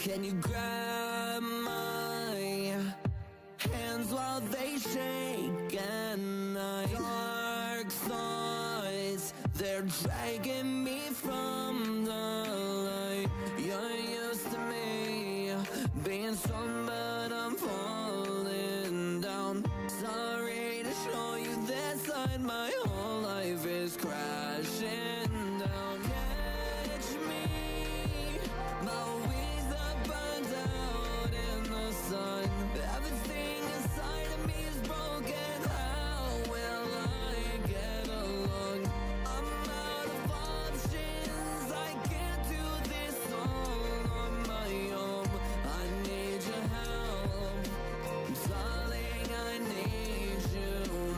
Can you grab my hands while they shake and I dark thoughts, they're dragging me from the light. You're used to me being strong, but I'm falling down. Sorry to show you that side, my whole life is crashing down. Catch me, my wings are burned out in the sun. Everything inside of me is broken. How will I get along? I'm out of options. I can't do this all on my own. I need your help, darling. I need you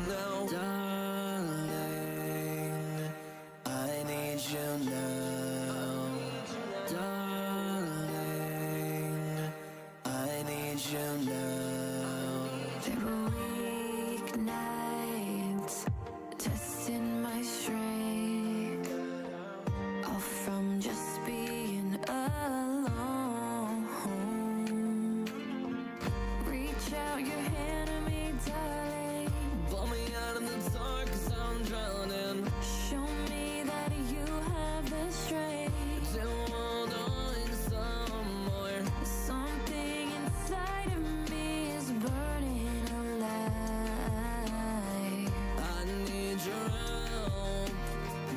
now, darling. I need you now, darling. I need you now. There were weeknights testing my strength, all from just being alone. Reach out your hand to me, darling. Pull me out of the dark, 'cause I'm drowning. Show me that you have the strength To hold on some more. Something inside of me is burning alive. I need your help,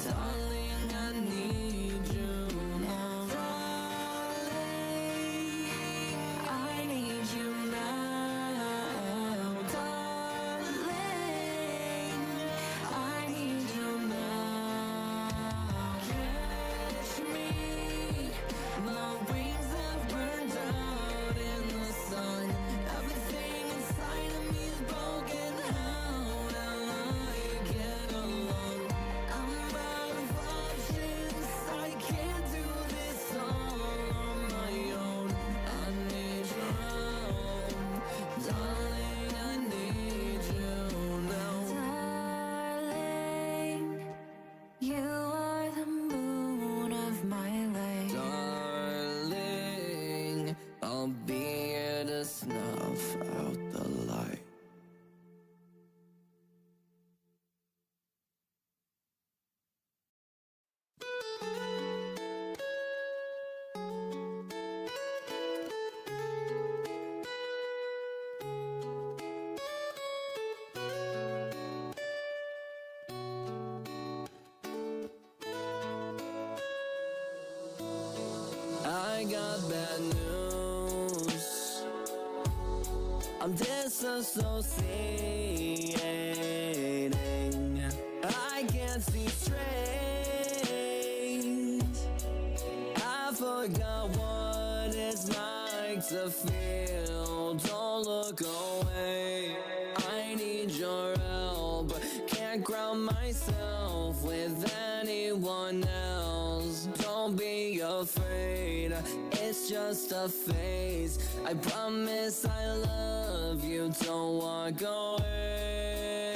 darling. I need you now, Darling, I need you now. Darling, I need you now. catch me. My wings have burned out in the sun. Everything inside of me is broken. How will I get along? I'm out of options. I can't do this all on my own. I need your help, darling. I need you now, Darling, you are the moon of my life. darling. I'll be here to snuff out the light. I got bad news. I'm disassociating. I can't see straight. I forgot what it's like to feel. Don't look away. I need your help. Can't ground myself with anyone else. Don't be afraid, it's just a phase. I promise I love you, don't walk away.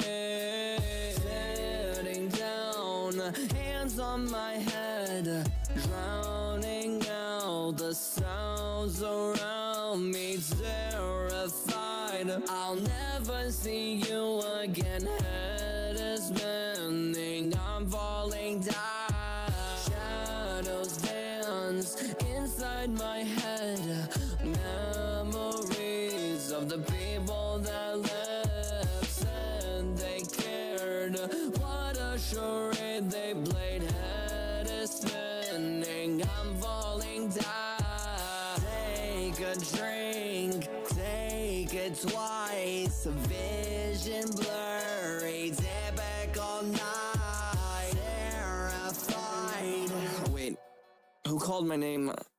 Sitting down, hands on my head, drowning out the sounds around me, terrified I'll never see you again. Head is spinning, I'm falling down. Shadows dance inside my head, memories of the people that left, said they cared. What a charade they played. Head is spinning, I'm falling down. Take a drink, take it twice. Vision blurry, typical night. Terrified. Wait, who called my name? What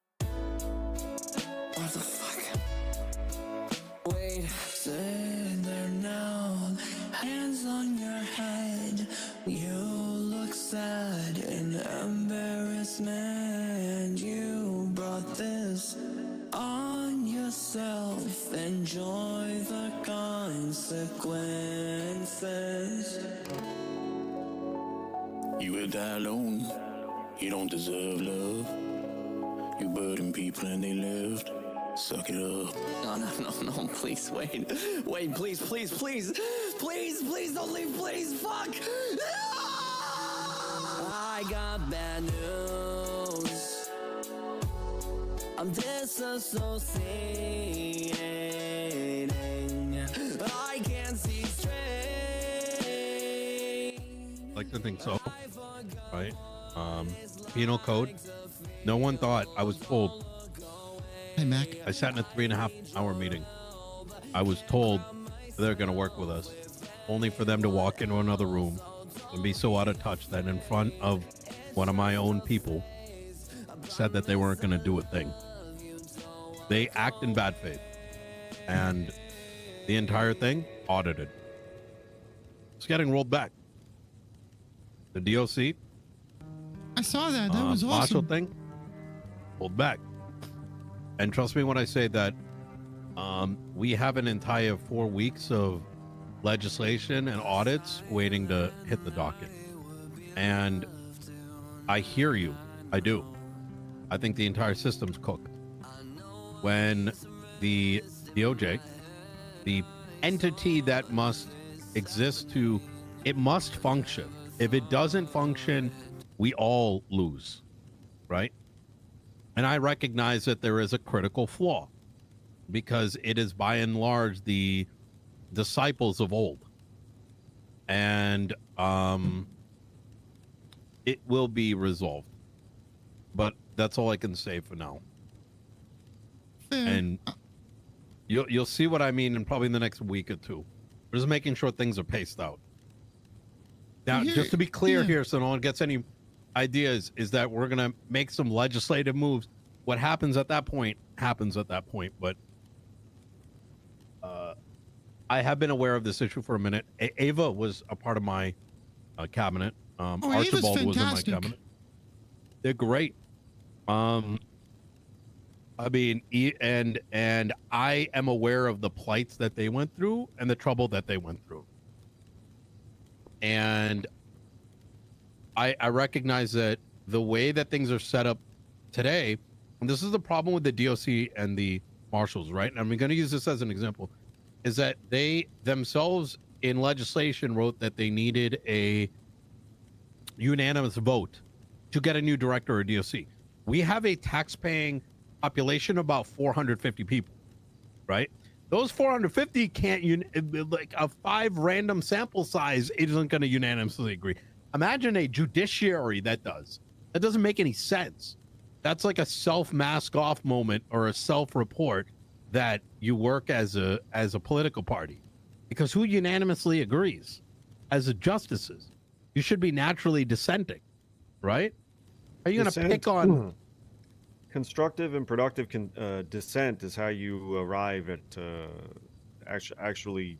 the fuck? Wait, sit there now, hands on your head. You look sad in embarrassment. You brought this on yourself. Enjoy the consequences. You will die alone. You don't deserve love. You burden people and they left. Suck it up. No, please, wait, please, don't leave, please, fuck! I got bad news. I'm disassociating. I can't see straight. I like to think so, right? Penal code. No one thought. I was told. Hey, Mac. I sat in a 3.5-hour meeting. I was told they're going to work with us, only for them to walk into another room and be so out of touch that in front of one of my own people said that they weren't going to do a thing. They act in bad faith, and the entire thing audited. It's getting rolled back. The DOC, I saw that. That was Marshall awesome. thing, rolled back. And trust me when I say that we have an entire 4 weeks of legislation and audits waiting to hit the docket. And I hear you. I do. I think the entire system's cooked. When the DOJ, the entity that must exist it must function. If it doesn't function, we all lose, right? And I recognize that there is a critical flaw because it is by and large the disciples of old. And it will be resolved. But that's all I can say for now. And you'll see what I mean in probably the next week or two. We're just making sure things are paced out. Now, just to be clear here, so no one gets any ideas, is that we're going to make some legislative moves. What happens at that point happens at that point. But I have been aware of this issue for a minute. Ava was a part of my cabinet. Archibald was in my cabinet. They're great. I mean, and I am aware of the plights that they went through and the trouble that they went through. And I recognize that the way that things are set up today, and this is the problem with the DOC and the marshals, right? And I'm going to use this as an example, is that they themselves in legislation wrote that they needed a unanimous vote to get a new director or DOC. We have a tax-paying population of about 450 people, right? Those 450 can't, like a 5 random sample size isn't going to unanimously agree. Imagine a judiciary that does. That doesn't make any sense. That's like a self-mask off moment or a self-report that you work as a political party, because who unanimously agrees? As a justices, you should be naturally dissenting, right? Are you going to pick on? Constructive and productive dissent is how you arrive at actually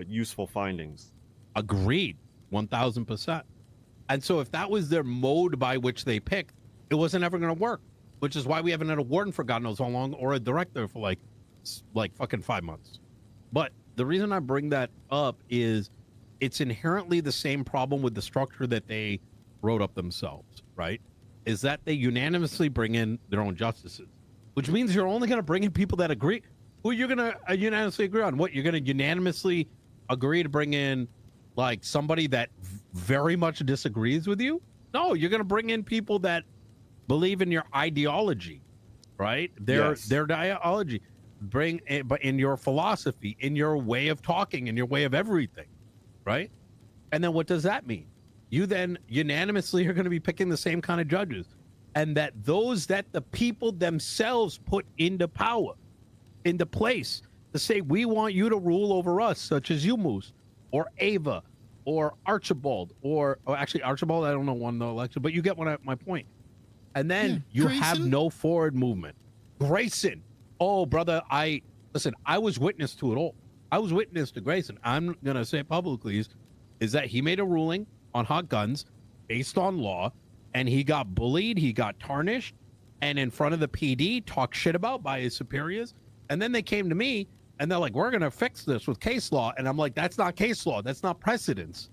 useful findings. Agreed, 1,000%. And so if that was their mode by which they picked, it wasn't ever going to work, which is why we haven't had a warden for God knows how long or a director for like fucking 5 months. But the reason I bring that up is it's inherently the same problem with the structure that they wrote up themselves, right? Is that they unanimously bring in their own justices, which means you're only going to bring in people that agree. Who you're going to unanimously agree on? What, you're going to unanimously agree to bring in like somebody that very much disagrees with you? No, you're going to bring in people that believe in your ideology, right? Their ideology. Bring in, but in your philosophy, in your way of talking, in your way of everything, right? And then what does that mean? You then unanimously are going to be picking the same kind of judges, and that those that the people themselves put into power, into place to say, we want you to rule over us, such as you, Moose, or Ava, or Archibald, or actually Archibald, I don't know, won the election, but you get my point. And then you have no forward movement. Grayson, oh brother, I was witness to it all. I was witness to Grayson. I'm going to say it publicly is that he made a ruling on hot guns based on law, and he got bullied, he got tarnished, and in front of the PD talked shit about by his superiors. And then they came to me and they're like, we're going to fix this with case law. And I'm like, that's not case law. That's not precedence.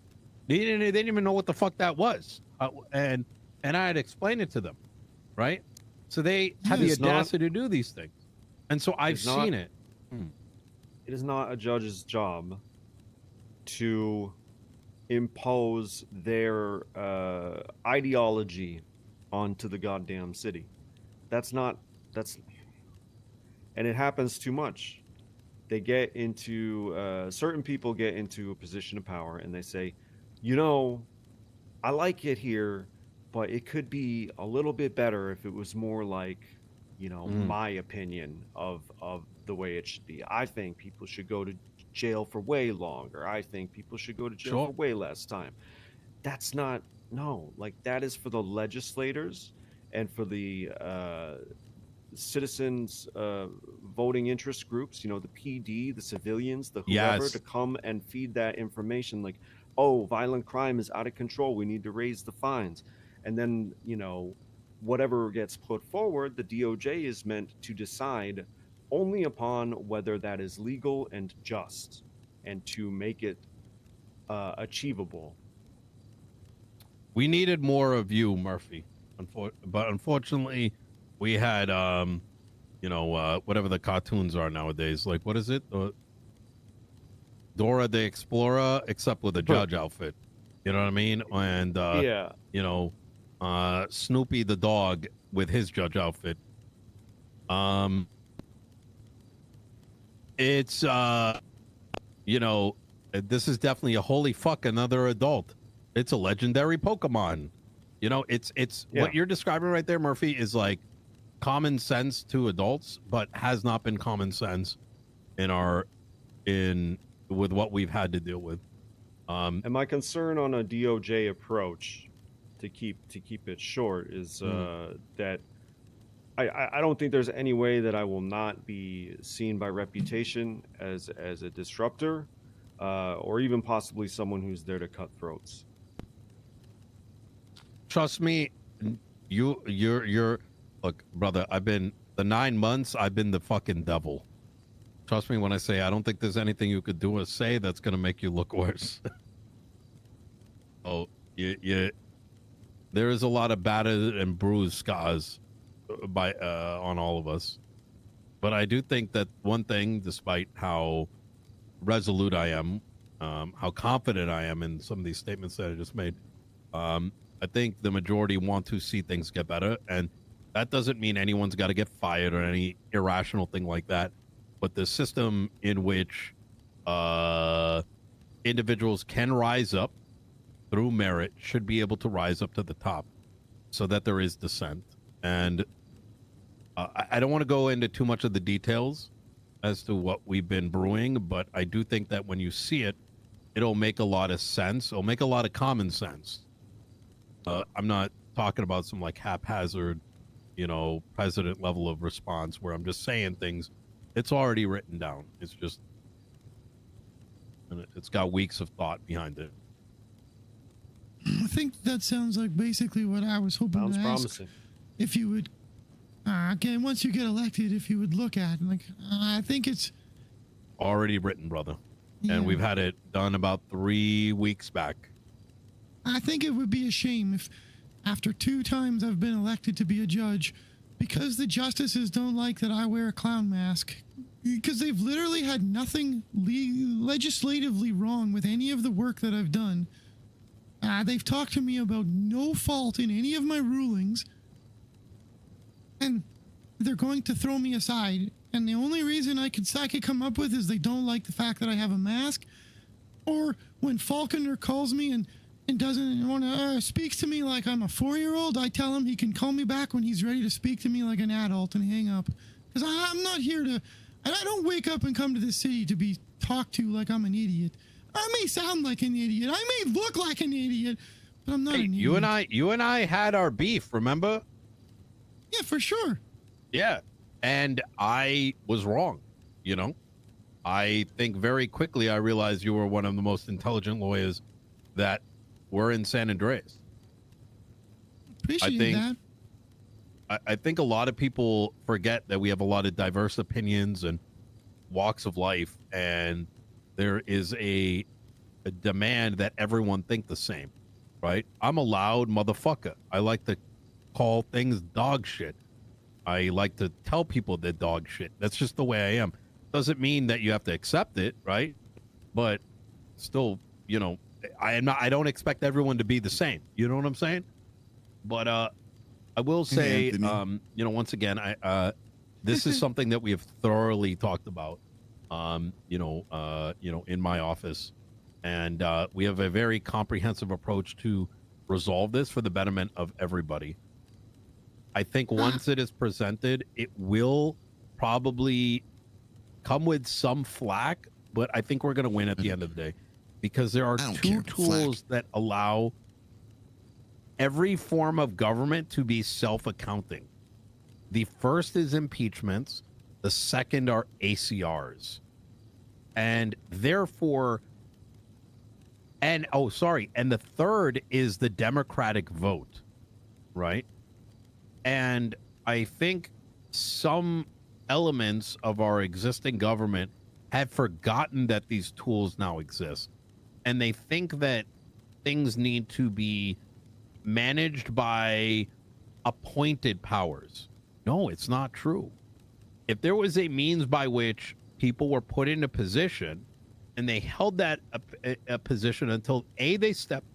They didn't even know what the fuck that was. And I had explained it to them, right? So they had the audacity to do these things. And so I've It's not- seen it. It is not a judge's job to impose their ideology onto the goddamn city. That's and it happens too much. They get into certain people get into a position of power and they say, you know, I like it here, but it could be a little bit better if it was more like, you know, my opinion of the way it should be. I think people should go to jail for way longer. I think people should go to jail for way less time. That's not, no, like that is for the legislators and for the citizens voting interest groups, you know, the PD, the civilians, the whoever, to come and feed that information like, oh, violent crime is out of control, we need to raise the fines. And then, you know, whatever gets put forward, the DOJ is meant to decide only upon whether that is legal and just, and to make it achievable. We needed more of you, Murphy. But unfortunately, we had, you know, whatever the cartoons are nowadays. Like, what is it? Dora the Explorer, except with a judge outfit. You know what I mean? And, Yeah. you know, Snoopy the dog with his judge outfit. It's, you know, this is definitely a holy fuck, another adult. It's a legendary Pokemon. You know, it's what you're describing right there, Murphy, is like common sense to adults, but has not been common sense with what we've had to deal with. And my concern on a DOJ approach, to keep it short, is that I don't think there's any way that I will not be seen by reputation as a disruptor, or even possibly someone who's there to cut throats. Trust me, you're look, brother, I've been the 9 months, I've been the fucking devil. Trust me when I say I don't think there's anything you could do or say that's gonna make you look worse. Oh, there is a lot of battered and bruised scars on all of us. But I do think that one thing, despite how resolute I am, how confident I am in some of these statements that I just made, I think the majority want to see things get better, and that doesn't mean anyone's got to get fired or any irrational thing like that. But the system in which individuals can rise up through merit should be able to rise up to the top, so that there is dissent. And I don't want to go into too much of the details as to what we've been brewing, but I do think that when you see it, it'll make a lot of sense. It'll make a lot of common sense. I'm not talking about some like haphazard, you know, president level of response where I'm just saying things. It's already written down. It's just, it's got weeks of thought behind it. I think that sounds like basically what I was hoping Sounds to promising. ask. If you would, again, once you get elected, if you would look at, like, I think it's already written, brother. Yeah. And we've had it done about 3 weeks back. I think it would be a shame if, after 2 times I've been elected to be a judge, because the justices don't like that I wear a clown mask, because they've literally had nothing legislatively wrong with any of the work that I've done. They've talked to me about no fault in any of my rulings, and they're going to throw me aside. And the only reason I could come up with is they don't like the fact that I have a mask, or when Falconer calls me and doesn't want to speaks to me like I'm a 4-year-old, I tell him he can call me back when he's ready to speak to me like an adult and hang up. Because I'm not here to, I don't wake up and come to this city to be talked to like I'm an idiot. I may sound like an idiot. I may look like an idiot, but I'm not an idiot. You and I had our beef, remember? Yeah, for sure. Yeah. And I was wrong, you know? I think very quickly I realized you were one of the most intelligent lawyers that were in San Andreas. Appreciate that. I think a lot of people forget that we have a lot of diverse opinions and walks of life, and there is a demand that everyone think the same, right? I'm a loud motherfucker. I like to call things dog shit. I like to tell people they're dog shit. That's just the way I am. Doesn't mean that you have to accept it, right? But still, you know, I don't expect everyone to be the same. You know what I'm saying? But I will say, you know, once again, this is something that we have thoroughly talked about, you know, in my office, and we have a very comprehensive approach to resolve this for the betterment of everybody. I think once it is presented, it will probably come with some flack, but I think we're going to win at the end of the day, because there are two tools that allow every form of government to be self-accounting. The first is impeachments. The second are ACRs. And therefore, and the third is the democratic vote, right? And I think some elements of our existing government have forgotten that these tools now exist. And they think that things need to be managed by appointed powers. No, it's not true. If there was a means by which people were put in a position and they held that a position until A, they stepped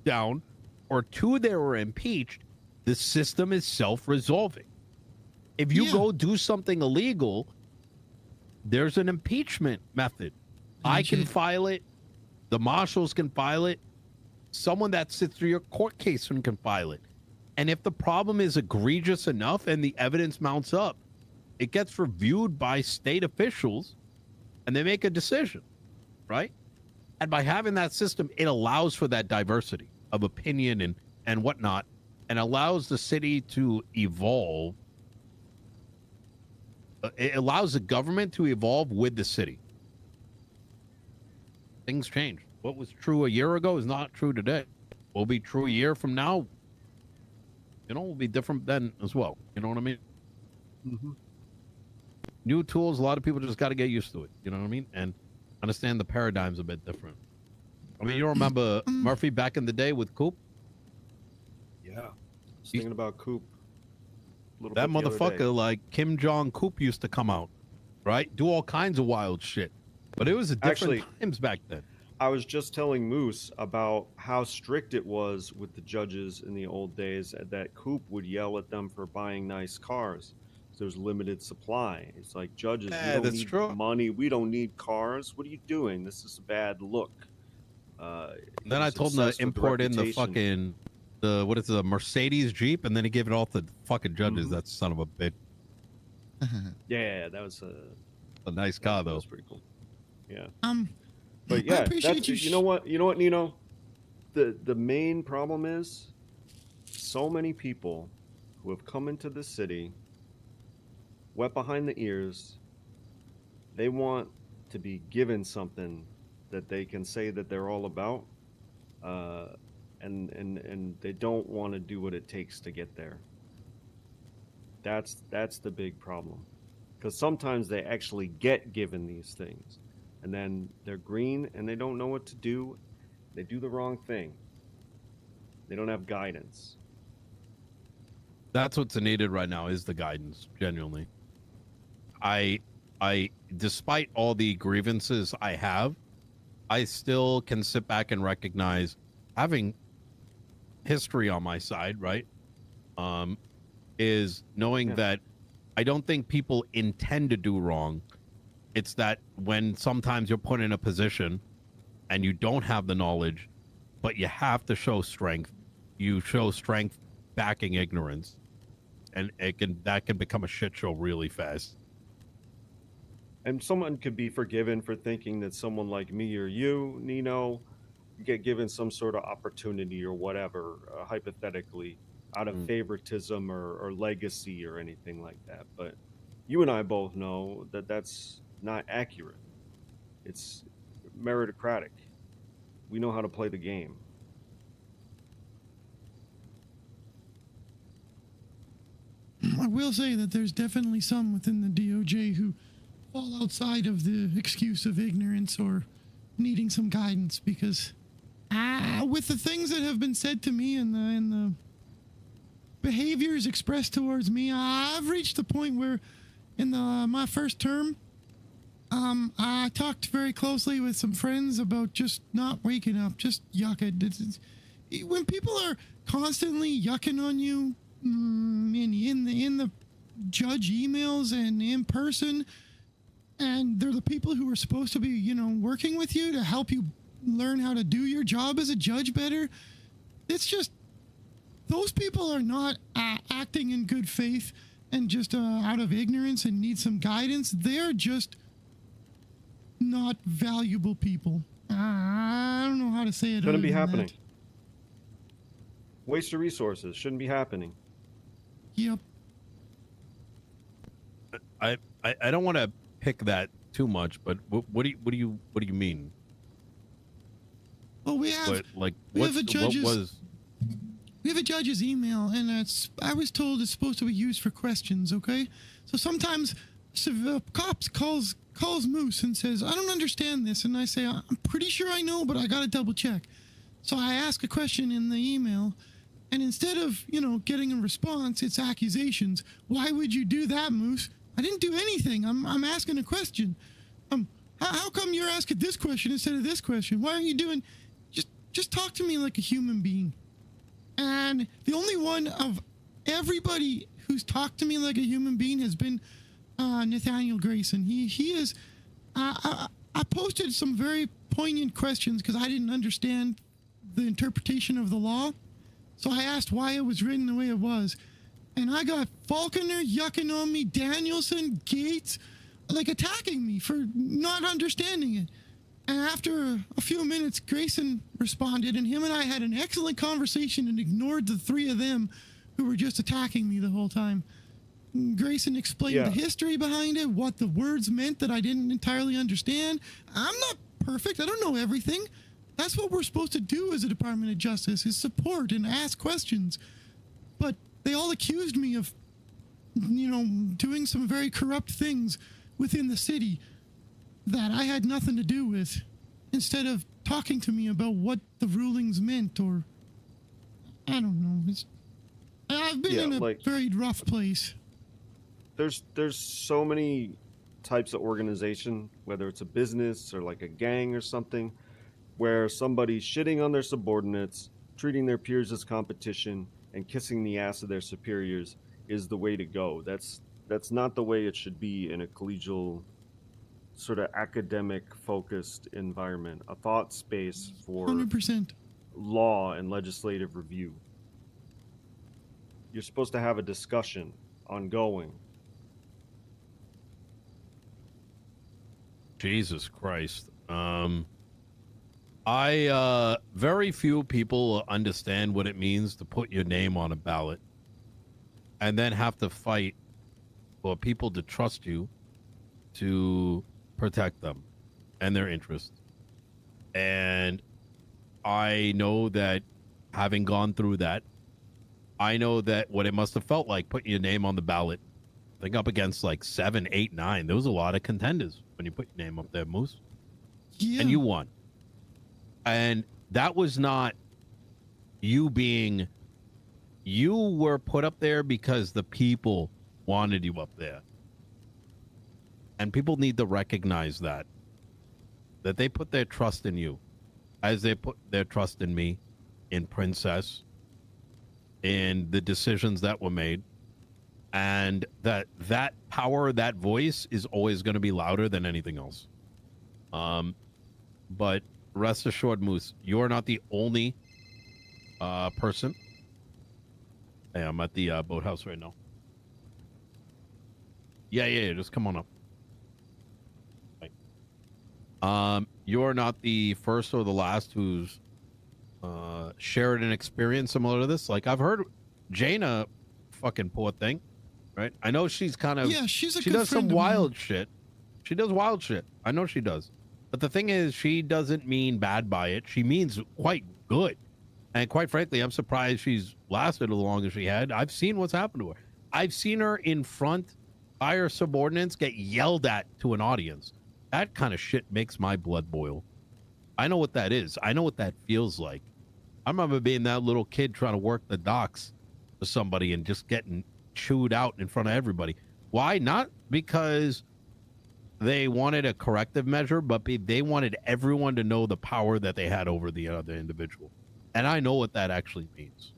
down, or 2, they were impeached, the system is self-resolving. If you go do something illegal, there's an impeachment method. I can file it. The marshals can file it. Someone that sits through your court case can file it. And if the problem is egregious enough and the evidence mounts up, it gets reviewed by state officials and they make a decision, right? And by having that system, it allows for that diversity of opinion and whatnot, and allows the city to evolve. It allows the government to evolve with the city. Things change. What was true a year ago is not true today. Will be true a year from now. You know, will be different then as well. You know what I mean? Mm-hmm. New tools, a lot of people just got to get used to it. You know what I mean? And understand the paradigm's a bit different. I mean, you remember Murphy back in the day with Coop? Yeah. I was thinking about Coop. That motherfucker, like Kim Jong-Coop used to come out, right? Do all kinds of wild shit. But it was a different times back then. I was just telling Moose about how strict it was with the judges in the old days, that Coop would yell at them for buying nice cars. There's limited supply. It's like, judges, we don't need money. We don't need cars. What are you doing? This is a bad look. Then I told him to import in the fucking, the Mercedes Jeep, and then he gave it all to fucking judges. That son of a bitch. Yeah, that was a nice car, though. That was pretty cool. Yeah. But yeah, you know what, Nino? The main problem is so many people who have come into the city, wet behind the ears, they want to be given something that they can say that they're all about, and they don't want to do what it takes to get there. That's the big problem, because sometimes they actually get given these things, and then they're green and they don't know what to do. They do the wrong thing. They don't have guidance. That's what's needed right now, is the guidance, genuinely. I despite all the grievances I have, I still can sit back and recognize, having history on my side, right? Is knowing that I don't think people intend to do wrong. It's that when sometimes you're put in a position and you don't have the knowledge, but you have to show strength. You show strength backing ignorance, and that can become a shit show really fast. And someone could be forgiven for thinking that someone like me or you, Nino, get given some sort of opportunity or whatever, hypothetically, out of favoritism or legacy or anything like that. But you and I both know that that's not accurate. It's meritocratic. We know how to play the game. I will say that there's definitely some within the DOJ who fall outside of the excuse of ignorance or needing some guidance, because with the things that have been said to me in behaviors expressed towards me. I've reached the point where in my first term, I talked very closely with some friends about just not waking up, just yucking. When people are constantly yucking on you in the judge emails and in person, and they're the people who are supposed to be, you know, working with you to help you learn how to do your job as a judge better. It's just, those people are not acting in good faith and just out of ignorance and need some guidance. They're just not valuable people. I don't know how to say it. Shouldn't be other than happening. that. Waste of resources shouldn't be happening. Yep. I don't want to pick that too much, but what do you mean? Well, we have But like, we have what's, a judge's- what was? we have a judge's email, and I was told it's supposed to be used for questions. Okay, so sometimes cops calls Moose and says, "I don't understand this," and I say, "I'm pretty sure I know, but I gotta double check." So I ask a question in the email, and instead of, you know, getting a response, it's accusations. Why would you do that, Moose? I didn't do anything. I'm asking a question. How come you're asking this question instead of this question? Why aren't you doing? Just talk to me like a human being. And the only one of everybody who's talked to me like a human being has been Nathaniel Grayson. He is. I posted some very poignant questions because I didn't understand the interpretation of the law. So I asked why it was written the way it was. And I got Falconer yucking on me, Danielson, Gates, like attacking me for not understanding it. And after a few minutes, Grayson responded, and him and I had an excellent conversation and ignored the three of them who were just attacking me the whole time. Grayson explained the history behind it, what the words meant that I didn't entirely understand. I'm not perfect. I don't know everything. That's what we're supposed to do as a Department of Justice, is support and ask questions. But they all accused me of, you know, doing some very corrupt things within the city that I had nothing to do with, instead of talking to me about what the rulings meant, or I don't know. I've been in a very rough place. There's so many types of organization, whether it's a business or like a gang or something, where somebody's shitting on their subordinates, treating their peers as competition, and kissing the ass of their superiors is the way to go. That's not the way it should be in a collegial, sort of academic focused environment, a thought space for 100%. law and legislative review. You're supposed to have a discussion ongoing. Jesus Christ. Very few people understand what it means to put your name on a ballot and then have to fight for people to trust you to protect them and their interests. And I know that, having gone through that, I know that what it must have felt like putting your name on the ballot. I think up against like 7, 8, 9. There was a lot of contenders when you put your name up there, Moose. Yeah. And you won. And that was not you being, you were put up there because the people wanted you up there. And people need to recognize that they put their trust in you, as they put their trust in me, in Princess, in the decisions that were made, and that power, that voice is always going to be louder than anything else. But rest assured, Moose, you're not the only person. Hey, I'm at the boathouse right now. Yeah, just come on up. You're not the first or the last who's shared an experience similar to this. Like, I've heard Jaina, fucking poor thing, right? I know she's kind of, she does some wild shit. She does wild shit. I know she does. But the thing is, she doesn't mean bad by it. She means quite good. And quite frankly, I'm surprised she's lasted as long as she had. I've seen what's happened to her. I've seen her in front by her subordinates get yelled at to an audience. That kind of shit makes my blood boil. I know what that is. I know what that feels like. I remember being that little kid trying to work the docks to somebody and just getting chewed out in front of everybody. Why? Not because they wanted a corrective measure, but they wanted everyone to know the power that they had over the other individual. And I know what that actually means.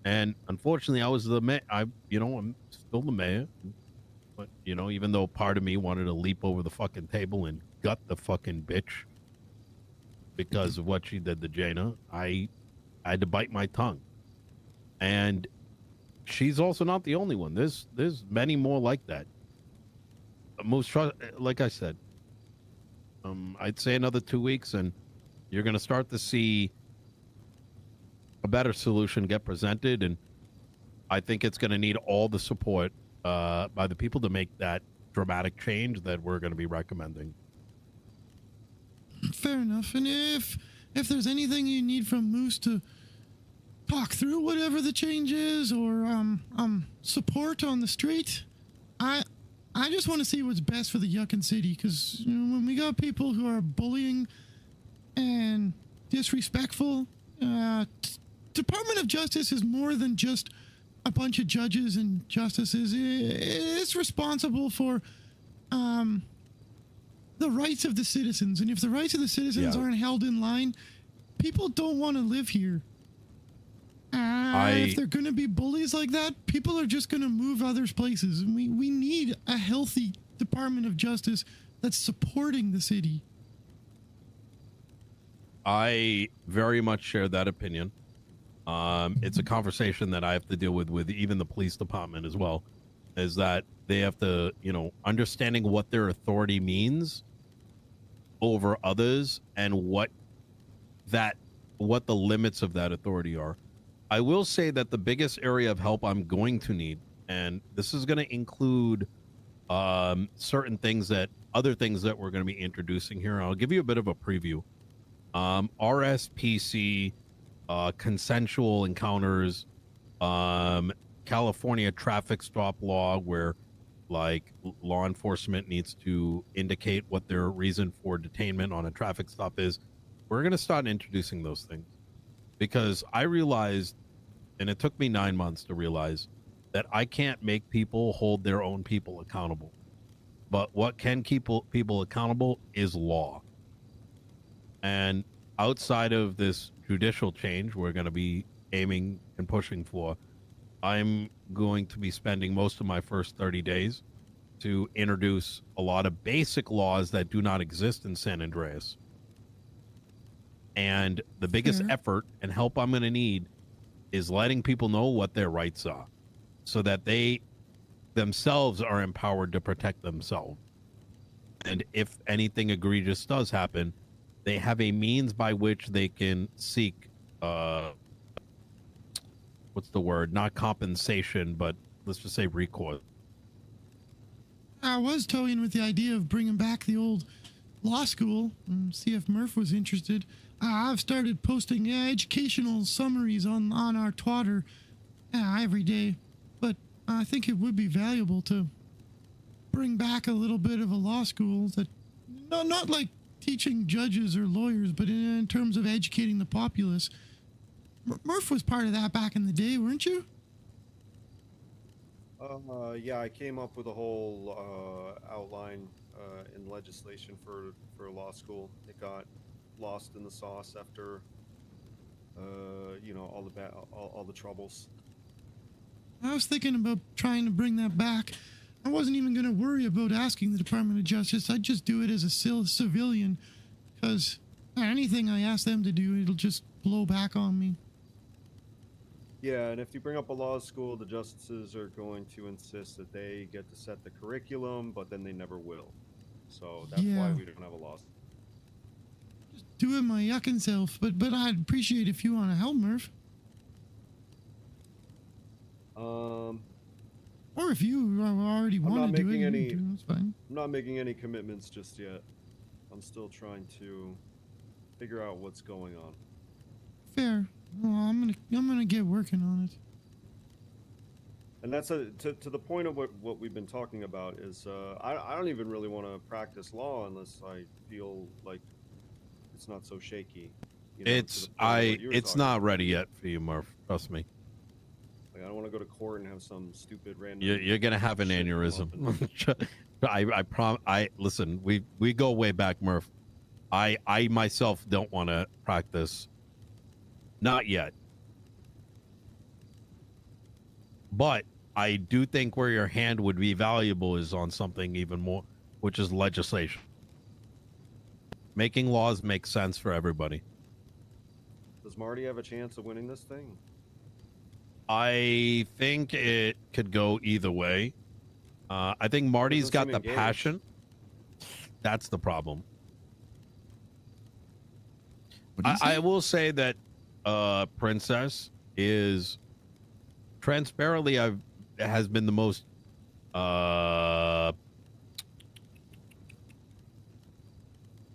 And unfortunately, I was the mayor. I'm still the mayor. But, even though part of me wanted to leap over the fucking table and gut the fucking bitch because of what she did to Jaina, I had to bite my tongue. And she's also not the only one. There's many more like that. Like I said, I'd say another 2 weeks, and you're going to start to see a better solution get presented. And I think it's going to need all the support by the people to make that dramatic change that we're going to be recommending. Fair enough. And if there's anything you need from Moose to talk through whatever the change is, or support on the street, I just want to see what's best for the Yuccan City, because when we got people who are bullying and disrespectful, Department of Justice is more than just a bunch of judges and justices. It's responsible for the rights of the citizens, and if the rights of the citizens aren't held in line, people don't want to live here. If they're going to be bullies like that, people are just going to move others places. And we need a healthy Department of Justice that's supporting the city. I very much share that opinion. It's a conversation that I have to deal with even the police department as well, is that they have to, understanding what their authority means over others and what the limits of that authority are. I will say that the biggest area of help I'm going to need, and this is going to include certain things other things that we're going to be introducing here. I'll give you a bit of a preview. RSPC, consensual encounters, California traffic stop law, where like law enforcement needs to indicate what their reason for detainment on a traffic stop is. We're going to start introducing those things, because I realized, and it took me 9 months to realize, that I can't make people hold their own people accountable. But what can keep people accountable is law. And outside of this judicial change we're going to be aiming and pushing for, I'm going to be spending most of my first 30 days to introduce a lot of basic laws that do not exist in San Andreas. And the biggest effort and help I'm going to need is letting people know what their rights are, so that they themselves are empowered to protect themselves. And if anything egregious does happen, they have a means by which they can seek, what's the word? Not compensation, but let's just say recourse. I was toying with the idea of bringing back the old law school and see if Murph was interested. I've started posting educational summaries on our Twitter every day, but I think it would be valuable to bring back a little bit of a law school that, not like teaching judges or lawyers, but in terms of educating the populace. Murph was part of that back in the day, weren't you? Yeah, I came up with a whole outline in legislation for law school. It got lost in the sauce after all the troubles. I was thinking about trying to bring that back. I wasn't even going to worry about asking the Department of Justice. I'd just do it as a civilian, because anything I ask them to do, it'll just blow back on me. Yeah, and if you bring up a law school, the justices are going to insist that they get to set the curriculum, but then they never will. So that's why we don't have a law school. Just do it my yucking self, but I'd appreciate if you want to help, Murph. Or if you already want to do it, it's fine. I'm not making any commitments just yet. I'm still trying to figure out what's going on. Fair. Well, I'm gonna get working on it. And that's to the point of what we've been talking about is I don't even really want to practice law unless I feel like it's not so shaky. It's not ready yet for you, Murph. Trust me. Like, I don't want to go to court and have some stupid random. You're gonna have an shit come up aneurysm. I listen. We go way back, Murph. I myself don't want to practice. Not yet. But I do think where your hand would be valuable is on something even more, which is legislation. Making laws make sense for everybody. Does Marty have a chance of winning this thing? I think it could go either way. I think Marty's got the engaged. passion. That's the problem. What do you say? I will say that Princess is transparently has been the most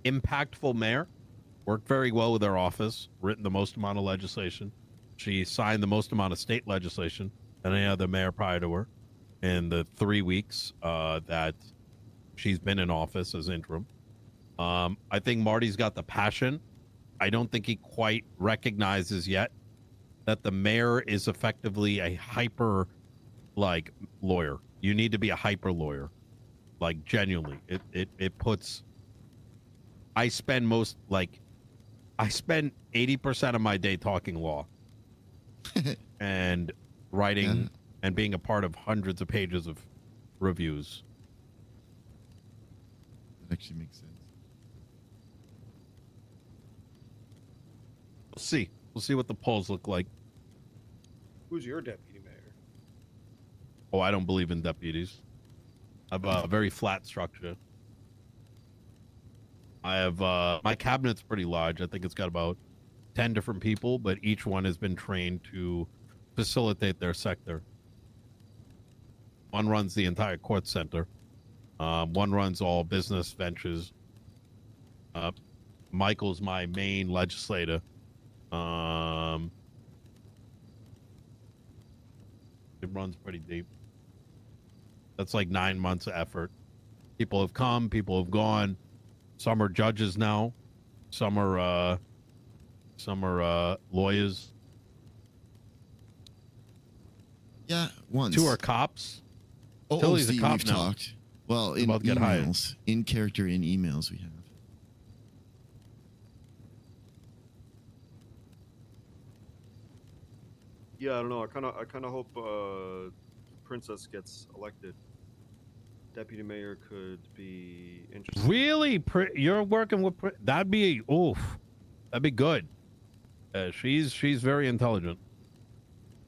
impactful mayor. Worked very well with her office, written the most amount of legislation. She signed the most amount of state legislation than any other mayor prior to her in the 3 weeks that she's been in office as interim. I think Marty's got the passion. I don't think he quite recognizes yet that the mayor is effectively a hyper, like, lawyer. You need to be a hyper lawyer, like, genuinely. It puts. I spend 80% of my day talking law and writing and being a part of hundreds of pages of reviews. That actually makes sense. We'll see what the polls look like. Who's your deputy mayor? Oh, I don't believe in deputies. I have a very flat structure. I have my cabinet's pretty large. I think it's got about 10 different people, but each one has been trained to facilitate their sector. One runs the entire court center. One runs all business ventures. Michael's my main legislator. It runs pretty deep. That's like 9 months of effort. People have come, people have gone. Some are judges now. Some are lawyers. Yeah, once. 2 are cops. Oh, Tilly's a Steve, cop we've now. talked. Well, in About to get hired. emails, in character, in emails, we have. Yeah, I don't know. I kind of hope Princess gets elected. Deputy mayor could be interesting. Really? You're working with... That'd be... Oof. That'd be good. She's very intelligent.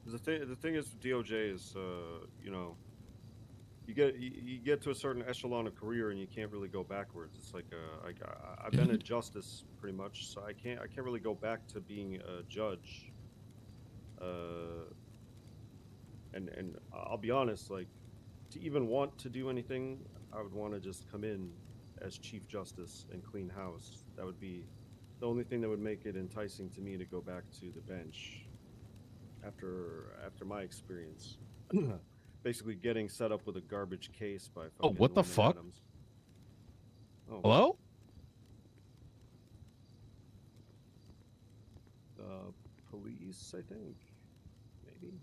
The thing is, DOJ is, you know, you get to a certain echelon of career and you can't really go backwards. It's like I've been in justice pretty much, so I can't really go back to being a judge. And I'll be honest, like, to even want to do anything, I would want to just come in as Chief Justice and clean house. That would be the only thing that would make it enticing to me to go back to the bench after my experience. Basically getting set up with a garbage case by fucking what the Lorna fuck? Adams. Oh, Hello? police, I think. Maybe.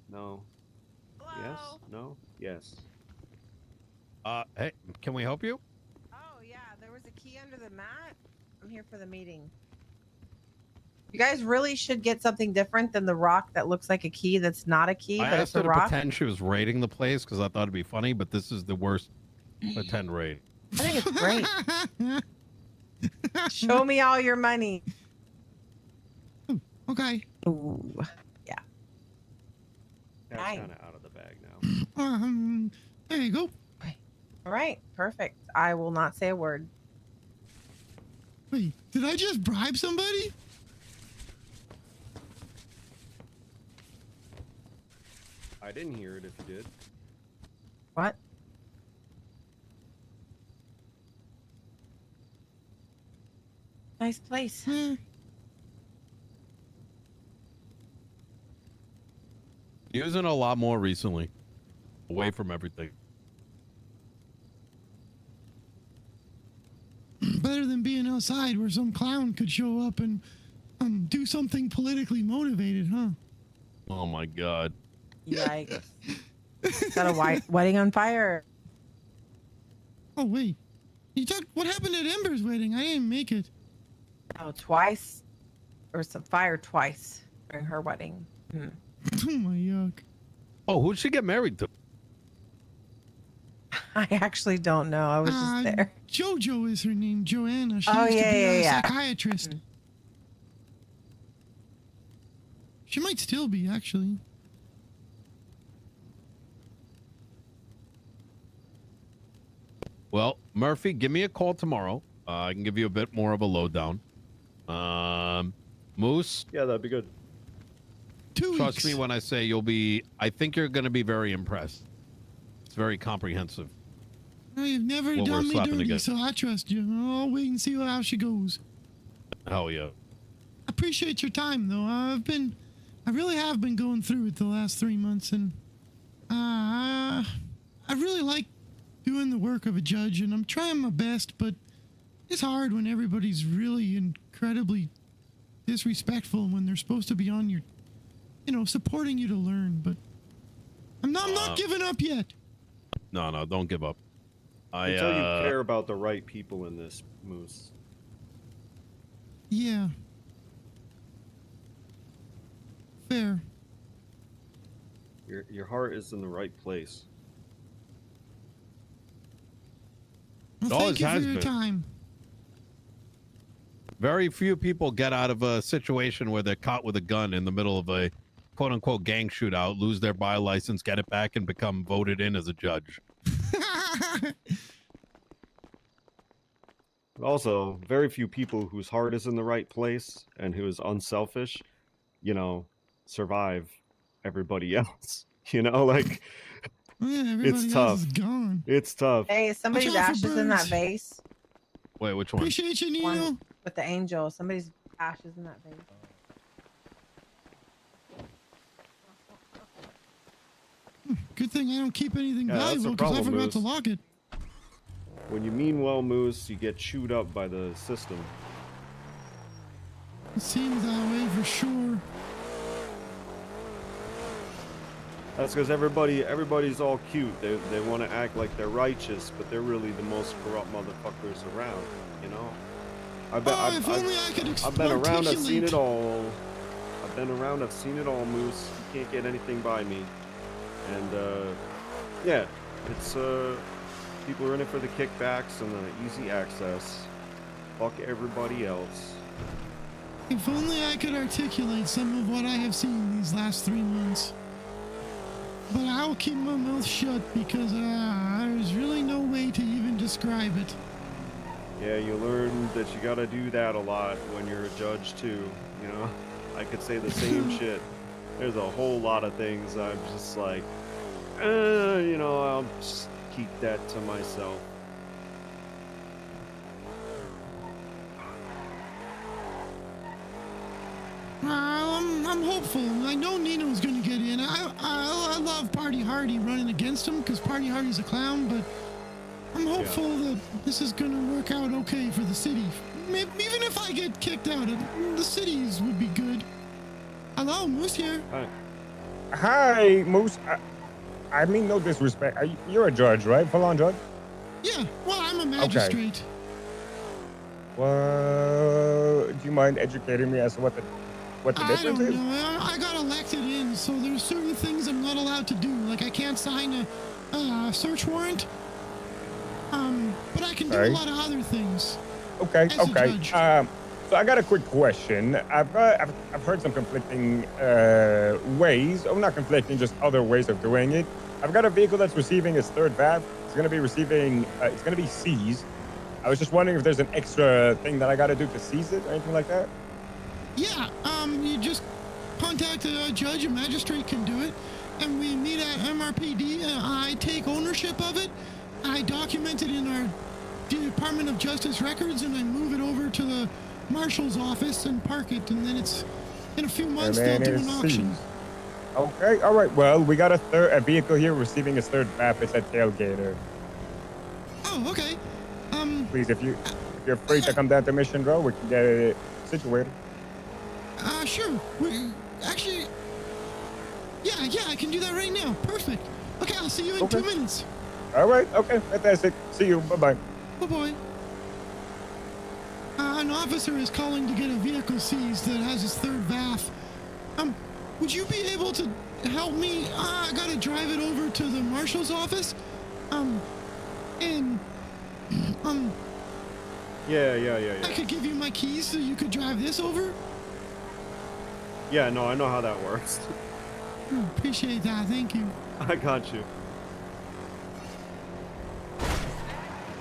No. Yes? No? Yes. Hey, can we help you? Oh, yeah, there was a key under the mat. I'm here for the meeting. You guys really should get something different than the rock that looks like a key that's not a key, I but asked it's her a to rock. pretend she was raiding the place because I thought it'd be funny, but this is the worst pretend raid. I think it's great. Show me all your money. Okay. Ooh. Yeah. That's Nice. kind of out of the bag now. There you go. All right. Perfect. I will not say a word. Wait, did I just bribe somebody? I didn't hear it if you did. What? Nice place. Using a lot more recently. Away from everything. better than being outside where some clown could show up and do something politically motivated, huh? Oh my God. Yikes. Got a wedding on fire. Oh wait, what happened at Ember's wedding? I didn't make it. Oh, twice? There was some fire twice during her wedding. Hmm. Oh my yuck. Oh, who'd she get married to? I actually don't know. I was just there. JoJo is her name, Joanna. She Oh, used to be a yeah. psychiatrist. Mm. She might still be, actually. Well, Murphy, give me a call tomorrow. I can give you a bit more of a lowdown. Moose, Yeah, that'd be good. 2 trust weeks. me when I say I think you're going to be very impressed. It's very comprehensive. Oh, you've never Well, we're done me slapping dirty, together. so I trust you. I'll wait and see how she goes. Hell yeah. I appreciate your time, though. I really have been going through it the last 3 months, and I really like doing the work of a judge, and I'm trying my best, but it's hard when everybody's really incredibly disrespectful when they're supposed to be on your, supporting you to learn. But I'm not giving up yet. No, don't give up. Until you care about the right people in this, Moose. Yeah. Fair. Your heart is in the right place. Well, It always thank you has for your been. time. Very few people get out of a situation where they're caught with a gun in the middle of a quote-unquote gang shootout, lose their bio license, get it back, and become voted in as a judge. Also, very few people whose heart is in the right place and who is unselfish, survive everybody else. Like, Yeah, everybody tough. else is gone. it's tough. Hey, is somebody's Watch out for ashes in that birds. vase Wait, which one? Appreciate you, Nino. One. with the angel. Somebody's ashes in that vase. Good thing I don't keep anything Yeah, that's the valuable because I problem, forgot to Moose. lock it. When you mean well, Moose, you get chewed up by the system. It seems that way for sure. That's because everybody's all cute. They want to act like they're righteous, but they're really the most corrupt motherfuckers around. If only I could I've been around. I've seen articulate. it all. I've been around. I've seen it all, Moose. You can't get anything by me. And yeah, it's people are in it for the kickbacks and the easy access. Fuck everybody else. If only I could articulate some of what I have seen these last 3 months. But I will keep my mouth shut because there's really no way to even describe it. Yeah, you learn that you gotta do that a lot when you're a judge too. I could say the same shit. There's a whole lot of things I'm just like, I'll just keep that to myself. I'm hopeful. I know Nino's gonna get in. I love Party Hardy running against him because Party Hardy's a clown, but I'm hopeful that this is gonna work out okay for the city. Maybe, even if I get kicked out, the cities would be good. Hello, Moose here. Hi, Moose. I mean no disrespect. You're a judge, right? Full-on judge? Yeah, well, I'm a magistrate. Well, do you mind educating me as to what the I difference don't is? know. I got elected in, so there's certain things I'm not allowed to do. Like I can't sign a search warrant. But I can do a lot of other things. Okay, as a okay. judge. So I got a quick question. I've heard some conflicting ways. Oh, not conflicting, just other ways of doing it. I've got a vehicle that's receiving its third VAP. It's going to be receiving. It's going to be seized. I was just wondering if there's an extra thing that I got to do to seize it or anything like that. Yeah, you just contact a judge, a magistrate can do it, and we meet at MRPD. I take ownership of it. I document it in our Department of Justice records, and I move it over to the marshal's office and park it, and then it's in a few months they'll do an auction. Okay, all right. Well, we got a vehicle here receiving its third VAP. It's a tailgater. Oh, okay. Please, if you you're free to come down to Mission Row, we can get it situated. Sure. Actually, yeah, I can do that right now. Perfect. Okay, I'll see you in 2 minutes. All right. Okay. Fantastic. See you. Bye-bye. Bye-bye. An officer is calling to get a vehicle seized that has his third VAF. Would you be able to help me? I gotta drive it over to the marshal's office. Yeah. I could give you my keys so you could drive this over. Yeah, no, I know how that works. Appreciate that. Thank you. I got you.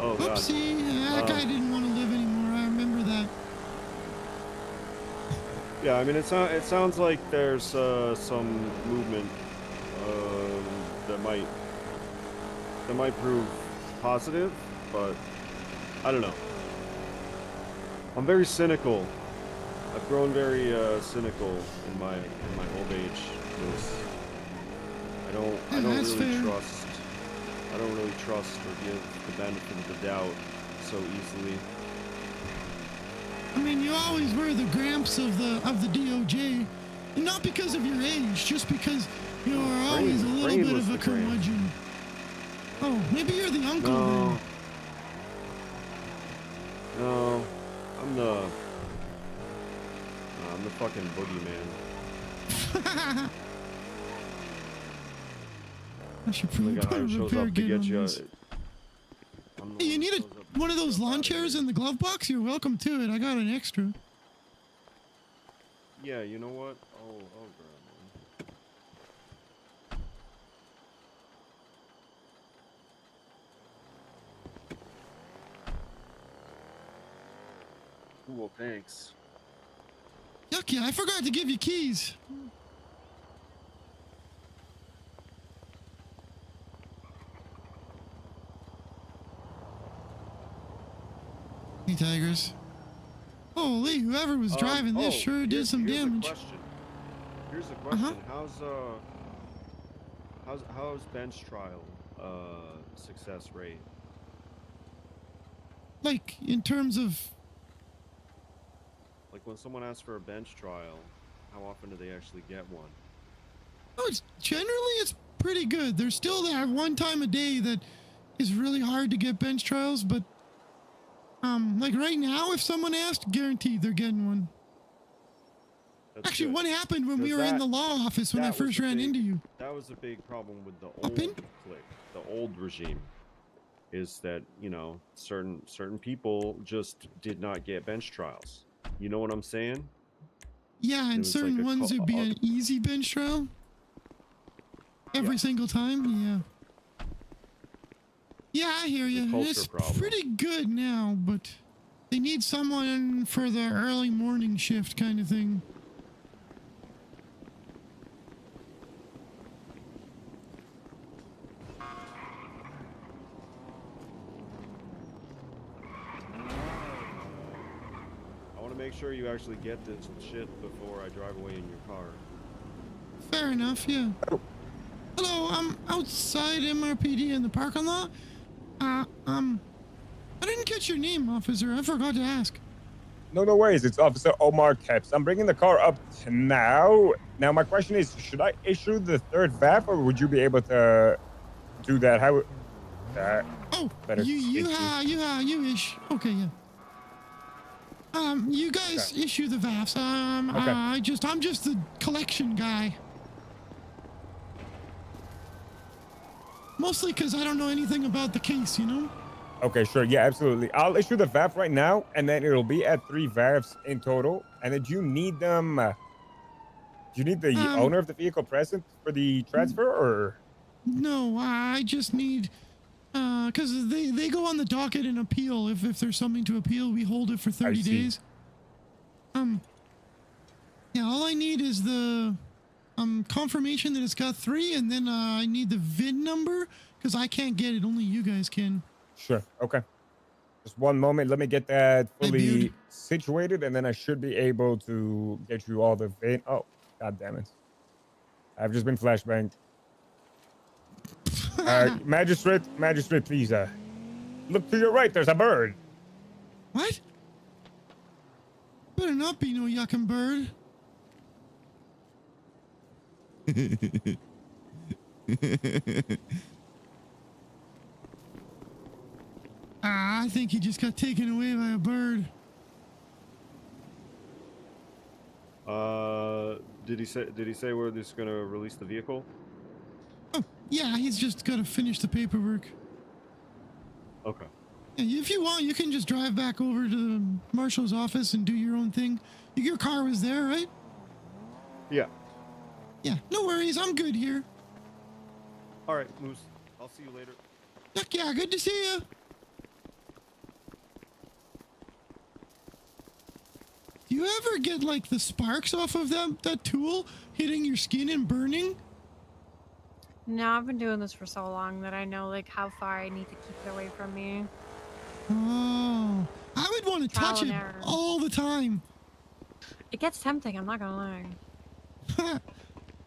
Oh, God. Oopsie. That guy didn't want to live anymore. I remember that. Yeah, I mean, it sounds like there's some movement that might prove positive, but I don't know. I'm very cynical. I've grown very cynical in my old age. I don't really trust or give the benefit of the doubt so easily. I mean, you always were the gramps of the DOJ, and not because of your age, just because you are always a little bit of a curmudgeon. Oh, maybe you're the uncle then. No, I'm the fucking boogeyman. I should The probably guy put a who shows repair up to kit get on you. this. Hey, you need one of those lawn chairs in the glove box? You're welcome to it. I got an extra. Yeah, you know what? Oh, grab one. Cool, thanks. Yucky, I forgot to give you keys. Hey, Tigers. Holy, whoever was driving this sure did some damage. Here's a question. How's bench trial success rate? Like, in terms of... Like when someone asks for a bench trial, how often do they actually get one? Oh, it's pretty good. There's still that one time a day that is really hard to get bench trials, but like right now, if someone asked, guaranteed they're getting one. That's Actually, good. what happened when we were in the law office when I first ran into you? That was a big problem with the old clique, the old regime, is that, you know, certain people just did not get bench trials. You know what I'm saying? Yeah, and certain ones would be an easy bench trial. Every single time, yeah. Yeah, I hear you. It's pretty good now, but they need someone for the early morning shift kind of thing. I want to make sure you actually get this shit before I drive away in your car. Fair enough, yeah. Hello, I'm outside MRPD in the parking lot. I didn't catch your name, officer. I forgot to ask. No worries. It's Officer Omar Kepps. I'm bringing the car up now. Now, my question is, should I issue the third VAP, or would you be able to do that? How? Better. You ish. Okay, yeah. You guys issue the VAFs. I'm just the collection guy. Mostly because I don't know anything about the case, you know? Okay, sure. Yeah, absolutely. I'll issue the VAP right now, and then it'll be at 3 VAPs in total. And then do you need them? Do you need the owner of the vehicle present for the transfer, or? No, I just need, because they go on the docket and appeal. If there's something to appeal, we hold it for 30 days. Yeah, all I need is the confirmation that it's got 3, and then I need the VIN number because I can't get it. Only you guys can. Sure. Okay. Just one moment. Let me get that fully situated, and then I should be able to get you all the VIN. Oh, God damn it! I've just been flashbanged. Magistrate, please. Look to your right. There's a bird. What? Better not be no yucking bird. I think he just got taken away by a bird. Did he say we're just gonna release the vehicle? Oh, yeah, he's just got to finish the paperwork. Okay. Yeah, if you want, you can just drive back over to the marshal's office and do your own thing. Your car was there, right? Yeah. Yeah, no worries. I'm good here. All right, Moose. I'll see you later. Yuck, yeah, good to see you. Do you ever get like the sparks off of that tool hitting your skin and burning? No, I've been doing this for so long that I know like how far I need to keep it away from me. Oh, I would want to Trial touch and it error. all the time. It gets tempting, I'm not gonna lie.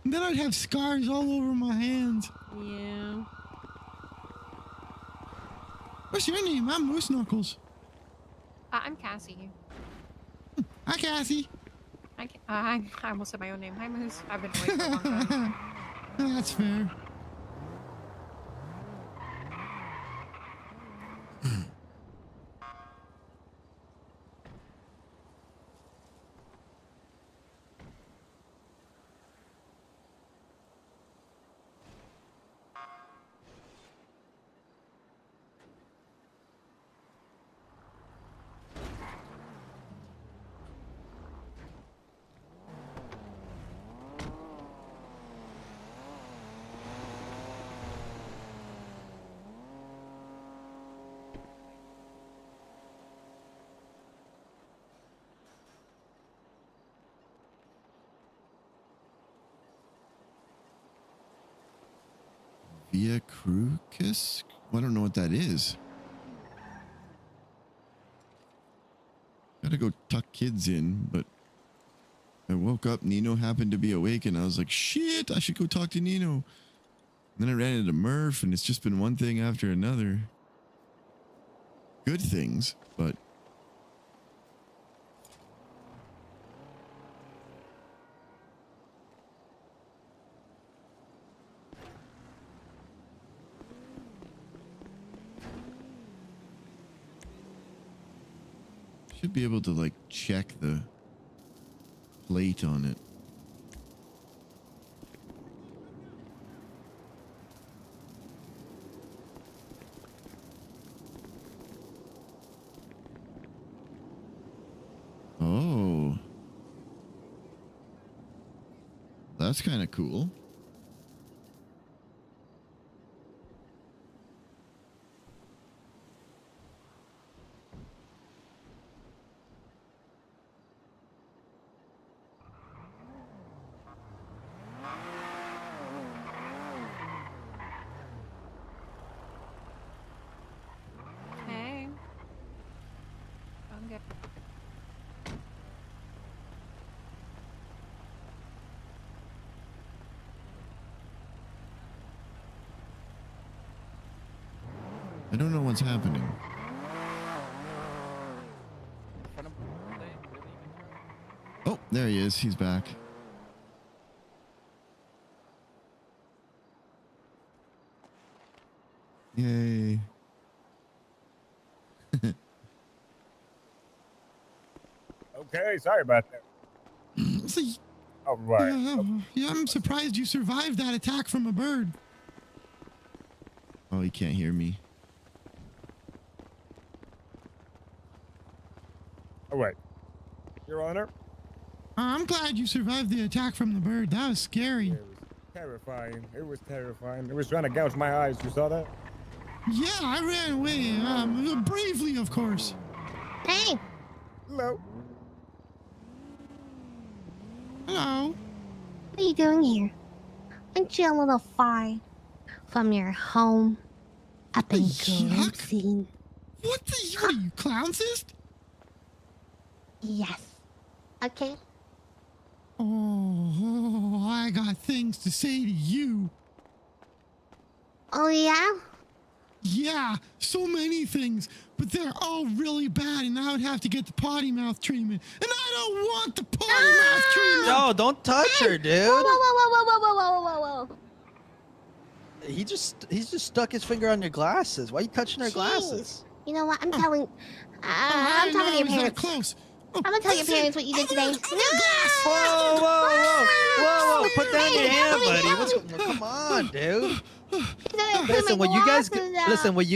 And then I'd have scars all over my hands. Yeah. What's your name? I'm Moose Knuckles. I'm Cassie. Hi, Cassie. I almost said my own name. Hi, Moose. I've been away for a long time. That's fair. Via Crucus? I don't know what that is. Gotta go tuck kids in, but I woke up, Nino happened to be awake, and I was like, shit, I should go talk to Nino. And then I ran into Murph, and it's just been one thing after another. Good things, but should be able to like check the plate on it. Oh, that's kind of cool. Hey. I'm good. I don't know what's happening. Oh, there he is. He's back. Yay. Okay, sorry about that. So, All right. yeah, I'm surprised you survived that attack from a bird. Oh, he can't hear me. Oh, wait. Your Honor? I'm glad you survived the attack from the bird. That was scary. It was terrifying. It was terrifying. It was trying to gouge my eyes. You saw that? Yeah, I ran away. Bravely, of course. Hey, Hello. Hello. what are you doing here? Aren't you a little far from your home up in Yuck. Grimsine? What are you, clownsist? Yes. Okay. Oh, I got things to say to you. Oh, yeah? Yeah, so many things, but they're all really bad, and I would have to get the potty mouth treatment, and I don't want the potty mouth treatment. No, don't touch her, dude. Whoa, whoa, whoa, whoa, whoa, whoa, whoa, whoa, whoa. He's just stuck his finger on your glasses. Why are you touching her Jeez. glasses? You know what? I'm telling. I'm telling your parents. Close. I'm gonna tell your parents what you did today. Whoa, whoa, whoa, whoa! Put down your hand, buddy. Come on, dude. Listen, when you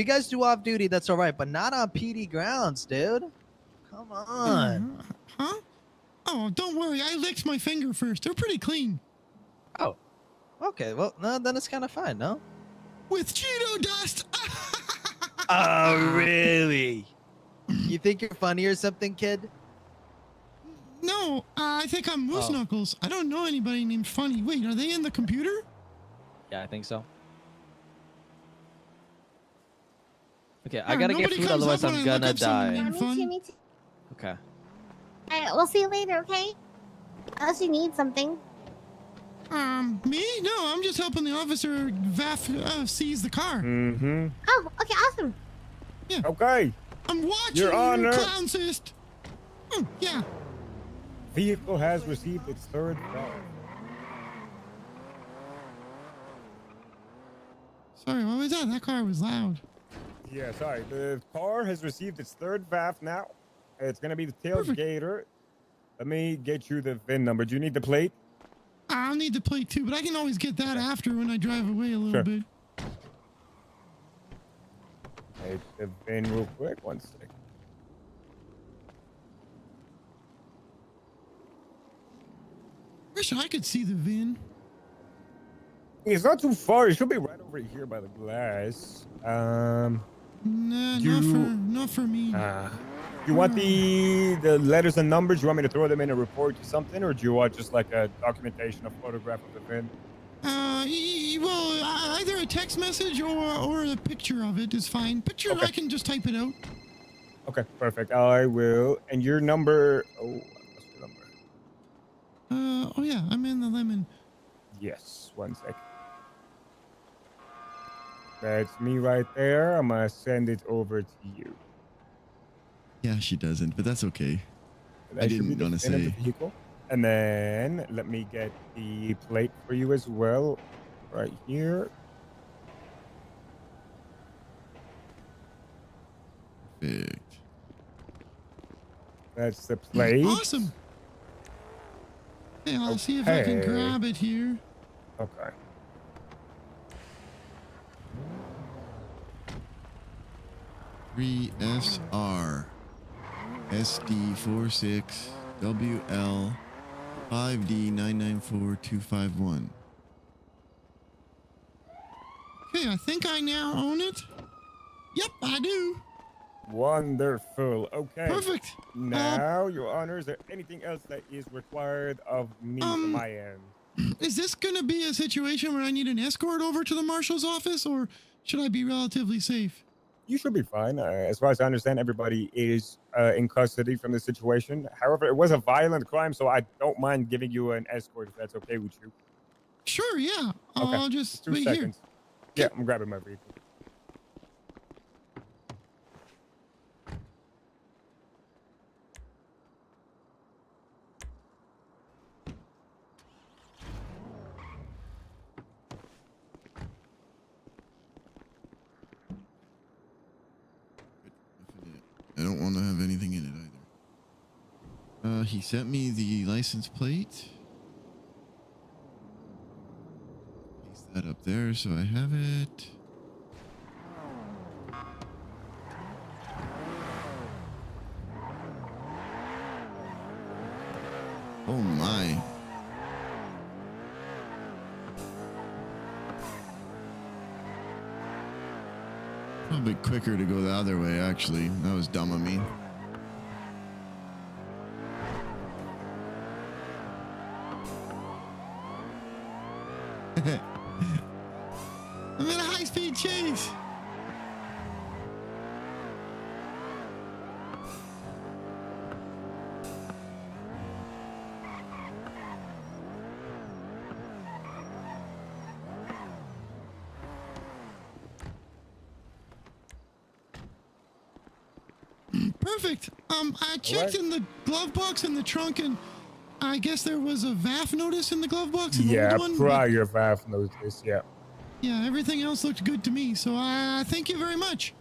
guys do off duty, that's all right, but not on PD grounds, dude. Come on. Huh? Oh, don't worry. I licked my finger first. They're pretty clean. Oh. Okay. Well, no, then it's kind of fine, no? With Cheeto dust. Oh, really? You think you're funny or something, kid? No, I think I'm Moose Knuckles. I don't know anybody named Funny. Wait, are they in the computer? Yeah, I think so. Okay, I gotta get food, otherwise I'm gonna die. Yeah, me too, me too. Okay. Alright, we'll see you later, okay? Unless you need something. Me? No, I'm just helping the officer seize the car. Mm-hmm. Oh, okay, awesome. Yeah. Okay. I'm watching Your Honor. clown cyst. Yeah. Vehicle has received its third valve. Sorry, what was that? That car was loud. Yeah, sorry. The car has received its third valve now. It's gonna be the tailgater. Let me get you the VIN number. Do you need the plate? I'll need the plate too, but I can always get that after when I drive away a little bit. Take the VIN real quick. 1 second. Wish I could see the VIN. It's not too far. It should be right over here by the glass. Nah, not for me. You want the letters and numbers? You want me to throw them in a report or something, or do you want just like a documentation, a photograph of the VIN? Well, either a text message or a picture of it is fine. Picture, okay. I can just type it out. Okay, perfect. I will. And your number? Oh, what's your number? Oh yeah, I'm in the lemon. Yes, 1 second. That's me right there. I'm gonna send it over to you. Yeah, she doesn't, but that's okay. That I didn't want to say. And then let me get the plate for you as well, right here. Perfect. That's the plate. Awesome. Hey, I'll see if I can grab it here. Okay. SR SD46 WL 5D994251. Okay, I think I now own it. Yep, I do. Wonderful. Okay. Perfect. Now, Your Honor, is there anything else that is required of me from my end? Is this going to be a situation where I need an escort over to the marshal's office, or should I be relatively safe? You should be fine. As far as I understand, everybody is in custody from the situation. However, it was a violent crime, so I don't mind giving you an escort if that's okay with you. Sure, yeah. Okay. I'll just 2 wait seconds. here. Yeah, I'm grabbing my vehicle. I don't want to have anything in it either. He sent me the license plate. Place that up there so I have it. Oh my. Probably quicker to go the other way, actually. That was dumb of me. I'm in a high-speed chase. perfect. I checked in the glove box in the trunk, and I guess there was a VAF notice in the glove box. Yeah, one, prior VAF notice. Yeah. Yeah, everything else looked good to me. So thank you very much.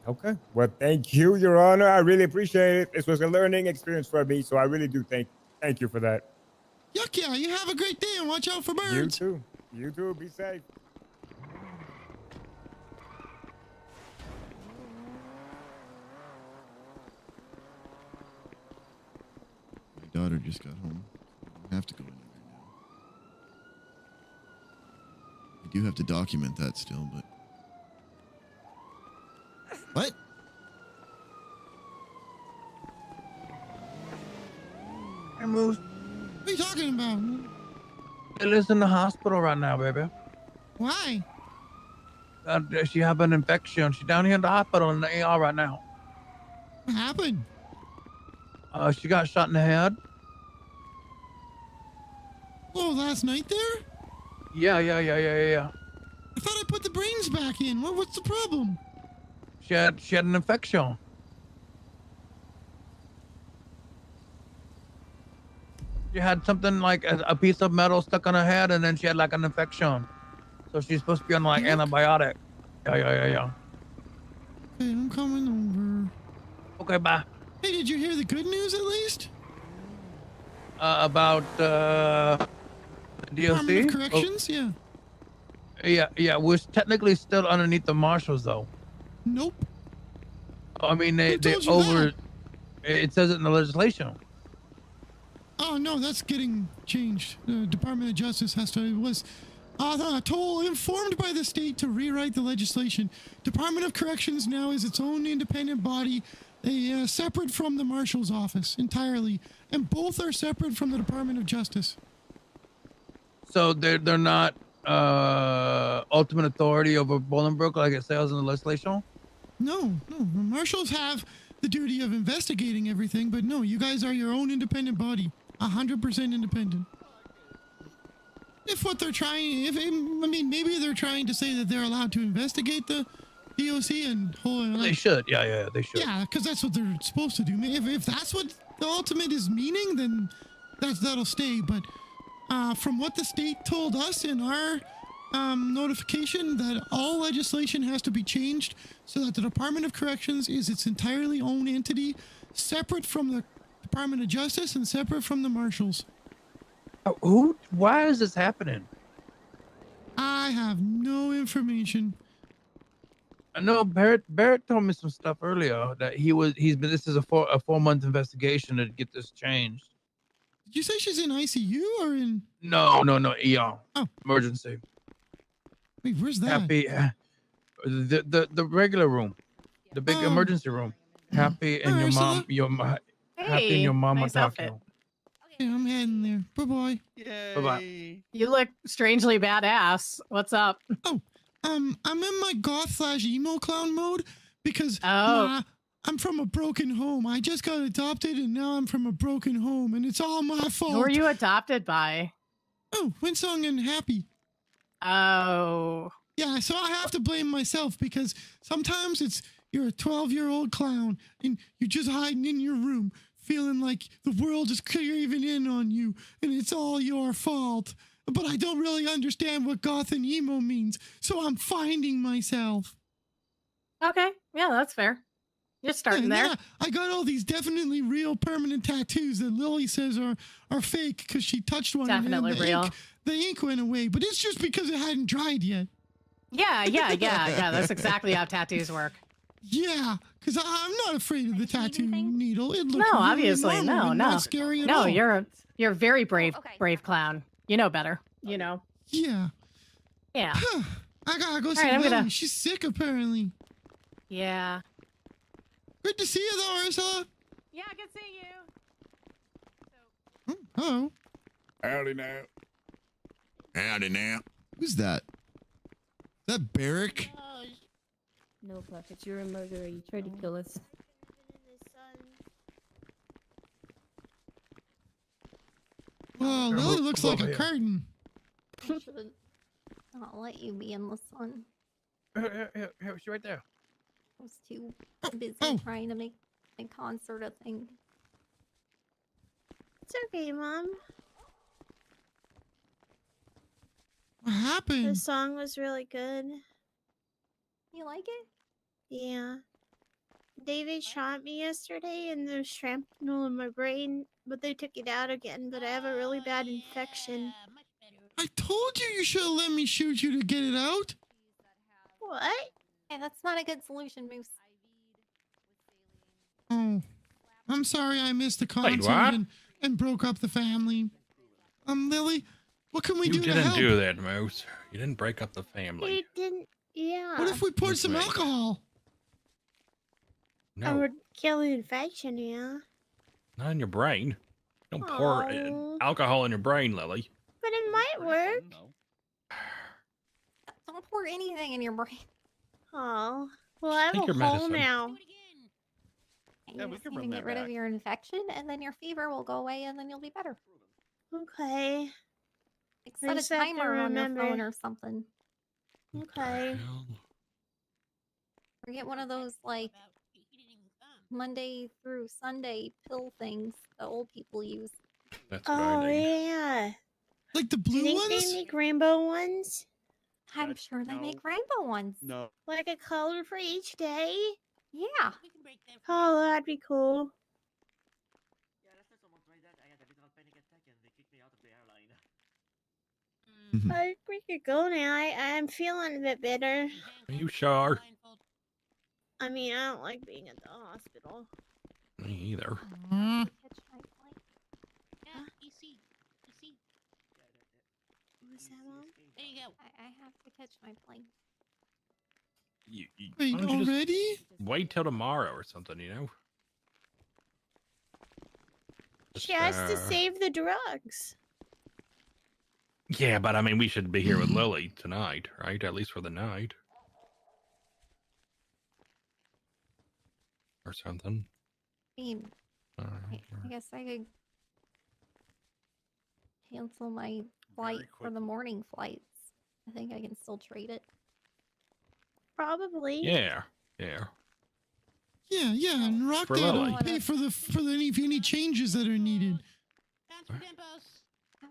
Okay. Well, thank you, Your Honor. I really appreciate it. This was a learning experience for me, so I really do thank you for that. Yuck, yeah. You have a great day and watch out for birds. You too. You too. Be safe. My daughter just got home. I don't have to go anywhere now. I do have to document that still, but... What? Hey, Moose. What are you talking about? Lily's in the hospital right now, baby. Why? She have an infection. She's down here in the hospital in the ER right now. What happened? She got shot in the head. Oh, last night there? Yeah. I thought I put the brains back in. What's the problem? She had an infection. She had something like a piece of metal stuck on her head, and then she had like an infection. So she's supposed to be on like antibiotic. Yeah. Okay, I'm coming over. Okay, bye. Hey, did you hear the good news at least? About DOC? Department of Corrections? Yeah. We're technically still underneath the marshals, though. Nope. I mean, they told you over. that? It says it in the legislation. Oh no, that's getting changed. The Department of Justice was informed by the state to rewrite the legislation. Department of Corrections now is its own independent body, separate from the Marshal's office entirely, and both are separate from the Department of Justice. So they're not ultimate authority over Bolingbroke like it says in the legislation? No. The Marshals have the duty of investigating everything, but no, you guys are your own independent body. 100% independent. If what they're trying, maybe they're trying to say that they're allowed to investigate the DOC and hold. They should. Yeah, they should. Yeah, because that's what they're supposed to do. If that's what the ultimate is meaning, then that'll stay. But from what the state told us in our notification, that all legislation has to be changed so that the Department of Corrections is its entirely own entity, separate from the Department of Justice and separate from the Marshals. Why is this happening? I have no information. I know Barrett told me some stuff earlier that this is a 4-month investigation to get this changed. Did you say she's in ICU or in? No, ER. Oh. Emergency. Wait, where's that? The regular room, the big emergency room. Happy and your mom, Happy and your mom nice are talking. Okay, I'm heading there. Bye-bye. Bye-bye. You look strangely badass. What's up? Oh, I'm in my goth/emo clown mode because I'm from a broken home. I just got adopted and now I'm from a broken home and it's all my fault. Who are you adopted by? Oh, Winsong and Happy. Oh. Yeah, so I have to blame myself because sometimes you're a 12-year-old clown and you're just hiding in your room feeling like the world is caving in on you and it's all your fault. But I don't really understand what goth and emo means, so I'm finding myself. Okay, yeah, that's fair. You're starting there. Yeah, I got all these definitely real permanent tattoos that Lily says are fake because she touched one. Definitely and real. The ink went away, but it's just because it hadn't dried yet. Yeah. That's exactly how tattoos work. Yeah, because I'm not afraid of the tattoo needle. It looks No, really obviously, normal and no. not scary at all. No, you're a very brave clown. You know better. You know. Yeah. Yeah. I gotta go see right, Lily. She's sick apparently. Yeah. Good to see you, though, Ursula. Yeah, good seeing you. Hello. Howdy now. Howdy now. Who's that? Is that Barrick? No, Puff, it's you're a murderer. You tried to kill us. Well, Lily looks like a curtain. I shouldn't not let you be in the sun. Here, she's right there. I was too busy trying to make concert a thing. It's okay, Mom. What happened? The song was really good. You like it? Yeah. David shot me yesterday and there's shrapnel in my brain, but they took it out again, but I have a really bad infection. I told you you should have let me shoot you to get it out. What? Hey, that's not a good solution, Moose. Oh, I'm sorry I missed the Wait, concert what? and broke up the family. Lily, what can we do You to didn't help? do that, Moose. You didn't break up the family. You didn't, yeah. What if we poured some me. alcohol? I No, would kill the infection, yeah. not in your brain. Don't pour Aw. alcohol in your brain, Lily. But it might work. Don't pour anything in your brain. Oh. Well, I have Take a your hole medicine. now. You just need to get rid of your infection, and then your fever will go away, and then you'll be better. Okay. Like, I set a just have to timer on your remember. phone or something. Okay. Or get one of those, like, Monday through Sunday pill things that old people use. That's Oh, yeah. Like the Do blue you think ones? they make rainbow ones? I'm sure they make rainbow ones. No. Like a color for each day? Yeah. Oh, that'd be cool. I think we could go now. I'm feeling a bit better. Are you sure? I mean, I don't like being at the hospital. Me either. What's that, Mom? There you go. I have to catch my plane. Wait, why don't you just already? wait till tomorrow or something, you know? She has to Just, save the drugs. Yeah, but I mean, we should be here with Lily tonight, right? At least for the night. Or something. I mean, I guess I could cancel my flight for the morning flights. I think I can still trade it. Probably. Yeah, yeah. Yeah, and Rock For Dad will Lily. pay for any changes that are needed. How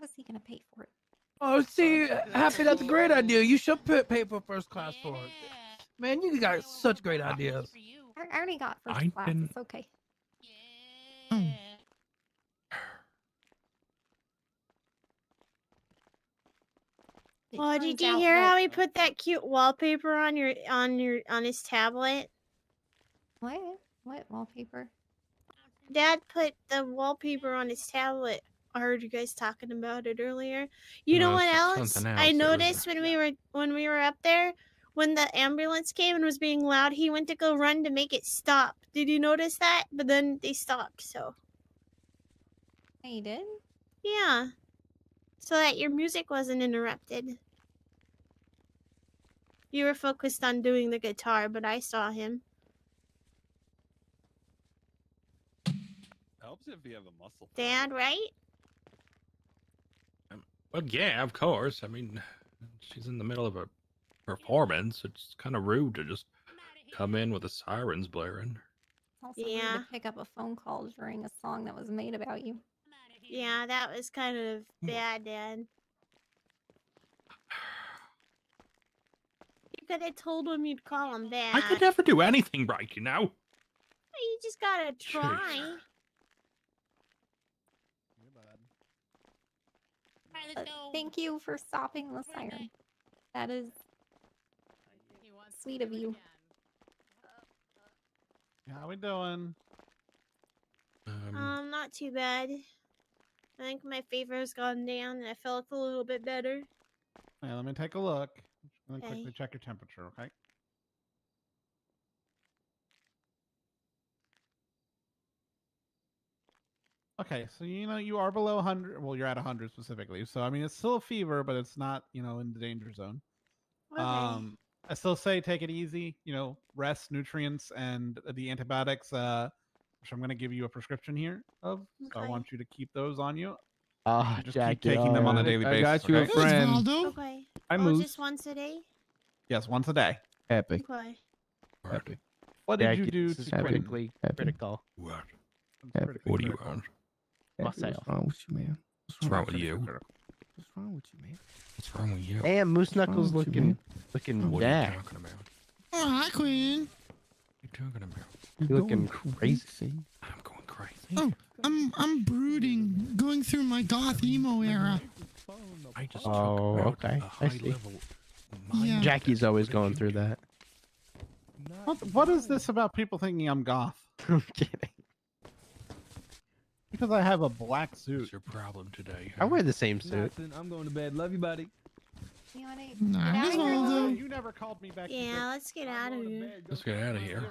is he gonna pay for it? Oh, see, Happy, that's a great idea. You should pay for first class for it. Man, you got such great ideas. I already got first I class. didn't- It's okay. It Oh, did turns you out hear that- how he put that cute wallpaper on his tablet? What? What wallpaper? Dad put the wallpaper on his tablet. I heard you guys talking about it earlier. You know No, what it's else? something I else. It was noticed when we were up there, when the ambulance came and was being loud, he went to go run to make it stop. Did you notice that? But then they stopped. So He did? yeah, so that your music wasn't interrupted. You were focused on doing the guitar, but I saw him. Helps if you have a muscle. Dad, right? Well, yeah, of course. I mean, she's in the middle of a performance. It's kind of rude to just come in with the sirens blaring. It's also rude Yeah. to pick up a phone call during a song that was made about you. Yeah, that was kind of bad, Dad. You could have told him you'd call him back. I could never do anything right, you know? You just gotta try. Thank you for stopping the siren. That is sweet of you. How we doing? Not too bad. I think my fever's gone down and I felt a little bit better. Yeah, let me take a look. I'm gonna Okay. quickly check your temperature, okay? Okay, so you are below 100. Well, you're at 100 specifically. So I mean, it's still a fever, but it's not in the danger zone. Okay. I still say take it easy. Rest, nutrients, and the antibiotics. Which I'm going to give you a prescription here of. So I Okay. want you to keep those on you. Ah, Just Jack, keep taking them on a daily basis. I got you a okay? friend. Okay. I Oh, moved. just once a day? Yes, once a day. Epic. Okay. Epic. What did you do to critically critical? What? What do you want? Myself. What's wrong with you, man? What's wrong with you? What's wrong with you, man? What's wrong with you? Damn, Moose Knuckles with you, looking What are you jacked. talking about? Oh, hi, Quinn. What are you talking about? You looking crazy. I'm going crazy. Oh, I'm brooding, going through my goth emo era. I just Oh, okay. I see. Yeah. Jackie's always going through that. What is this about people thinking I'm goth? I'm kidding. Because I have a black suit. What's your problem today? I wear the same suit. I'm going to bed. Love you, buddy. You wanna Nice, Waldo. You never called me back. Yeah, let's get out of here. Let's get out of here.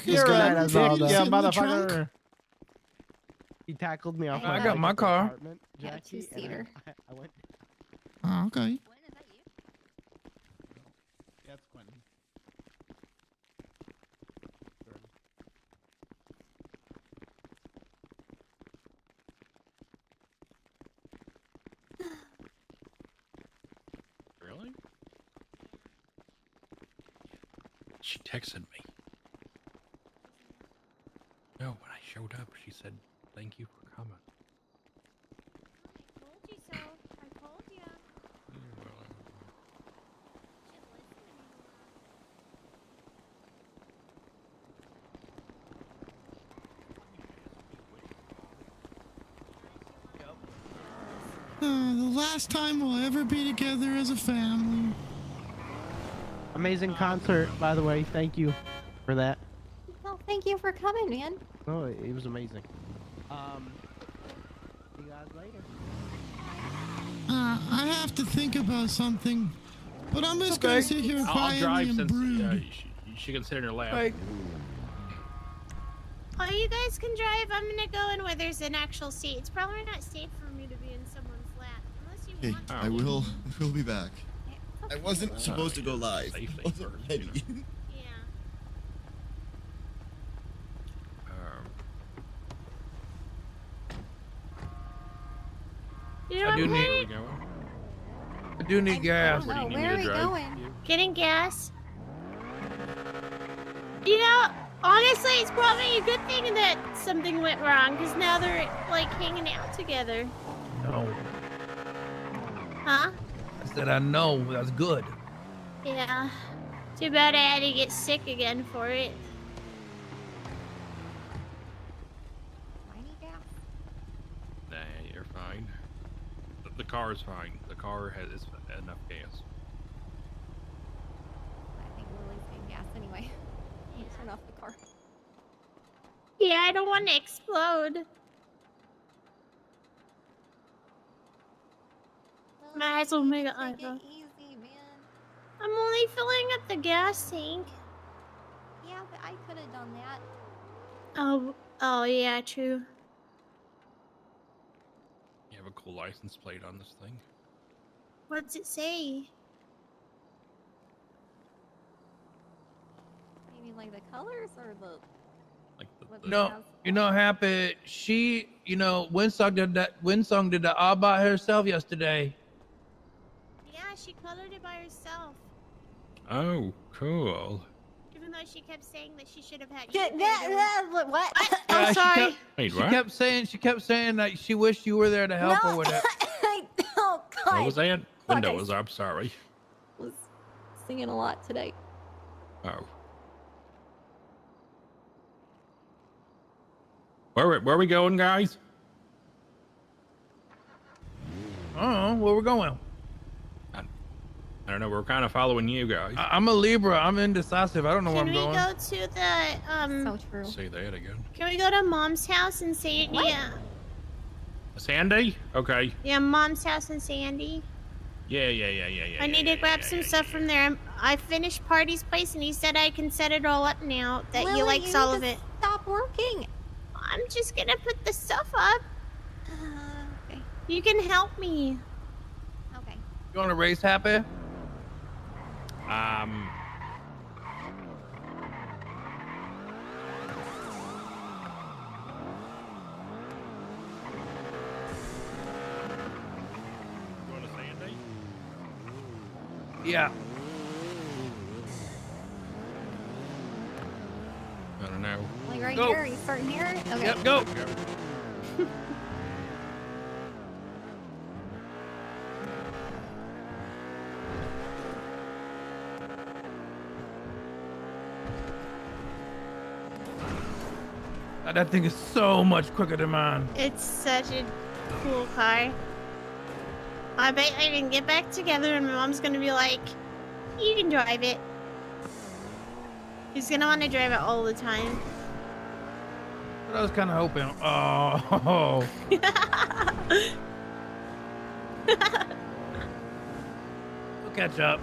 You're right, a Osvaldo. dick, yeah, Sit in the trunk. motherfucker. He tackled me off. I got my car. Apartment, Yeah, Jackie, and two-seater. I went. Oh, okay. Yeah, it's Quentin. Really? She texted me. No, when I showed up, she said, "Thank you for coming." I told you so. I told you. The last time we'll ever be together as a family. Amazing concert, by the way. Thank you for that. Well, thank you for coming, man. Oh, it was amazing. See you guys later. I have to think about something, but I'm just gonna sit here I'll quietly drive and since brood. she can sit in her lap. Oh, you guys can drive. I'm gonna go in where there's an actual seat. It's probably not safe for me to be in someone's lap unless you Hey, want to. I will be back. I wasn't supposed to go live. I Safely wasn't first, ready. Yeah. You know I do what? need. I do need gas. Oh, where are we going? Getting gas. You know, honestly, it's probably a good thing that something went wrong because now they're like hanging out together. No. Huh? I said I know. That's good. Yeah. Too bad I had to get sick again for it. Nah, you're fine. The car is fine. The car has enough gas. I think Lily's getting gas anyway. You turn off the car. Yeah, I don't want to explode. My eyes will make it. Take it easy, man. I'm only filling up the gas tank. Yeah, but I could have done that. Oh yeah, true. You have a cool license plate on this thing. What's it say? Maybe like the colors or the. What it No, has? you know, Happy. She, you know, Winsong did that. Winsong did that all by herself yesterday. Yeah, she colored it by herself. Oh, cool. Even though she kept saying that she should have had. What? Oh, Yeah, sorry. Wait, She what? kept saying that she wished you were there to help her with it. Oh God. What was that? Window Okay. was up. Sorry. Was singing a lot today. Oh. Where are we going, guys? I don't know where we're going. I don't know. We're kind of following you guys. I'm a Libra. I'm indecisive. I don't know where Can I'm we going. go to the So true. Say that again. Can we go to Mom's house in Sandy? Yeah. Sandy? Okay. Yeah, Mom's house in Sandy. Yeah. I need to grab some stuff from there. I finished Party's place, and he said I can set it all up now. That he Lily, likes you all need of to it. Stop working. I'm just gonna put the stuff up. Okay. You can help me. Okay. You want to race, Happy? Going to Sandy? Yeah. You right Go. here? Are you starting here? Okay. Yep, go. That thing is so much quicker than mine. It's such a cool car. I bet I can get back together and my mom's gonna be like, you can drive it. She's gonna want to drive it all the time. But I was kind of hoping. Oh. We'll catch up.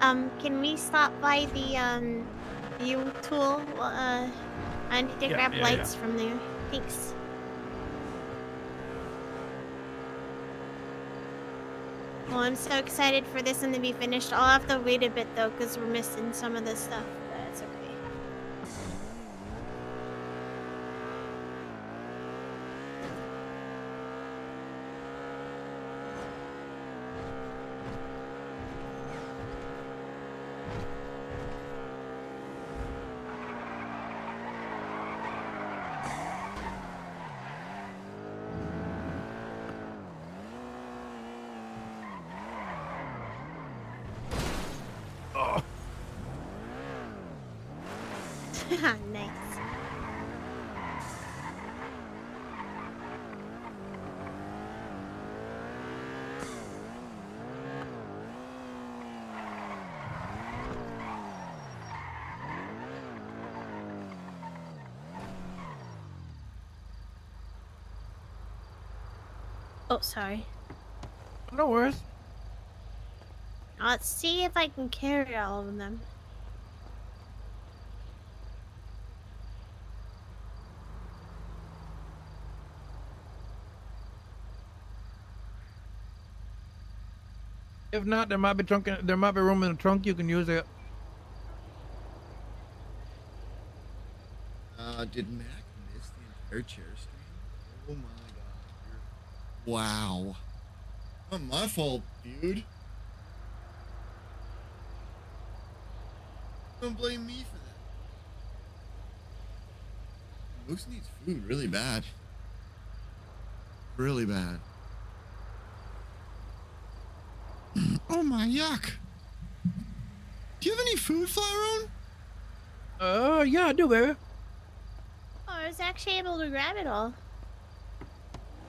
Can we stop by the view tool? I need to grab lights from there. Thanks. Well, I'm so excited for this one to be finished. I'll have to wait a bit though, because we're missing some of the stuff. But it's okay. Nice. Oh, sorry. No worries. Let's see if I can carry all of them. If not, there might be room in the trunk. You can use it. Did Mac miss the entire chair stream? Oh my god. Wow. Not my fault, dude. Don't blame me for that. Moose needs food really bad. Really bad. Oh my yuck. Do you have any food, Flyron? Yeah, I do, baby. Oh, I was actually able to grab it all.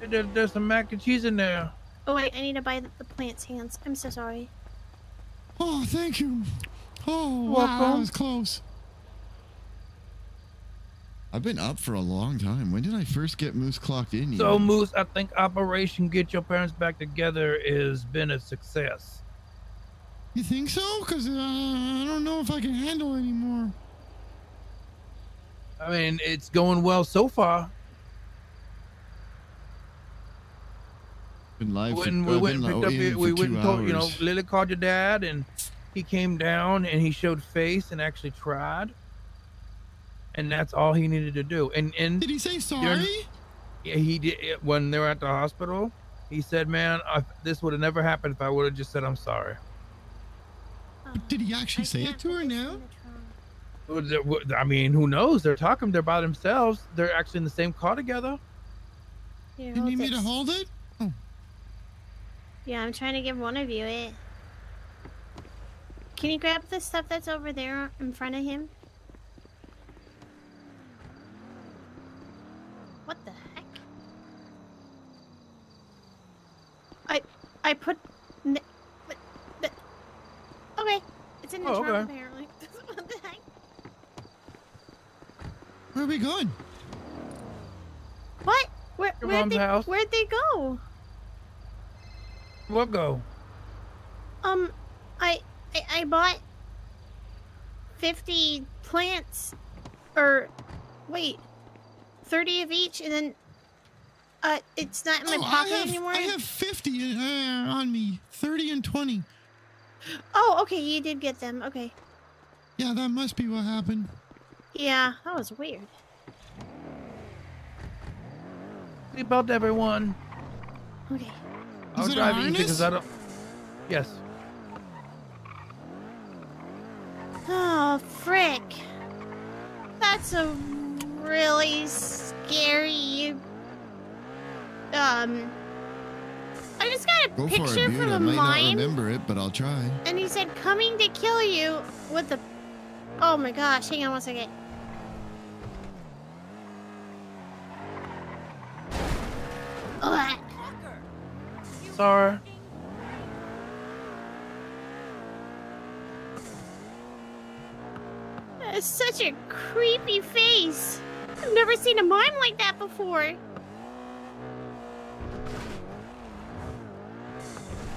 There's some mac and cheese in there. Oh wait, I need to buy the plant's hands. I'm so sorry. Oh, thank you. Oh, wow, Welcome. that was close. I've been up for a long time. When did I first get Moose clocked in? So, even? Moose, I think Operation Get Your Parents Back Together has been a success. You think so? Because I don't know if I can handle it anymore. I mean, it's going well so far. Been live for, We went and picked up. We went and told, hours. Lily called your dad, and he came down and he showed face and actually tried. And that's all he needed to do. And did he say sorry? Yeah, he did. When they were at the hospital, he said, "Man, this would have never happened if I would have just said I'm sorry." Did he actually say it to her now? I mean, who knows? They're talking. They're by themselves. They're actually in the same car together. Here, You hold need me to this. hold it? Oh. Yeah, I'm trying to give one of you it. Can you grab the stuff that's over there in front of him? What the heck? I put... Okay, it's in the Oh, trunk okay. apparently. What the heck? Where are we going? What? Your mom's house. Where'd they go? What go? I bought 50 plants, or wait, 30 of each, and then it's not in my pocket anymore. I have 50 on me. 30 and 20. Oh, okay, you did get them. Okay. Yeah, that must be what happened. Yeah, that was weird. Seatbelt, everyone. Okay. I'll Is it a drive easy harness? because I don't. Yes. Oh, frick. That's It's a really scary. I just got a Go for picture it, dude. from I a might not mime, remember it, but I'll try. and he said, "Coming to kill you with the." Oh my gosh! Hang on one second. Ugh. Sorry. That's such a creepy face. I've never seen a mime like that before.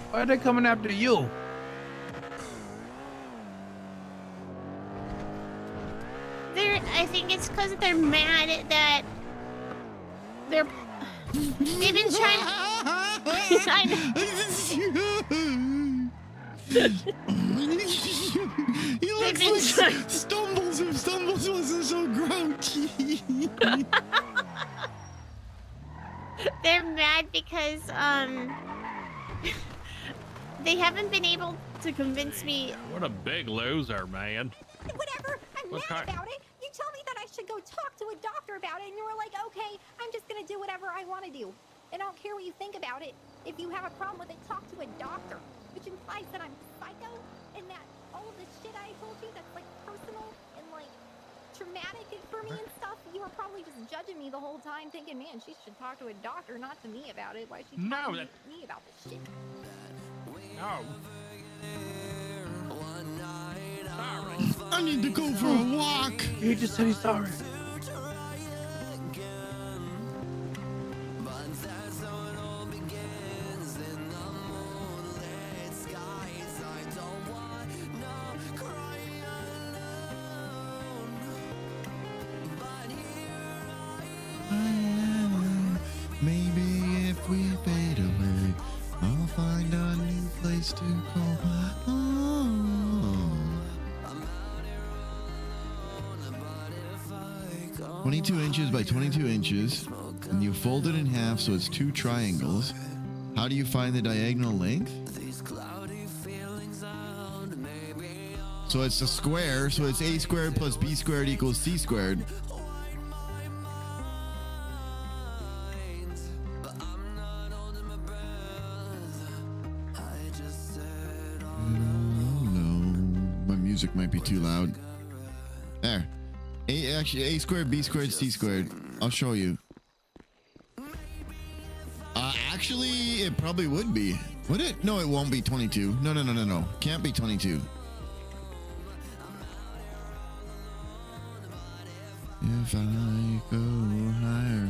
Why are they coming after you? I think it's because they're mad that they've been trying. He looks like Stumbles if Stumbles wasn't so grouchy. They're mad because they haven't been able to convince me. What a big loser, man. Whatever. I'm What mad kind- about it. You told me that I should go talk to a doctor about it, and you were like, okay, I'm just gonna do whatever I want to do. And I don't care what you think about it. If you have a problem with it, talk to a doctor. Which implies that I'm psycho, and that all of the shit I told you that's like personal and like traumatic for me and stuff, you were probably just judging me the whole time, thinking, man, she should talk to a doctor, not to me about it. Why is she talking to me about this shit? No. I need to go for a walk. He just said he's sorry. Maybe if we fade away, I'll find a new place to call home. 22 inches by 22 inches, and you fold it in half so it's two triangles. How do you find the diagonal length? So it's a square, so it's a squared plus b squared equals c squared. My music might be too loud. There. Actually, a squared, b squared, c squared. I'll show you. Actually, it probably would be. Would it? No, it won't be 22. No. Can't be 22. If I go higher.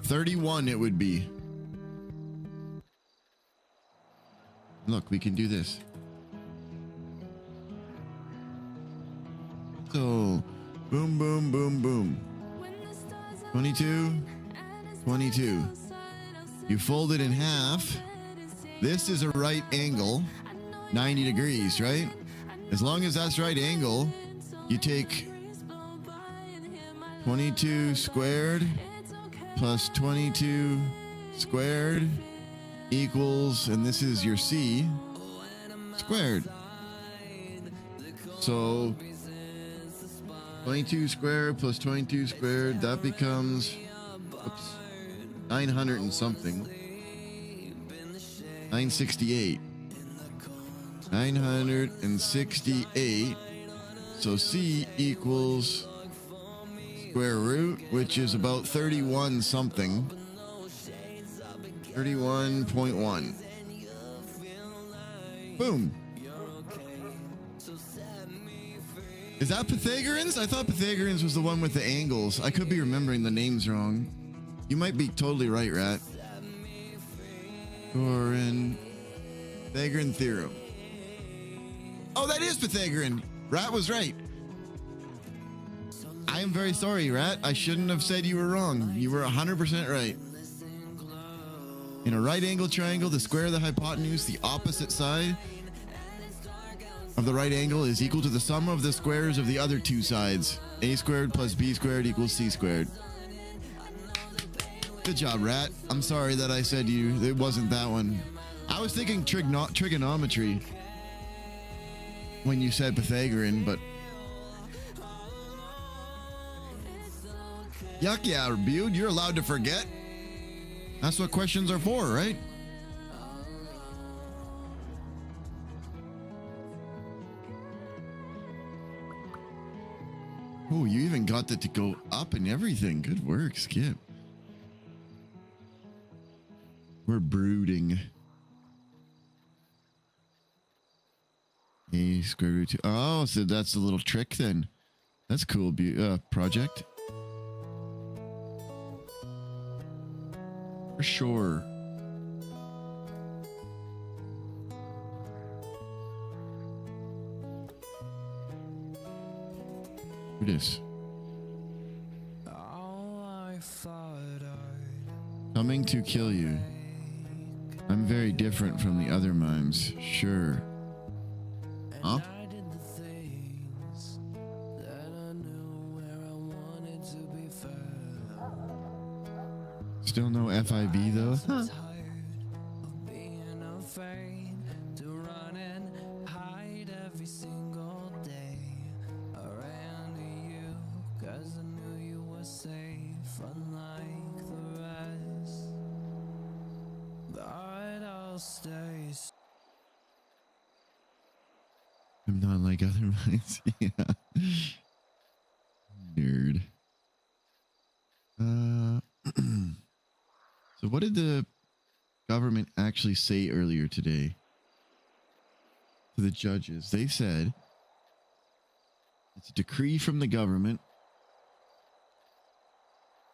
$31 it would be. Look, we can do this. So, boom, boom, boom, boom. 22, 22. You fold it in half. This is a right angle, 90 degrees, right? As long as that's right angle, you take 22 squared plus 22 squared equals, and this is your C, squared. So 22 squared plus 22 squared, that becomes 900 and something. 968. 968. So C equals square root, which is about 31 something. 31.1. Boom. Is that Pythagoreans? I thought Pythagoreans was the one with the angles. I could be remembering the names wrong. You might be totally right, Rat. Pythagorean theorem. Oh, that is Pythagorean. Rat was right. I am very sorry, Rat. I shouldn't have said you were wrong. You were 100% right. In a right angle triangle, the square of the hypotenuse, the opposite side of the right angle, is equal to the sum of the squares of the other two sides. A squared plus b squared equals c squared. Good job, Rat. I'm sorry that I said it wasn't that one. I was thinking trigonometry when you said Pythagorean, but yuck, yeah, Bude, you're allowed to forget. That's what questions are for, right? Oh, you even got that to go up and everything. Good work, Skip. We're brooding. A square root 2. Oh, so that's a little trick then. That's cool, project. For sure. Who this? Coming to kill you. I'm very different from the other mimes. Sure. Huh? Still no FIV though? Huh. I'm not like other minds. Yeah. Nerd. So what did the government actually say earlier today to the judges? They said it's a decree from the government.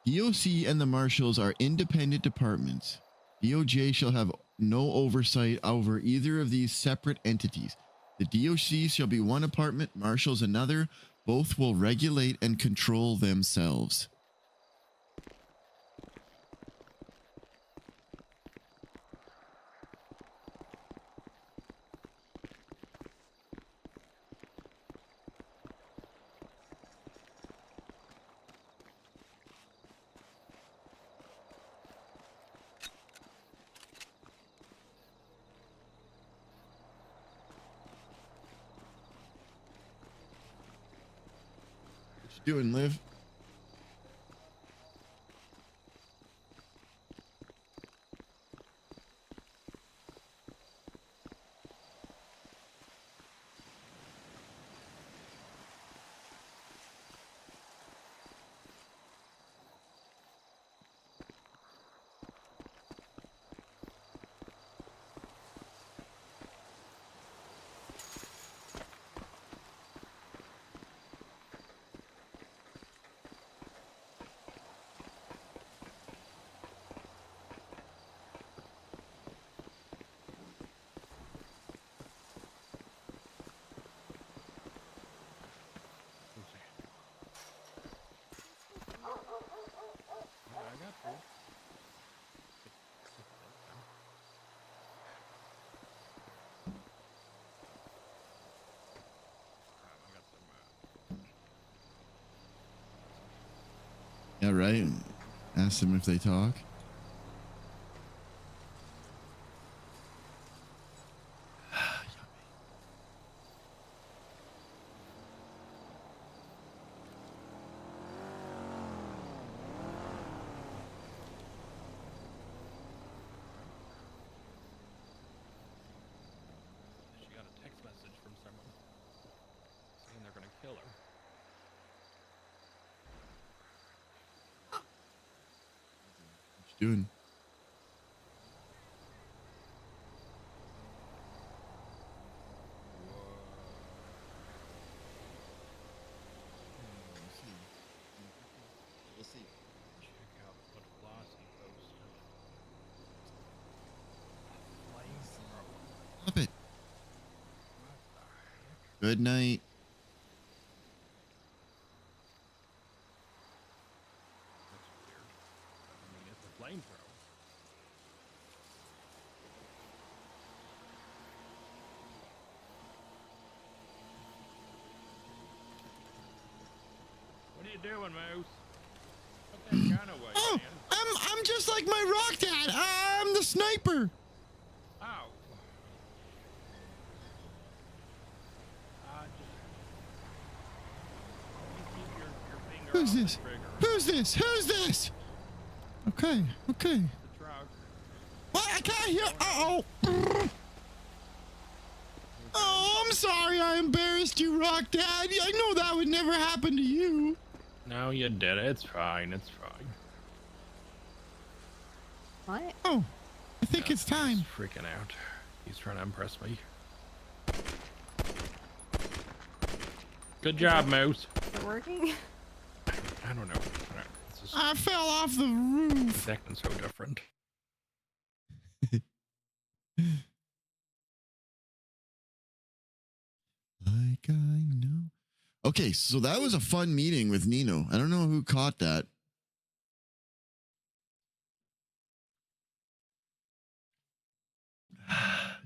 DOC and the marshals are independent departments. DOJ shall have no oversight over either of these separate entities. The DOC shall be one department, marshals another. Both will regulate and control themselves. Doing, Liv? Yeah, right. Ask them if they talk. She got a text message from someone saying they're gonna kill her. What you doing? We'll see. Check out what Flossie posted. Stop it. Good night. I mean, it's a flamethrower. What are you doing, Moose? Put that gun away, Oh, man. I'm just like my rock dad. I'm the sniper. Oh, Who's this? Who's this? Who's this? Okay, okay. What? I can't hear. Uh-oh. Oh, I'm sorry I embarrassed you, Rock Dad. I know that would never happen to you. No, you did it. It's fine. It's fine. What? Oh, I think it's time. He's freaking out. He's trying to impress me. Good job, Moose. Is it working? I don't know. It's just I fell off the roof. acting so different. Like I know. Okay, so that was a fun meeting with Nino. I don't know who caught that.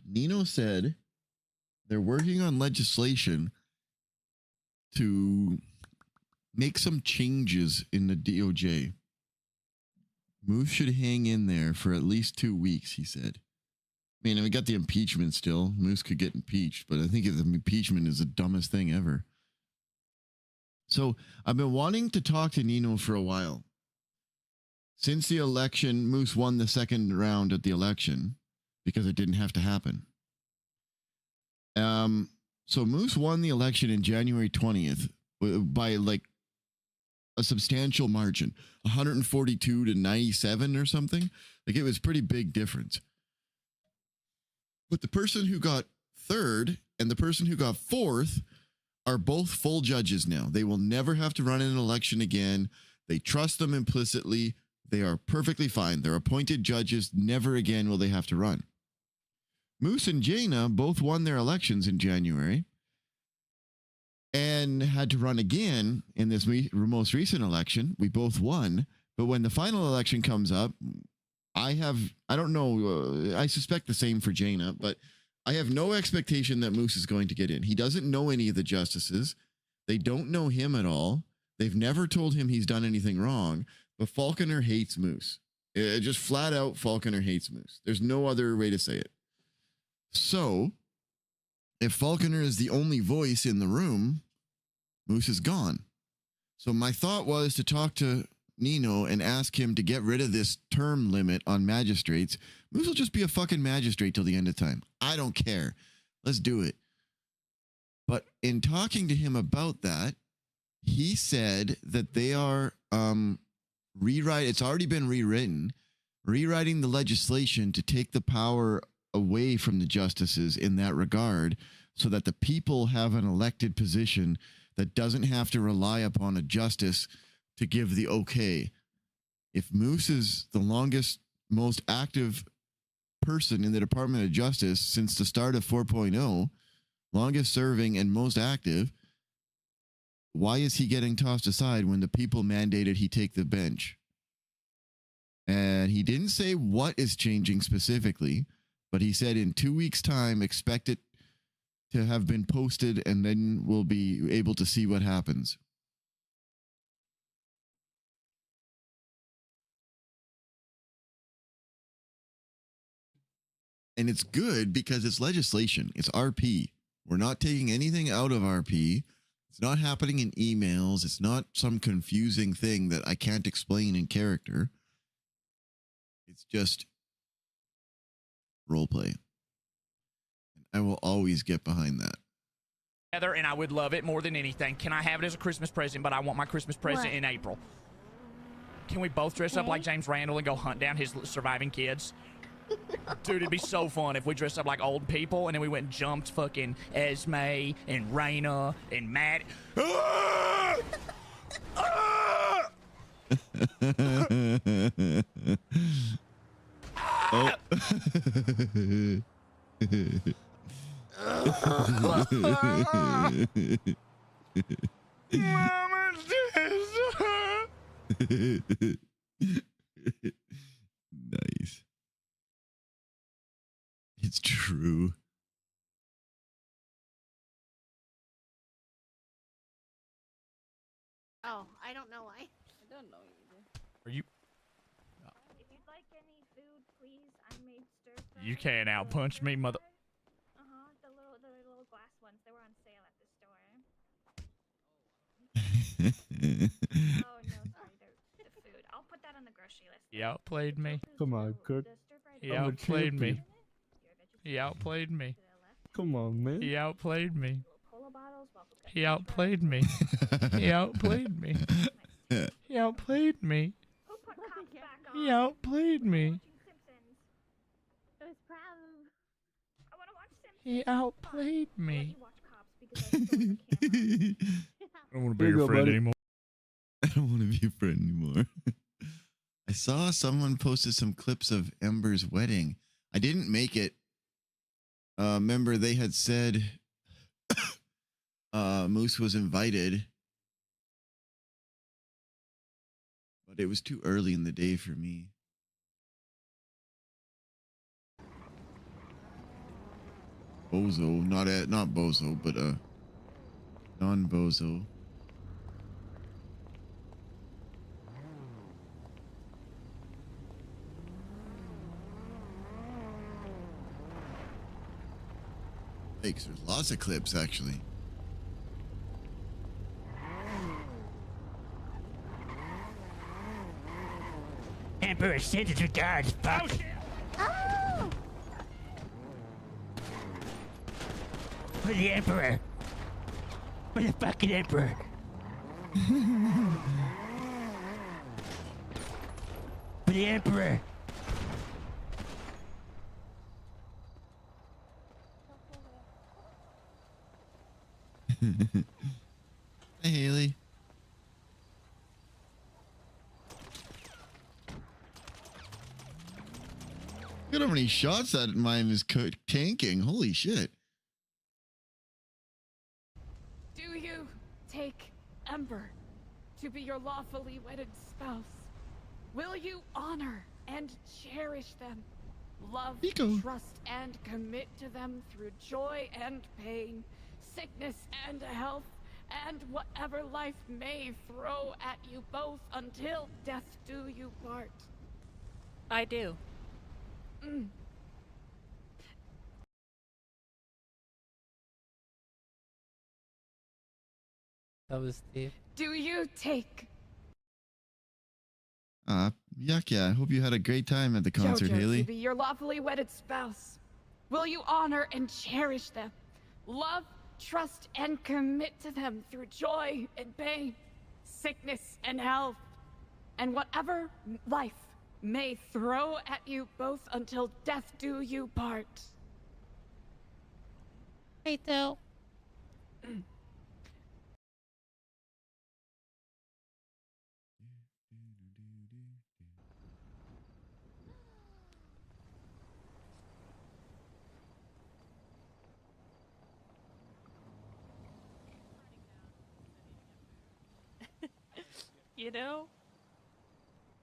Nino said they're working on legislation to make some changes in the DOJ. Moose should hang in there for at least 2 weeks, he said. I mean, we got the impeachment still. Moose could get impeached, but I think the impeachment is the dumbest thing ever. So I've been wanting to talk to Nino for a while. Since the election, Moose won the second round at the election because it didn't have to happen. So Moose won the election in January 20th by like a substantial margin, 142 to 97 or something. Like it was pretty big difference. But the person who got third and the person who got fourth are both full judges now. They will never have to run an election again. They trust them implicitly. They are perfectly fine. They're appointed judges. Never again will they have to run. Moose and Jaina both won their elections in January and had to run again in this most recent election. We both won. But when the final election comes up, I don't know, I suspect the same for Jaina, but I have no expectation that Moose is going to get in. He doesn't know any of the justices. They don't know him at all. They've never told him he's done anything wrong, but Falconer hates Moose. Just flat out, Falconer hates Moose. There's no other way to say it. So, if Falconer is the only voice in the room, Moose is gone. So my thought was to talk to Nino and ask him to get rid of this term limit on magistrates. Moose will just be a fucking magistrate till the end of time. I don't care. Let's do it. But in talking to him about that, he said that they are it's already been rewritten, rewriting the legislation to take the power away from the justices in that regard so that the people have an elected position that doesn't have to rely upon a justice to give the okay. If Moose is the longest, most active person in the Department of Justice since the start of 4.0, longest serving and most active, why is he getting tossed aside when the people mandated he take the bench? And he didn't say what is changing specifically, but he said in 2 weeks' time, expect it to have been posted, and then we'll be able to see what happens. And it's good because it's legislation. It's RP. We're not taking anything out of RP. It's not happening in emails. It's not some confusing thing that I can't explain in character. It's just role play. I will always get behind that. And I would love it more than anything. Can I have it as a Christmas present? But I want my Christmas present in April. Can we both dress up like James Randall and go hunt down his surviving kids? Dude, it'd be so fun if we dressed up like old people and then we went and jumped fucking Esme and Raina and Matt. Oh. Nice. It's true. Oh, I don't know why. I don't know either. Are you? If you'd like any food, please. I made stir fry. You can't outpunch me, mother. The little glass ones. They were on sale at the store. Oh no, sorry, the food. I'll put that on the grocery list. He outplayed me. Come on, Cook. He I'm a outplayed me. champion. He outplayed me. Come on, man. He outplayed me. He outplayed me. He outplayed me. He outplayed me. He outplayed me. He outplayed me. I don't want to be Here you your go, friend buddy. anymore. I don't want to be your friend anymore. I saw someone posted some clips of Ember's wedding. I didn't make it. Remember they had said Moose was invited, but it was too early in the day for me. Bozo, not Bozo, but non-Bozo. Thanks. There's lots of clips actually. Emperor sends his regards, fuck. Oh! For the Emperor. For the fucking Emperor. For the Emperor. Hey, Haley. Look at how many shots that mine is tanking. Holy shit. Do you take Ember to be your lawfully wedded spouse? Will you honor and cherish them? Love, trust, and commit to them through joy and pain, sickness and health, and whatever life may throw at you both until death do you part? I do. That was Steve. Do you take Yuck, yeah. I hope you had a great time at the concert, Jojo Haley. to be your lawfully wedded spouse? Will you honor and cherish them? Love, trust, and commit to them through joy and pain, sickness and health, and whatever life may throw at you both until death do you part? I do. You know,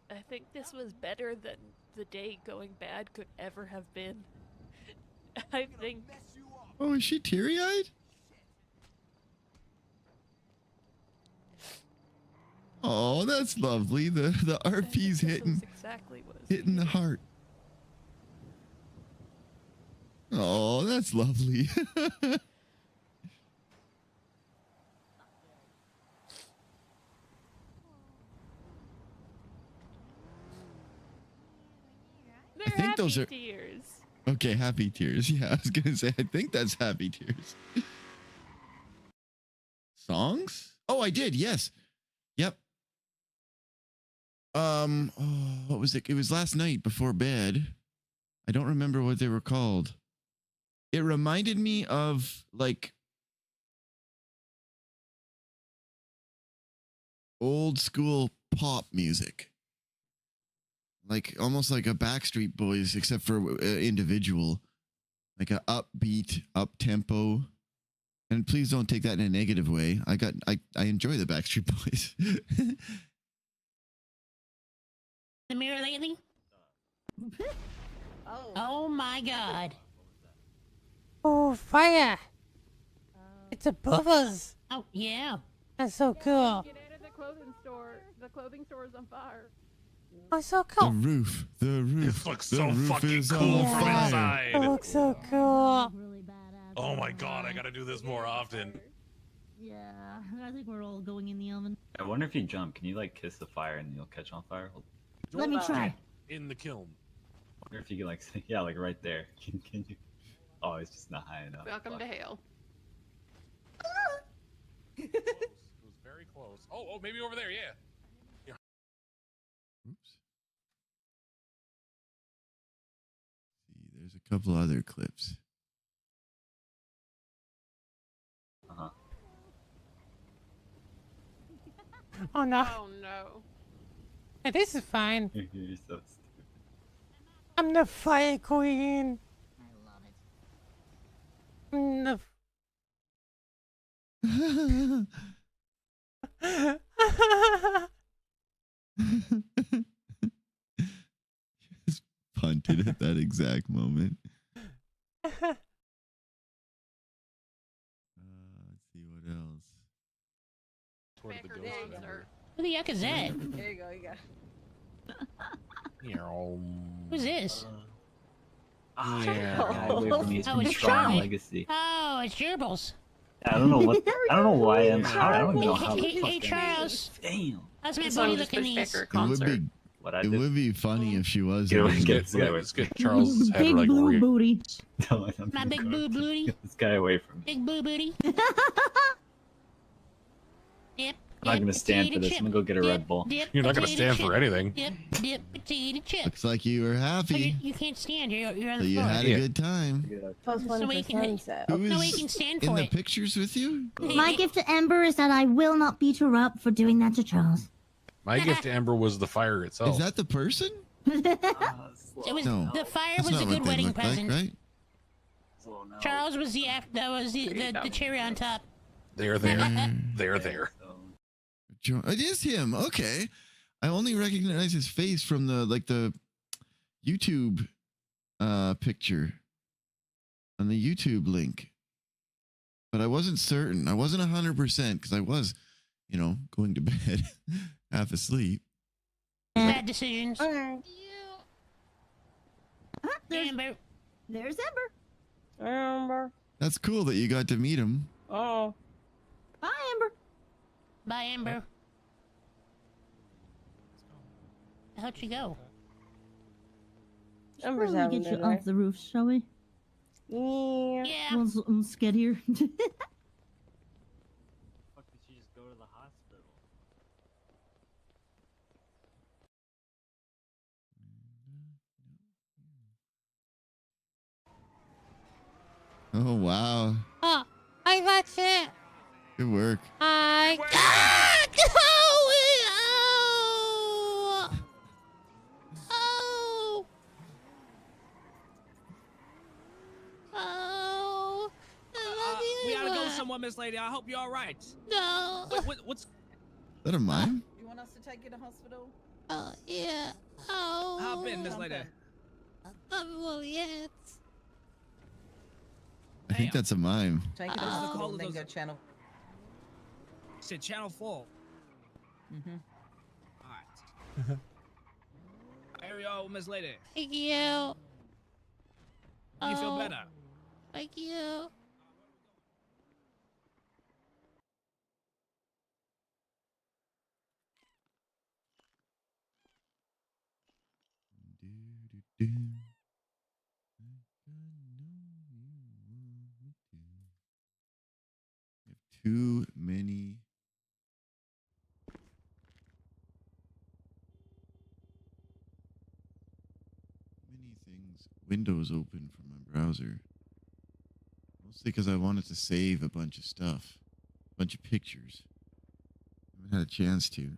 I think this was better than the day going bad could ever have been. I think. Oh, is she teary-eyed? Oh, that's lovely. The RP's hitting Exactly what hitting the heart. Oh, that's lovely. I think those are tears. okay. Happy tears. Yeah, I was gonna say. I think that's happy tears. Songs? Oh, I did. Yes. Yep. Oh, what was it? It was last night before bed. I don't remember what they were called. It reminded me of like old school pop music. Like almost like a Backstreet Boys, except for individual, like a upbeat, up tempo. And please don't take that in a negative way. I enjoy the Backstreet Boys. The mirror lately? Oh my god. Oh, fire! It's above us. Oh, yeah. That's so cool. Get out of the clothing store. The clothing store is on fire. Oh, so The cool. roof. The roof. This looks the so roof fucking is cool on from fire. inside. It looks so cool. Oh my god, I gotta do this more often. Yeah, I think we're all going in the oven. I wonder if you jump, can you like kiss the fire and you'll catch on fire? Let me try. In the kiln. I wonder if you can like, yeah, like right there. Can you? Oh, it's just not high enough. Welcome Fuck. to hell. It was very close. Oh, maybe over there. Yeah. Oops. See, there's a couple other clips. Uh-huh. Oh no. Oh no. Hey, this is fine. You're so stupid. I'm the fire queen. I'm the. Just punted at that exact moment. Let's see what else. Where did the ghost enter? Who the heck is that? There you go. You got. Who's this? Yeah, guy away from me. It's Oh, from it's Strong Charlie. Legacy. Oh, it's Gerbils. I don't know what. I don't know why I'm. I don't even know how. Hey, Charles. Damn. How's my It's buddy on just looking these? It would be. What I It did. would be funny if she was. Get away, in get it. this guy away. Let's get Charles' head Big like blue booty. No, I'm My gonna big go boo to- booty. Get this guy away from me. Big boo booty. Dip. I'm not gonna stand for this. I'm gonna go get a Red Bull. You're not gonna stand for anything. Dip, potato chip. Looks like you were Oh, happy. you can't stand. You're on So the you floor. had a good time. Plus one No way for you can. sunset. Who No way is you can stand in for the it. pictures with you? My gift to Ember is that I will not beat her up for doing that to Charles. My gift to Amber was the fire itself. Is that the person? It was No, the fire That's was a not good what they wedding look like, present. right? Charles was that was the cherry on top. They're there. They're there. It is him. Okay. I only recognize his face from the YouTube picture on the YouTube link. But I wasn't certain. I wasn't 100% because I was, going to bed half asleep. Bad decisions. Alright. Amber. There's Ember. Amber. That's cool that you got to meet him. Oh. Bye, Ember. Bye, Amber. How'd she go? Ember's Shall we having get you dinner. off the roof, shall we? Yeah. Yeah. Let's get here. Fuck, did she just go to the hospital? Oh, wow. Oh, I got it. Good work. I. Oh. Oh. We gotta go somewhere, Miss Lady. I hope you're all right. No. What's? Is that a mime? You want us to take you to hospital? Oh, yeah. Oh. How been, Miss Lady? Well, yes. I think that's a mime. Take it to hospital and then go channel. Said channel 4. Mm-hmm. All right. Here we go, Miss Lady. Thank you. You feel better? Thank you. Too many. Many things. Windows open from my browser. Mostly because I wanted to save a bunch of stuff, a bunch of pictures. I haven't had a chance to.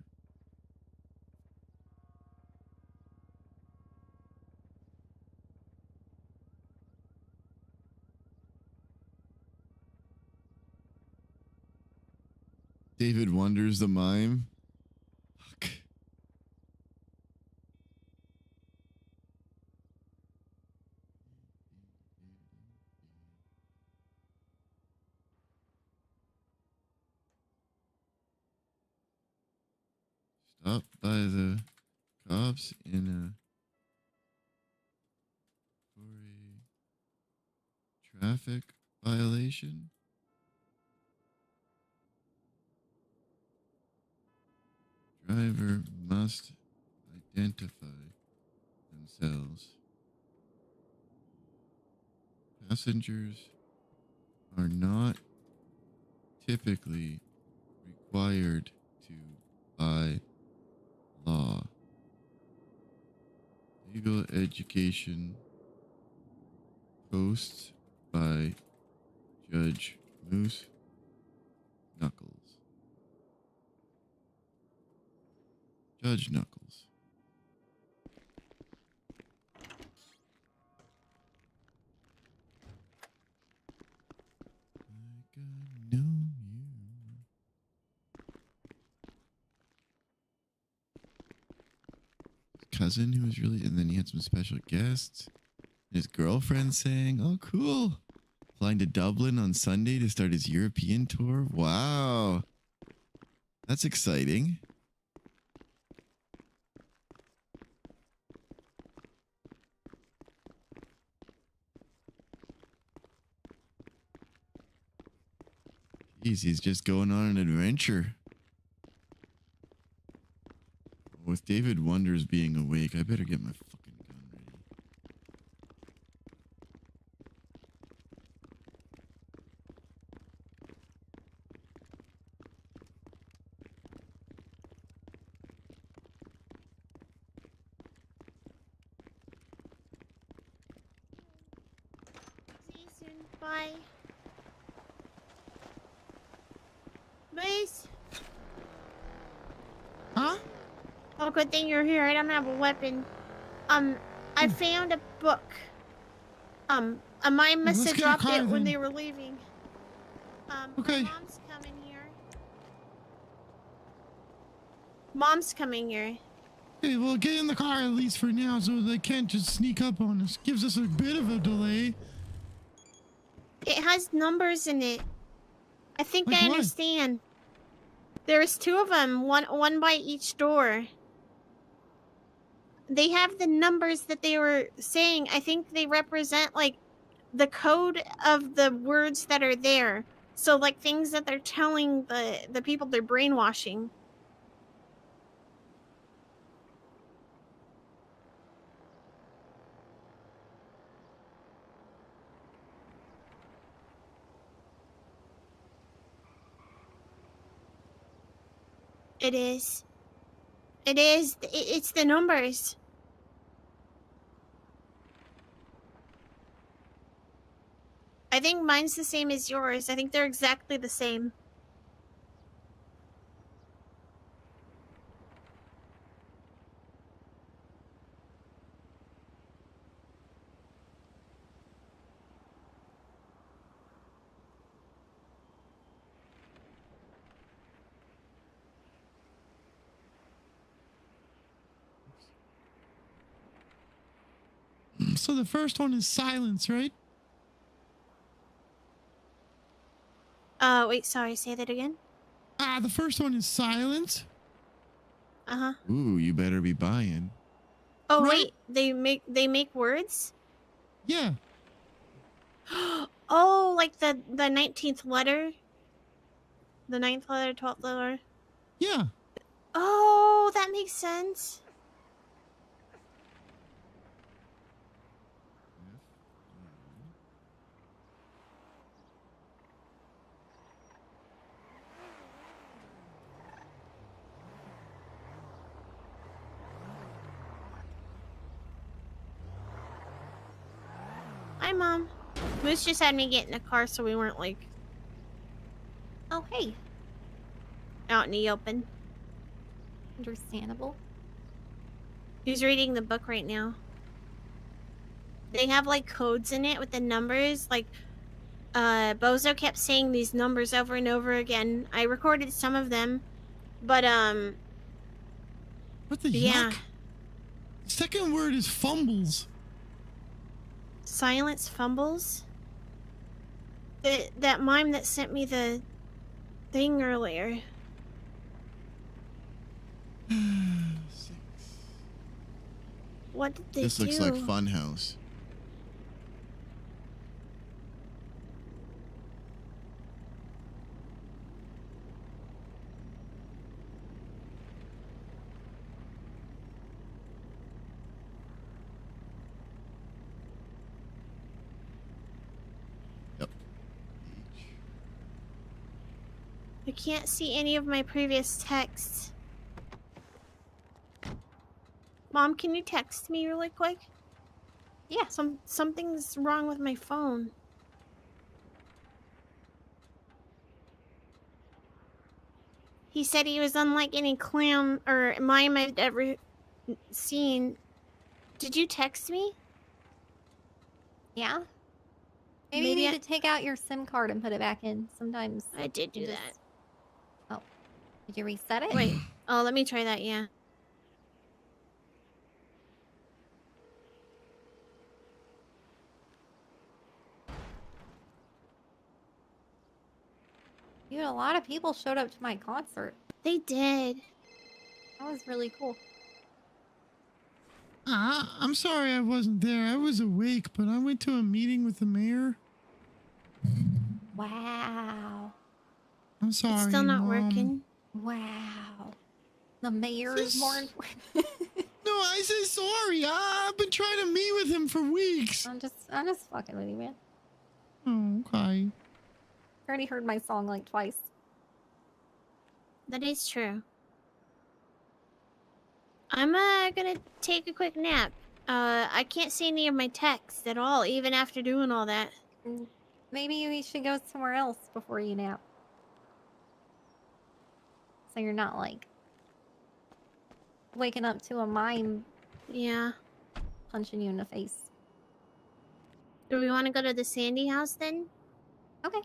David Wonders the mime. Fuck. Stopped by the cops in for a traffic violation. driver must identify themselves. Passengers are not typically required to by law. Legal education posts by Judge Moose Knuckles. Judge Knuckles. Cousin who was really, and then he had some special guests. His girlfriend sang, "Oh, cool." Flying to Dublin on Sunday to start his European tour. Wow. That's exciting. Jeez, he's just going on an adventure. With David Wonders being awake, I better get my fucking gun ready. See you soon. Bye. Mace? Huh? Oh, good thing you're here. I don't have a weapon. I found a book. My must let's have get a dropped car it when then. they were leaving. Okay. My mom's coming here. Mom's coming here. Okay, well, get in the car at least for now so they can't just sneak up on us. Gives us a bit of a delay. It has numbers in it. I think Like I what? understand. There's two of them, one by each door. They have the numbers that they were saying. I think they represent like the code of the words that are there. So like things that they're telling the people they're brainwashing. It is. It is. It's the numbers. I think mine's the same as yours. I think they're exactly the same. So the first one is silence, right? Wait, sorry, say that again. The first one is silence. Uh-huh. Ooh, you better be buying. Oh, wait, they make words? Yeah. Oh, like the 19th letter? The 9th letter, 12th letter? Yeah. Oh, that makes sense. Hi, Mom. Moose just had me get in the car so we weren't, like... Oh, hey. Out in the open. Understandable. He's reading the book right now. They have, like, codes in it with the numbers. Like, Bozo kept saying these numbers over and over again. I recorded some of them. But, What the yeah. yuck? Second word is fumbles. Silence fumbles? That mime that sent me the thing earlier. What did they This do? looks like Funhouse. I can't see any of my previous texts. Mom, can you text me really quick? Yeah. Something's wrong with my phone. He said he was unlike any clown or mime I've ever seen. Did you text me? Yeah. Maybe you need to take out your SIM card and put it back in. Sometimes I did do that. Oh. Did you reset it? Wait. Oh, let me try that, yeah. Dude, a lot of people showed up to my concert. They did. That was really cool. I'm sorry I wasn't there. I was awake, but I went to a meeting with the mayor. Wow. I'm sorry, It's still not Mom. working. Wow. The mayor is more important. No, I said sorry. I've been trying to meet with him for weeks. I'm just fucking with you, man. Oh, okay. I already heard my song like twice. That is true. I'm gonna take a quick nap. I can't see any of my texts at all, even after doing all that. Maybe we should go somewhere else before you nap. So you're not like waking up to a mime. Yeah. Punching you in the face. Do we want to go to the Sandy house then? Okay.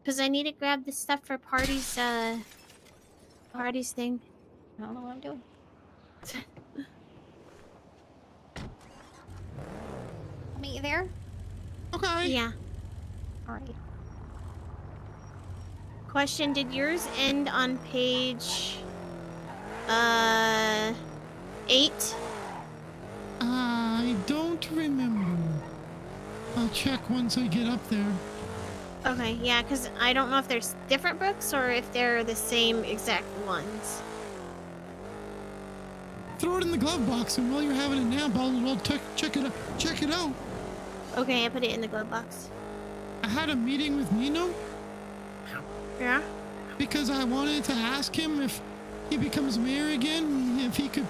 Because I need to grab the stuff for Party's thing. I don't know what I'm doing. I'll meet you there? Okay. Yeah. Alright. Question, did yours end on page 8? I don't remember. I'll check once I get up there. Okay, yeah, because I don't know if there's different books or if they're the same exact ones. Throw it in the glove box, and while you're having a nap, I'll check it out. Okay, I put it in the glove box. I had a meeting with Nino. Yeah? Because I wanted to ask him if he becomes mayor again, if he could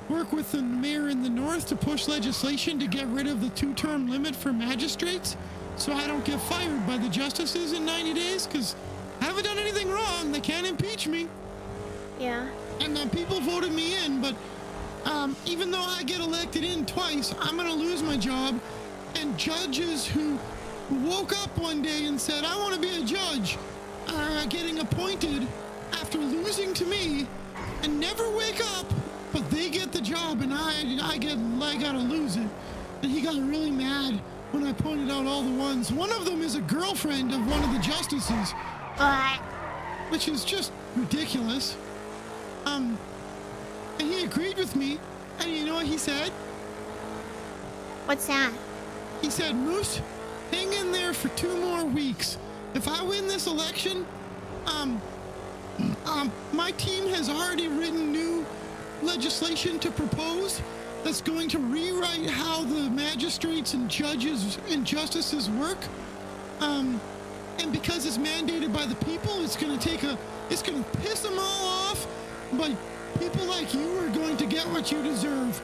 work with the mayor in the north to push legislation to get rid of the 2-term limit for magistrates, so I don't get fired by the justices in 90 days, because I haven't done anything wrong. They can't impeach me. Yeah. And people voted me in, but even though I get elected in twice, I'm going to lose my job. And judges who woke up one day and said, I want to be a judge, are getting appointed after losing to me and never wake up, but they get the job and I gotta lose it. And he got really mad when I pointed out all the ones. One of them is a girlfriend of one of the justices. Which is just ridiculous. And he agreed with me, and you know what he said? What's that? He said, Moose, hang in there for 2 more weeks. If I win this election, my team has already written new legislation to propose that's going to rewrite how the magistrates and judges and justices work. And because it's mandated by the people, it's going to piss them all off, but people like you are going to get what you deserve.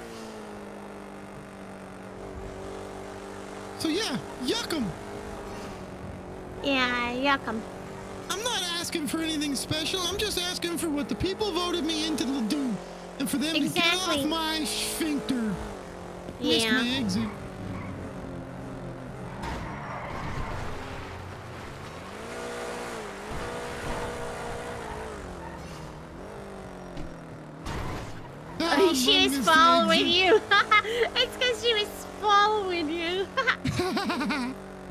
So yeah, yuck 'em. Yeah, yuck 'em. I'm not asking for anything special. I'm just asking for what the people voted me in to do, and for them to get off my sphincter. Missed my exit. Oh, she was following you. It's because she was following you.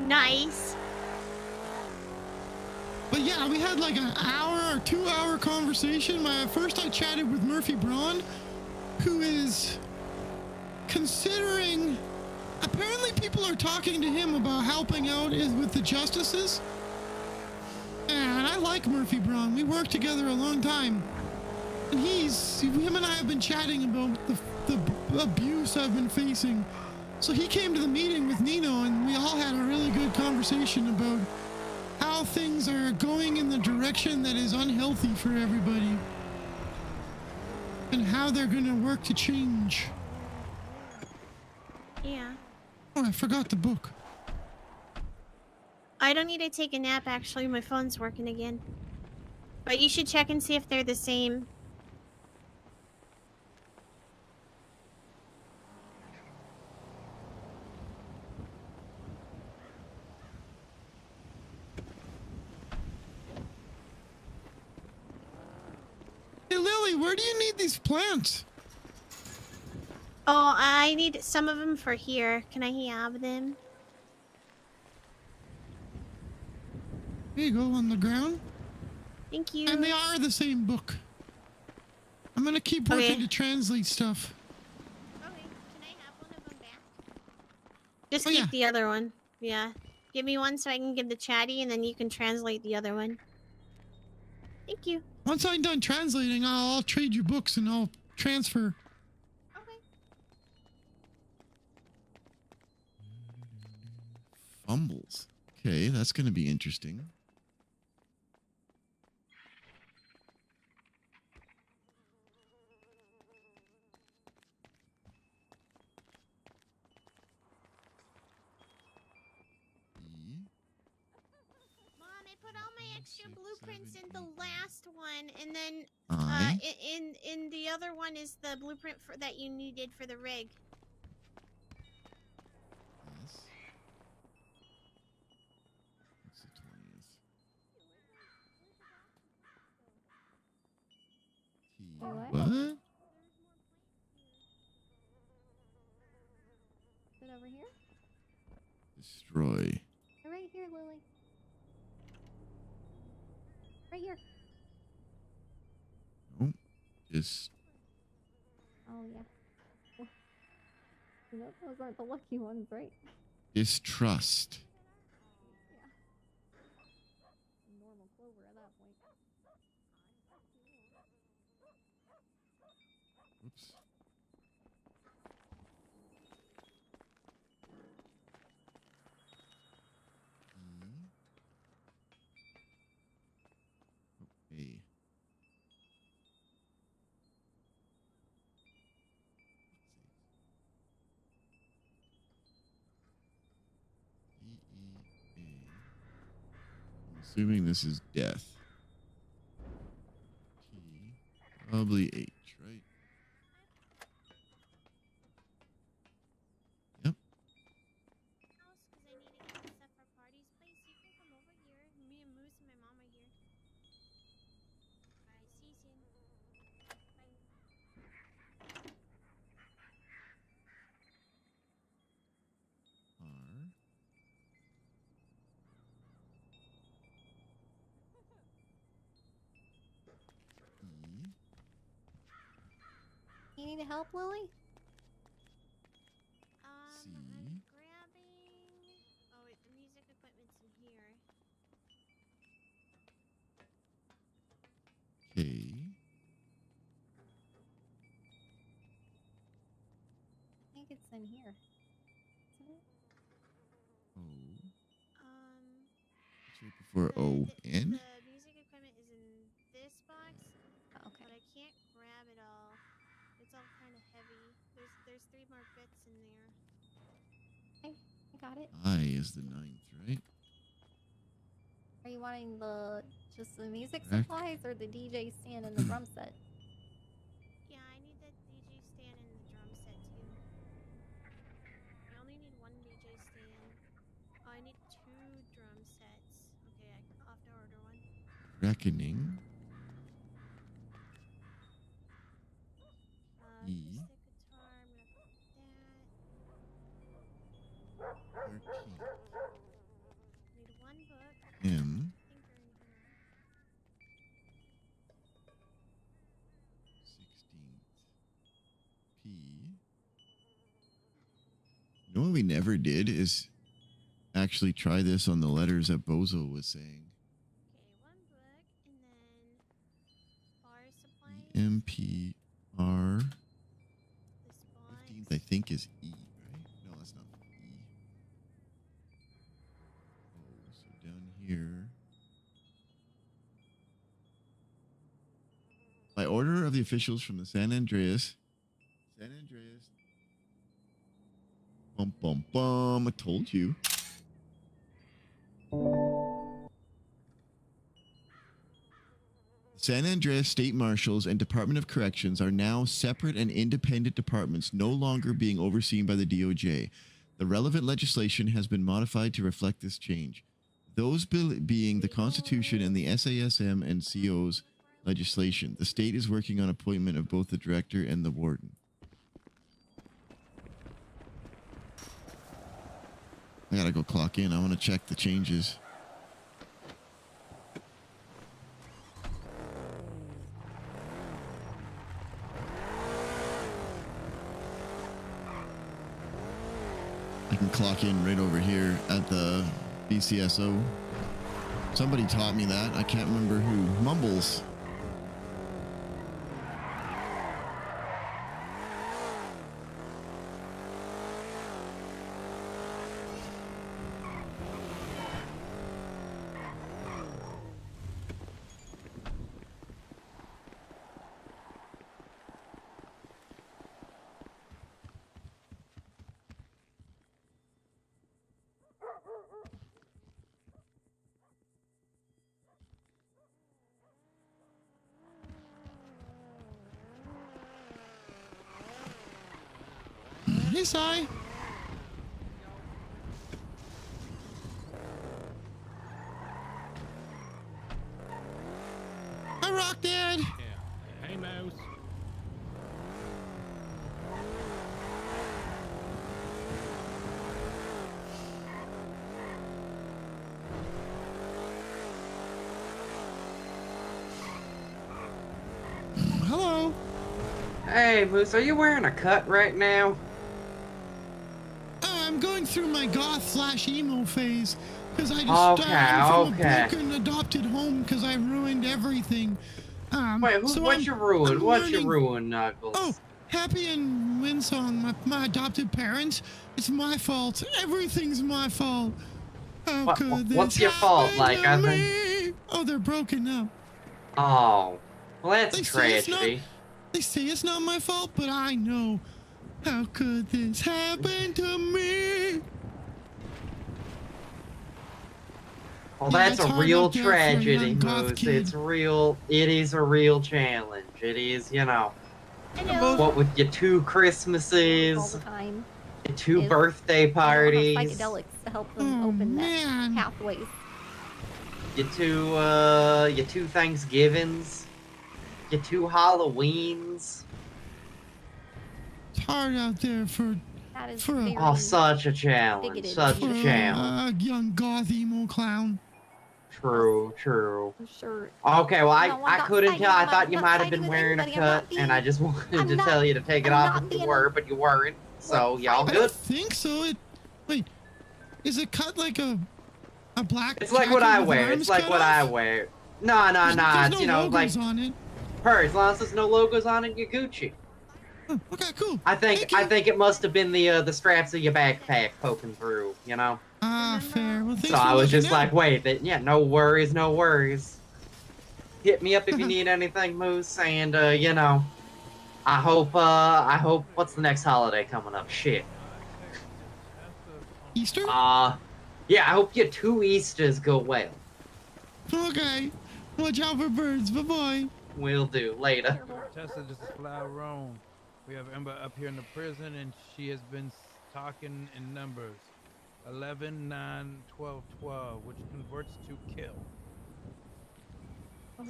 Nice. But yeah, we had like an hour or 2-hour conversation. First I chatted with Murphy Braun, who is considering, apparently people are talking to him about helping out with the justices. And I like Murphy Braun. We worked together a long time. And him and I have been chatting about the abuse I've been facing. So he came to the meeting with Nino, and we all had a really good conversation about how things are going in the direction direction that is unhealthy for everybody. And how they're gonna work to change. Yeah. Oh, I forgot the book. I don't need to take a nap, actually. My phone's working again. But you should check and see if they're the same. Hey, Lily, where do you need these plants? Oh, I need some of them for here. Can I have them? Here you go, on the ground. Thank you. And they are the same book. I'm gonna keep working to translate stuff. Just keep the other one. Yeah. Give me one so I can give the chatty, and then you can translate the other one. Thank you. Once I'm done translating, I'll trade you books and I'll transfer. Fumbles. Okay, that's going to be interesting. Mom, I put all my extra blueprints in the last one, and then in the other one is the blueprint for that you needed for the rig. Yes. It's the 20th. What? Is it over here? Destroy. Right here, Lily. Right here. Nope. Just Oh, yeah. Those aren't the lucky ones, right? distrust. Normal clover at that point. Oops. Okay. I'm assuming this is death. T. Probably H, right? Yep. R. E. You need help, Lily? C. I'm grabbing. Oh wait, the music equipment's in here. K. I think it's in here. Isn't it? O. It's right before O. N. The music equipment is in this box. Oh, okay. But I can't grab it all. It's all kind of heavy. There's 3 more bits in there. Okay, I got it. I is the 9th, right? Are you wanting just the music Correct. supplies or the DJ stand and the drum set? Yeah, I need the DJ stand and the drum set too. I only need 1 DJ stand. Oh, I need 2 drum sets. Okay, I'll have to order one. Reckoning. E. Acoustic guitar, I'm gonna put that. 13th. Need 1 book. M. I think they're in here. 16th. P. You know what we never did is actually try this on the letters that Bozo was saying. Okay, 1 book, and then bar supplies. M P R. This box. 15th, I think, is E, right? No, that's not E. Oh, so down here. By order of the officials from the San Andreas. Bum, bum, bum. I told you. San Andreas State Marshals and Department of Corrections are now separate and independent departments, no longer being overseen by the DOJ. The relevant legislation has been modified to reflect this change. Those being the Constitution and the SASM and CO's legislation. The state is working on appointment of both the director and the warden. I gotta go clock in. I want to check the changes. I can clock in right over here at the BCSO. Somebody taught me that. I can't remember who. Mumbles. Hey, Sai. Hi, Rock Dad. Yeah. Hey, Mouse. Hello. Hey, Moose, are you wearing a cut right now? I'm going through my goth/emo phase because I just Okay, from a broken adopted home because I ruined everything. Wait, what's your ruin? What's your ruin, Knuckles? Oh, Happy and Winsong, my adopted parents. It's my fault. Everything's my fault. How could this What's your fault, happen to Evan? me? Oh, they're broken up. Oh, well, that's a They say it's tragedy. They say it's not my fault, but I know. How could this happen to me? Well, Yeah, that's it's a hard real out there for a tragedy, young goth Moose. kid. It's real. It is a real challenge. It is, you know. What with your 2 all Christmases, the time. your 2 is birthday I don't have parties, psychedelics to help them open that pathways. your 2 Thanksgivings, your 2 Halloweens. It's hard out there for That is for very Oh, such a challenge. bigoted. Such for a challenge. a young goth emo clown. True, true. I'm sure. Okay, well, No, I I'm not couldn't siding tell. I with- thought I'm you not might have siding been with wearing a anybody. I'm not cut, and I just wanted to not- tell you to take it I'm off not if you being were, but you weren't. So, y'all I good? don't think so. Wait, is it cut like a black? It's like what I jacket with wear. arms It's like cut what off? I wear. No, There's it's, no you know, like, logos on it. her, as long as there's no logos on it, you're Gucci. Okay, cool. I think it must have been the straps of your backpack poking through, you know? Ah, fair. Well, thanks So for I was looking just out. like, wait, yeah, no worries, no worries. Hit me up if you need anything, Moose, and you know, I hope, what's the next holiday coming up? Shit. Easter? Yeah, I hope your 2 Easters go well. Okay. Watch out for birds. Bye bye. Will do. Later. Tessa, this is Fly Rome. We have Ember up here in the prison, and she has been talking in numbers. 11, 9, 12, 12, which converts to kill.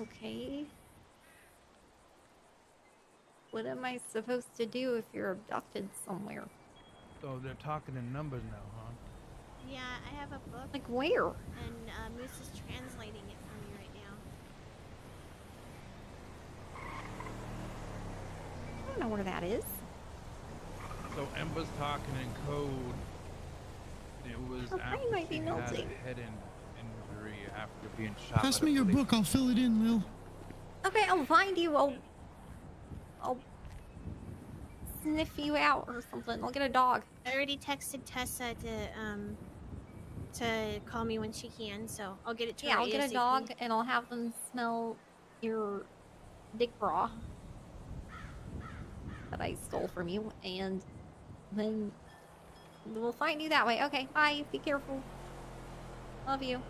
Okay. What am I supposed to do if you're abducted somewhere? So they're talking in numbers now, huh? Yeah, I have a book. Like where? And Moose is translating it for me right now. I don't know where that is. So Ember's talking in code. It was Her brain after might be she had melting. a head injury after being shot. Pass by me the your police. book. I'll fill it in, Lil. Okay, I'll find you. I'll sniff you out or something. I'll get a dog. I already texted Tessa to call me when she can, so I'll get it to her. Yeah, I'll get a ASAP. dog and I'll have them smell your dick bra that I stole from you, and then we'll find you that way. Okay, bye. Be careful. Love you.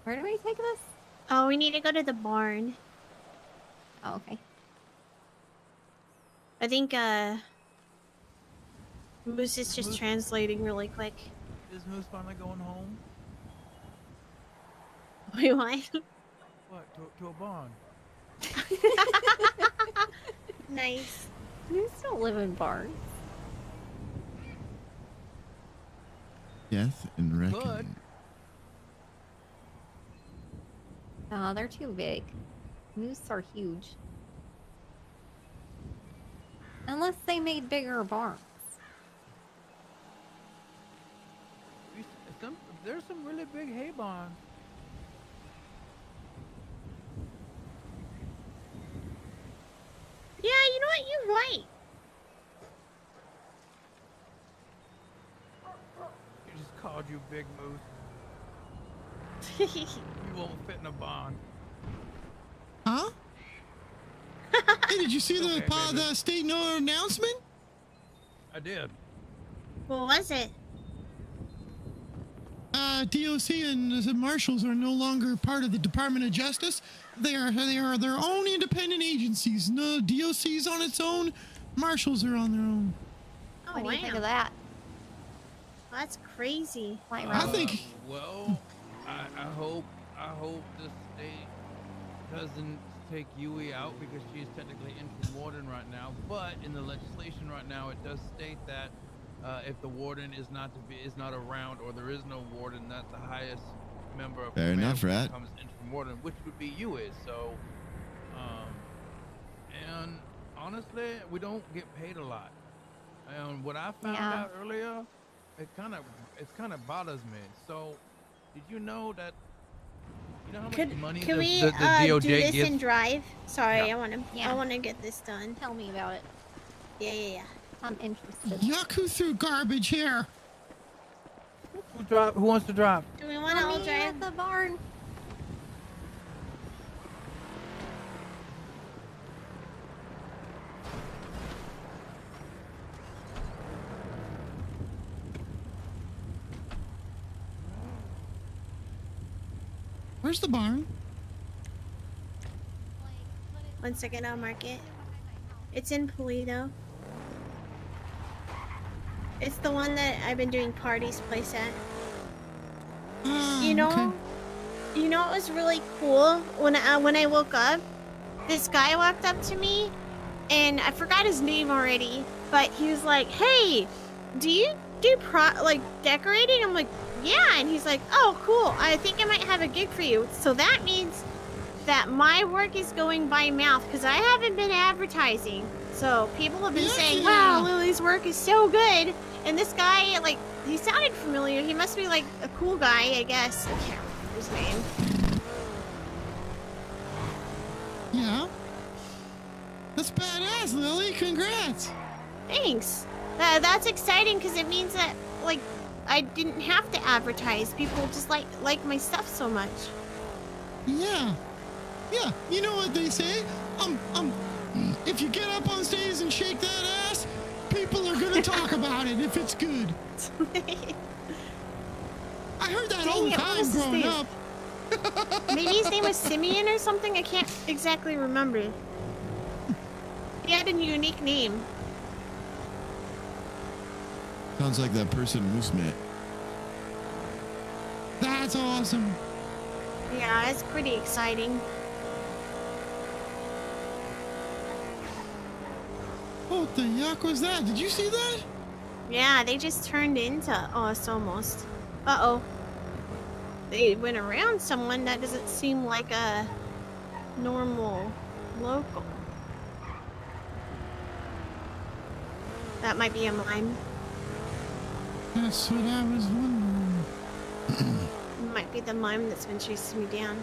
Where do we take this? Oh, we need to go to the barn. Oh, okay. I think, Moose is just translating really quick. Is Moose finally going home? Wait, what? What? To a barn? Nice. You still live in barns. Death and reckoning. No, they're too big. Moose are huge. Unless they made bigger barns. There's some really big hay barns. Yeah, you know what? You're right. He just called you Big Moose. You won't fit in a barn. Huh? Hey, did you see the state announcement? I did. What was it? DOC and the marshals are no longer part of the Department of Justice. They are their own independent agencies. No, DOC's on its own. Marshals are on their own. Oh, What do you think wow. of that? That's crazy. I think. Well, I hope the state doesn't take Yui out because she is technically interim warden right now. But in the legislation right now, it does state that if the warden is not around, or there is no warden, that the highest member of Fair command enough, Rat. becomes interim warden, which would be Yui. So, and honestly, we don't get paid a lot. And what I found out earlier, it kind of bothers me. So, did you know that? You know how much money Can the we DOJ do this gives? and drive? Sorry, Yeah. I want to get this done. Tell me about it. Yeah. I'm interested. Yuck, who threw garbage here? Who wants to drive? Do we want to all drive? At the barn. Where's the barn? 1 second, I'll mark it. It's in Polito. It's the one that I've been doing parties place at. You know, you know what was really cool? When I woke up, this guy walked up to me, and I forgot his name already, but he was like, "Hey, do you do decorating?" I'm like, "Yeah," and he's like, "Oh, cool. I think I might have a gig for you." So that means that my work is going by mouth because I haven't been advertising. So people have been saying, "Wow, Lily's work is so good." And this guy, he sounded familiar. He must be a cool guy, I guess. I can't remember his name. Yeah. That's badass, Lily. Congrats. Thanks. That's exciting because it means that I didn't have to advertise. People just like my stuff so much. Yeah. Yeah. You know what they say? If you get up on stage and shake that ass, people are gonna talk about it if it's good. I heard that all the time growing up. Maybe his name was Simeon or something. I can't exactly remember. He had a unique name. Sounds like that person Moose met. That's awesome. Yeah, it's pretty exciting. What the yuck was that? Did you see that? Yeah, they just turned into us almost. Uh-oh. They went around someone. That doesn't seem like a normal local. That might be a mime. That's what I was wondering. It might be the mime that's been chasing me down.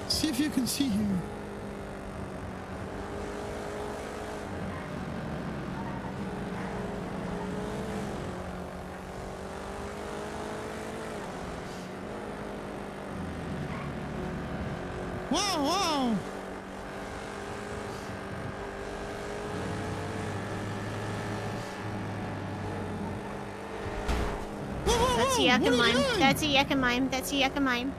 See if you can see here. Whoa, whoa. That's a yucca mime. That's a yucca mime. That's a yucca mime.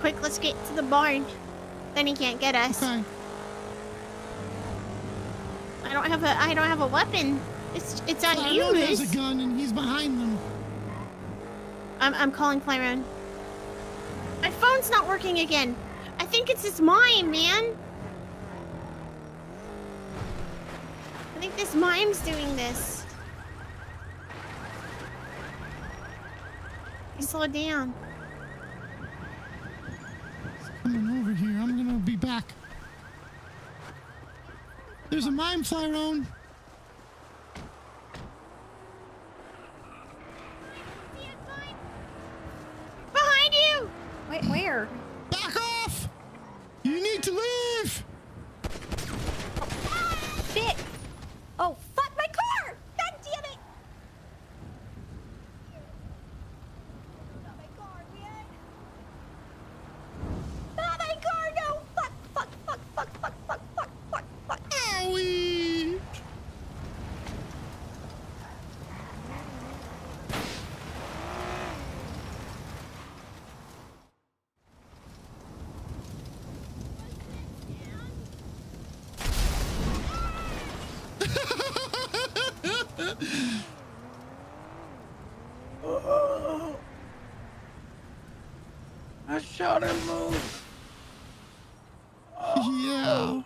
Quick, let's get to the barn. Then he can't get us. Okay. I don't have a weapon. It's on you, Flyrone Moose. has a gun and he's behind them. I'm calling Flyrone. My phone's not working again. I think it's this mime, man. I think this mime's doing this. You slow down. Coming over here. I'm gonna be back. There's a mime, Flyrone. Behind you! Wait, where? Back off! You need to leave! Shit! Oh, fuck my car! God damn it! Not my car, man! Not my car, no! Fuck, fuck, fuck, fuck, fuck, fuck, fuck, fuck, fuck. Owie! I shot him, Moose. Yeah.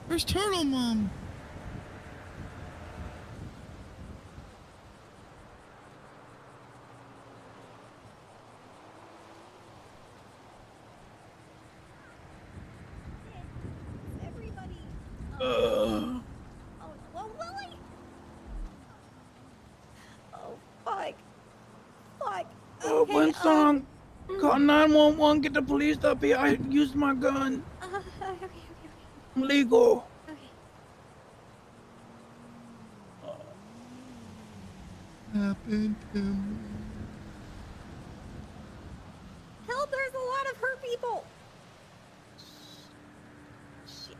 Where's Turtle Mom? Everybody. Uh. Oh, well, Willie. Oh, fuck. Fuck. Okay, Winston, call 911, get the police up here. I used my gun. Okay. I'm legal. Happened to me. Help, there's a lot of hurt people. Shit.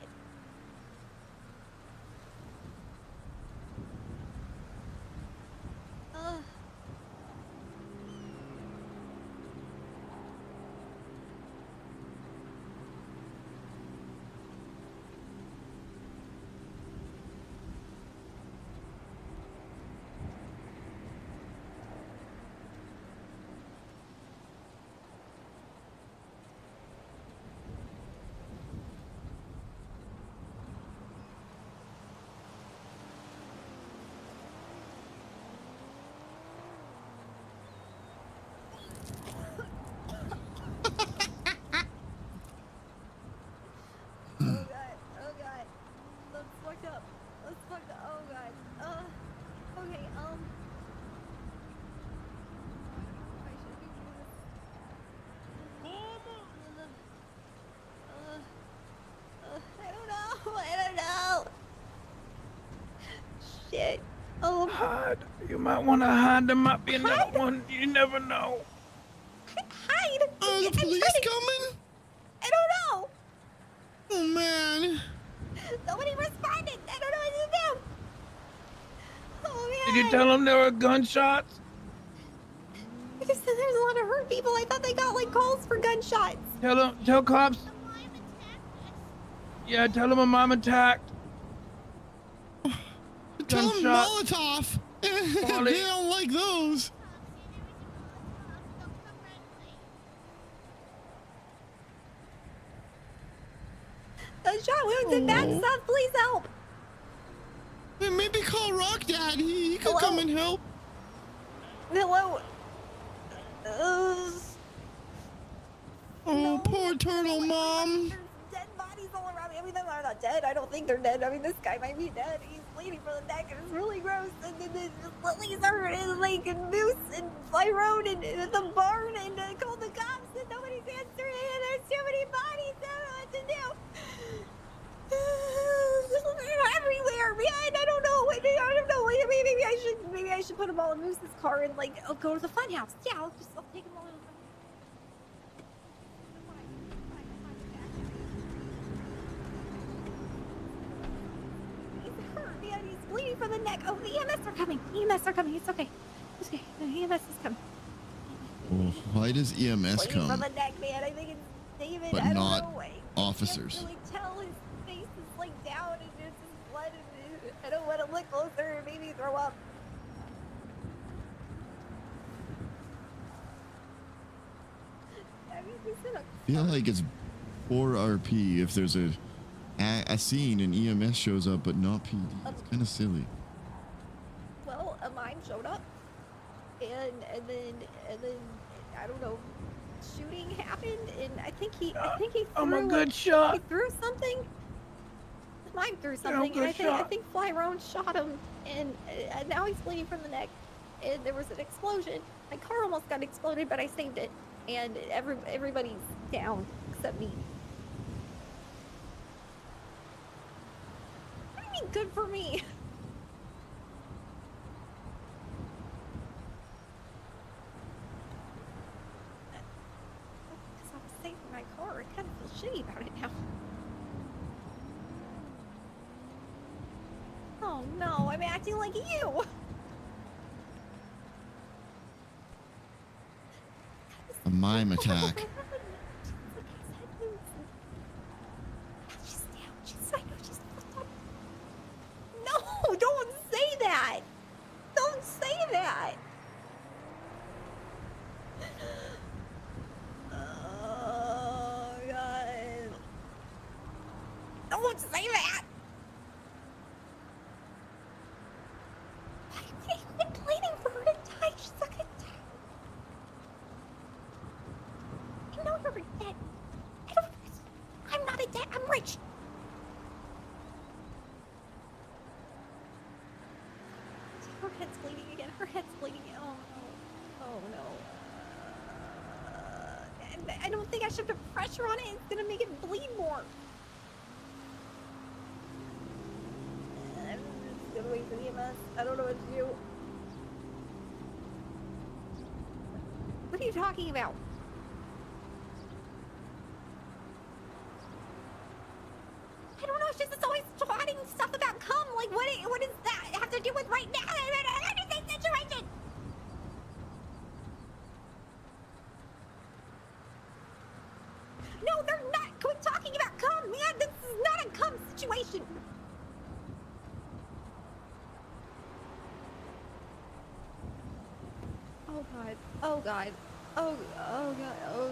Shit. Oh. Hide. You might want to hide. There might be another one. You never know. Hide. Are the police coming? I don't know. Oh man. Nobody responded. I don't know what to do. Oh man. Did you tell them there were gunshots? You said there's a lot of hurt people. I thought they got like calls for gunshots. Tell cops. Yeah, tell them a mom attacked. Tell them Gunshot. Molotov. They don't like those. Gunshot wounds and bad stuff. Please help. Hey, maybe call Rock Dad. He could come and help. Hello. Oh, poor Turtle Mom. Dead bodies all around me. I mean, they're not dead. I don't think they're dead. I mean, this guy might be dead. He's bleeding from the neck, and it's really gross. And then the lilies are like Moose and Flyrone and the barn, and I called the cops, and nobody's answering. And there's too many bodies. I don't know what to do. They're everywhere, man. I don't know. Maybe I should put them all in Moose's car and like, oh, go to the fun house. Yeah, I'll take him along. He's hurt, man. He's bleeding from the neck. Oh, the EMS are coming. EMS are coming. It's okay. It's okay. The EMS is coming. Well, why does EMS Bleeding from come, the neck, man. I think it's David. but I don't not know. officers? I can't really tell. His face is like down and there's just blood in it. I don't want to look closer and maybe throw up. I mean, he's in a I feel like it's 4 RP if there's a scene and EMS shows up, but not PD. It's kind of silly. well, a mine showed up, and then I don't know, shooting happened, and I think he threw, I'm a good shot. He threw something. The mine threw something, and I think Flyrone shot him, and now he's bleeding from the neck, and there was an explosion. My car almost got exploded, but I saved it, and everybody's down except me. What do you mean good for me? Because I was saving my car. I kind of feel shitty about it now. Oh no, I'm acting like you! A mime attack. She's down. She's psycho. She's fucked up. No, don't say that. Don't say that. Oh God. Don't say that. I've been waiting for her to die. She's not gonna die. I know you're dead. I'm not a dead. I'm rich. Her head's bleeding again. Her head's bleeding. Oh no. Oh no. And I don't think I should put pressure on it. It's gonna make it bleed more. I'm just gonna wait for the EMS. I don't know what to do. What are you talking about? I don't know. She's just always twatting stuff about cum. Like, what does that have to do with right now? I don't understand the situation. No, they're not. Quit talking about cum, man. This is not a cum situation. Oh God. Oh God. Oh God. Oh.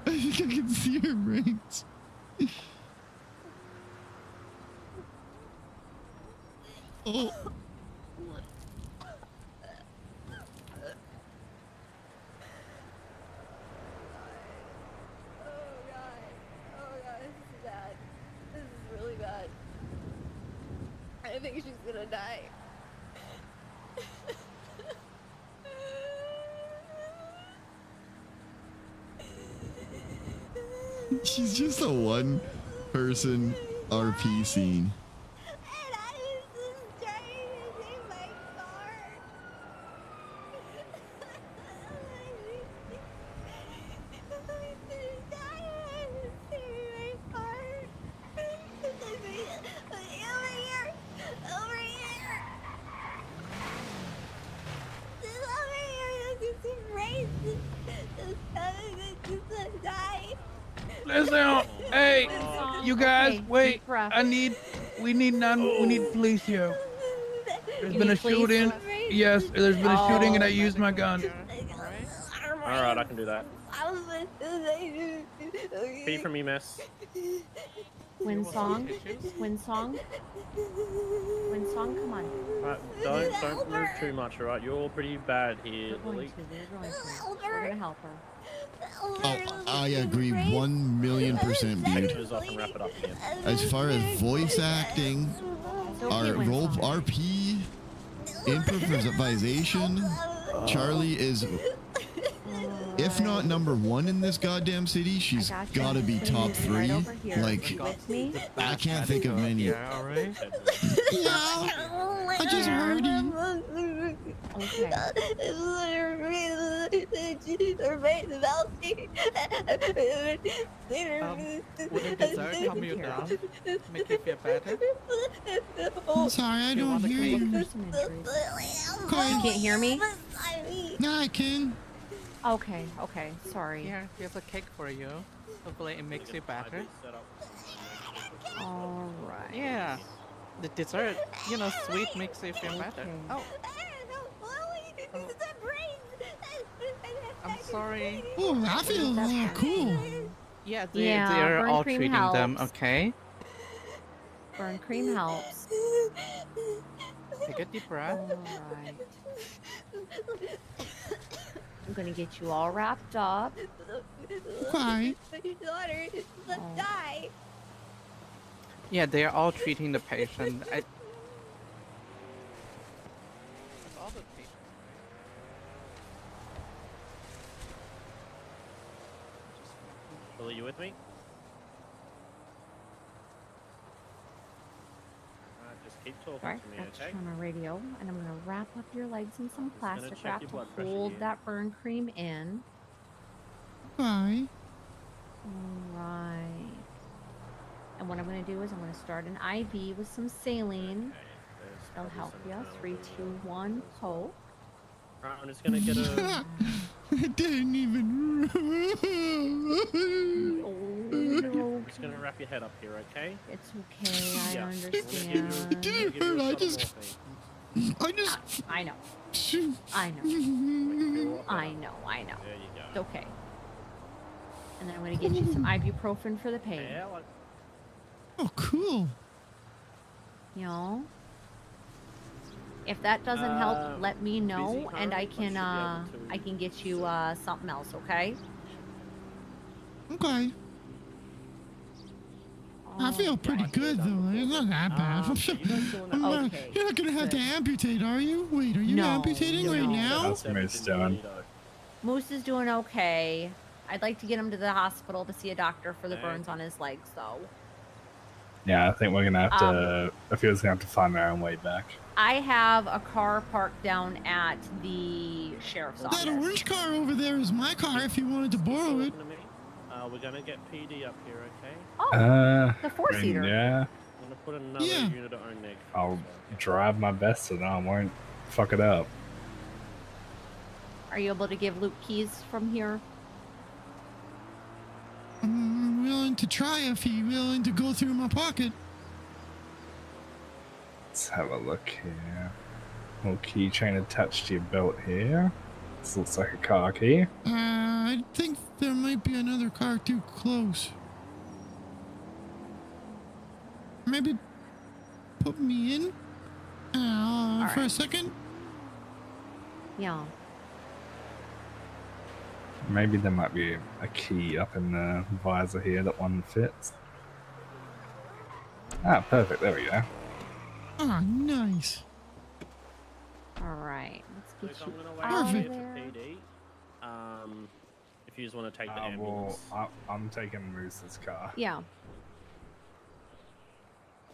I think I can see her brains. Oh. This is bad. This is really bad. I think she's gonna die. She's just a one-person RP scene. And I was just trying to save my car. Listen, hey, you guys, wait. We need police here. There's been a shooting. Yes, there's been a shooting and I used my gun. Alright, I can do that. P from EMS. Wind song, wind song, wind song. Come on. Don't move too much, alright? You're all pretty bad here, Lily. We're gonna help her. Oh, I agree 1,000,000%, dude. Wrap it up again. As far as voice acting, our role RP, improvisation, Charlie is if not number one in this goddamn city, she's got to be top three. Like, I can't think of many. Yeah, alright. I just heard you. Would a dessert calm you down? Make you feel better? I'm sorry, I don't hear you. You can't hear me? No, I can. Okay, okay, sorry. Here, here's a cake for you. Hopefully it makes you better. Alright. Yeah. The dessert, you know, sweet makes you feel better. Oh. I'm sorry. Oh, I feel cool. Yeah, they're all treating them, okay? Burn cream helps. Take a deep breath. Alright. I'm gonna get you all wrapped up. Why? Your daughter is gonna die. Yeah, they're all treating the patient. Are you with me? Just keep talking Alright, to me, that's okay? on a radio, and I'm gonna wrap up your legs in some plastic check wrap your to blood pressure hold here. that burn cream in. Why? Alright. And what I'm gonna do is I'm gonna start an IV with some saline. It'll help you. 3, 2, 1, hope. Right, I'm just gonna get a. It didn't even. I'm just gonna wrap your head up here, okay? It's okay, I Yeah. understand. It didn't hurt. I just. I know. I know. I know. I know. There you go. It's okay. And then I'm gonna get you some ibuprofen for the pain. Yeah, like, Oh, cool. You know? If that doesn't help, let me know, and I can get you something else, okay? Okay. I feel pretty good though. It's not that bad. You're not gonna have to amputate, are you? Wait, are you amputating right now? That's Moose doing. Moose is doing okay. I'd like to get him to the hospital to see a doctor for the burns on his legs, though. Yeah, I think we're gonna have to. I feel it's gonna have to find our own way back. I have a car parked down at the sheriff's office. That orange car over there is my car if you wanted to borrow it. we're gonna get PD up here, okay? Oh, the four-seater. Yeah. I'm gonna put another unit of own neg. I'll drive my best so that I won't fuck it up. Are you able to give Luke keys from here? I'm willing to try if he's willing to go through my pocket. Let's have a look here. Little keychain attached to your belt here. This looks like a car key. I think there might be another car too close. Maybe put me in for a second. Yeah. Maybe there might be a key up in the visor here that one fits. Ah, perfect. There we go. Ah, nice. All right. Let's get you Perfect. PD. If you just want to take the Well, ambulance. I'm taking Moose's car. Yeah.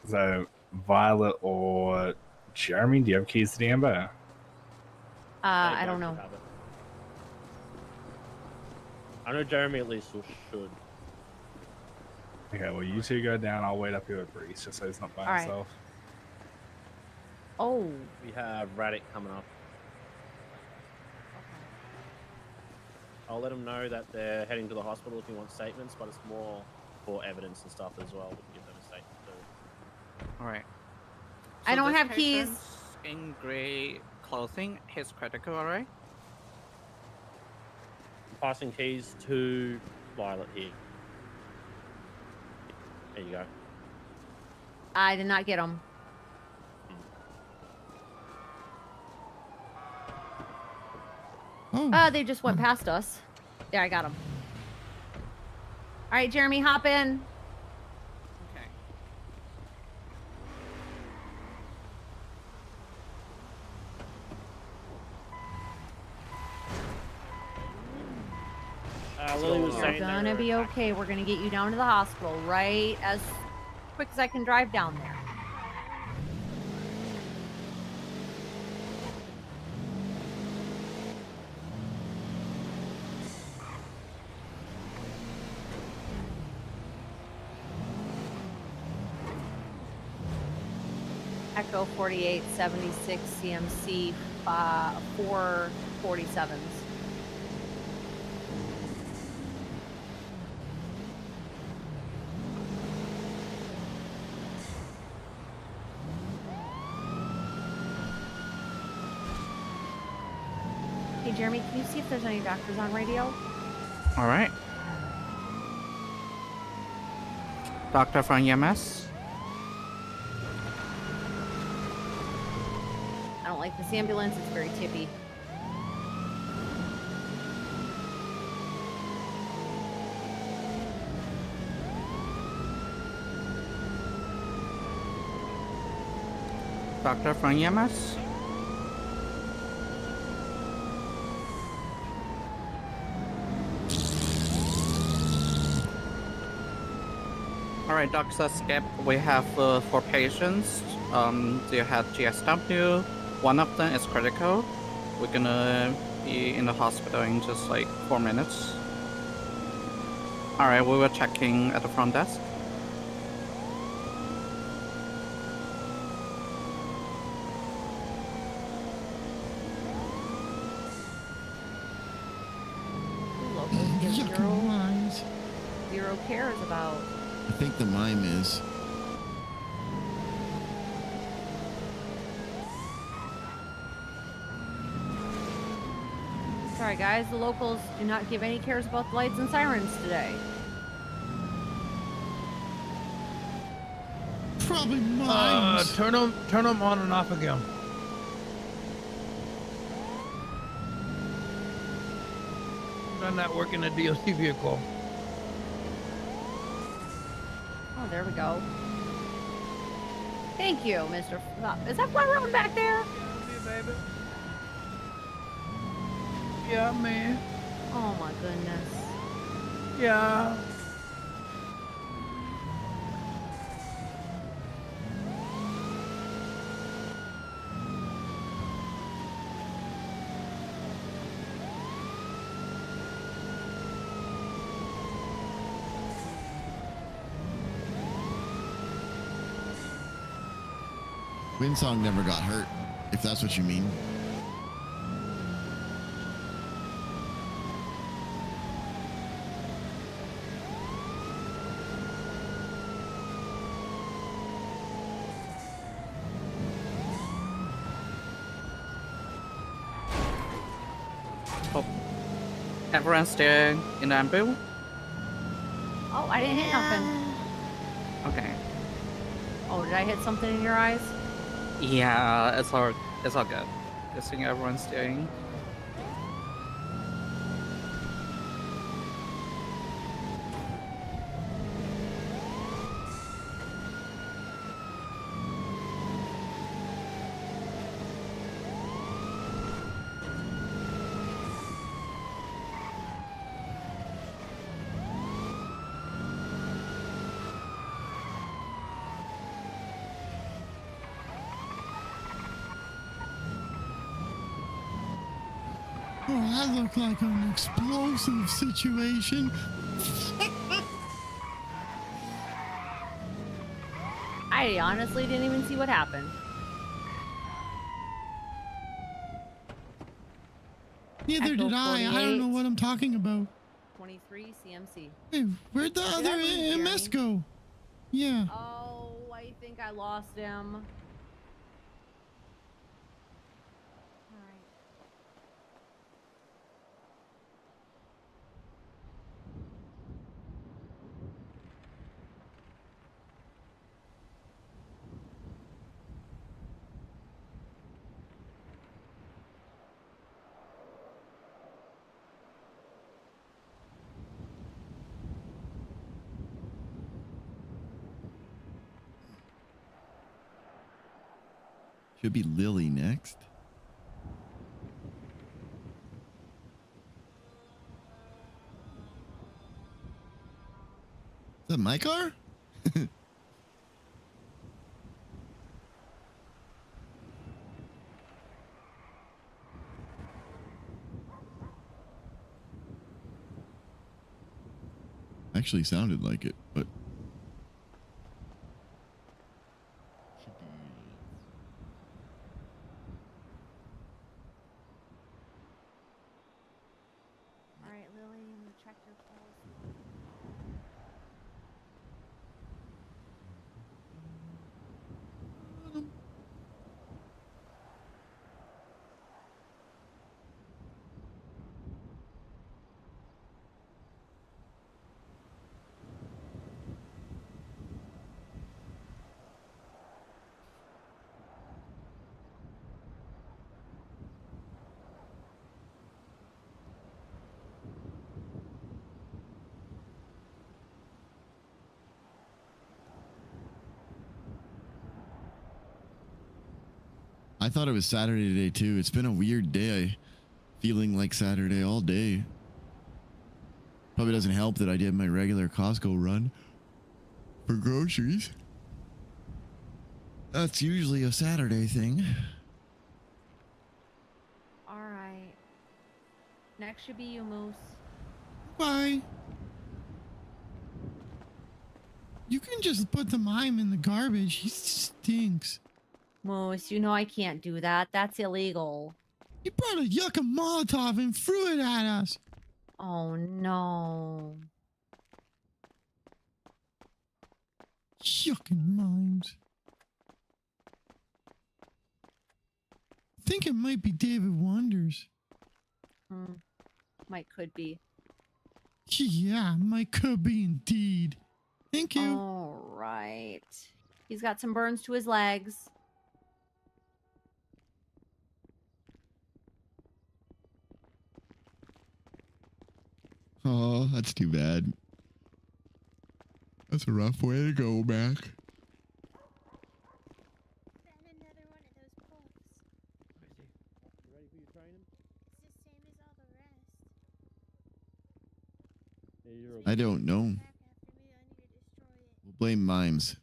So, Violet or Jeremy, do you have keys to the Amber? I don't know. I know Jeremy at least should. Okay, well, you two go down. I'll wait up here with Breeze just so he's not by All right. himself. Oh. We have Radic coming up. I'll let him know that they're heading to the hospital if he wants statements, but it's more for evidence and stuff as well. We can give them a statement too. Alright. I don't this have keys. patient's in gray clothing, he's critical, alright? Passing keys to Violet here. There you go. I did not get them. Oh. They just went past us. There, I got them. All right, Jeremy, hop in. Okay. Lily was You're saying gonna be okay. We're gonna get you down to the hospital right as quick as I can drive down there. Echo 4876 CMC 447s. Hey Jeremy, can you see if there's any doctors on radio? All right. Doctor from EMS. I don't like this ambulance, it's very tippy. Doctor from EMS. All right, Dr. Skip, we have 4 patients. They had GSW. One of them is critical. We're gonna be in the hospital in just like 4 minutes. All right, we were checking at the front desk. Locals give zero cares about. I think the mime is. Sorry guys, the locals do not give any cares about the lights and sirens today. Probably mimes. Turn them on and off again. Done that work in a DOC vehicle. Oh, there we go. Thank you, Mr. Is that Fly Road back there? Yeah, baby. Yeah, man. Oh my goodness. Yeah. Windsong never got hurt, if that's what you mean. Oh. Everyone's there in the ambulance? Oh, I didn't hit nothing. Okay. Oh, did I hit something in your eyes? Yeah, it's all good. I think everyone's doing. Oh, that looked like an explosive situation. I honestly didn't even see what happened. Neither Echo did I. I don't know what I'm talking about. 23 CMC. Hey, where'd the other MS go? Yeah. Oh, I think I lost him. Should be Lily next. that my car? Actually sounded like it, but All right, Lily, I'm gonna check your pulse. I thought it was Saturday today too. It's been a weird day. Feeling like Saturday all day. Probably doesn't help that I did my regular Costco run for groceries. That's usually a Saturday thing. All right. Next should be you, Moose. Bye. You can just put the mime in the garbage. He stinks. Moose, you know I can't do that. That's illegal. You brought a yucca Molotov and threw it at us. Oh no. Yucking mimes. I think it might be David Wonders. Could be. Yeah, might could be indeed. Thank you. All right. He's got some burns to his legs. Oh, that's too bad. That's a rough way to go back. I don't know. We'll blame mimes.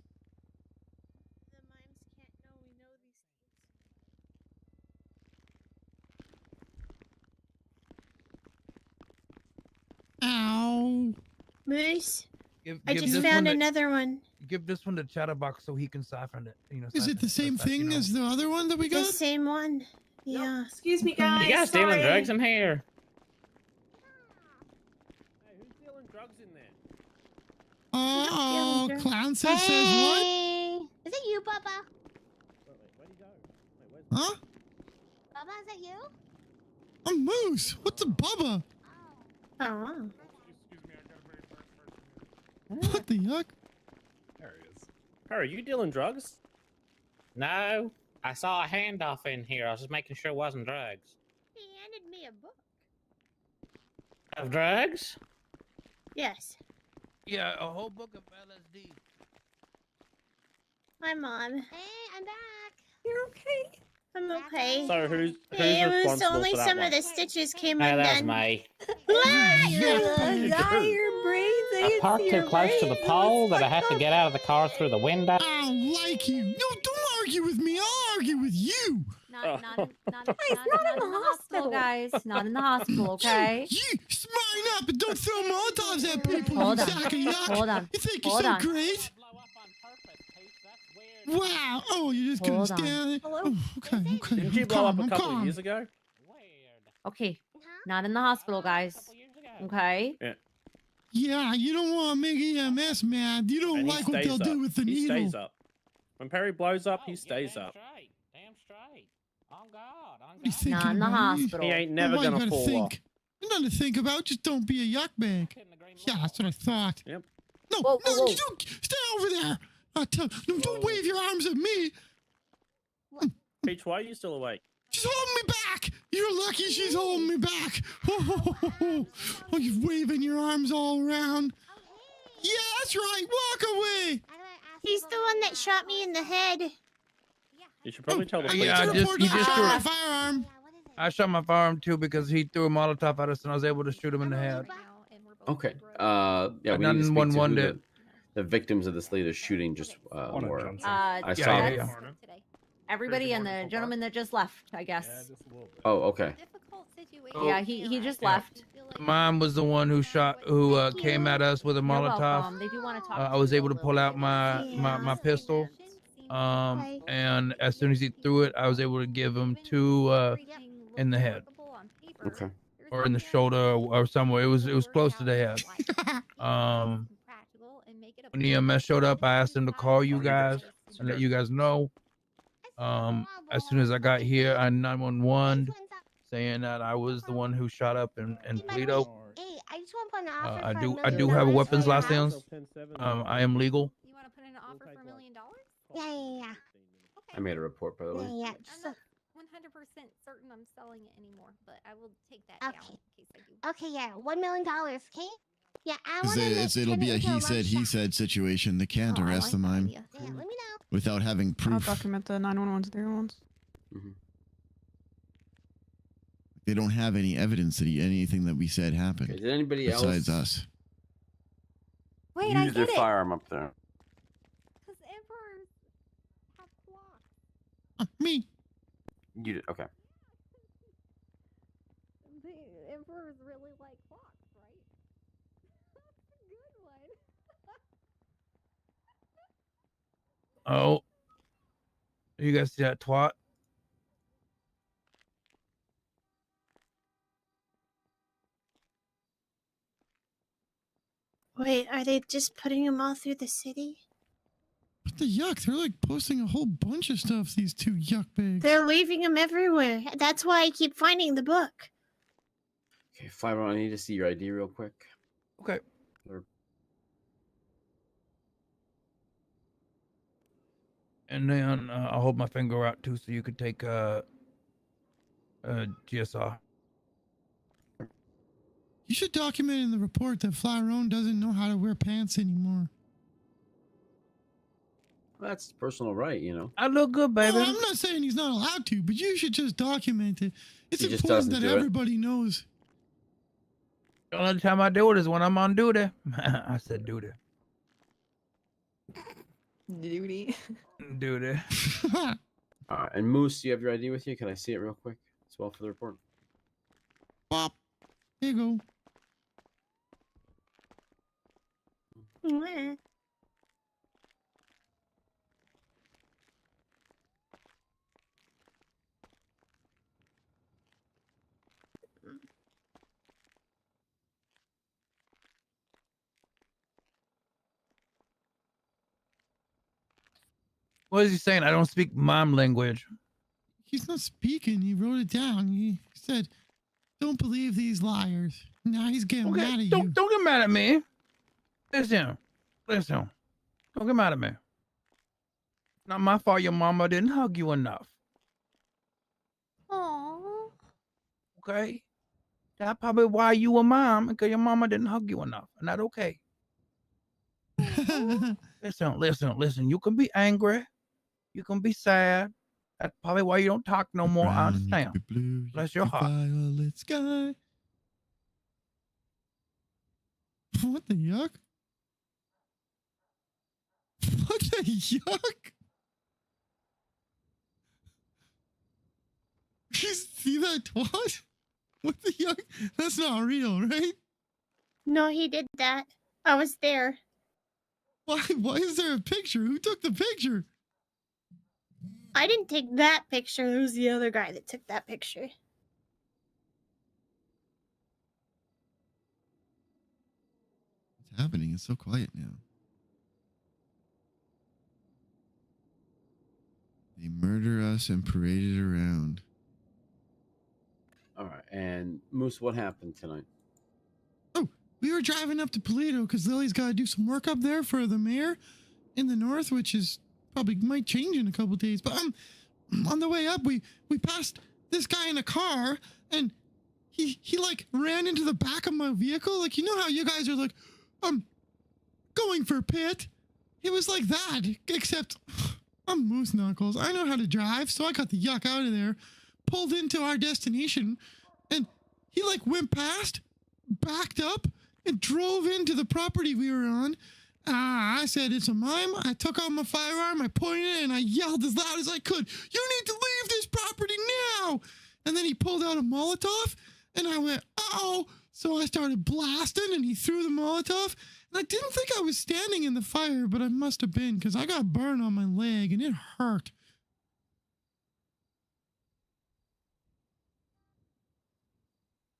Ow. Moose, Give I just this found one to- another one. Give this one to Chatterbox so he can siphon it. Is it the same thing as the other one that we got? The same one. Yeah. Excuse me, guys. You guys dealing sorry. drugs in here? Hey, who's dealing drugs in there? Oh, Clown says what? Is it you, Bubba? Where'd he go? Wait, Huh? Bubba, is that you? I'm Moose. What's a Bubba? Oh. What the yuck? There he is. Are you dealing drugs? No, I saw a handoff in here. I was just making sure it wasn't drugs. He handed me a book. Of drugs? Yes. Yeah, a whole book of LSD. Hi, Mom. Hey, I'm back. You're okay. I'm okay. So who's Hey, it was responsible only for that some one? of the stitches came Hey, that was undone. me. Your brains. I parked too close to the pole that I had to get out of the car through the window. I don't like you. No, don't argue with me. I'll argue with you. Not in the hospital, guys. Not in the hospital, okay? You smile up and don't throw Molotovs at people. Hold you on. sack of yuck. Hold on. You think Hold you're on. so great? Wow. Oh, you're just gonna Hold on. stand there. Oh, okay. Didn't you I'm blow calm, up a I'm couple of calm. years ago? Okay. Not in the hospital, guys. Okay? Yeah. Yeah, you don't want to make EMS mad. You don't And he like what stays they'll up. do with the He needle. stays up. When Perry blows up, he stays up. Damn straight. On God. On What are you thinking Not in the about? hospital. He ain't never Well, why you gonna gotta fall think? off. There's nothing to think about. Just don't be a yuck bag. Yeah, that's what I thought. Yep. No, Whoa, no, whoa, whoa. you don't stay over there. No, don't wave your arms at me. Peach, why are you still awake? She's holding me back. You're lucky she's holding me back. Oh, you're waving your arms all around. Yeah, that's right. Walk away. He's the one that shot me in the head. You should probably tell the police. Yeah, Report he to just the threw sheriff. it. Firearm. I shot my firearm too because he threw a Molotov at us and I was able to shoot him in the head. Okay. Yeah. But We need to speak to 911 who did. the victims of this latest shooting just were. I saw. That's everybody and the gentleman that just left, I guess. Oh, okay. Yeah, he just left. Mom was the one who came at us with a You're Molotov. welcome. They do want to talk I was able to pull out my pistol, and as soon as he threw it, I was able to give him 2 in the head. Okay. Or in the shoulder or somewhere. It was close to the head. When EMS showed up, I asked them to call you guys and let you guys know. As soon as I got here, I 911 saying that I was the one who shot up in Toledo. Hey, I just want to put an offer for I do have a weapons license. $1 I am legal. You want to put in an offer for $1 million? Yeah. I made a report, by the way. Yeah. I'm not 100% certain I'm selling it anymore, but I will take that down in case I do. Okay, yeah, $1 million, okay? Yeah, I Because want to it'll be a he said situation. They can't arrest the mime let me know. without having I'll proof. document the 911s, the other ones. They don't have any evidence that anything that we said happened. Okay, did anybody besides else us? Wait, I use their get it. firearm up there? Because emperors have clocks. Me. You did. Okay. The emperors really like clocks, right? That's a good one. Oh, you guys see that twat? Wait, are they just putting them all through the city? What the yuck? They're like posting a whole bunch of stuff, these 2 yuck bags. They're leaving them everywhere. That's why I keep finding the book. Okay, Flyro, I need to see your ID real quick. Okay. And then I'll hold my finger out too, so you could take GSR. You should document in the report that Flyrone doesn't know how to wear pants anymore. Well, that's personal right, you know. I look good, baby. No, I'm not saying he's not allowed to, but you should just document it. It's He just important doesn't that do it. everybody knows. The only time I do it is when I'm on duty. I said duty. Duty. Duty. And Moose, do you have your ID with you? Can I see it real quick as well for the report? Pop. Here you go. What is he saying? I don't speak mom language. He's not speaking. He wrote it down. He said, "Don't believe these liars." Now he's getting mad at you. Don't get mad at me. Listen. Don't get mad at me. Not my fault your mama didn't hug you enough. Aww. Okay? That's probably why you a mom, because your mama didn't hug you enough. And that's okay. Listen. You can be angry. You can be sad. That's probably why you don't talk no more. I understand. Bless your heart. Violet sky. What the yuck? What the yuck? You see that twat? What the yuck? That's not real, right? No, he did that. I was there. Why is there a picture? Who took the picture? I didn't take that picture. It was the other guy that took that picture. What's happening? It's so quiet now. They murder us and parade it around. All right. And Moose, what happened tonight? We were driving up to Toledo because Lily's got to do some work up there for the mayor in the north, which is probably might change in a couple days. But on the way up, we passed this guy in a car, and he like ran into the back of my vehicle. Like, you know how you guys are like, I'm going for a pit. It was like that, except I'm Moose Knuckles. I know how to drive, so I got the yuck out of there, pulled into our destination, and he like went past, backed up, and drove into the property we were on. I said, it's a mime. I took out my firearm, I pointed it, and I yelled as loud as I could, you need to leave this property now! And then he pulled out a Molotov, and I went, uh-oh! So I started blasting, and he threw the Molotov, and I didn't think I was standing in the fire, but I must have been, because I got burned on my leg, and it hurt.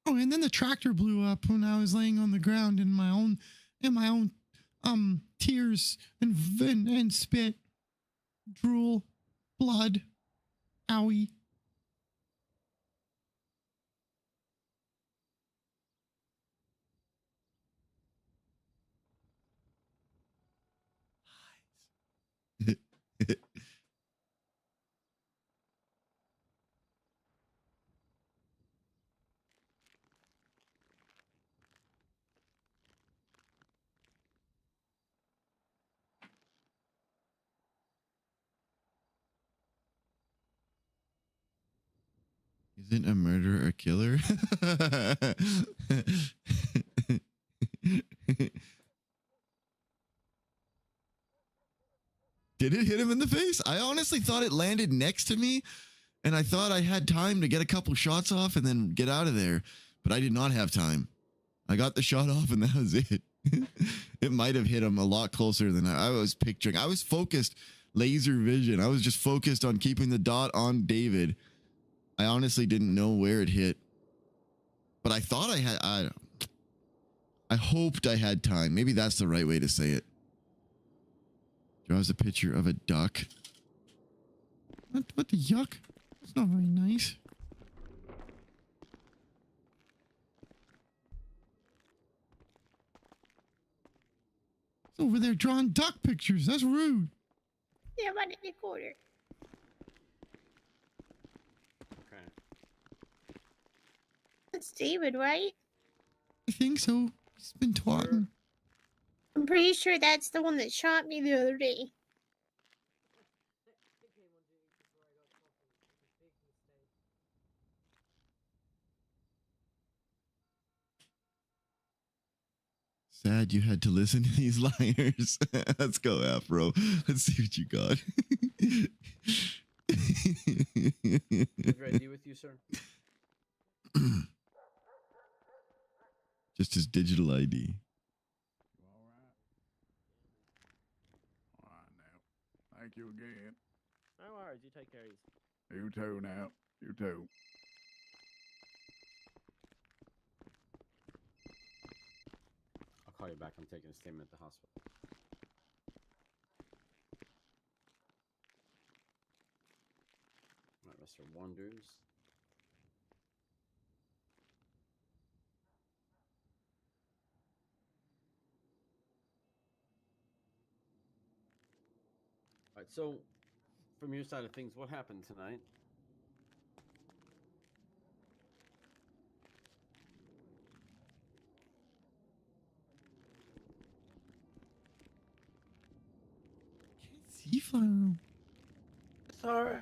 Oh, and then the tractor blew up when I was laying on the ground in my own tears and spit, drool, blood, owie. Isn't a murderer a killer? Did it hit him in the face? I honestly thought it landed next to me, and I thought I had time to get a couple shots off and then get out of there, but I did not have time. I got the shot off, and that was it. It might have hit him a lot closer than I was picturing. I was focused, laser vision. I was just focused on keeping the dot on David. I honestly didn't know where it hit, but I thought I had, I hoped I had time. Maybe that's the right way to say it. Draws a picture of a duck. What the yuck? It's not very nice. It's over there drawing duck pictures. That's rude. Yeah, right in the corner. That's David, right? I think so. He's been twatting. I'm pretty sure that's the one that shot me the other day. Sad you had to listen to these liars. Let's go, Afro. Let's see what you got. Is ID with you, sir? Just his digital ID. All right now. Thank you again. No worries, you take care of yourself. You too now. You too. I'll call you back. I'm taking a statement at the hospital. All right, Mr. Wonders. All right, so from your side of things, what happened tonight? See fire. Sorry.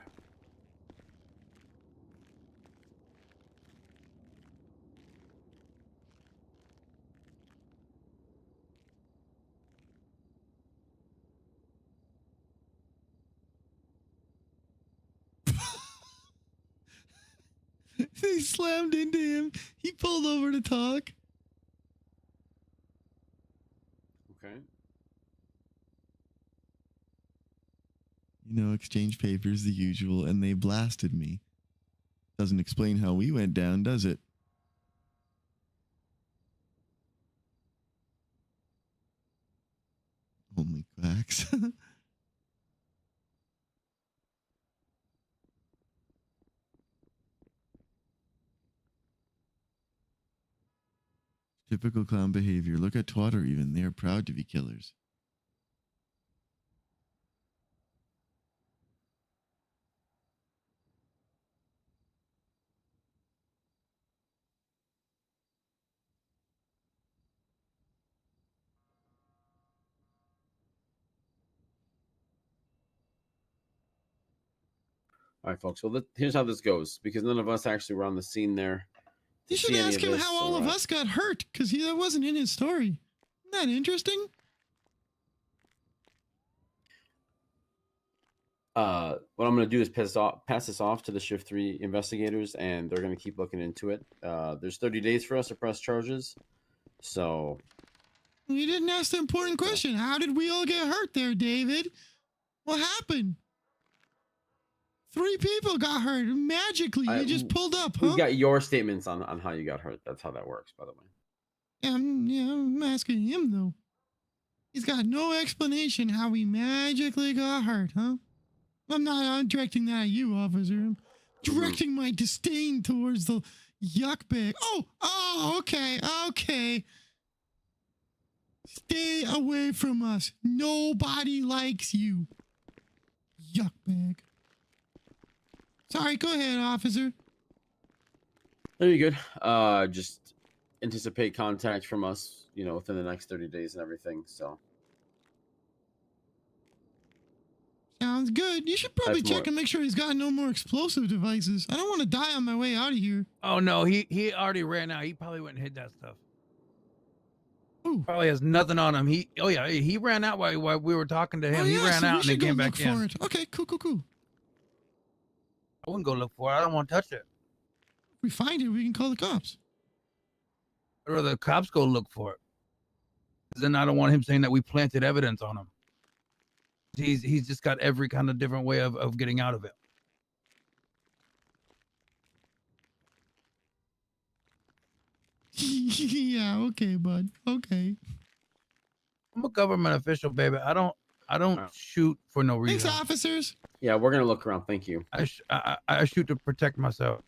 They slammed into him. He pulled over to talk. Okay. You know, exchange papers, the usual, and they blasted me. Doesn't explain how we went down, does it? Only quacks. Typical clown behavior. Look at Twatter even. They are proud to be killers. All right, folks. Well, here's how this goes, because none of us actually were on the scene there. You should ask him how all of us got hurt, because that wasn't in his story. Isn't that interesting? what I'm gonna do is pass this off to the Shift 3 investigators, and they're gonna keep looking into it. There's 30 days for us to press charges, so. You didn't ask the important question. How did we all get hurt there, David? What happened? 3 people got hurt magically. You just pulled up, huh? We got your statements on how you got hurt. That's how that works, by the way. I'm asking him though. He's got no explanation how we magically got hurt, huh? I'm directing that at you, officer. I'm directing my disdain towards the yuck bag. Oh, okay. Stay away from us. Nobody likes you. Yuck bag. Sorry, go ahead, officer. There you good. Just anticipate contact from us, within the next 30 days and everything, so. Sounds good. You should probably check and make sure he's got no more explosive devices. I don't want to die on my way out of here. Oh no, he already ran out. He probably went and hid that stuff. Ooh. Probably has nothing on him. He ran out while we were talking to him. He ran out and he came back in. Okay, cool. I wouldn't go look for it. I don't want to touch it. If we find it, we can call the cops. I'd rather the cops go look for it. Then I don't want him saying that we planted evidence on him. He's just got every kind of different way of getting out of it. Yeah, okay, bud. Okay. I'm a government official, baby. I don't shoot for no reason. Thanks, officers. Yeah, we're gonna look around. Thank you. I shoot to protect myself.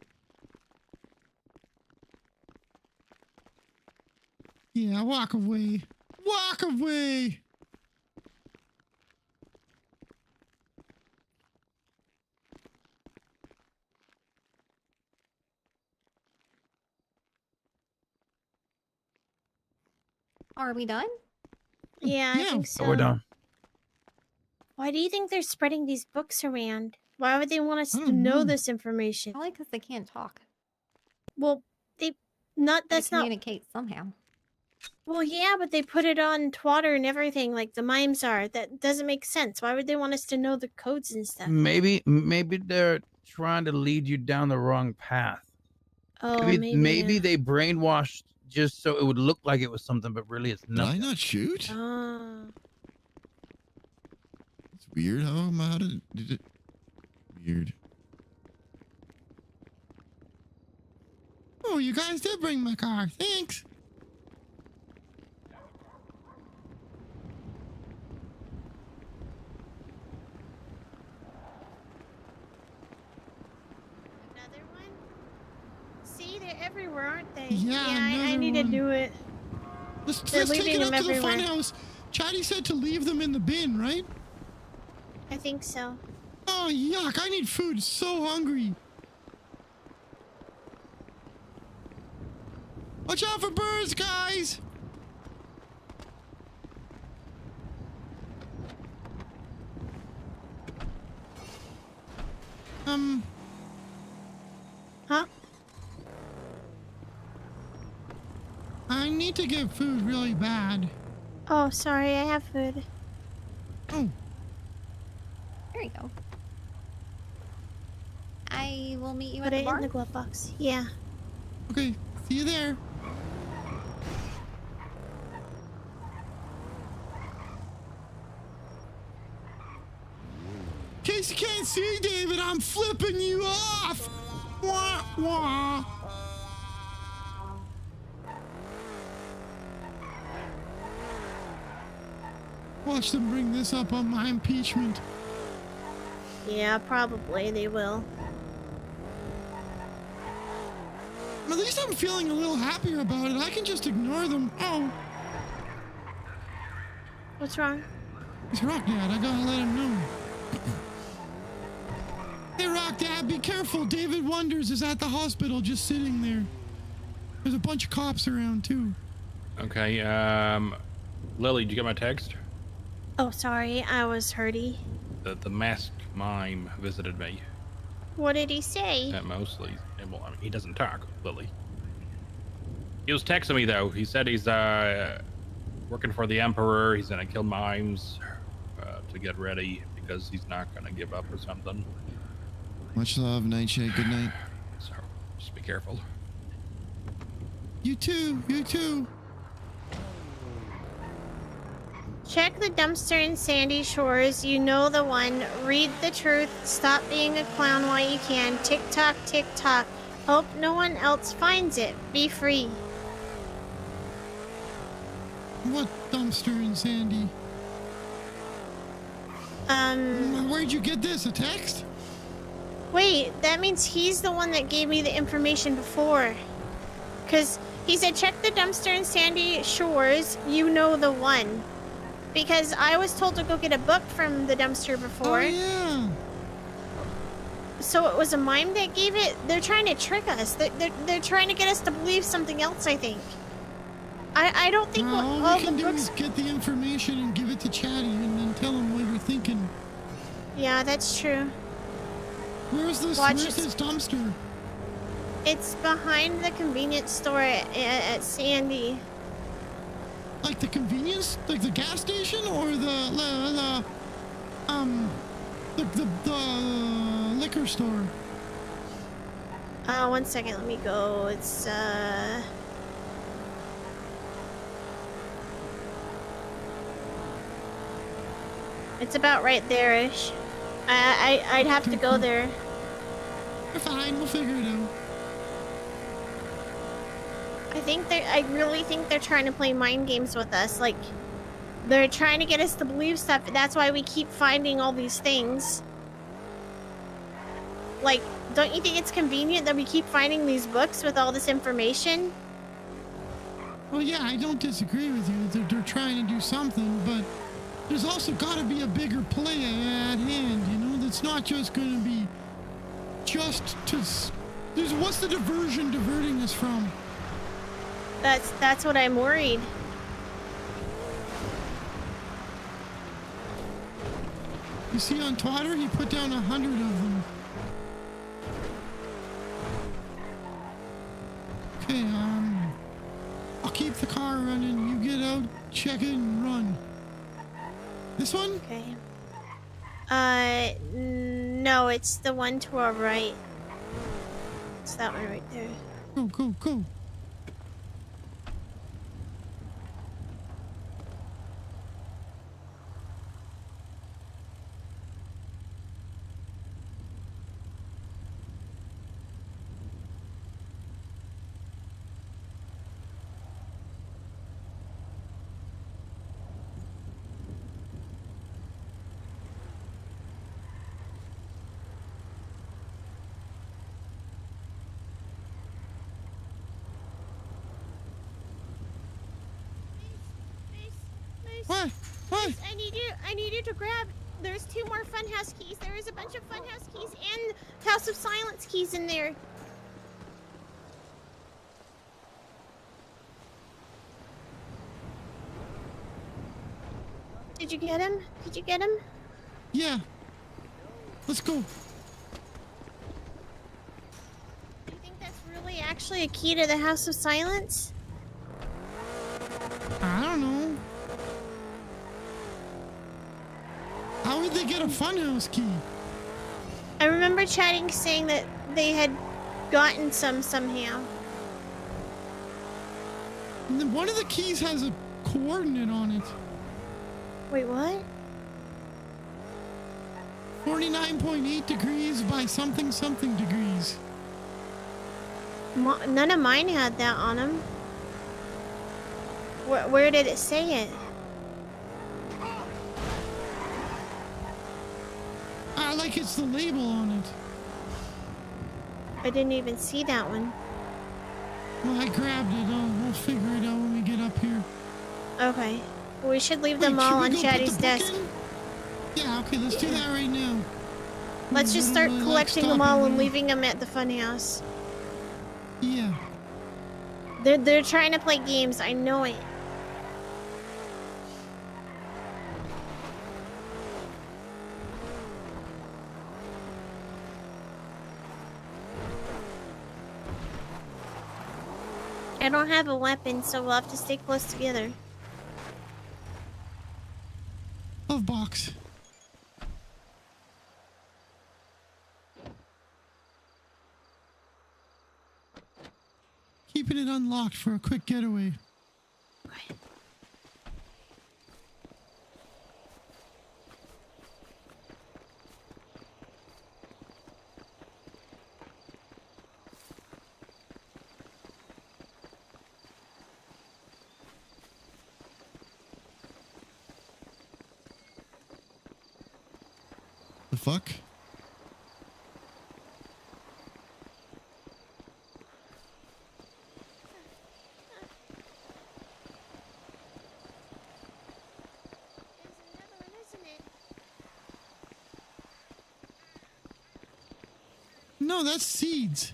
Yeah, walk away. Walk away. Are we done? Yeah, I think so. We're done. Why do you think they're spreading these books around? Why would they want us to know this information? Probably because they can't talk. Well, that's not communicate somehow. Well, yeah, but they put it on Twitter and everything, like the mimes are. That doesn't make sense. Why would they want us to know the codes and stuff? Maybe they're trying to lead you down the wrong path. Oh, maybe they brainwashed just so it would look like it was something, but really it's nothing. Did I not shoot? It's weird. How did it? Weird. Oh, you guys did bring my car. Thanks. Another one? See, they're everywhere, aren't they? Yeah, I need to do it. Let's They're take leaving it them up to the everywhere. funhouse. Chatty said to leave them in the bin, right? I think so. Oh, yuck. I need food. So hungry. Watch out for birds, guys. Huh? I need to get food really bad. Oh, sorry, I have food. Oh. There you go. I will meet you Put at the it bar. in the glove box. Yeah. Okay, see you there. In case you can't see, David, I'm flipping you off. Wah, wah. Watch them bring this up on my impeachment. Yeah, probably they will. At least I'm feeling a little happier about it. I can just ignore them. Oh. What's wrong? It's Rock Dad. I gotta let him know. Hey, Rock Dad, be careful. David Wonders is at the hospital just sitting there. There's a bunch of cops around, too. Okay, Lily, did you get my text? Oh, sorry, I was hurty. The masked mime visited me. What did he say? Mostly. Well, I mean, he doesn't talk, Lily. He was texting me, though. He said he's working for the Emperor. He's gonna kill mimes to get ready because he's not going to give up or something. Much love, Nightshade. Good night. So just be careful. You too. You too. Check the dumpster in Sandy Shores. You know the one. Read the truth. Stop being a clown while you can. Tick tock, tick tock. Hope no one else finds it. Be free. What dumpster in Sandy? Where'd you get this? A text? Wait, that means he's the one that gave me the information before. Because he said, check the dumpster in Sandy Shores. You know the one. Because I was told to go get a book from the dumpster before. Oh, yeah. So it was a mime that gave it? They're trying to trick us. They're trying to get us to believe something else, I think. I don't think what all all we can the do books... is get the information and give it to Chatty and then tell him what you're thinking. Yeah, that's true. Where's this dumpster? It's behind the convenience store at Sandy. Like the convenience, like the gas station, or the liquor store? 1 second, let me go. It's about right there-ish. I'd have to go there. You're fine, we'll figure it out. I really think they're trying to play mind games with us. Like, they're trying to get us to believe stuff. That's why we keep finding all these things. Like, don't you think it's convenient that we keep finding these books with all this information? Well, yeah, I don't disagree with you. They're trying to do something, but there's also got to be a bigger play at hand, you know? That's not just going to be just to... What's the diversion diverting us from? That's what I'm worried. You see on Twitter, he put down 100 of them. Okay, I'll keep the car running. You get out, check it, and run. This one? Okay. No, it's the one to our right. It's that one right there. Go. What? I need you to grab. There's 2 more funhouse keys. There is a bunch of funhouse keys and House of Silence keys in there. Did you get him? Did you get him? Yeah. Let's go. Do you think that's really actually a key to the House of Silence? I don't know. How would they get a funhouse key? I remember chatting saying that they had gotten some somehow. And then one of the keys has a coordinate on it. Wait, what? 49.8 degrees by something degrees. None of mine had that on them. Where did it say it? Like it's the label on it. I didn't even see that one. Well, I grabbed it. We'll figure it out when we get up here. Okay. Well, we should leave them all on Chatty's desk. Yeah, okay, let's do that right now. Let's just start collecting them all and leaving them at the funhouse. Yeah. They're trying to play games. I know it. I don't have a weapon, so we'll have to stay close together. Love box. keeping it unlocked for a quick getaway. The fuck? No, that's seeds.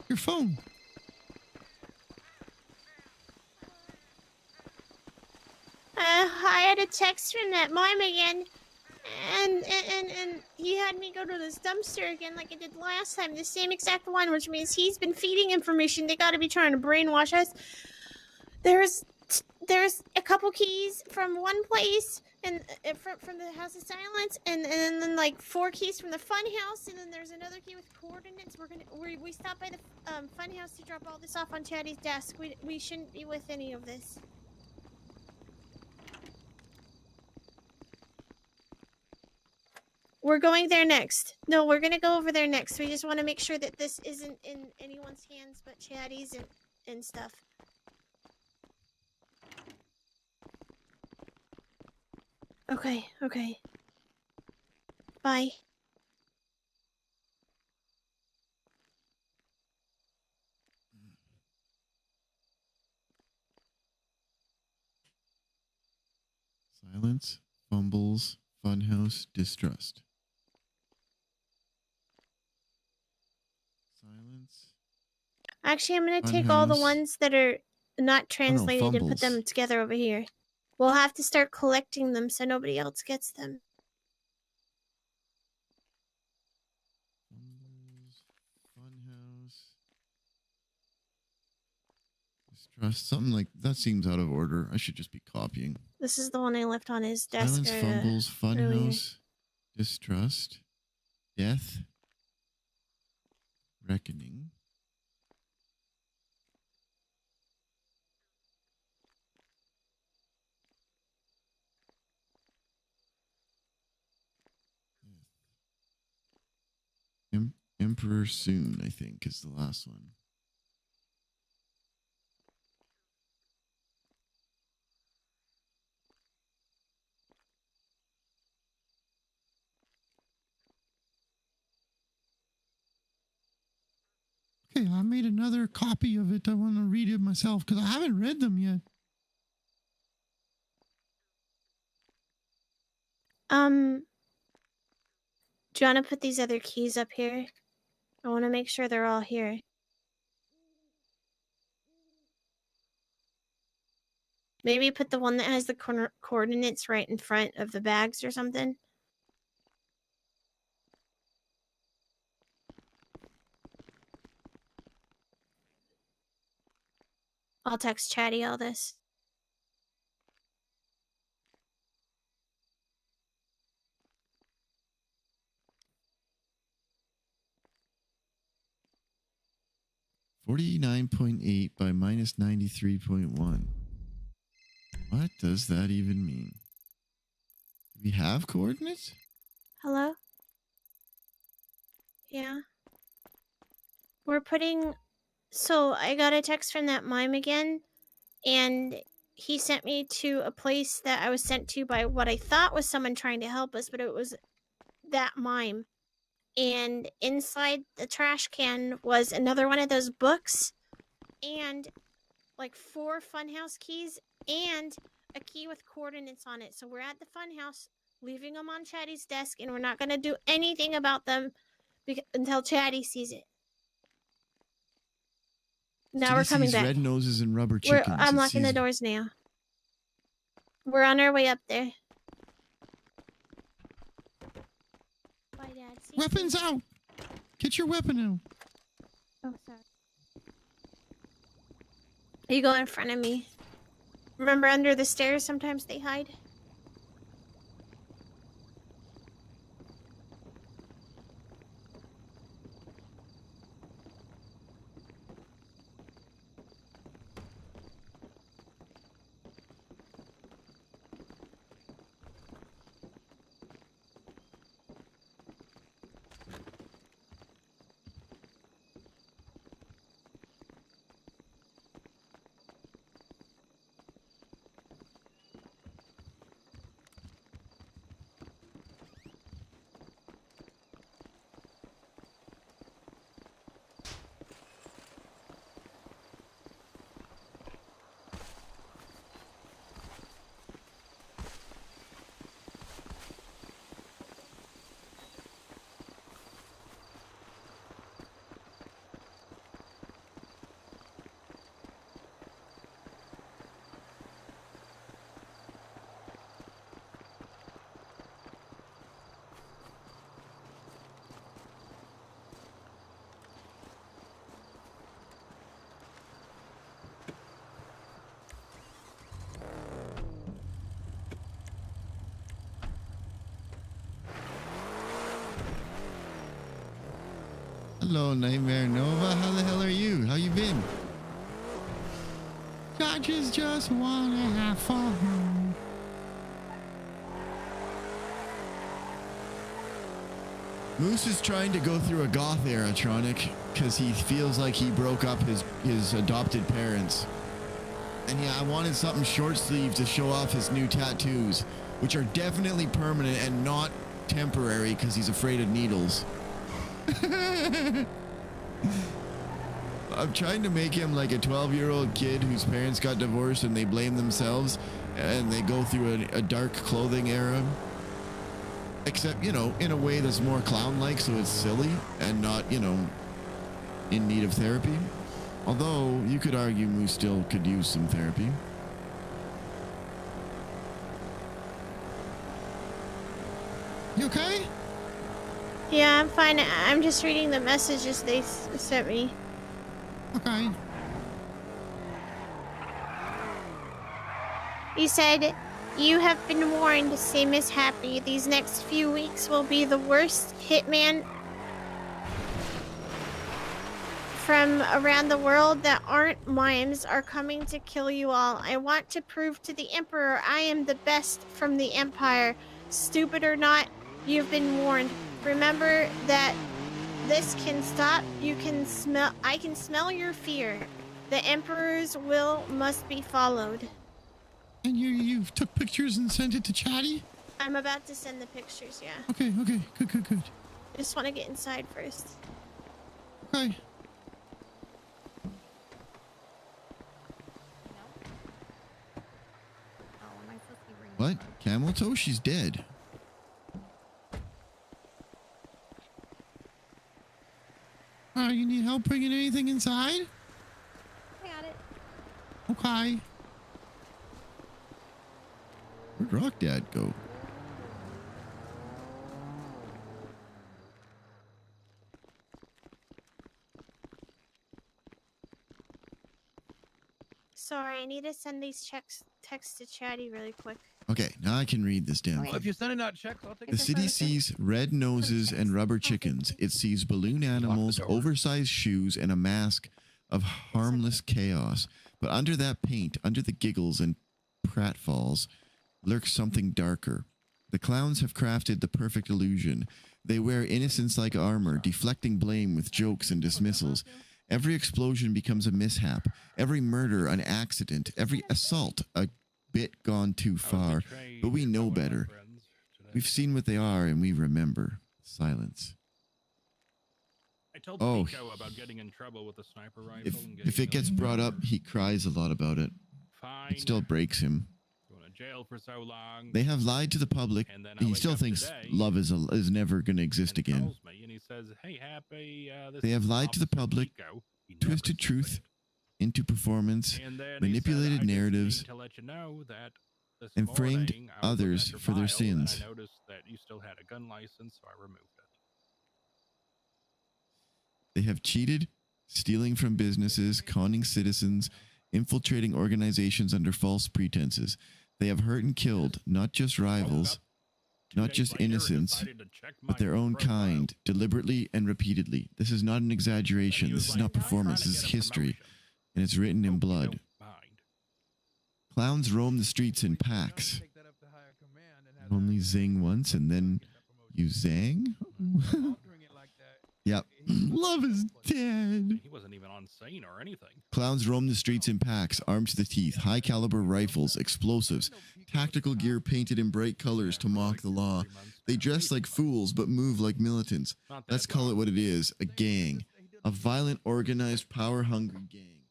Your phone. I had a text from that mime again, and he had me go to this dumpster again like I did last time, the same exact one, which means he's been feeding information. They gotta be trying to brainwash us. There's a couple keys from one place, and from the House of Silence, and then like 4 keys from the Fun House, and then there's another key with coordinates. We stopped by the Fun House to drop all this off on Chatty's desk. We shouldn't be with any of this. We're going there next. No, we're gonna go over there next. We just want to make sure that this isn't in anyone's hands but Chatty's and stuff. Okay, okay. Bye. Silence, fumbles, funhouse, distrust. Silence. Actually, I'm gonna take all the Funhouse. ones that are not translated and put them fumbles. together over here. We'll have to start collecting them so nobody else gets them. Funhouse. Distrust. Something like that seems out of order. I should just be copying. This is the one I left on his desk. Silence, fumbles, earlier. funhouse, distrust, death, reckoning. Emperor Soon, I think, is the last one. Okay, I made another copy of it. I want to read it myself because I haven't read them yet. Do you want to put these other keys up here? I want to make sure they're all here. Maybe put the one that has the coordinates right in front of the bags or something. I'll text Chatty all this. $49.8 by minus 93.1. What does that even mean? Do we have coordinates? Hello? Yeah. We're putting... So, I got a text from that mime again, and he sent me to a place that I was sent to by what I thought was someone trying to help us, but it was that mime. And inside the trash can was another one of those books, and like 4 funhouse keys, and a key with coordinates on it. So we're at the funhouse, leaving them on Chatty's desk, and we're not going to do anything about them until Chatty sees it. Now we're coming back. Red noses and rubber chickens. I'm locking the doors now. We're on our way up there. Bye, Dad. See you Weapons soon. out! Get your weapon out. Oh, sorry. You go in front of me. Remember, under the stairs, sometimes they hide. Hello, Nightmare Nova. How the hell are you? How you been? Judges just wanna have fun. Moose is trying to go through a goth era, Tronic, because he feels like he broke up his adopted parents. And yeah, I wanted something short sleeve to show off his new tattoos, which are definitely permanent and not temporary because he's afraid of needles. I'm trying to make him like a 12-year-old kid whose parents got divorced and they blame themselves and they go through a dark clothing era. Except, you know, in a way that's more clown-like, so it's silly and not, you know, in need of therapy. Although, you could argue Moose still could use some therapy. You okay? Yeah, I'm fine. I'm just reading the messages they sent me. Okay. You said, "You have been warned, same as Happy. These next few weeks will be the worst. Hitman from around the world that aren't mimes are coming to kill you all. I want to prove to the Emperor I am the best from the Empire. Stupid or not, you've been warned. Remember that this can stop. I can smell your fear. The Emperor's will must be followed." And you took pictures and sent it to Chatty? I'm about to send the pictures, yeah. Okay, good. Just want to get inside first. Okay. What? Camel toe? She's dead. You need help bringing anything inside? I got it. Okay. Where'd Rock Dad go? Sorry, I need to send these texts to Chatty really quick. Okay, now I can read this damn Well, thing. if you're sending out checks, I'll take The city sees red noses and rubber chickens. It sees balloon animals, oversized shoes, and a mask of harmless chaos. But under that paint, under the giggles and pratfalls, lurks something darker. The clowns have crafted the perfect illusion. They wear innocence-like armor, deflecting blame with jokes and dismissals. Every explosion becomes a mishap. Every murder an accident. Every assault a bit gone too far. But we know better. We've seen what they are, and we remember. Silence. I told Pico about getting in trouble with a sniper rifle. If it gets brought up, he cries a lot about it. Fine. It still breaks him. Going to jail for so long. They have lied to the public. He still thinks love is never going to exist again. And he says, "Hey, Happy, this They have is lied to the Officer public, Pico. He twisted truth into performance, And then manipulated he said, narratives, to let you know that this and framed morning I was looking others at your for their file, and sins. I noticed that you still had a gun license, so I removed it." They have cheated, stealing from businesses, conning citizens, infiltrating organizations under false pretenses. They have hurt and killed not just rivals, not just innocents, but their own kind, deliberately and repeatedly. This is not an exaggeration. This is not performance. This is history, and it's written in blood. Clowns roam the streets in packs. Only zing once, and then you zang? Yep. Love is dead. He wasn't even on scene or anything. Clowns roam the streets in packs, armed to the teeth, high-caliber rifles, explosives, tactical gear painted in bright colors to mock the law. They dress like fools, but move like militants. Let's call it what it is, a gang. A violent, organized, power-hungry gang.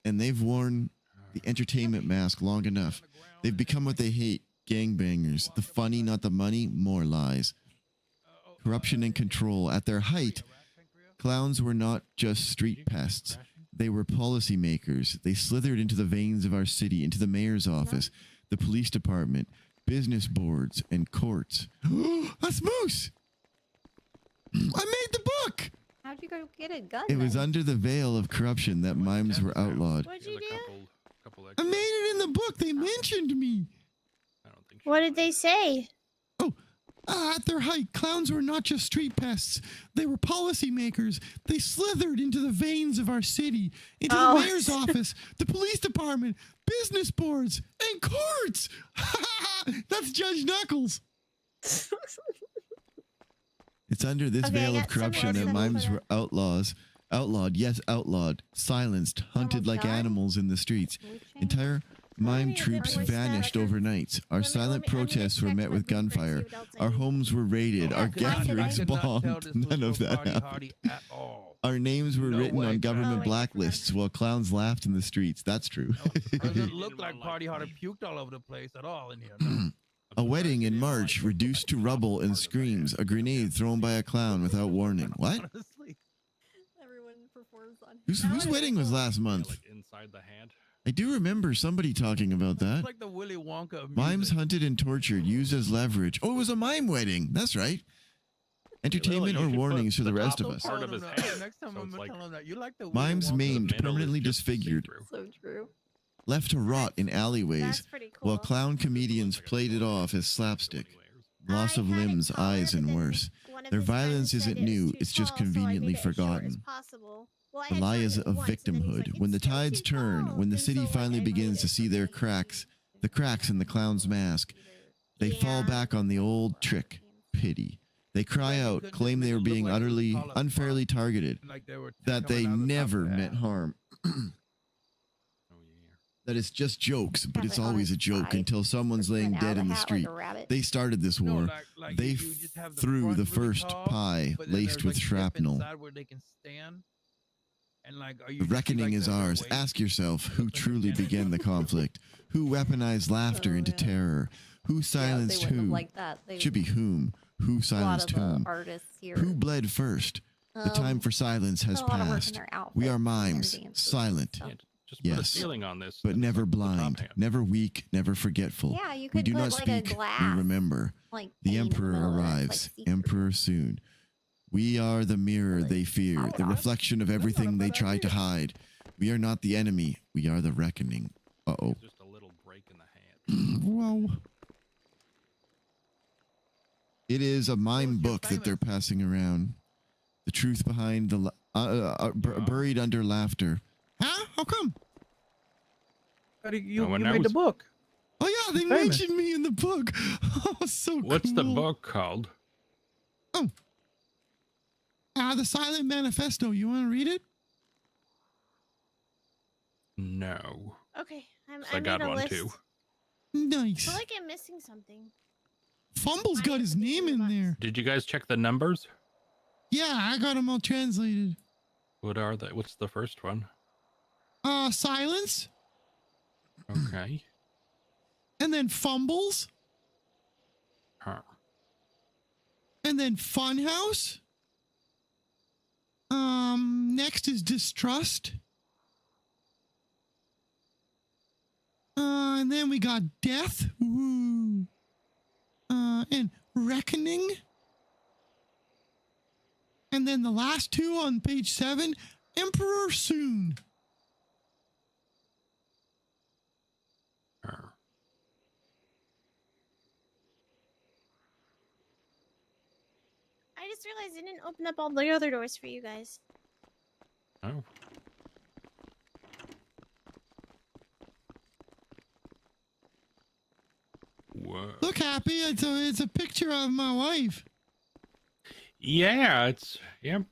And they've worn the entertainment mask long enough. They've become what they hate, gangbangers. The funny, not the money, more lies. Corruption and control. At their height, clowns were not just street pests. They were policymakers. They slithered into the veins of our city, into the mayor's office, the police department, business boards, and courts. That's Moose! I made the book! How'd you go get a gun? It was then? under the veil of corruption that mimes were outlawed. What'd you do? I made it in the book. They mentioned me. What did they say? At their height, clowns were not just street pests. They were policymakers. They slithered into the veins of our city, into the mayor's office, the police department, business boards, and courts. That's Judge Knuckles. It's under this veil of corruption that mimes were outlawed, yes, outlawed, silenced, hunted like animals in the streets. Entire mime troops vanished overnight. Our silent protests were met with gunfire. Our homes were raided. Our gatherings bombed. None of that happened. Our names were written on government blacklists while clowns laughed in the streets. That's true. Doesn't look like Party Harder puked all over the place at all in here. No. A wedding in March reduced to rubble and screams. A grenade thrown by a clown without warning. What? Everyone performs on. Whose wedding was last month? Like inside the hand. I do remember somebody talking about that. It's like the Willy Wonka of Mimes hunted and tortured, used as leverage. Oh, it was a mime wedding. That's right. Entertainment or warnings for the rest of us. Part of his head. Next time I'm gonna tell him that you like the Willy Mimes Wonka maimed, middle permanently is just disfigured, So true. left to rot in alleyways, That's pretty cool. while clown comedians played it off as slapstick. Loss of limbs, eyes, and worse. Their violence isn't new, it's just conveniently forgotten. The lie is of victimhood. When the tides turn, when the city finally begins to see their cracks, the cracks in the clown's mask, they fall back on the old trick, pity. They cry out, claim they were being utterly, unfairly targeted, that they never meant harm. That it's just jokes, but it's always a joke until someone's laying dead in the street. They started this war. They threw the first pie laced with shrapnel. The reckoning is ours. Ask yourself who truly began the conflict, who weaponized laughter into terror, who silenced whom. Should be whom. Who silenced whom? Who bled first? The time for silence has passed. We are mimes, silent. Just put a Yes, ceiling on this. but never blind, never weak, never forgetful. Yeah, you We could do put, not like, a speak, we glass, remember. like, The pane in the emperor middle of it, arrives, like emperor soon. We are the mirror they fear, the reflection of everything they try to hide. We are not the enemy, we are the reckoning. Uh-oh. Just a little break in the hand. Whoa. It is a mime book that they're passing around. The truth behind the buried under laughter. Huh? How come? You made the book. Oh yeah, they mentioned me in the book. Oh, so What's the cool. book called? Oh. The Silent Manifesto. You want to read it? No. Okay, I got made a one list. too. Nice. I feel like I'm missing something. Fumble's got his name in there. Did you guys check the numbers? Yeah, I got them all translated. What are they? What's the first one? Silence. Okay. And then fumbles. Huh. And then funhouse. Next is distrust. And then we got death. Ooh. And reckoning. And then the last two on page 7, Emperor soon. I just realized I didn't open up all the other doors for you guys. Oh. Whoa. Look, Happy. It's a picture of my wife. Yeah, yep.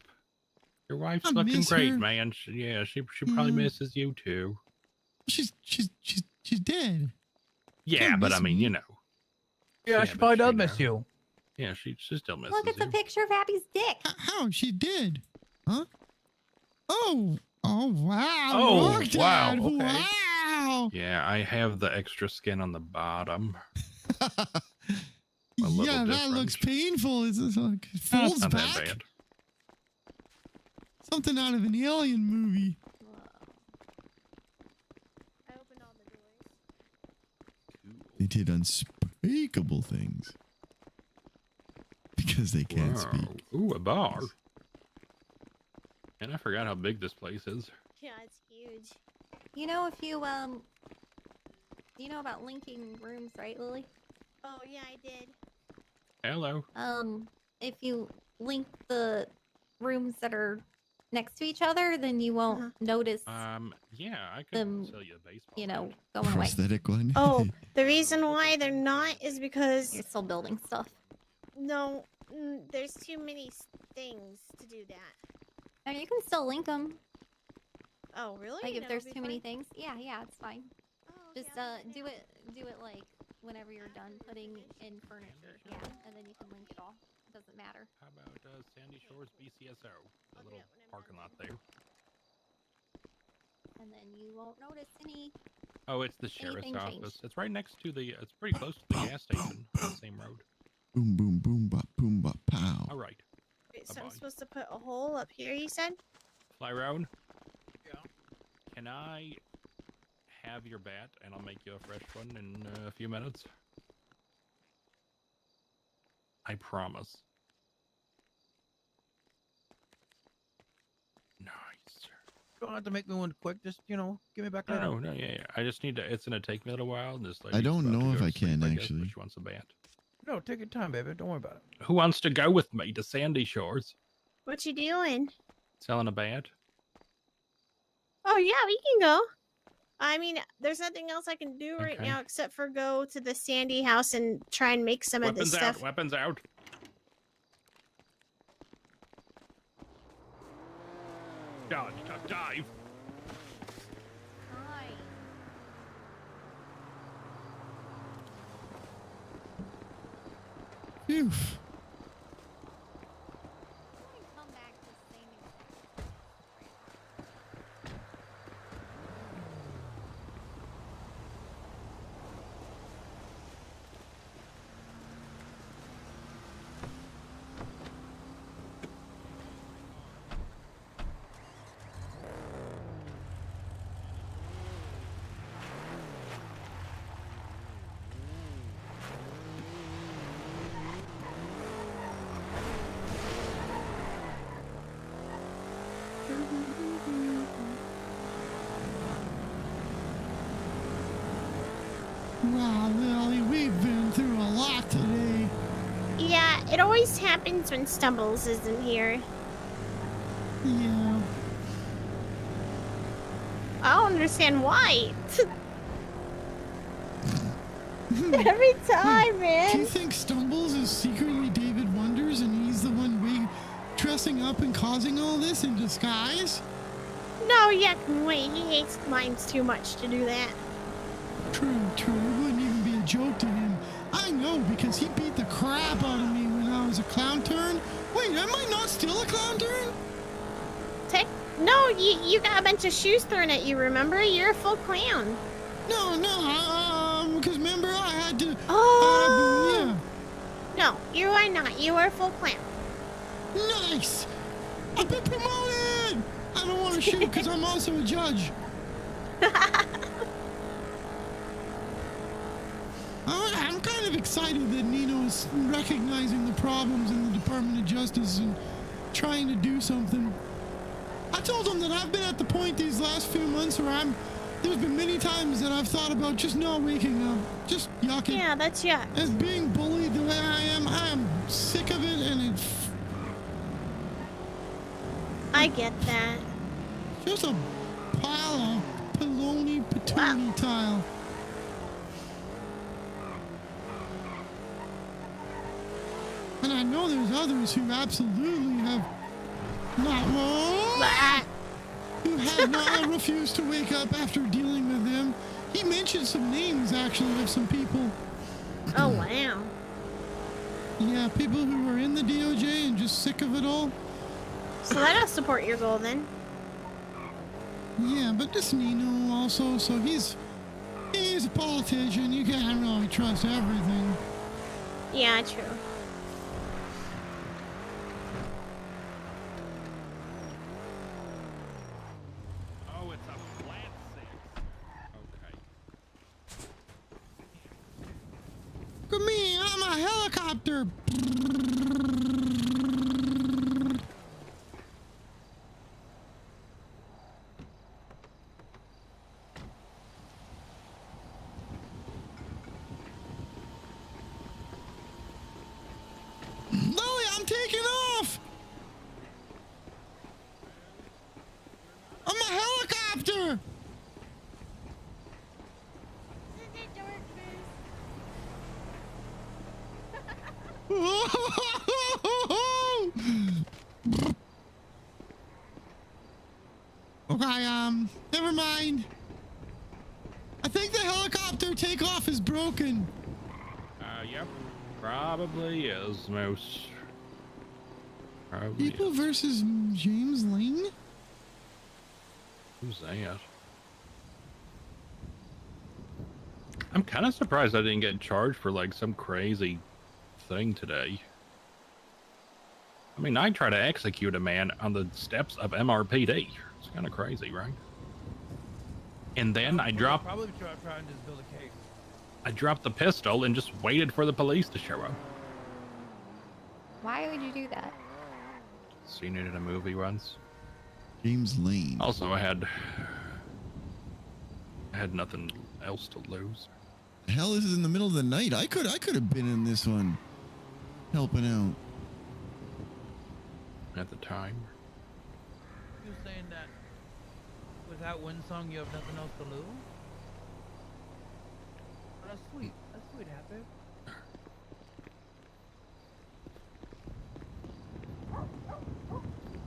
Your wife's I looking miss great, her. man. She probably misses you too. She's dead. Yeah, but I mean, you know. Yeah, she probably does miss you. Yeah, she still misses Look, it's you. a picture of Happy's dick. How? She did. Huh? Oh wow. Oh, Look, wow, Dad. okay. Wow. Yeah, I have the extra skin on the bottom. Yeah, that looks painful. It's like it folds Not back. that bad. Something out of an alien movie. They did unspeakable things. Because they can't Wow. speak. Ooh, a bar. And I forgot how big this place is. Yeah, it's huge. You know, if you you know about linking rooms, right, Lily? Oh yeah, I did. Hello. If you link the rooms that are next to each other, then you won't notice Yeah, I could them, sell you a baseball. you know, going away. Prosthetic one. Oh, the reason why they're not is because you're still building stuff. No, there's too many things to do that. And you can still link them. Oh, really? Like if That'll there's be too many fine? things, yeah, it's fine. Just do it like whenever you're done putting in furniture, yeah, and then you can link it all. It doesn't matter. How about Sandy Shores BCSO? The little parking lot there. And then you won't notice any. Oh, it's the sheriff's anything office. changed. It's right next to the. It's pretty close to the gas station on the same road. Boom, boom, boom, bop, boom, bop, pow. All right. Wait, so I'm Bye-bye. supposed to put a hole up here, you said? Fly round. Yeah. Can I have your bat and I'll make you a fresh one in a few minutes? I promise. Nice. You don't have to make me one quick. Just, you know, give me back that. No, yeah. I just need to. It's gonna take me a little while. This I don't lady's about know to if go I to sleep, can, I guess, actually. but she wants a bat. No, take your time, baby. Don't worry about it. Who wants to go with me to Sandy Shores? What you doing? Selling a bat? Oh, yeah, we can go. I mean, there's nothing else I can do right Okay. now except for go to the Sandy house and try and make some of this Weapons out! stuff. Weapons out! Dodge, duck, dive! Oof. Wow, Lily, we've been through a lot today. Yeah, it always happens when Stumbles isn't here. Yeah. I don't understand why. Every time, Do man. you think Stumbles is secretly David Wonders and he's the one dressing up and causing all this in disguise? No, yeah, wait, he hates mines too much to do that. True. It wouldn't even be a joke to him. I know, because he beat the crap out of me when I was a clown turn. Wait, am I not still a clown turn? No, you got a bunch of shoes thrown at you, remember? You're a full clown. No, because remember I had to... Oh! Yeah. No, you are not. You are a full clown. Nice! I've been promoted! I don't want to shoot because I'm also a judge. I'm kind of excited that Nino is recognizing the problems in the Department of Justice and trying to do something. I told him that I've been at the point these last few months where there's been many times that I've thought about just not waking up, just yucking. Yeah, that's yuck. As being bullied the way I am sick of it, and I get that. Just a pile of baloney patoonie tile. And I know there's others who absolutely have who have not refused to wake up after dealing with him. He mentioned some names actually of some people. Oh wow. Yeah, people who are in the DOJ and just sick of it all. So that'll support your goal then. Yeah, but this Nino also, so he's a politician. You can't really trust everything. Yeah, true. Oh, it's a flat six. Okay. Look at me, I'm a helicopter. taking off. I'm a helicopter. Okay, never mind. I think the helicopter takeoff is broken. Yep. Probably is, Moose. Probably People is. versus James Lane? Who's that? I'm kind of surprised I didn't get charged for like some crazy thing today. I mean, I tried to execute a man on the steps of MRPD. It's kind of crazy, right? And then I dropped... Probably trying to build a case. I dropped the pistol and just waited for the police to show up. Why would you do that? Seen it in a movie once. James Lane. Also, I had nothing else to lose. The hell, this is in the middle of the night. I could have been in this one, helping out. At the time. You're saying that without Windsong, you have nothing else to lose? Oh, that's sweet. That's sweet, Happy.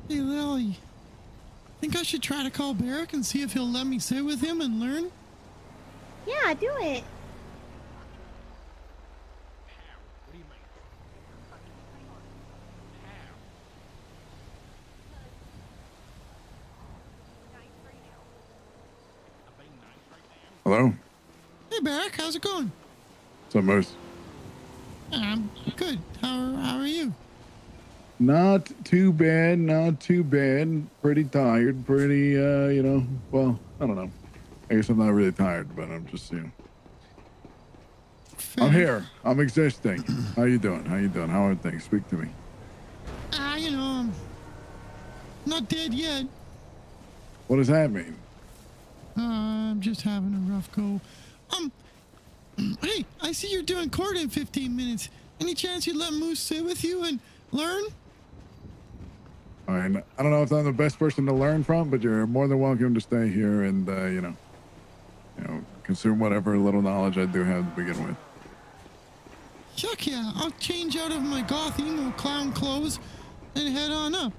Hey, Lily. Think I should try to call Barrick and see if he'll let me sit with him and learn? Yeah, do it. Hello? Hey, Barrick, how's it going? What's up, Moose? I'm good. How are you? Not too bad, not too bad. Pretty tired, pretty, well, I don't know. I guess I'm not really tired, but I'm just, I'm here. I'm existing. How you doing? How you doing? How are things? Speak to me. I'm not dead yet. What does that mean? I'm just having a rough go. Hey, I see you're doing court in 15 minutes. Any chance you'd let Moose sit with you and learn? I mean, I don't know if I'm the best person to learn from, but you're more than welcome to stay here and, consume whatever little knowledge I do have to begin with. Yuck, yeah. I'll change out of my goth emo clown clothes and head on up.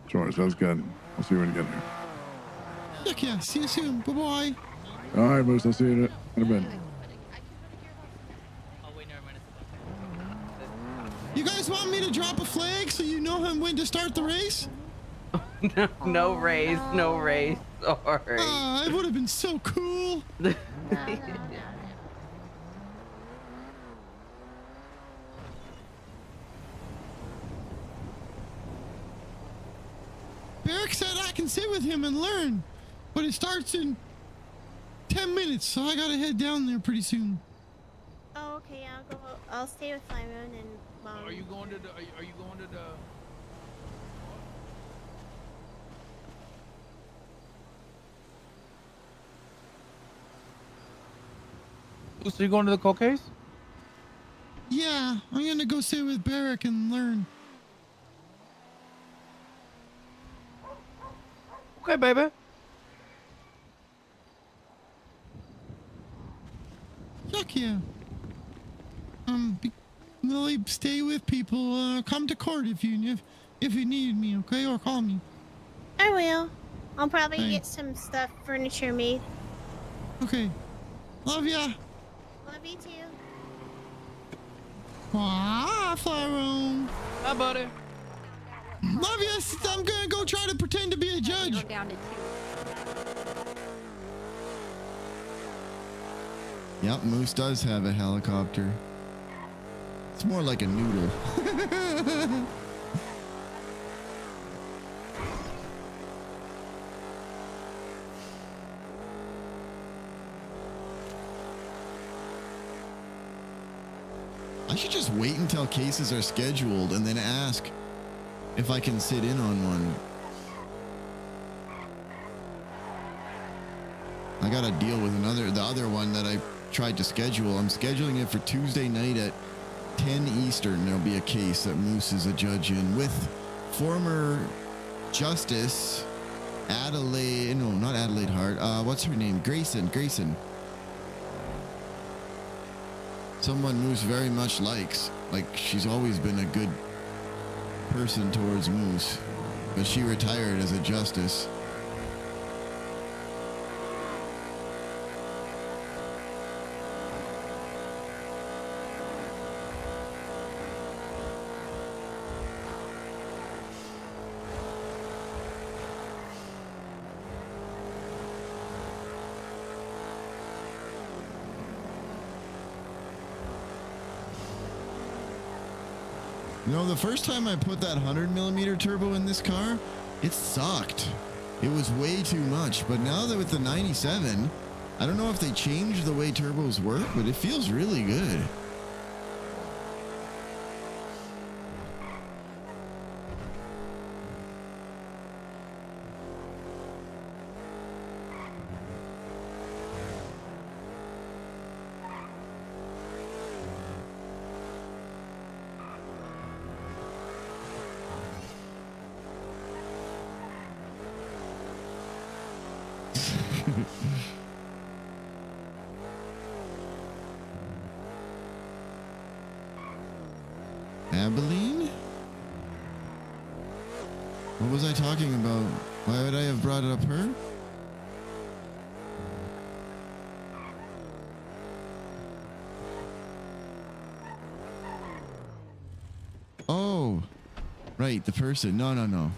Sure, sounds good. I'll see you when you get here. Yuck, yeah. See you soon. Bye-bye. All right, Moose, I'll see you in a bit. You guys want me to drop a flag so you know when to start the race? No race, no race. Sorry. It would have been so cool. Barrick said I can sit with him and learn, but it starts in 10 minutes, so I gotta head down there pretty soon. Oh, okay. I'll stay with Lyron and Mom. Are you going to the? Are you going to the? So you going to the cold case? Yeah, I'm gonna go sit with Barrick and learn. Okay, baby. Fuck yeah. Lily, stay with people. Come to court if you need me, okay? Or call me. I will. I'll probably Thanks. get some furniture made. Okay. Love ya. Love you too. Bye, Flyrone. Bye, buddy. Love ya. I'm gonna go try to pretend to be a judge. Yep, Moose does have a helicopter. It's more like a noodle. I should just wait until cases are scheduled and then ask if I can sit in on one. I got a deal with the other one that I tried to schedule. I'm scheduling it for Tuesday night at 10 Eastern, there'll be a case that Moose is a judge in with former Justice Adelaide, no, not Adelaide Hart. What's her name? Grayson. Someone Moose very much likes. Like, she's always been a good person towards Moose, but she retired as a justice. You know, the first time I put that 100mm turbo in this car, it sucked. It was way too much. But now that with the 97, I don't know if they changed the way turbos work, but it feels really good. Abilene? What was I talking about? Why would I have brought up her? Oh, right, the person. No.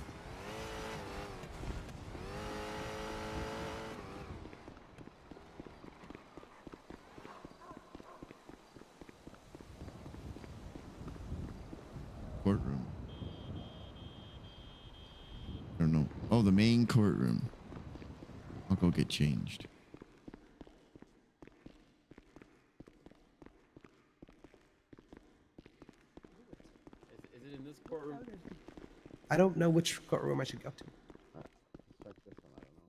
Courtroom. I don't know. Oh, the main courtroom. I'll go get changed. Is it in this courtroom? I don't know which courtroom I should go to. Check this one, I don't know.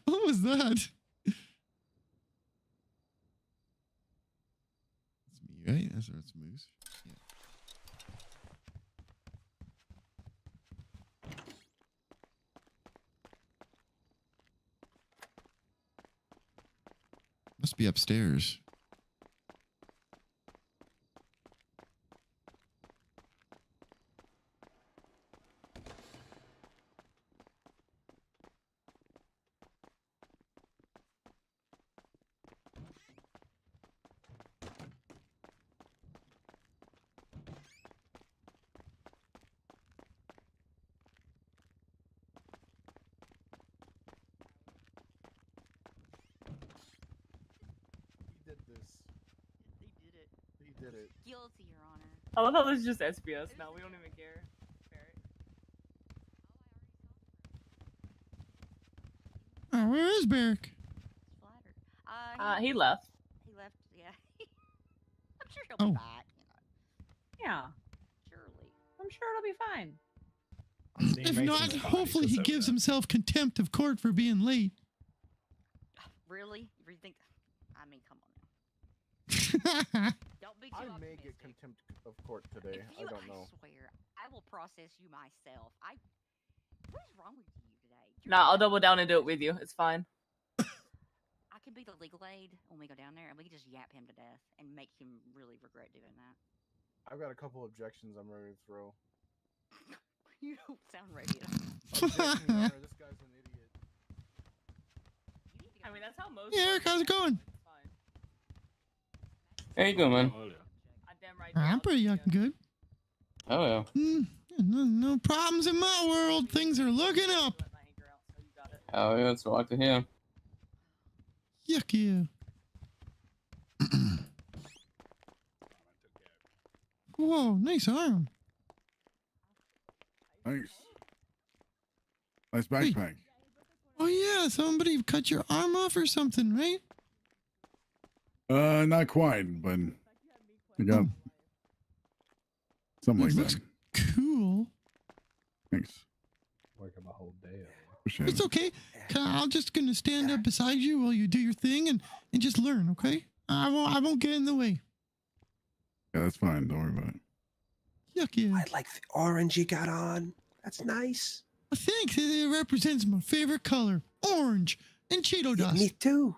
What was that? It's me, right? That's Moose. Yeah. Must be upstairs. He did it. Guilty, Your Honor. I love how this is just SBS now. We don't even care. Oh, where is Barrick? He left. He left, yeah. I'm sure he'll be back. Yeah. Surely. I'm sure it'll be fine. If not, hopefully he gives himself contempt of court for being late. Really? You really think? I mean, come on now. Don't be too I may optimistic. get contempt of court today. I don't know. I swear, I will process you myself. What is wrong with you today? Nah, I'll double down and do it with you. It's fine. I can be the legal aid when we go down there, and we can just yap him to death and make him really regret doing that. I've got a couple objections I'm ready to throw. You don't sound ready. Objection, Your Honor, this guy's an idiot. I mean, that's how most. Yeah, Eric, how's it going? How you doing, man? I'm pretty good. Oh yeah. No problems in my world. Things are looking up. Oh yeah, that's what I like to hear. Yuck yeah. Whoa, nice arm. Nice. Nice backpack. Oh yeah, somebody cut your arm off or something, right? Not quite, but I got something like looks that. cool. Thanks. Working the whole day. Appreciate It's it. okay. I'm just gonna stand up beside you while you do your thing and just learn. Okay? I won't get in the way. Yeah, that's fine. Don't worry about it. Yuck yeah. I like the orange you got on. That's nice. I think it represents my favorite color, orange and Cheeto dust. Me too.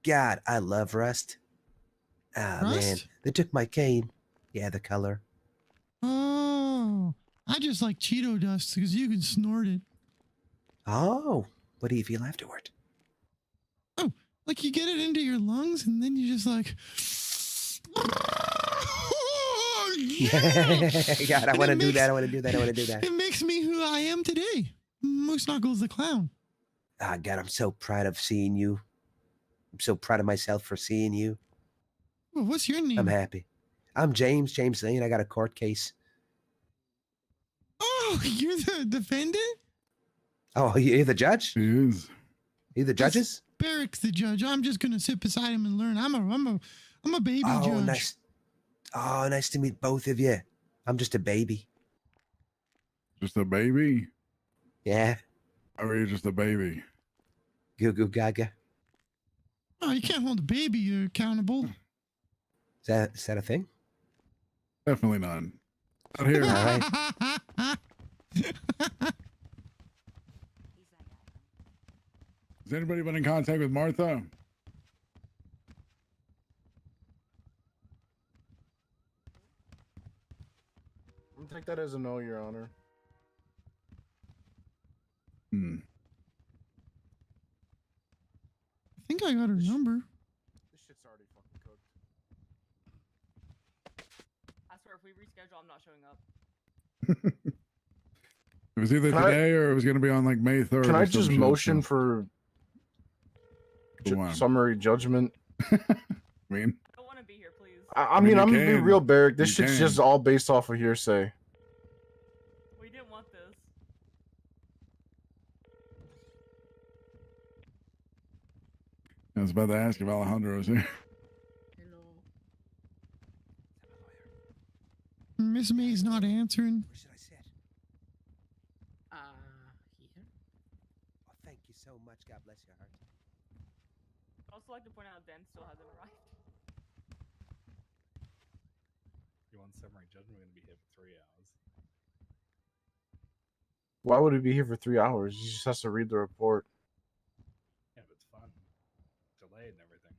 God, I love rust. Ah, man. Rust? They took my cane. Yeah, the color. Oh, I just like Cheeto dust because you can snort it. Oh, what do you feel afterward? Oh, like you get it into your lungs and then you just like. Oh, yeah! God, I And want to it do makes- that. I want to do that. I want to do that. It makes me who I am today. Moose Knuckles the clown. Ah, God, I'm so proud of seeing you. I'm so proud of myself for seeing you. Well, what's your name? I'm happy. I'm James Lane. I got a court case. Oh, you're the defendant? Oh, you're the judge? He is. You the judges? Barrick's the judge. I'm just gonna sit beside him and learn. I'm a baby Oh, judge. nice. Oh, nice to meet both of you. I'm just a baby. Just a baby? Yeah. Or are you just a baby? Goo goo gaga. Oh, you can't hold a baby accountable. Is that a thing? Definitely not. Out here. All right. Has anybody been in contact with Martha? I'll take that as a no, Your Honor. Hmm. I think I got her number. This shit's already fucking cooked. I swear, if we reschedule, I'm not showing up. It was either Can I- today or it was going to be on like May 3rd. Can or I some just shit, motion so- for Go on. summary judgment? I mean, I don't want to be here, please. I mean, mean, you I'm gonna be can. real, Barrick. This You shit's can. just all based off of hearsay. We didn't want this. I was about to ask if Alejandro was here. Miss May's not answering. Where should I sit? Here. Oh, thank you so much. God bless your heart. I'd also like to point out Dan still hasn't arrived. You want summary judgment? We're gonna be here for 3 hours. Why would he be here for 3 hours? He just has to read the report. Yeah, but it's fun. Delayed and everything.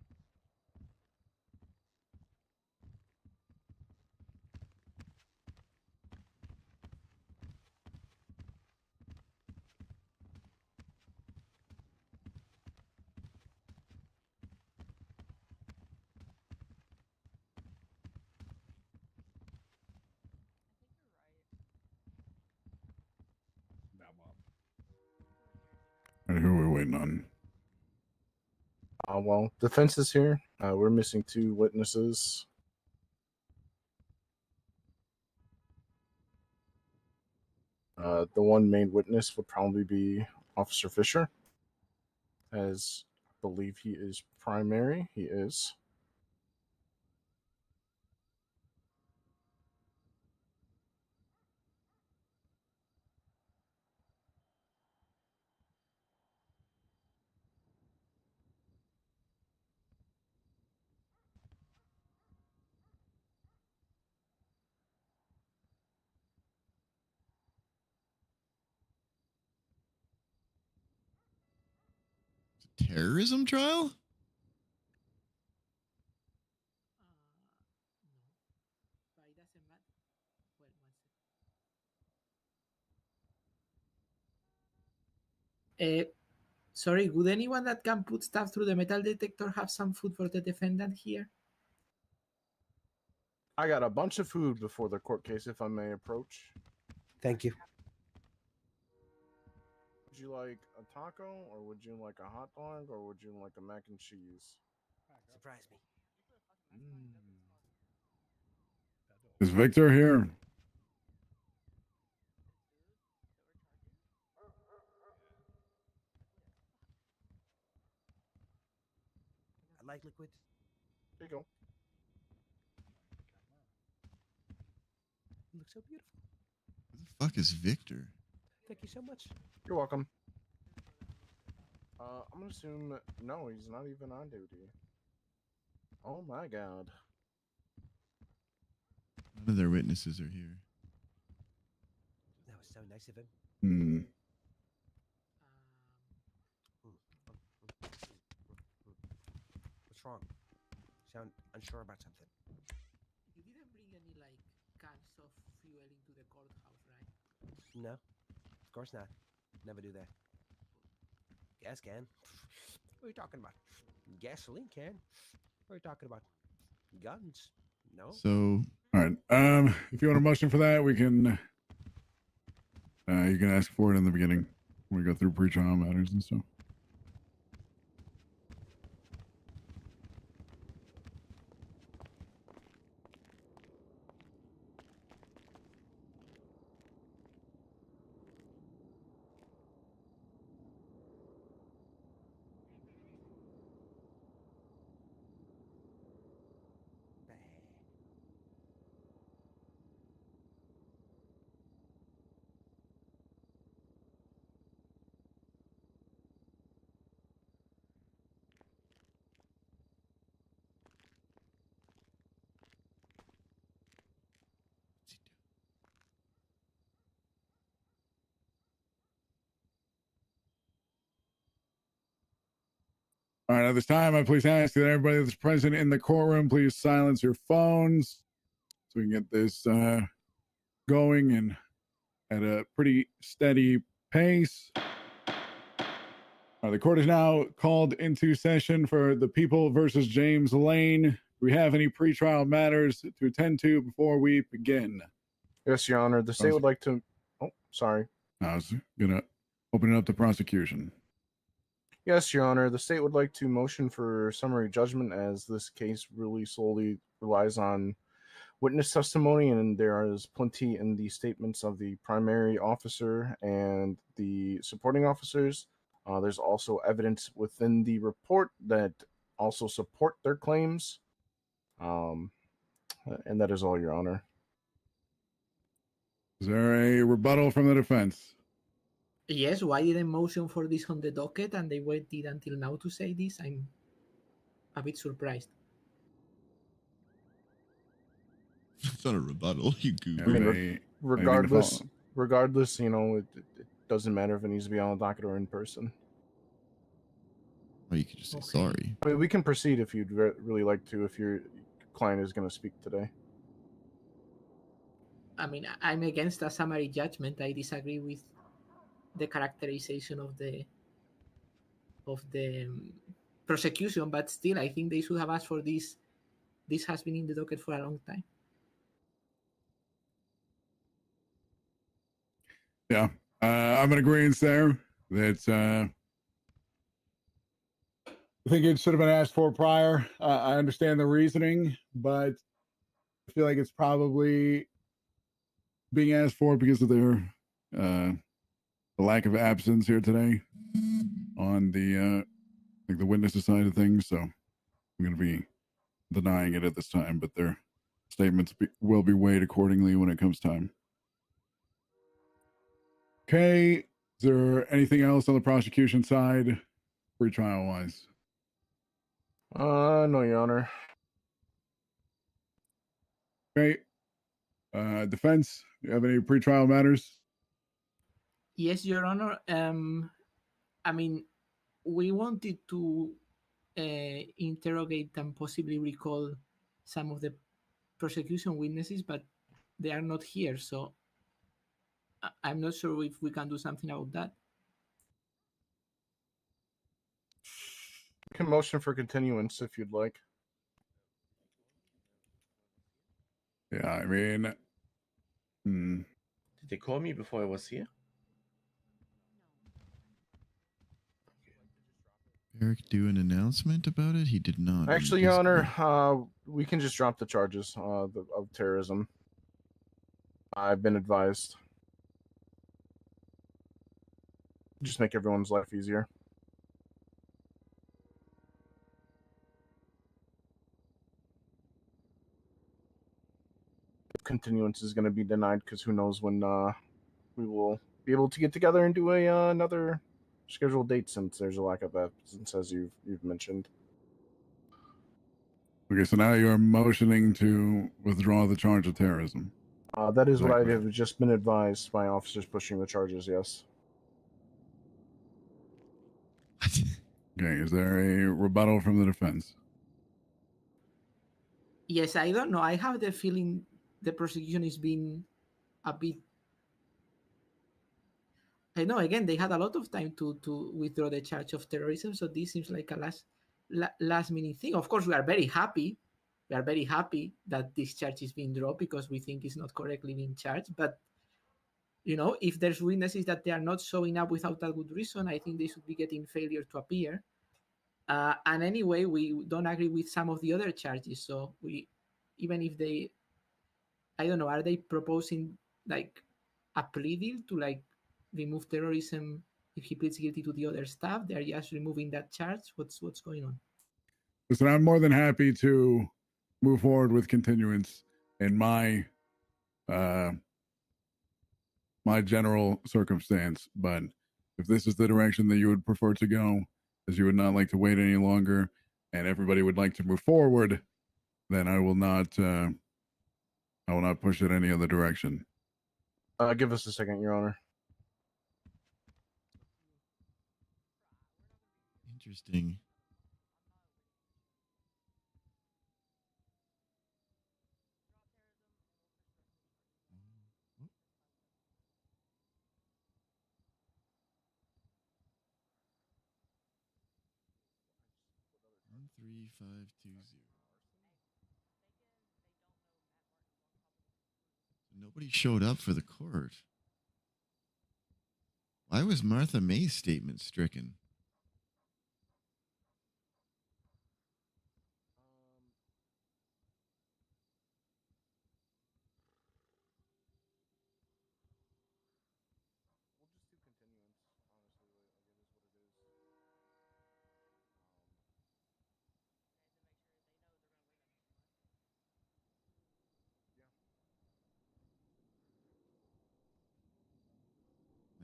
About what? And who are we waiting on? Well, defense is here. We're missing 2 witnesses. The one main witness would probably be Officer Fisher, as I believe he is primary. He is. Terrorism trial? Sorry, would anyone that can put stuff through the metal detector have some food for the defendant here? I got a bunch of food before the court case, if I may approach. Thank you. Would you like a taco, or would you like a hot dog, or would you like a mac and cheese? Surprise me. Is Victor here? I like liquids. There you go. look so beautiful. Who the fuck is Victor? Thank you so much. You're welcome. I'm gonna assume no, he's not even on duty. Oh my god. None of their witnesses are here. That was so nice of him. Hmm. What's wrong? Sound unsure about something. You didn't bring any like cans of fuel into the courthouse, right? No, of course not. Never do that. Gas can? What are you talking about? Gasoline can? What are you talking about? Guns? No. So, all right. If you want a motion for that, we can. You can ask for it in the beginning when we go through pre-trial matters and stuff. All right, at this time, I please ask that everybody that's present in the courtroom please silence your phones so we can get this going and at a pretty steady pace. The court is now called into session for the People versus James Lane. Do we have any pretrial matters to attend to before we begin? Yes, Your Honor. The state would like to. Oh, sorry. I was gonna open it up to prosecution. Yes, Your Honor. The state would like to motion for summary judgment as this case really solely relies on witness testimony, and there is plenty in the statements of the primary officer and the supporting officers. There's also evidence within the report that also support their claims. And that is all, Your Honor. Is there a rebuttal from the defense? Yes, why didn't motion for this on the docket and they waited until now to say this? I'm a bit surprised. It's not a rebuttal, you goober. I mean, regardless, you know, it doesn't matter if it needs to be on the docket or in person. Or you could just say sorry. I mean, we can proceed if you'd really like to, if your client is going to speak today. I mean, I'm against a summary judgment. I disagree with the characterization of the prosecution, but still, I think they should have asked for this. This has been in the docket for a long time. Yeah, I'm in agreement there. That I think it should have been asked for prior. I understand the reasoning, but I feel like it's probably being asked for because of their the lack of absence here today on the like the witnesses side of things. So I'm going to be denying it at this time, but their statements will be weighed accordingly when it comes time. Okay, is there anything else on the prosecution side, pre-trial wise? No, Your Honor. Okay, defense, do you have any pre-trial matters? Yes, Your Honor. I mean, we wanted to interrogate and possibly recall some of the prosecution witnesses, but they are not here, so I'm not sure if we can do something about that. You can motion for continuance if you'd like. Yeah, I mean, Did they call me before I was here? Eric do an announcement about it? He did not. Actually, Your Honor, we can just drop the charges of terrorism. I've been advised. Just make everyone's life easier. continuance is going to be denied because who knows when we will be able to get together and do another scheduled date since there's a lack of evidence, as you've mentioned. Okay, so now you're motioning to withdraw the charge of terrorism. That is Is what that I correct? have just been advised by officers pushing the charges, yes. Okay, is there a rebuttal from the defense? Yes, I don't know. I have the feeling the prosecution is being a bit. I know. Again, they had a lot of time to withdraw the charge of terrorism, so this seems like a last minute thing. Of course, we are very happy. We are very happy that this charge is being dropped because we think it's not correctly being charged. But you know, if there's witnesses that they are not showing up without a good reason, I think they should be getting failure to appear. And anyway, we don't agree with some of the other charges. So even if they, I don't know, are they proposing like a plea deal to like remove terrorism if he pleads guilty to the other stuff? They are just removing that charge. What's going on? Listen, I'm more than happy to move forward with continuance in my my general circumstance, but if this is the direction that you would prefer to go, as you would not like to wait any longer, and everybody would like to move forward, then I will not push it any other direction. Give us a second, Your Honor. Interesting. One 3520. Nobody showed up for the court. Why was Martha May's statement stricken?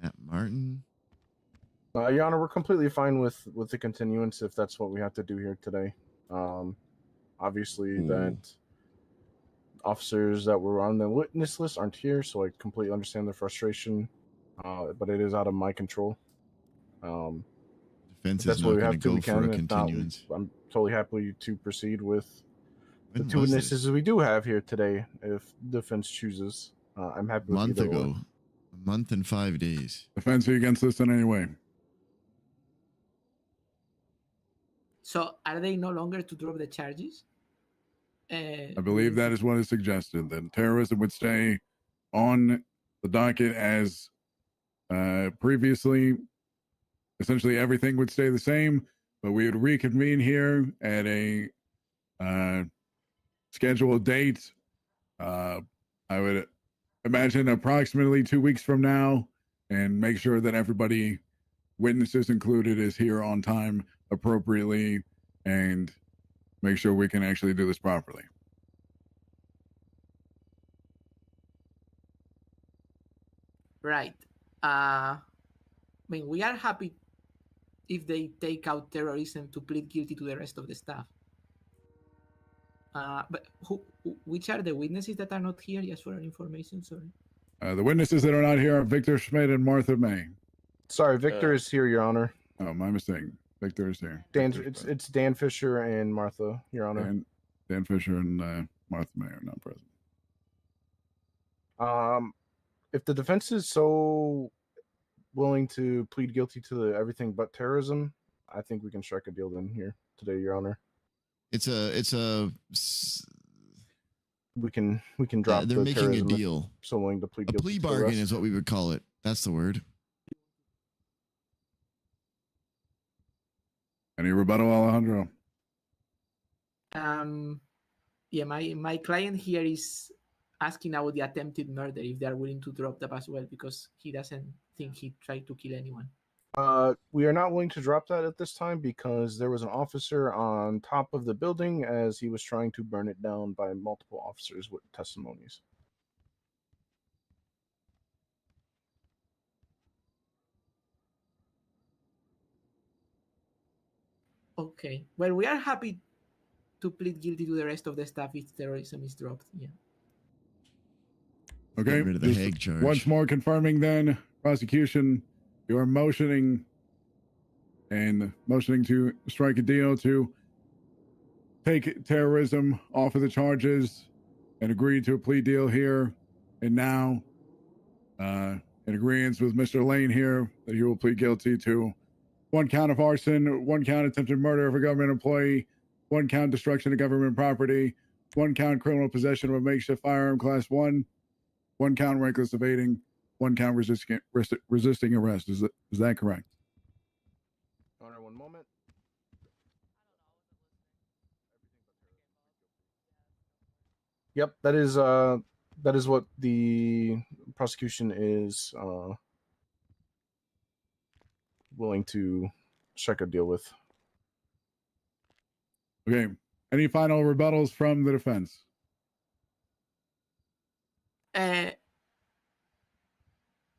Matt Martin. Your Honor, we're completely fine with the continuance if that's what we have to do here today. Obviously, that officers that were on the witness list aren't here, so I completely understand the frustration, but it is out of my control. Defense if that's is what not we going have to go we for a can. If not, continuance. I'm totally happy to proceed with When the two was witnesses we do have here today. If defense chooses, I'm happy A with month either ago. or. A month and 5 days. Defense, are you against this in any way? So are they no longer to drop the charges? I believe that is what is suggested, that terrorism would stay on the docket as previously. Essentially, everything would stay the same, but we would reconvene here at a scheduled date. I would imagine approximately 2 weeks from now, and make sure that everybody, witnesses included, is here on time appropriately, and make sure we can actually do this properly. Right. I mean, we are happy if they take out terrorism to plead guilty to the rest of the stuff. But which are the witnesses that are not here? Just for our information, sorry. The witnesses that are not here are Victor Schmidt and Martha May. Sorry, Victor is here, Your Honor. Oh, my mistake. Victor is here. It's Dan Fisher and Martha, Your Honor. Dan Fisher and Martha May are not present. If the defense is so willing to plead guilty to everything but terrorism, I think we can strike a deal in here today, Your Honor. We can drop. They're the making a terrorism if deal. So willing to plead A guilty plea to the bargain rest. is what we would call it. That's the word. Any rebuttal, Alejandro? Yeah, my client here is asking about the attempted murder, if they are willing to drop that as well, because he doesn't think he tried to kill anyone. We are not willing to drop that at this time because there was an officer on top of the building as he was trying to burn it down by multiple officers with testimonies. Okay. Well, we are happy to plead guilty to the rest of the stuff if terrorism is dropped. Yeah. Okay. Get rid of the just Hague charge. Once more confirming then, prosecution, you are motioning to strike a deal to take terrorism off of the charges and agree to a plea deal here and now, in agreement with Mr. Lane here, that he will plead guilty to 1 count of arson, 1 count attempted murder of a government employee, 1 count destruction of government property, 1 count criminal possession of a makeshift firearm class 1, 1 count reckless evading, 1 count resisting arrest. Is that correct? Honor, 1 moment. Yep, that is what the prosecution is willing to strike a deal with. Okay. Any final rebuttals from the defense?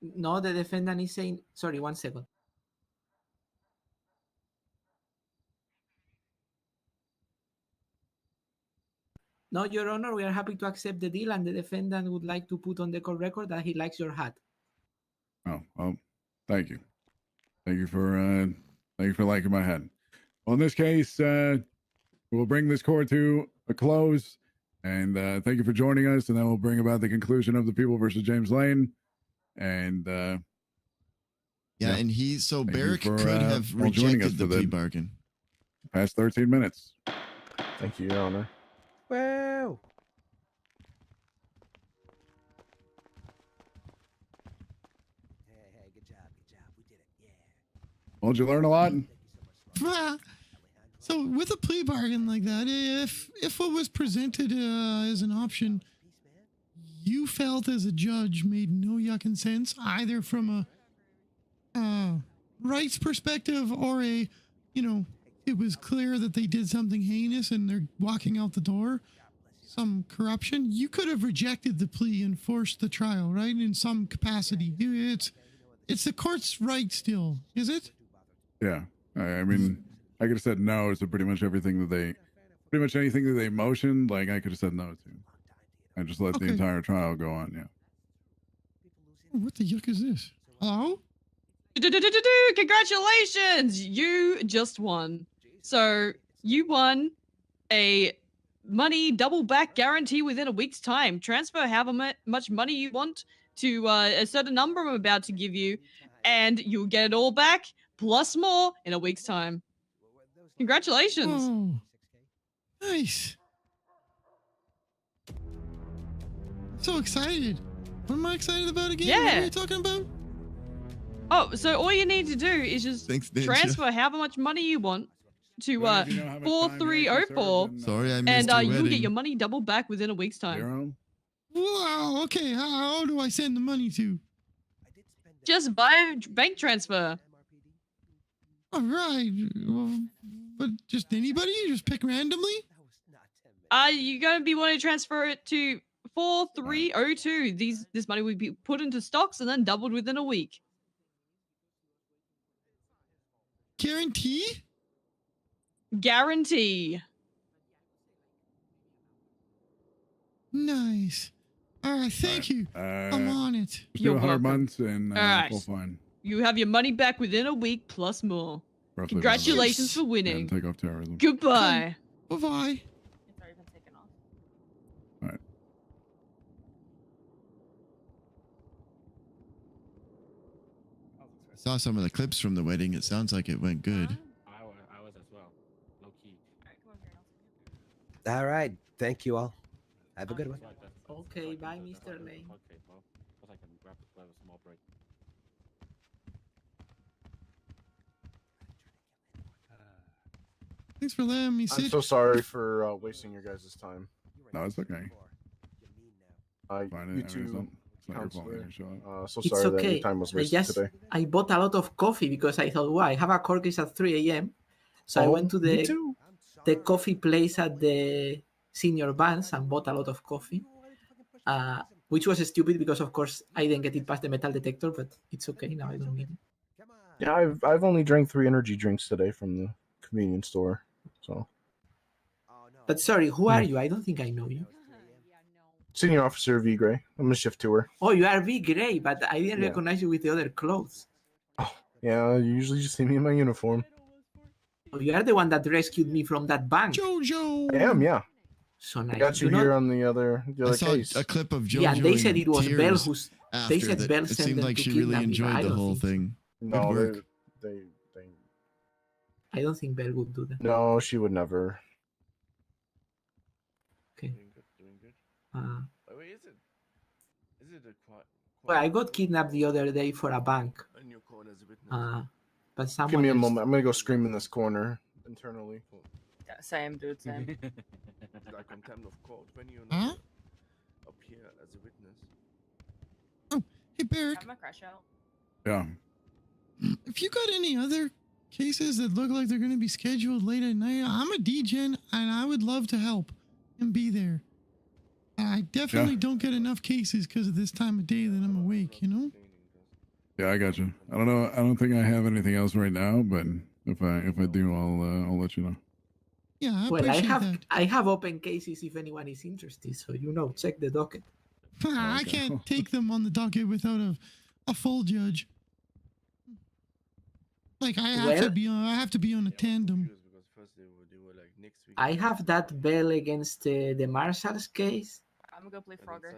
No, the defendant is saying. Sorry, 1 second. No, Your Honor, we are happy to accept the deal, and the defendant would like to put on the court record that he likes your hat. Oh, well, thank you. Thank you for liking my hat. Well, in this case, we'll bring this court to a close, and thank you for joining us, and then we'll bring about the conclusion of the People versus James Lane. And yeah, and Barrick could have joining us rejected the plea bargain. Past 13 minutes. Thank you, Your Honor. Wow. Hey, good job. We did it. Yeah. Well, did you learn a lot? So with a plea bargain like that, if what was presented as an option, you felt as a judge made no yucking sense, either from a rights perspective or a, it was clear that they did something heinous and they're walking out the door, some corruption, you could have rejected the plea and forced the trial, right? In some capacity. It's the court's right still, is it? Yeah. I mean, I could have said no to pretty much anything that they motioned, like I could have said no to. I just let the entire trial go on, yeah. What the yuck is this? Hello? Congratulations! You just won. So you won a money double back guarantee within a week's time. Transfer however much money you want to a certain number I'm about to give you, and you'll get it all back plus more in a week's time. Congratulations! Oh, nice. So excited. What am I excited about again? Yeah. What are you talking about? Oh, so all you need to do is just transfer however much money you want to 4304. Sorry, I missed and your you'll wedding. get your money double back within a week's time. Wow, okay. How do I send the money to? Just by bank transfer. All right. Well, but just anybody? You just pick randomly? You're going to be wanting to transfer it to 4302. This money will be put into stocks and then doubled within a week. Guarantee? Guarantee. Nice. All right, thank you. I'm on it. Just do 100 months and All right. we'll find. You have your money back within a week plus more. roughly Congratulations for and winning. take off terrorism. Goodbye. Bye-bye. All right. I saw some of the clips from the wedding. It sounds like it went good. I was as well. Low key. All right. Thank you all. Have a good one. Okay, bye, Mr. Lane. Okay, well, I can grab a small break. Thanks for letting me sit. I'm so sorry for wasting your guys' time. No, it's okay. You two, counselor, so It's sorry that okay. your time was wasted today. I bought a lot of coffee because I thought, well, I have a court case at 3 a.m. So I went to me too. the coffee place at the senior bands and bought a lot of coffee, which was stupid because, of course, I didn't get it past the metal detector, but it's okay now. I don't need it. Yeah, I've only drank 3 energy drinks today from the convenience store. So, But sorry, who are you? I don't think I know you. Senior Officer V Gray. I'm a shift tour. Oh, you are V Gray, but I didn't Yeah. recognize you with the other clothes. Yeah, you usually just see me in my uniform. Oh, you are the one that rescued me from that bank. Jojo. I am, yeah. So nice. I got you know- here on the other I saw case. a clip of JoJo. Yeah, and they said in it was tears Belle who's. They after said that. Belle It sent seemed them like to she really kidnap me, but I enjoyed the don't whole think so. thing. No, Good work. they. I don't think Belle would do that. No, she would never. Okay. Doing good. Well, Wait, is it a quite? I got kidnapped the other day for a bank. In your corner as a witness. But someone Give me a else- moment. I'm gonna go scream in this corner internally. Yeah, same, dude, same. Like contempt of court when you Huh? appear as a witness. Hey, Barrick, Have my crush out. Yeah. if you got any other cases that look like they're going to be scheduled late at night, I'm a DGen and I would love to help and be there. I definitely don't get enough cases because of this time of day that I'm awake, you know? Yeah, I got you. I don't know. I don't think I have anything else right now, but if I do, I'll let you know. Yeah, I Well, appreciate that. I have open cases if anyone is interested, so check the docket. I can't take them on the docket without a full judge. Like I have to be on a tandem. I have that Bell against the Marshalls case. I'm gonna go play Frogger.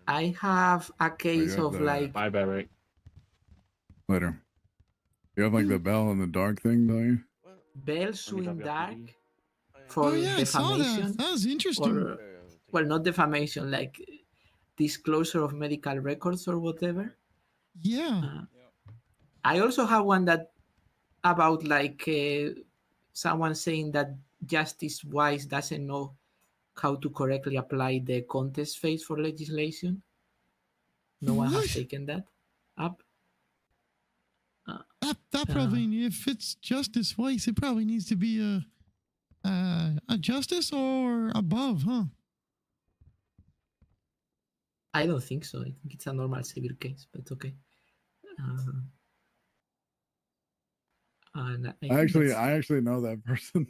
I have a case have of the- like Bye, Barrick. Later. You have like the bell in the dark thing, don't you? Bell suing Dark for Oh yeah, I saw defamation. that. That was interesting. Or, well, not defamation, like disclosure of medical records or whatever. Yeah. I also have one that about like someone saying that Justice Wise doesn't know how to correctly apply the contest phase for legislation. No one has taken that up. That probably, if it's Justice Weiss, it probably needs to be a justice or above, huh? I don't think so. I think it's a normal civil case, but okay. And I actually know that person.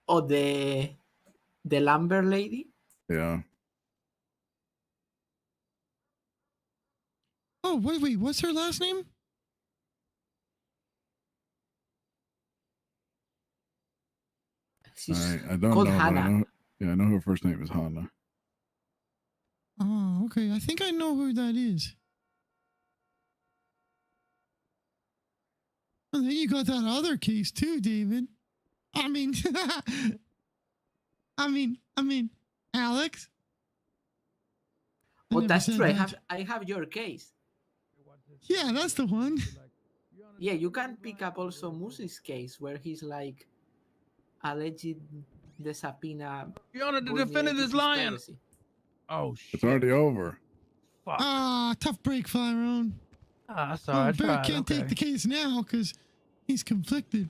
Oh, the Lambert lady. Yeah. Oh, wait, what's her last name? She's I don't called know. But I Hannah. know. Yeah, I know her first name is Hannah. Oh, okay. I think I know who that is. And then you got that other case too, David. I mean, Alex. Oh, never that's said true. that. I have your case. Yeah, that's the one. Yeah, you can pick up also Moose's case where he's like alleged the subpoena. Your Honor, the vulnerability defendant is lying. conspiracy. Oh shit. It's already over. Ah, tough break, Flyrone. Ah, sorry. I Barrett tried. can't take the case now because he's conflicted.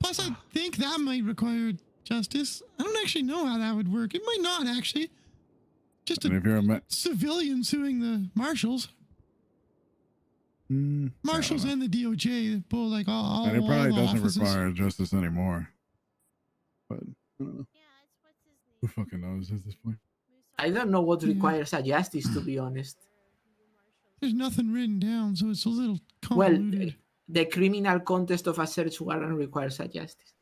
Plus, I think that might require justice. I don't actually know how that would work. It might not actually. Just And if you're a civilian suing the marshals. Marshals and the DOJ, both like all and it probably all doesn't offices. require justice anymore. But I don't know. Who fucking knows at this point? I don't know what requires a justice, to be honest. There's nothing written down, so it's a little Well, convoluted. the criminal context of a search warrant requires a justice.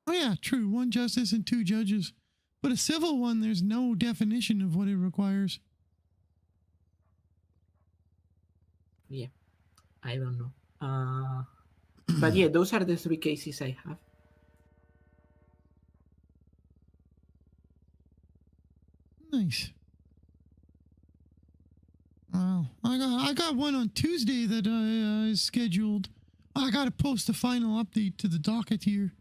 Oh yeah, true. One justice and two judges. But a civil one, there's no definition of what it requires. Yeah, I don't know. But yeah, those are the three cases I have. Nice. Well, I got one on Tuesday that is scheduled. I got to post the final update to the docket here.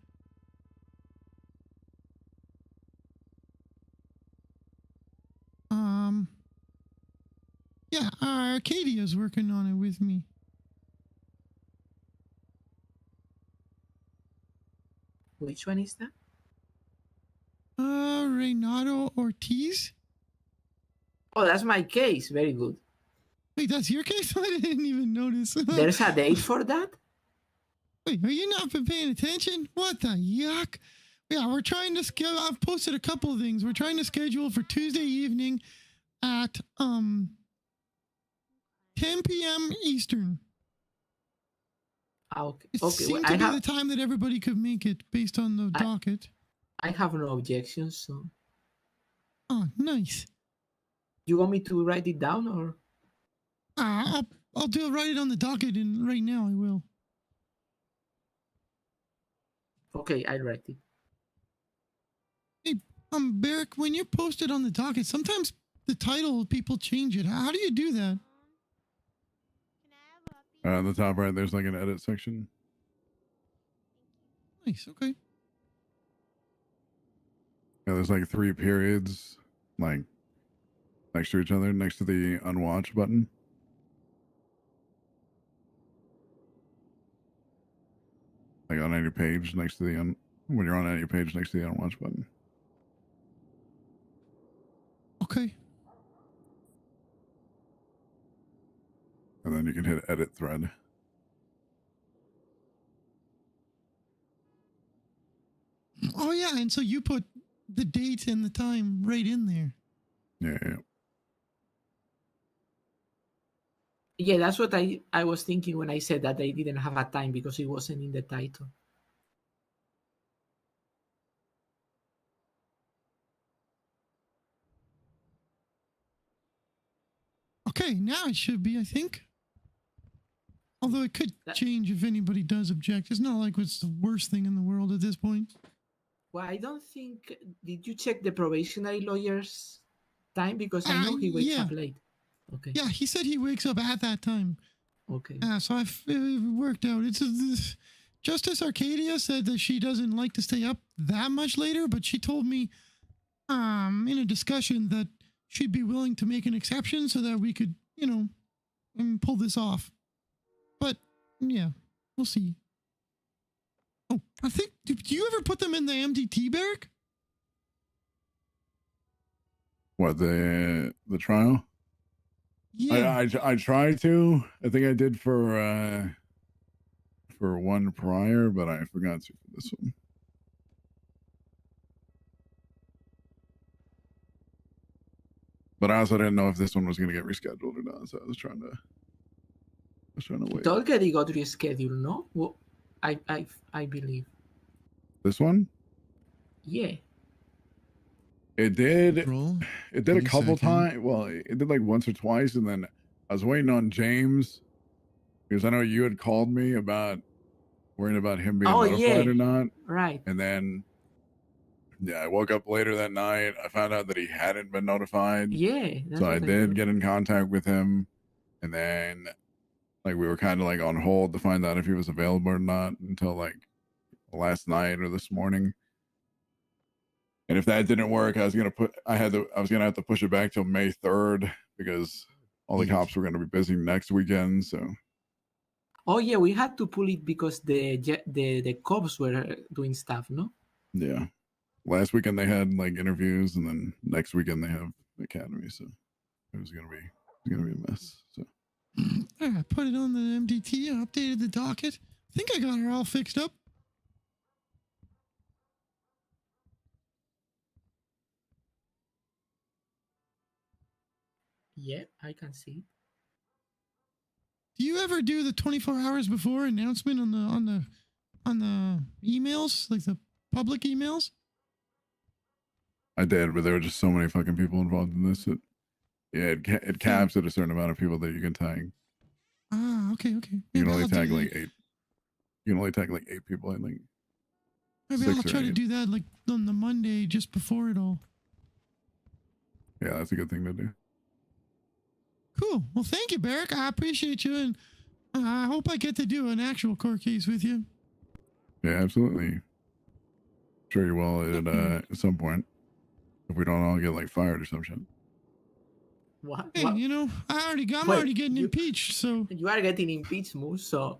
Yeah, Arcadia's working on it with me. Which one is that? Renato Ortiz. Oh, that's my case. Very good. Wait, that's your case? I didn't even notice. There's a date for that? Wait, are you not been paying attention? What the yuck? Yeah, we're trying to schedule. I've posted a couple of things. We're trying to schedule for Tuesday evening at 10 p.m. Eastern. Okay. It Okay. seemed to be the time that everybody could make it based on the docket. I have no objections. So, Oh, nice. you want me to write it down or? I'll write it on the docket, and right now I will. Okay, I'll write it. Hey, Barrick, when you post it on the docket, sometimes the title people change it. How do you do that? On the top right, there's like an edit section. Nice. Okay. Yeah, there's like 3 periods, like next to each other, next to the unwatch button. Like on any page next to the when you're on any page next to the unwatch button. Okay. And then you can hit edit thread. Oh yeah, and so you put the date and the time right in there. Yeah. Yeah, that's what I was thinking when I said that they didn't have a time because it wasn't in the title. Okay, now it should be, I think. Although it could change if anybody does object. It's not like it's the worst thing in the world at this point. Well, I don't think. Did you check the probationary lawyer's time? Because I know he wakes up late. Okay. Yeah, he said he wakes up at that time. Okay. So it worked out. Justice Arcadia said that she doesn't like to stay up that much later, but she told me in a discussion that she'd be willing to make an exception so that we could, pull this off. But yeah, we'll see. Oh, I think, do you ever put them in the MDT barrack? What, the trial? Yeah. I tried to. I think I did for one prior, but I forgot to for this one. But I also didn't know if this one was going to get rescheduled or not, so I was trying to wait. It already got rescheduled, no? Well, I believe. This one? Yeah. It did. It did a couple times. Well, it did like once or twice, and then I was waiting on James because I know you had called me about worrying about him being notified or not. Right. And then, yeah, I woke up later that night. I found out that he hadn't been notified. Yeah. So I did get in contact with him, and then like we were kind of like on hold to find out if he was available or not until like last night or this morning. And if that didn't work, I was gonna have to push it back till May 3rd because all the cops were gonna be busy next weekend. So. Oh yeah, we had to pull it because the cops were doing stuff, no? Yeah. Last weekend they had like interviews, and then next weekend they have academy. So it was gonna be a mess. So. I put it on the MDT. I updated the docket. I think I got her all fixed up. Yeah, I can see. Do you ever do the 24 hours before announcement on the emails, like the public emails? I did, but there were just so many fucking people involved in this. It caps at a certain amount of people that you can tag. Ah, okay. You can only tag like 8. You can only tag like 8 people, I think. Maybe I'll try to do that like on the Monday just before it all. Yeah, that's a good thing to do. Cool. Well, thank you, Barrick. I appreciate you, and I hope I get to do an actual court case with you. Yeah, absolutely. Sure you will at some point. If we don't all get like fired or some shit. What? Hey, I'm already getting impeached, so. You are getting impeached, Moose, so.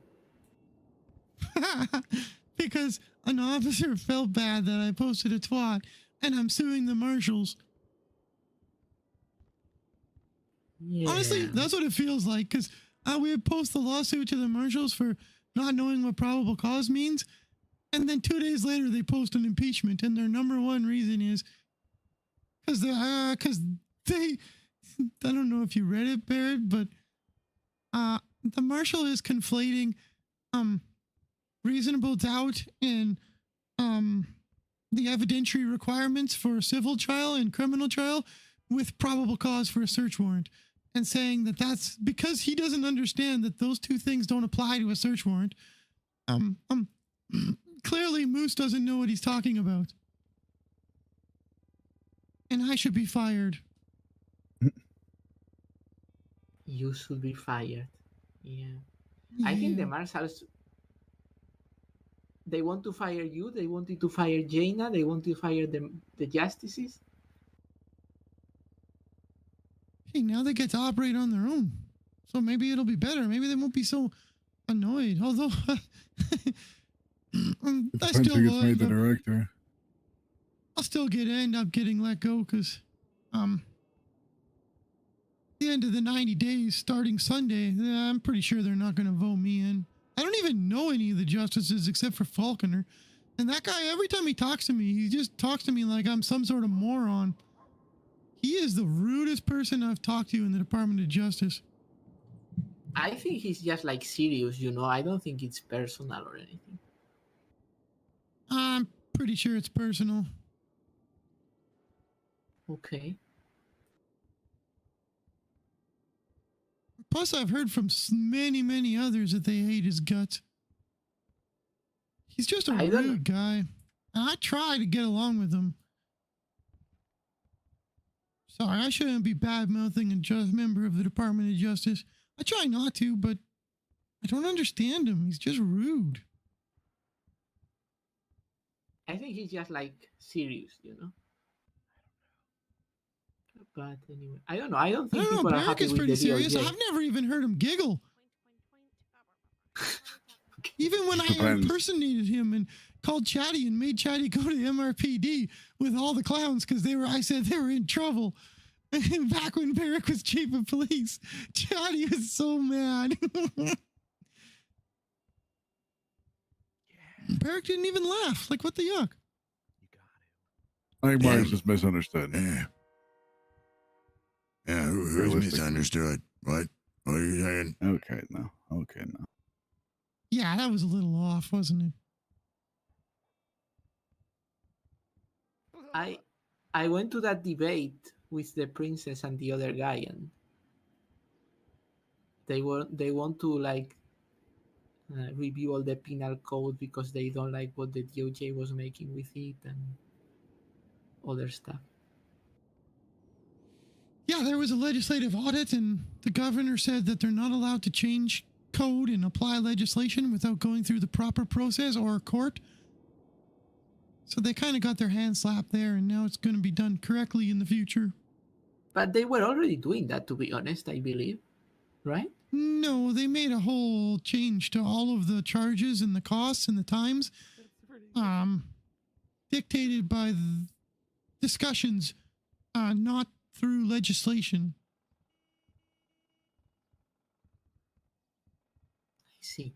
Because an officer felt bad that I posted a twat, and I'm suing the marshals. Yeah. Honestly, that's what it feels like, because we would post the lawsuit to the marshals for, not knowing what probable cause means. And then 2 days later, they post an impeachment, and their number one reason is because they, I don't know if you read it, Barrett, but the marshal is conflating reasonable doubt and the evidentiary requirements for civil trial and criminal trial with probable cause for a search warrant, and saying that that's because he doesn't understand that those two things don't apply to a search warrant. Clearly Moose doesn't know what he's talking about. And I should be fired. You should be fired. Yeah. I think the marshals, they want to fire you. They wanted to fire Jaina. They want to fire the justices. Hey, now they get to operate on their own. So maybe it'll be better. Maybe they won't be so annoyed. Although, I still gets made the director. I'll still end up getting let go because, the end of the 90 days starting Sunday, I'm pretty sure they're not going to vote me in. I don't even know any of the justices except for Falconer. And that guy, every time he talks to me, he just talks to me like I'm some sort of moron. He is the rudest person I've talked to in the Department of Justice. I think he's just like serious, you know. I don't think it's personal or anything. I'm pretty sure it's personal. Okay. Plus, I've heard from many, many others that they hate his guts. He's just a rude guy. I try to get along with him. Sorry, I shouldn't be bad-mouthing a just member of the Department of Justice. I try not to, but I don't understand him. He's just rude. I think he's just like serious, you know. But anyway, I don't know. I don't think people are happy is with pretty the serious. DOJ. I've never even heard him giggle. Even when I impersonated him and called Chatty and made Chatty go to MRPD with all the clowns because I said they were in trouble. And back when Barrick was chief of police, Chatty was so mad. Barrick didn't even laugh. Like, what the yuck? I think Mark's just misunderstood. Yeah, who's misunderstood? What are you saying? Okay, no. Yeah, that was a little off, wasn't it? I went to that debate with the princess and the other guy, and they want to like review all the penal code because they don't like what the DOJ was making with it and other stuff. Yeah, there was a legislative audit, and the governor said that they're not allowed to change code and apply legislation without going through the proper process or court. So they kind of got their hand slapped there, and now it's going to be done correctly in the future. But they were already doing that, to be honest, I believe. Right? No, they made a whole change to all of the charges and the costs and the times. Dictated by the discussions, not through legislation. I see.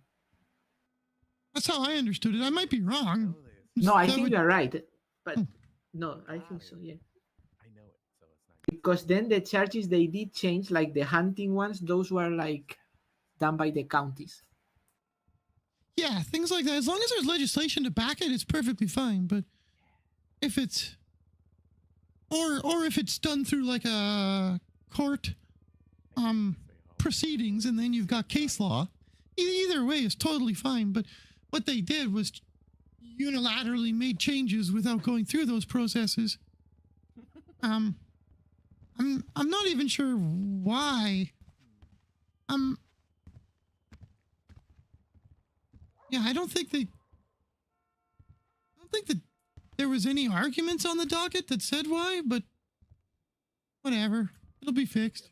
That's how I understood it. I might be wrong. No, I think you're right. But no, I think so, yeah. Because then the charges they did change, like the hunting ones, those were like done by the counties. Yeah, things like that. As long as there's legislation to back it, it's perfectly fine. But if it's or if it's done through like a court proceedings and then you've got case law, either way is totally fine. But what they did was unilaterally made changes without going through those processes. I'm not even sure why. Yeah, I don't think that there was any arguments on the docket that said why, but whatever. It'll be fixed.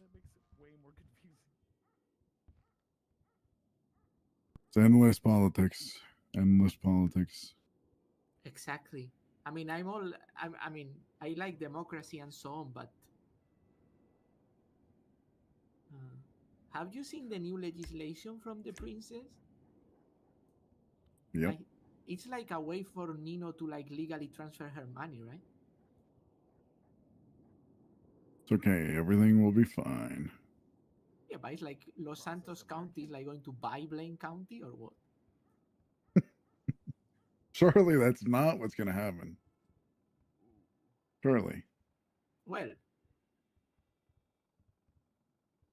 It's endless politics. Endless politics. Exactly. I mean, I like democracy and so on, but have you seen the new legislation from the princess? Yep. Like, it's like a way for Nino to like legally transfer her money, right? It's okay. Everything will be fine. Yeah, but it's like Los Santos County is like going to buy Blaine County or what? Surely that's not what's going to happen. Surely. Well,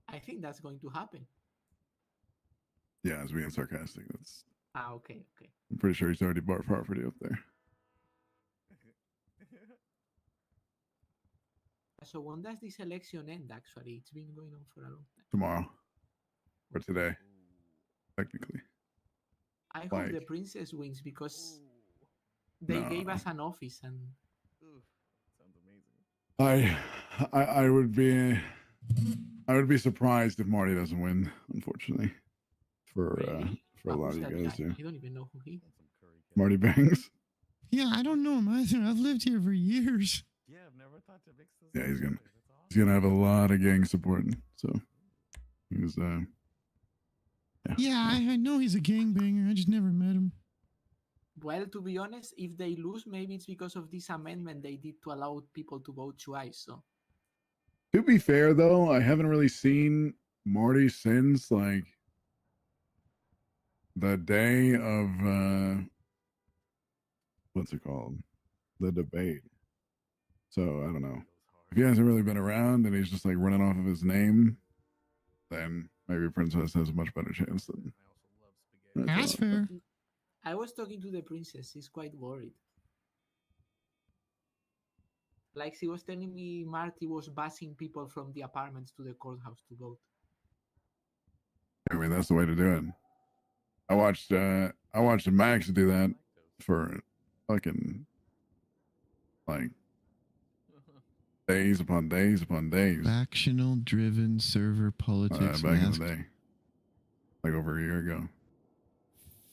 I think that's going to happen. Yeah, I was being sarcastic. That's. Okay. I'm pretty sure he's already bought property up there. So when does this election end? Actually, it's been going on for a long time. Tomorrow. Or today. Technically. I hope Like- the princess wins because they gave us an office and. I would be surprised if Marty doesn't win, unfortunately. For a lot of you guys here. I don't even know who he is. Marty Bangs. Yeah, I don't know him either. I've lived here for years. Yeah, I've never thought to mix this. Yeah, he's gonna have a lot of gang support. So he's Yeah, I know he's a gangbanger. I just never met him. Well, to be honest, if they lose, maybe it's because of this amendment they did to allow people to vote twice. So To be fair though, I haven't really seen Marty since like the day of what's it called? The debate. So I don't know. If he hasn't really been around and he's just like running off of his name, then maybe Princess has a much better chance than That's fair. I was talking to the princess. She's quite worried. Like she was telling me Marty was busing people from the apartments to the courthouse to vote. I mean, that's the way to do it. I watched Max do that for fucking like days upon days upon days. Factional driven server politics. Back in masked. the day. Like over a year ago.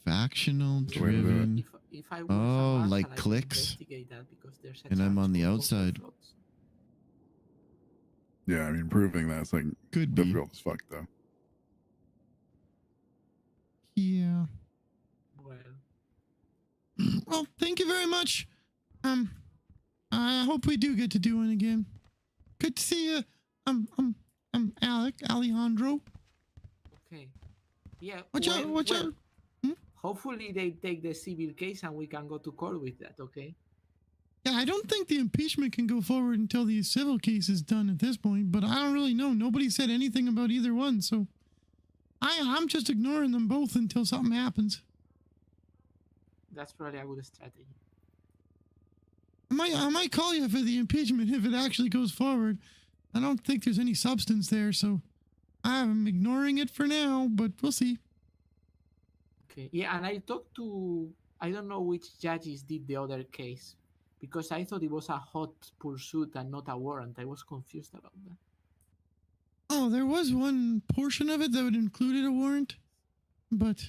Factional That's the way to do it. driven. If I Oh, like clicks. That because there's a And I'm chance on the for voter outside. fraud. Yeah, I mean, proving that's like Could be. difficult as fuck though. Yeah. Well, Well, thank you very much. I hope we do get to do it again. Good to see you. I'm Alejandro. okay. Yeah. Watch out, watch out. Hopefully they take the civil case and we can go to court with that, okay? Yeah, I don't think the impeachment can go forward until the civil case is done at this point, but I don't really know. Nobody said anything about either one, so I'm just ignoring them both until something happens. That's probably a good strategy. I might call you for the impeachment if it actually goes forward. I don't think there's any substance there, so I'm ignoring it for now, but we'll see. Okay. Yeah, and I talked to I don't know which judges did the other case because I thought it was a hot pursuit and not a warrant. I was confused about that. Oh, there was one portion of it that would included a warrant, but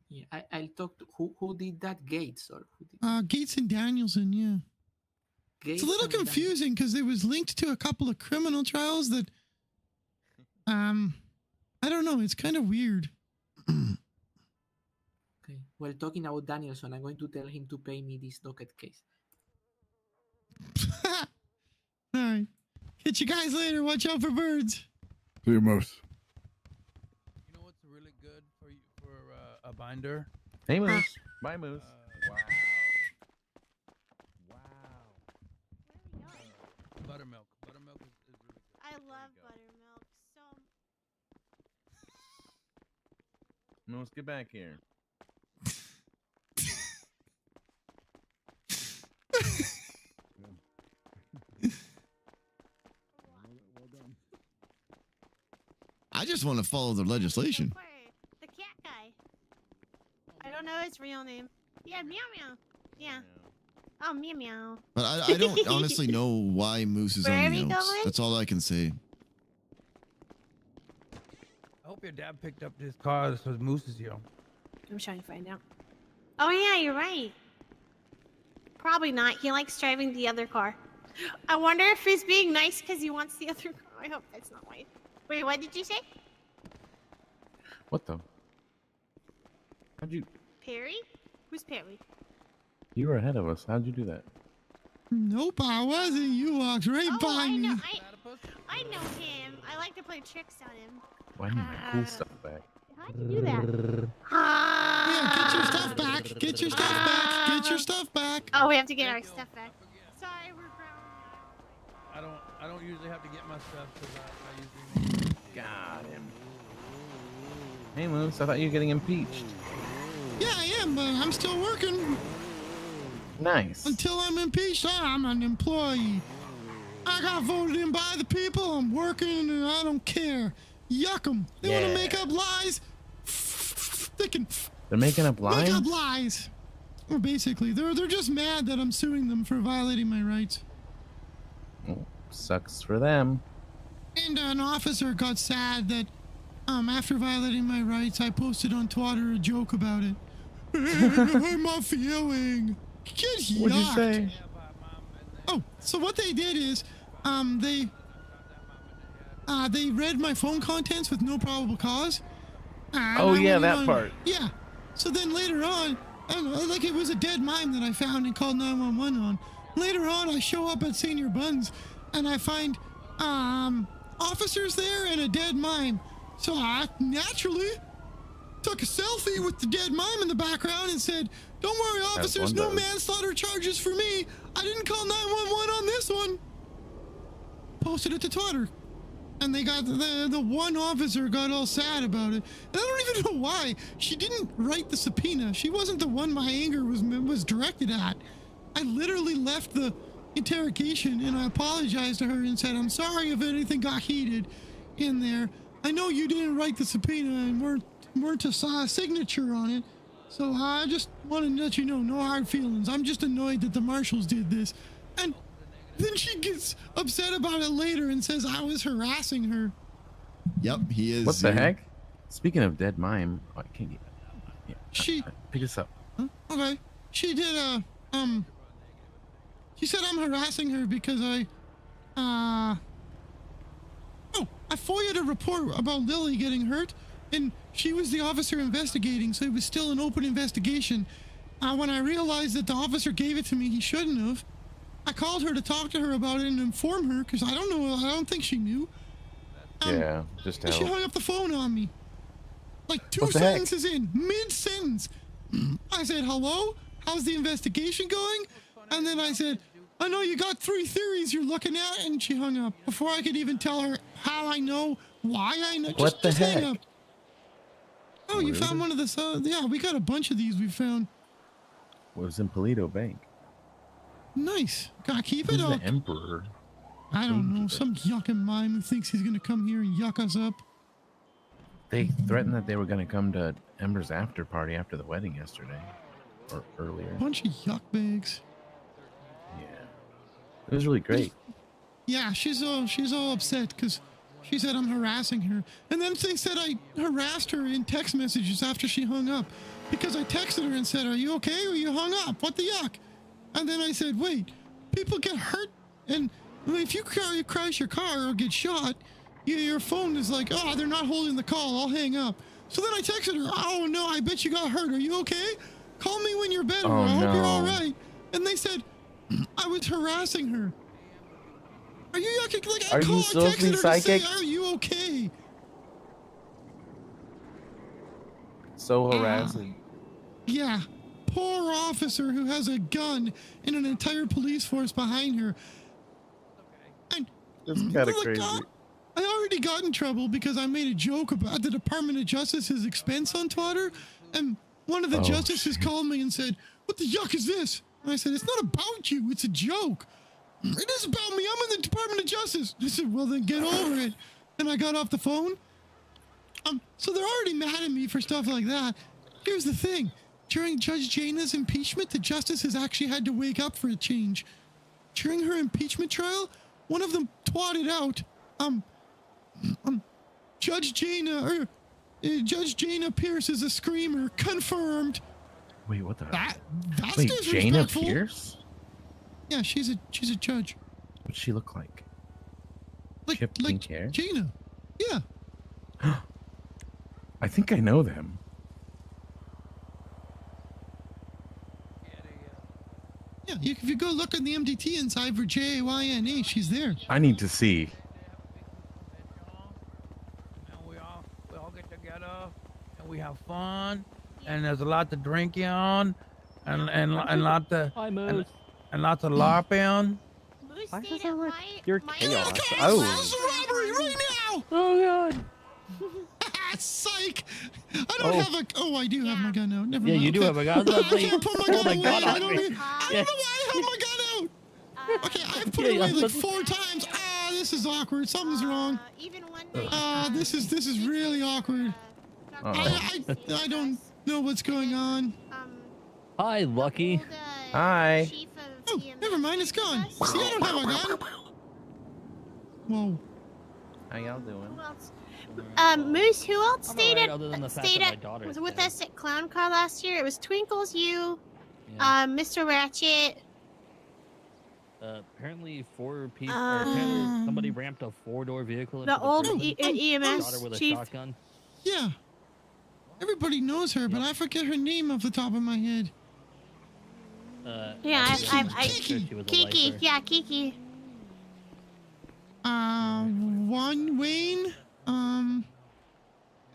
Yeah, I'll talk to who did that, Gates or who did Gates and Danielson, yeah. Gates It's a little and confusing because it was linked to a couple of criminal trials that, I don't know. It's kind of weird. Okay. Well, talking about Danielson, I'm going to tell him to pay me this docket case. All right. Catch you guys later. Watch out for birds. See you, Moose. You know what's really good for you for a binder? Hey, Moose. Bye, Moose. Wow. Wow. Buttermilk. Buttermilk is really good. I love buttermilk so. Moose, get back here. I just want to follow the legislation. The cat guy. I don't know his real name. Yeah, meow meow. Yeah. Oh, meow meow. But I don't honestly know why Moose is Where are on we the outs. going? That's all I can say. I hope your dad picked up this car so Moose is here. I'm trying to find out. Oh yeah, you're right. Probably not. He likes driving the other car. I wonder if he's being nice because he wants the other car. I hope that's not why. Wait, what did you say? What the? How'd you Perry? Who's Perry? You were ahead of us. How'd you do that? Nope, I wasn't. You walked right by me. I know him. I like to play tricks on him. Why do you my cool stuff back? How'd you do that? Yeah, get your stuff back. Get your stuff back. Get your stuff back. Oh, we have to get our stuff back. Sorry, we're brown. I don't usually have to get my stuff because I usually Got him. Hey, Moose, I thought you were getting impeached. Yeah, I am, but I'm still working. Nice. Until I'm impeached, I'm an employee. I got voted in by the people. I'm working, and I don't care. Yuck 'em. They want to make up lies. They can. They're making up lies? Make up lies. Well, basically, they're just mad that I'm suing them for violating my rights. Oh, sucks for them. And an officer got sad that after violating my rights, I posted on Twitter a joke about it. I'm not feeling. Get yucked. What'd you say? Oh, so what they did is, they read my phone contents with no probable cause. Oh yeah, that part. Yeah. So then later on, like it was a dead mime that I found and called 911 on. Later on, I show up at Senior Buns, and I find officers there and a dead mime. So I naturally took a selfie with the dead mime in the background and said, "Don't worry, officers, no manslaughter charges for me. I didn't call 911 on this one." Posted it to Twitter. And they got the one officer got all sad about it. And I don't even know why. She didn't write the subpoena. She wasn't the one my anger was directed at. I literally left the interrogation and I apologized to her and said, "I'm sorry if anything got heated in there. I know you didn't write the subpoena and weren't a signature on it. So I just wanted to let you know, no hard feelings. I'm just annoyed that the marshals did this." And then she gets upset about it later and says I was harassing her. Yep, he is. What the heck? Speaking of dead mime, I can't get. Yeah, She pick this up. Huh? Okay. She did she said I'm harassing her because I FOIA'd a report about Lily getting hurt, and she was the officer investigating, so it was still an open investigation. When I realized that the officer gave it to me, he shouldn't have. I called her to talk to her about it and inform her, because I don't think she knew. Yeah, just She help. hung up the phone on me. Like two What the heck? sentences in, mid-sentence. I said, "Hello? How's the investigation going?" And then I said, "I know you got 3 theories you're looking at," and she hung up. Before I could even tell her how I know, why I know. What the just hang heck? up. Oh, you Rude. found one of the, yeah, we got a bunch of these we found. Was in Polito Bank. Nice. Gotta keep it Who's up. the Emperor? I don't know, some yucking mime who thinks he's gonna come here and yuck us up. They threatened that they were going to come to Ember's after party after the wedding yesterday, or earlier. Bunch of yuck bags. Yeah, it was really great. Yeah, she's all upset because she said I'm harassing her. And then they said I harassed her in text messages after she hung up because I texted her and said, "Are you okay?" Or "You hung up. What the yuck?" And then I said, "Wait, people get hurt, and if you crash your car or get shot, your phone is like, oh, they're not holding the call. I'll hang up." So then I texted her, "Oh no, I bet you got hurt. Are you okay? Call me when you're better. Oh, I hope you're no. all right." And they said I was harassing her. Are you yucking? Like I Are you supposed to be texted her to say, psychic? "Are you okay?" So harassing. Yeah, poor officer who has a gun and an entire police force behind her. And That's kind of like, crazy. I already got in trouble because I made a joke about the Department of Justice's expense on Twitter, and one of the Oh, justices called me and said, "What the yuck is this?" And I said, "It's not about you, it's a joke." "It is about me, I'm in the Department of Justice." I said, "Well then get over it." And I got off the phone. So they're already mad at me for stuff like that. Here's the thing. During Judge Jana's impeachment, the justices actually had to wake up for a change. During her impeachment trial, one of them twatted out, Judge Jana Pierce is a screamer. Confirmed. Wait, what the? That's Wait, Jana disrespectful. Pierce? Yeah, she's a judge. What'd she look like? Like She have pink hair? Jana. Yeah. I think I know them. If you go look on the MDT inside for JAYNA, she's there. I need to see. And we all get together and we have fun and there's a lot to drink on and lot to and lots of LARPing. Why does that look? You're chaos. Oh. There's a robbery right now! Oh god. Psych! I don't have a. Oh, I do have my gun out. Never Yeah, mind. you do have a gun. I was about to I say, can't put my oh gun my away. God, I don't know why I have my gun out. Okay, I've put it away like 4 times. Ah, this is awkward. Something's wrong. Even one This is really awkward. I don't know what's going on. Hi, Lucky. Hi. Oh, never mind. It's gone. See, I don't have a gun. Whoa. How y'all doing? Moose, who else I'm stayed alright, at other than the fact stayed that my at daughter was is with dead. us at Clown Car last year? It was Twinkles, you, Mr. Ratchet. Apparently 4 people. Apparently somebody ramped a 4-door vehicle into The old prison. EMS Daughter with a chief. shotgun. Yeah. Everybody knows her, but I forget her name off the top of my head. Yeah, I Kiki. Yeah, Kiki. One Wayne.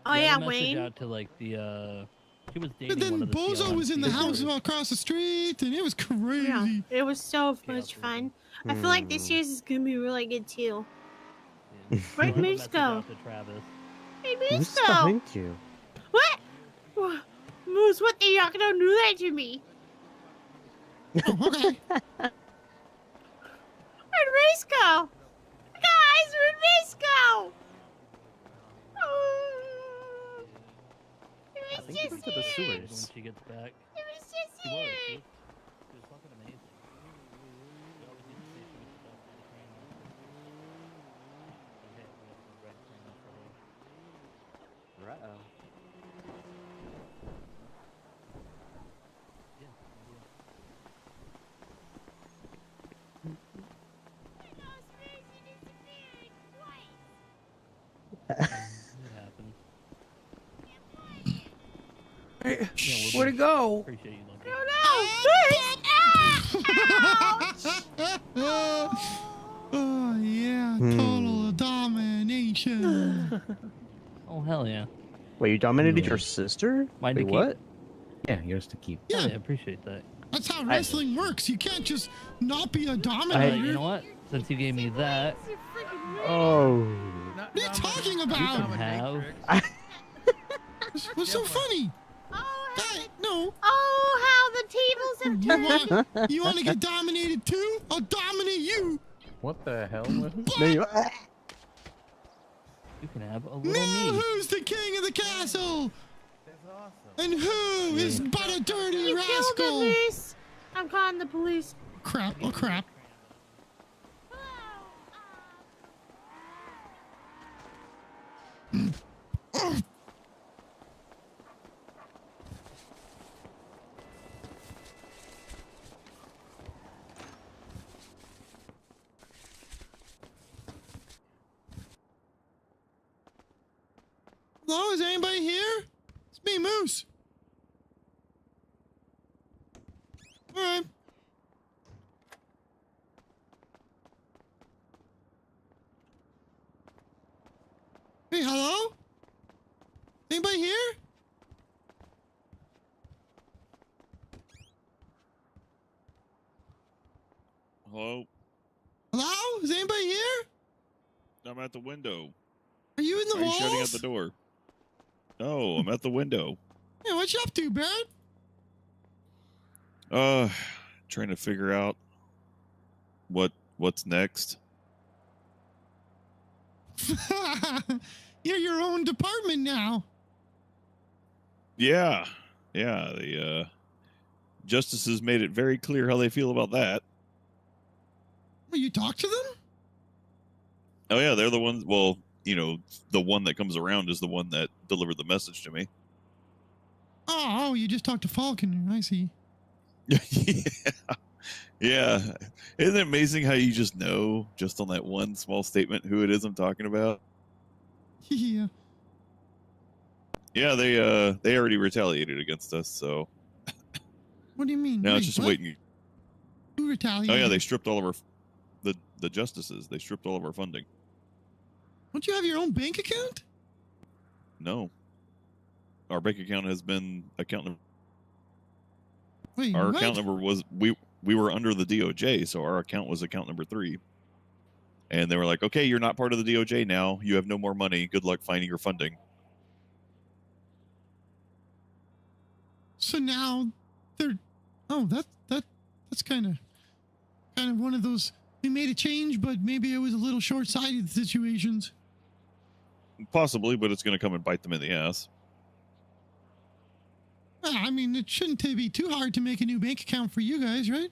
Oh yeah, a message Wayne. Out to like the she was dating But then one of the Bozo was in the house across the street, and it was crazy. Yeah, it was so much fun. I feel like this year's is gonna be really good too. Where'd Moose go? Hey, Moose go. Thank you. What? Moose, what? You're not gonna do that to me. Oh, okay. Where'd Moose go? Guys, where'd Moose go? Oh, it was I think she just went to the here. sewers when she gets back. It was just She was. here. She was fucking amazing. We always get to say she was stuff on the train. Okay, we have to red train up for her. Uh-oh. It happened. Hey, Yeah, where'd it go? Appreciate you, Lucky. Oh yeah, total domination. Oh hell yeah. Wait, you dominated your sister? Mine Wait, to keep. what? Yeah, yours to keep. Yeah, I appreciate that. That's how wrestling works. You can't just not be a dominator. You know what? Since you gave me that, Oh. What are you talking you about? can have. What's so funny? No. Oh, how the tables have turned. You want to get dominated too? I'll dominate you. What the hell? Was No, you. You can have a little Now me. who's the king of the castle? And who is but a dirty You killed the rascal? Moose. I'm calling the police. Crap! Oh crap! Hello, is anybody here? It's me, Moose. All right. Hey, hello? Anybody here? Hello? Hello? Is anybody here? I'm at the window. Are you in the Are you walls? shouting at the door? No, I'm at the window. Yeah, what you up to, Barrett? Trying to figure out what's next. You're your own department now. Yeah. The justices made it very clear how they feel about that. Will you talk to them? Oh yeah, they're the ones. Well, you know, the one that comes around is the one that delivered the message to me. Oh, you just talked to Falcon. I see. Yeah. Isn't it amazing how you just know, just on that one small statement, who it is I'm talking about? Yeah. Yeah, they already retaliated against us, so What do you mean? now Wait, it's just what? waiting. Who retaliate. Oh yeah, they stripped all of our the justices. They stripped all of our funding. Don't you have your own bank account? No, our bank account has been account number. Wait, Our what? account number was we were under the DOJ, so our account was account number 3. And they were like, "Okay, you're not part of the DOJ now. You have no more money. Good luck finding your funding." So now they're that's kind of one of those, we made a change, but maybe it was a little short-sighted situations. Possibly, but it's going to come and bite them in the ass. I mean, it shouldn't be too hard to make a new bank account for you guys, right?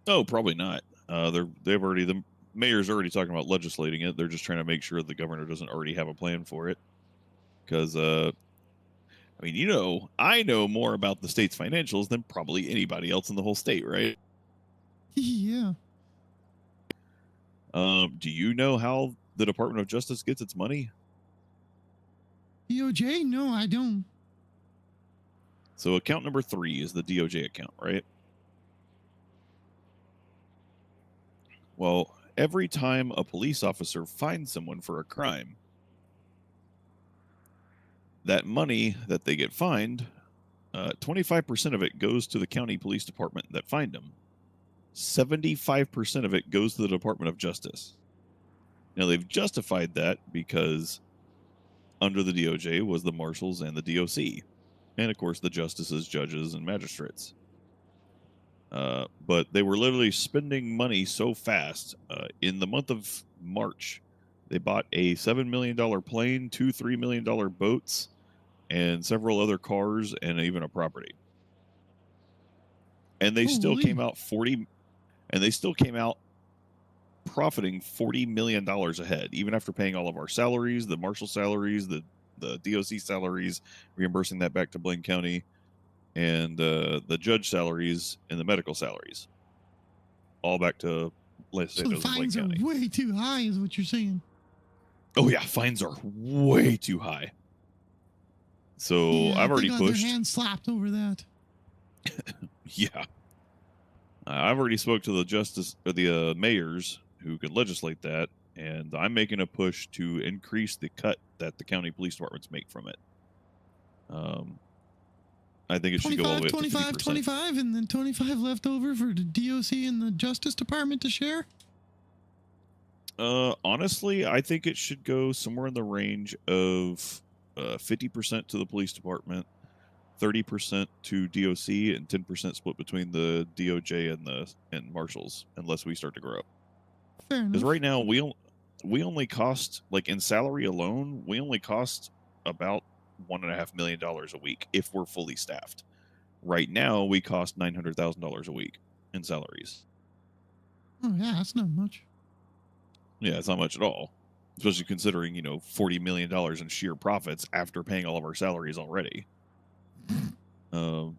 Oh, probably not. The mayor's already talking about legislating it. They're just trying to make sure the governor doesn't already have a plan for it. Because, I mean, I know more about the state's financials than probably anybody else in the whole state, right? Yeah. Do you know how the Department of Justice gets its money? DOJ? No, I don't. So account number 3 is the DOJ account, right? Well, every time a police officer finds someone for a crime, that money that they get fined, 25% of it goes to the county police department that fined them. 75% of it goes to the Department of Justice. Now, they've justified that because under the DOJ was the marshals and the DOC. And, of course, the justices, judges, and magistrates. But they were literally spending money so fast. In the month of March, they bought a $7 million plane, 2 $3 million boats, and several other cars, and even a property. And they still came out profiting $40 million ahead, even after paying all of our salaries, the marshal salaries, the DOC salaries, reimbursing that back to Blaine County, and the judge salaries and the medical salaries, all back to So the fines are way too high, is what you're saying. Oh yeah, fines are way too high. So Yeah, I've already they got pushed. their hands slapped over that. Yeah, I've already spoke to the justice or the mayors who can legislate that, and I'm making a push to increase the cut that the county police departments make from it. I think it should go all the way up to 25, 50%. 25, and then 25 left over for the DOC and the Justice Department to share? Honestly, I think it should go somewhere in the range of 50% to the police department, 30% to DOC, and 10% split between the DOJ and marshals, unless we start to grow. Fair Because enough. right now we only cost, like in salary alone, we only cost about $1.5 million a week if we're fully staffed. Right now, we cost $900,000 a week in salaries. Oh, yeah, that's not much. Yeah, it's not much at all, especially considering, $40 million in sheer profits after paying all of our salaries already. But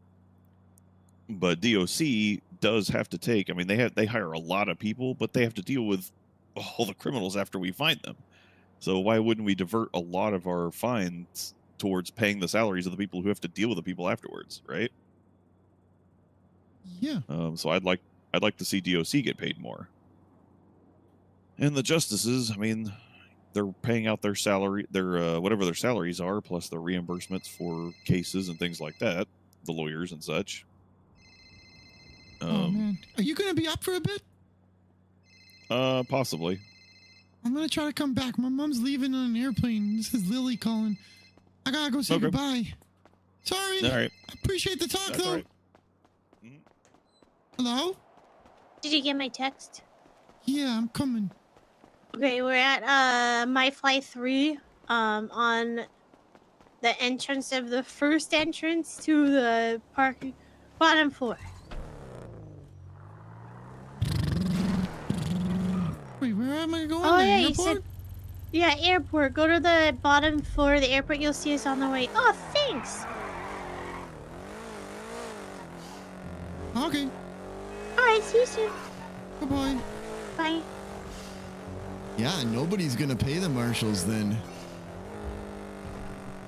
DOC does have to take, I mean, they hire a lot of people, but they have to deal with all the criminals after we find them. So why wouldn't we divert a lot of our fines towards paying the salaries of the people who have to deal with the people afterwards, right? Yeah. So I'd like to see DOC get paid more. And the justices, I mean, they're paying out their salary, their whatever their salaries are, plus their reimbursements for cases and things like that, the lawyers and such. Oh, man. Are you going to be up for a bit? Possibly. I'm going to try to come back. My mom's leaving on an airplane. This is Lily calling. I got to go say goodbye. Sorry. All right. I appreciate the talk, That's though. all right. Hello? Did you get my text? Yeah, I'm coming. Okay, we're at My Flight 3 on the entrance of the first entrance to the parking bottom floor. Wait, where am I going? Oh The yeah, you airport? said yeah, airport. Go to the bottom floor of the airport. You'll see us on the way. Oh, thanks. Okay. All right, see you soon. Bye-bye. Bye. Yeah, nobody's gonna pay the marshals then.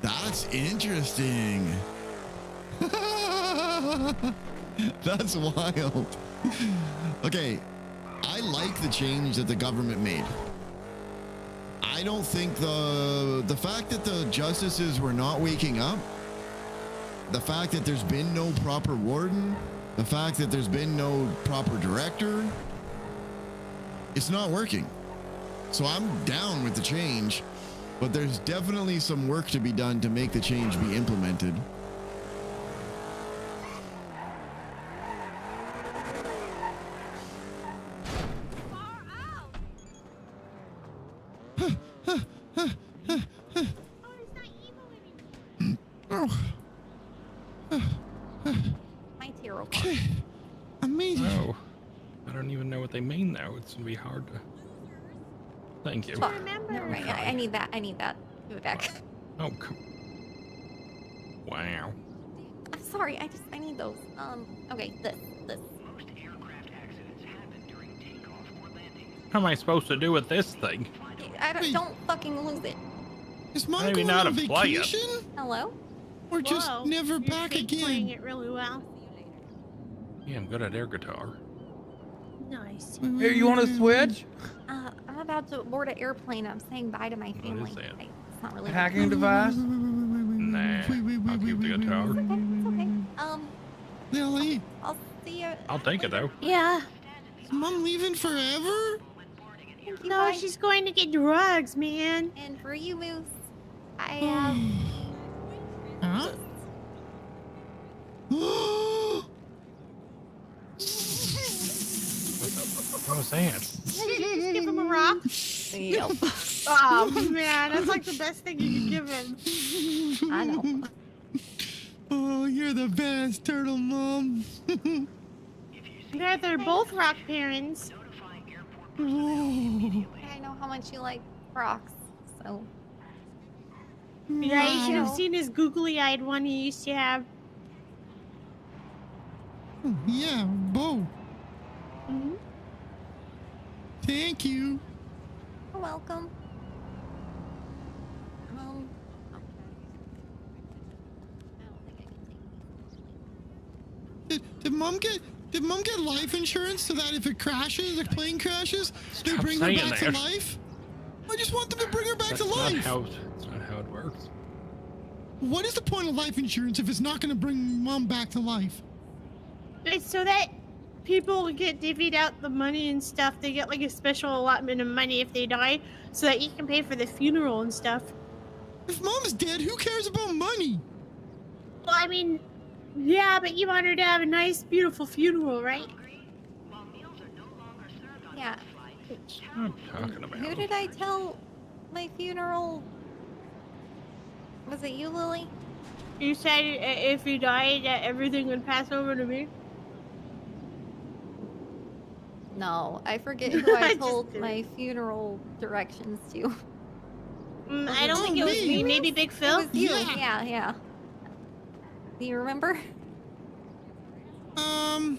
That's interesting. That's wild. Okay, I like the change that the government made. I don't think the fact that the justices were not waking up, the fact that there's been no proper warden, the fact that there's been no proper director, it's not working. So I'm down with the change, but there's definitely some work to be done to make the change be implemented. My terrible. Okay. Amazing. Oh, I don't even know what they mean now. It's gonna be hard to. Thank you. Never mind. I need that. I need that. Give it back. Oh, wow. I'm sorry. I need those. Okay. This. What am I supposed to do with this thing? Don't fucking lose it. Is Mom Maybe going not on a play it. vacation? Hello? Or just Whoa, never you're back fake again? playing it really well. Yeah, I'm good at air guitar. Nice. Here, you want to switch? I'm about to board an airplane. I'm saying bye to my family. is that? It's not really Hacking device? Nah, I'll keep the guitar. Lily, I'll see you. I'll take it though. Yeah. is Mom leaving forever? No, she's going to get drugs, man. And for you, Moose, I have. Huh? What was that? Did you just give him a rock? Yep. Oh man, that's like the best thing you could give him. I know. Oh, you're the best, Turtle Mom. Yeah, they're both rock parents. Oh. I know how much you like rocks, so. Yeah, you should have seen his googly-eyed one he used to have. Yeah, Bo. Mm-hmm. Thank you. You're welcome. Did Mom get life insurance so that if it crashes, the plane crashes, they bring her back to life? I just want them to bring her back to life. That's not how it works. What is the point of life insurance if it's not going to bring Mom back to life? It's so that people get divvied out the money and stuff. They get like a special allotment of money if they die, so that you can pay for the funeral and stuff. If Mom's dead, who cares about money? Well, I mean, yeah, but you want her to have a nice, beautiful funeral, right? Yeah. What am I talking about? Who did I tell my funeral? Was it you, Lily? You said if you died, everything would pass over to me? No, I forget who I told my funeral directions to. I don't think it was me. Maybe Big Phil? It was you. Yeah. Do you remember? No.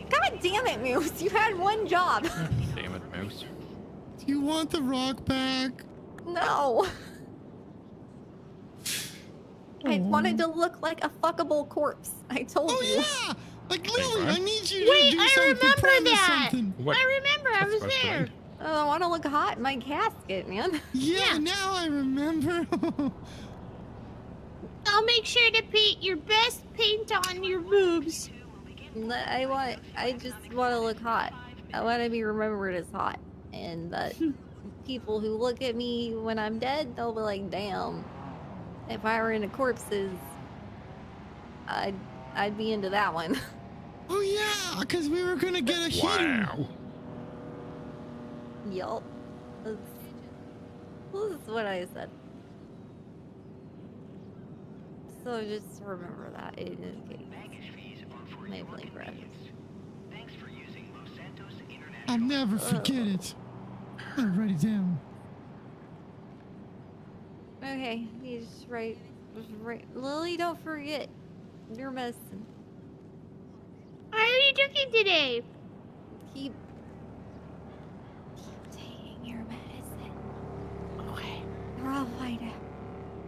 God damn it, Moose. You had one job. Damn it, Moose. Do you want the rock back? No. I wanted to look like a fuckable corpse. I told you. Oh, yeah! Like, Lily, I need you Wait, to do I something. remember promise that. something. What? I remember. I was supposed to there. I want to look hot in my casket, man. Yeah, now I remember. I'll make sure to paint your best paint on your boobs. I just want to look hot. I want to be remembered as hot. And that people who look at me when I'm dead, they'll be like, damn, if I were into corpses, I'd be into that one. Oh, yeah, because we were going to get a hit. Wow. Yup. This is what I said. So just remember that in case. Maybe correct. I'll never forget it. I'm gonna write it down. Okay, you just write. Lily, don't forget your medicine. How are you doing today? Keep taking your medicine. Okay. Or I'll find out.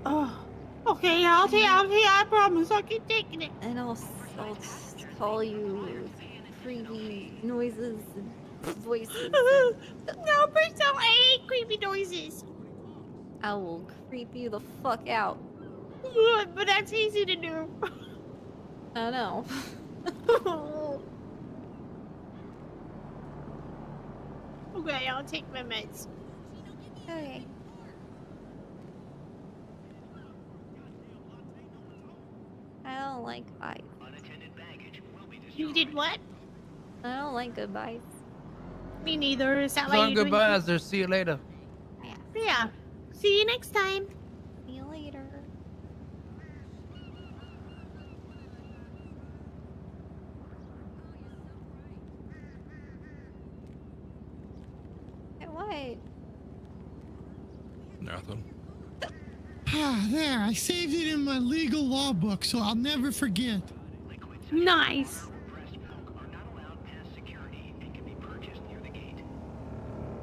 Oh, Okay, I promise I'll keep taking it. And I'll just call you creepy noises and voices. No, Bristol, I hate creepy noises. I will creep you the fuck out. But that's easy to do. I know. Okay, I'll take my meds. Okay. I don't like bites. You did what? I don't like good bites. Me neither. Is that So why long you're doing goodbyes. There. See you later. Yeah. See you next time. See you later. Hey, what? Nothing. Ah, there. I saved it in my legal law book, so I'll never forget. Nice.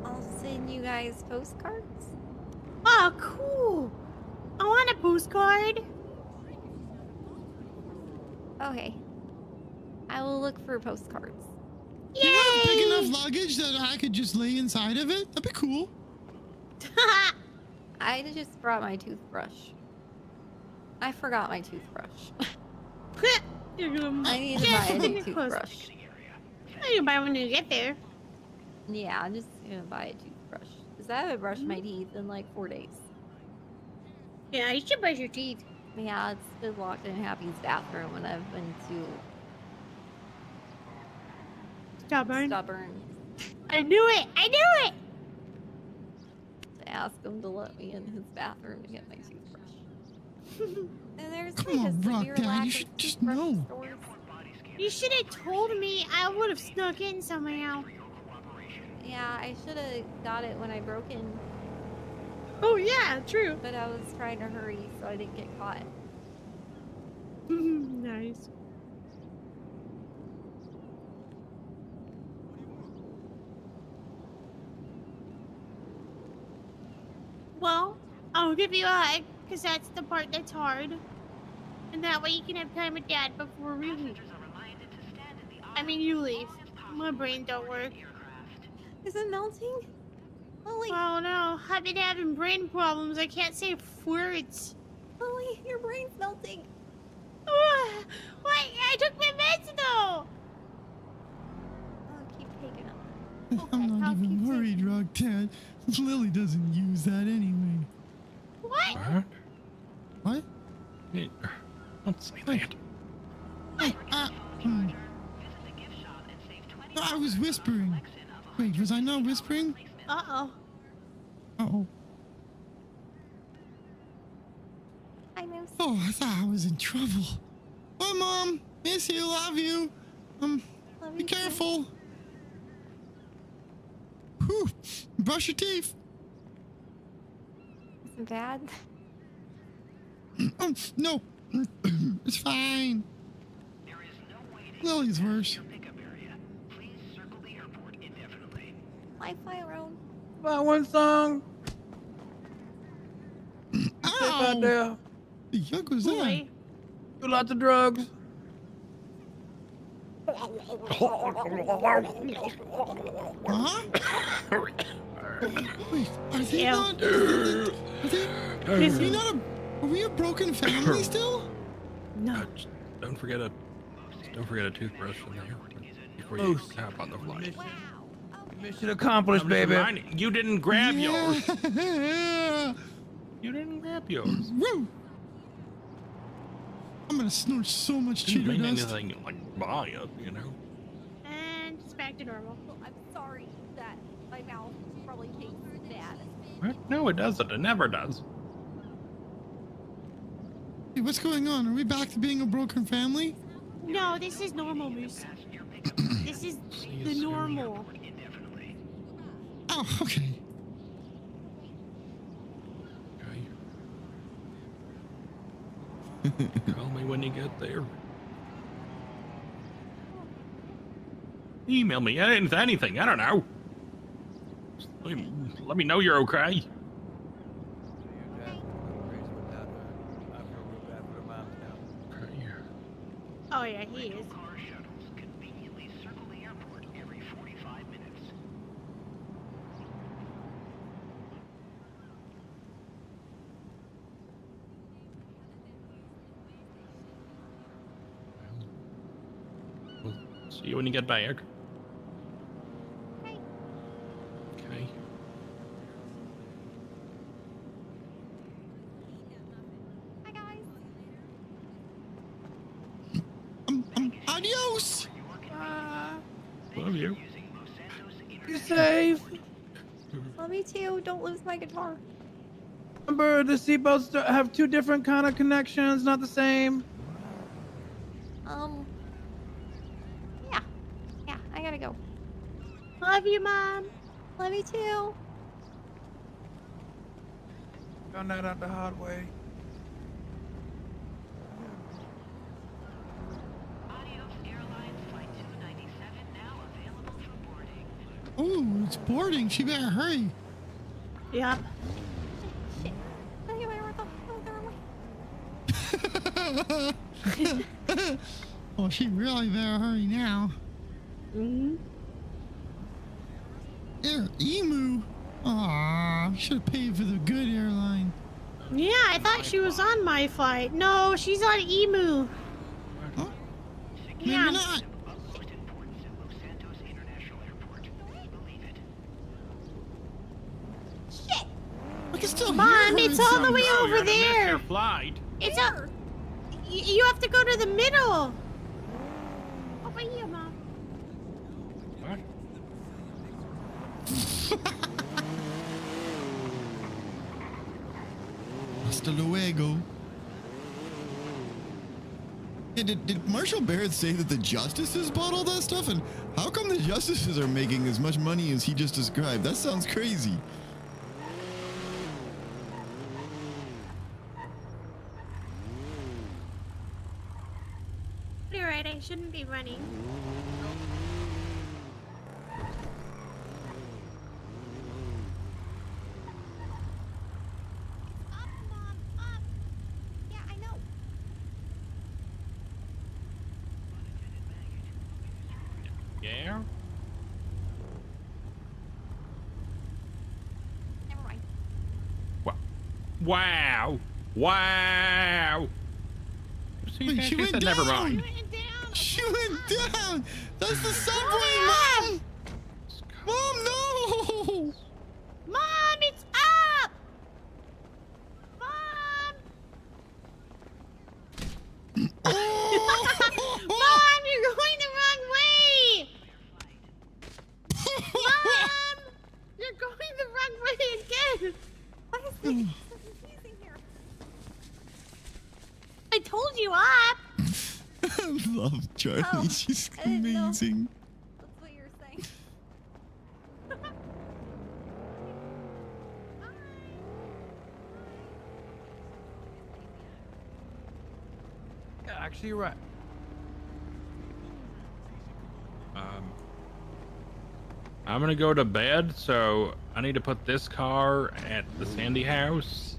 I'll send you guys postcards. Oh, cool. I want a postcard. Okay. I will look for postcards. Do you have big enough luggage that I could just lay inside of it? That'd be cool. I just brought my toothbrush. I forgot my toothbrush. I need to buy a new toothbrush. You can buy one when you get there. Yeah, I'm just gonna buy a toothbrush. Because I haven't brushed my teeth in like 4 days. Yeah, you should brush your teeth. Yeah, it's been locked in Happy's bathroom when I've been too stubborn. I knew it! To ask him to let me in his bathroom to get my toothbrush. And there's Come on, Rock Dad. You should just know. You should have told me. I would have snuck in somehow. Yeah, I should have got it when I broke in. Oh, yeah, true. But I was trying to hurry so I didn't get caught. Nice. Well, I'll give you a hug, because that's the part that's hard. And that way you can have time with Dad before we leave. I mean, you leave. My brain don't work. Is it melting? Lily. Oh no, I've been having brain problems. I can't say words. Lily, your brain's melting. What? I took my meds though. I'll keep taking them. I'm not even worried, Rock Dad. Lily doesn't use that anyway. What? What? Hey, don't say that. I was whispering. Wait, was I not whispering? Uh-oh. Uh-oh. I know. Oh, I thought I was in trouble. Bye, Mom. Miss you. Love you. Be careful. Whew. Brush your teeth. Isn't bad? No. It's fine. Lily's worse. My Tyrone. About one song. Ow! There. The yuck was that? Do lots of drugs. Huh? Wait, are they not? Are we a broken family still? No. Don't forget a toothbrush in there before you Moose. tap on the flight. Mission accomplished, baby. You didn't grab yours. Yeah. You didn't grab yours. Woo! I'm gonna snort so much Didn't cheater mean dust. anything like buy it, you know. And it's back to normal. I'm sorry that my mouth probably tastes bad. What? No, it doesn't. It never does. Hey, what's going on? Are we back to being a broken family? No, this is normal, Moose. This is the normal. Oh, okay. Call me when you get there. Email me anything. I don't know. Just let me know you're okay. Oh yeah, he is. See you when you get back. Okay. Adios. Love you. You're safe. Love me too. Don't lose my guitar. Remember, the seatbelts have two different kind of connections, not the same. Yeah. Yeah, I gotta go. Love you, Mom. Love you too. Found that out the hard way. Oh, it's boarding. She better hurry. Yep. Shit. I went the way. Oh, she really better hurry now. Mm-hmm. Emu. Aw, should have paid for the good airline. Yeah, I thought she was on my flight. No, she's on Emu. Huh? Yeah. Maybe not. Shit. I can still Mom, hear her. it's all the way over there. Your flight. It's up. You have to go to the middle. Over here, Mom. What? Hasta luego. Hey, did Marshall Barrett say that the justices bought all that stuff? And how come the justices are making as much money as he just described? That sounds crazy. You're right, I shouldn't be running. Up, Mom. Up. Yeah, I know. Yeah. Never mind. Wow. Wow. See, Wait, she went down. never mind. She went down. That's the subway, Mom. Mom, no. Mom, it's up. Mom. Mom, you're going the wrong way. Mom, you're going the wrong way again. Why is this so confusing here? I told you up. I love Charlie. Oh, She's I didn't know. amazing. That's what you're saying. Yeah, actually, you're right. I'm gonna go to bed, so I need to put this car at the Sandy house,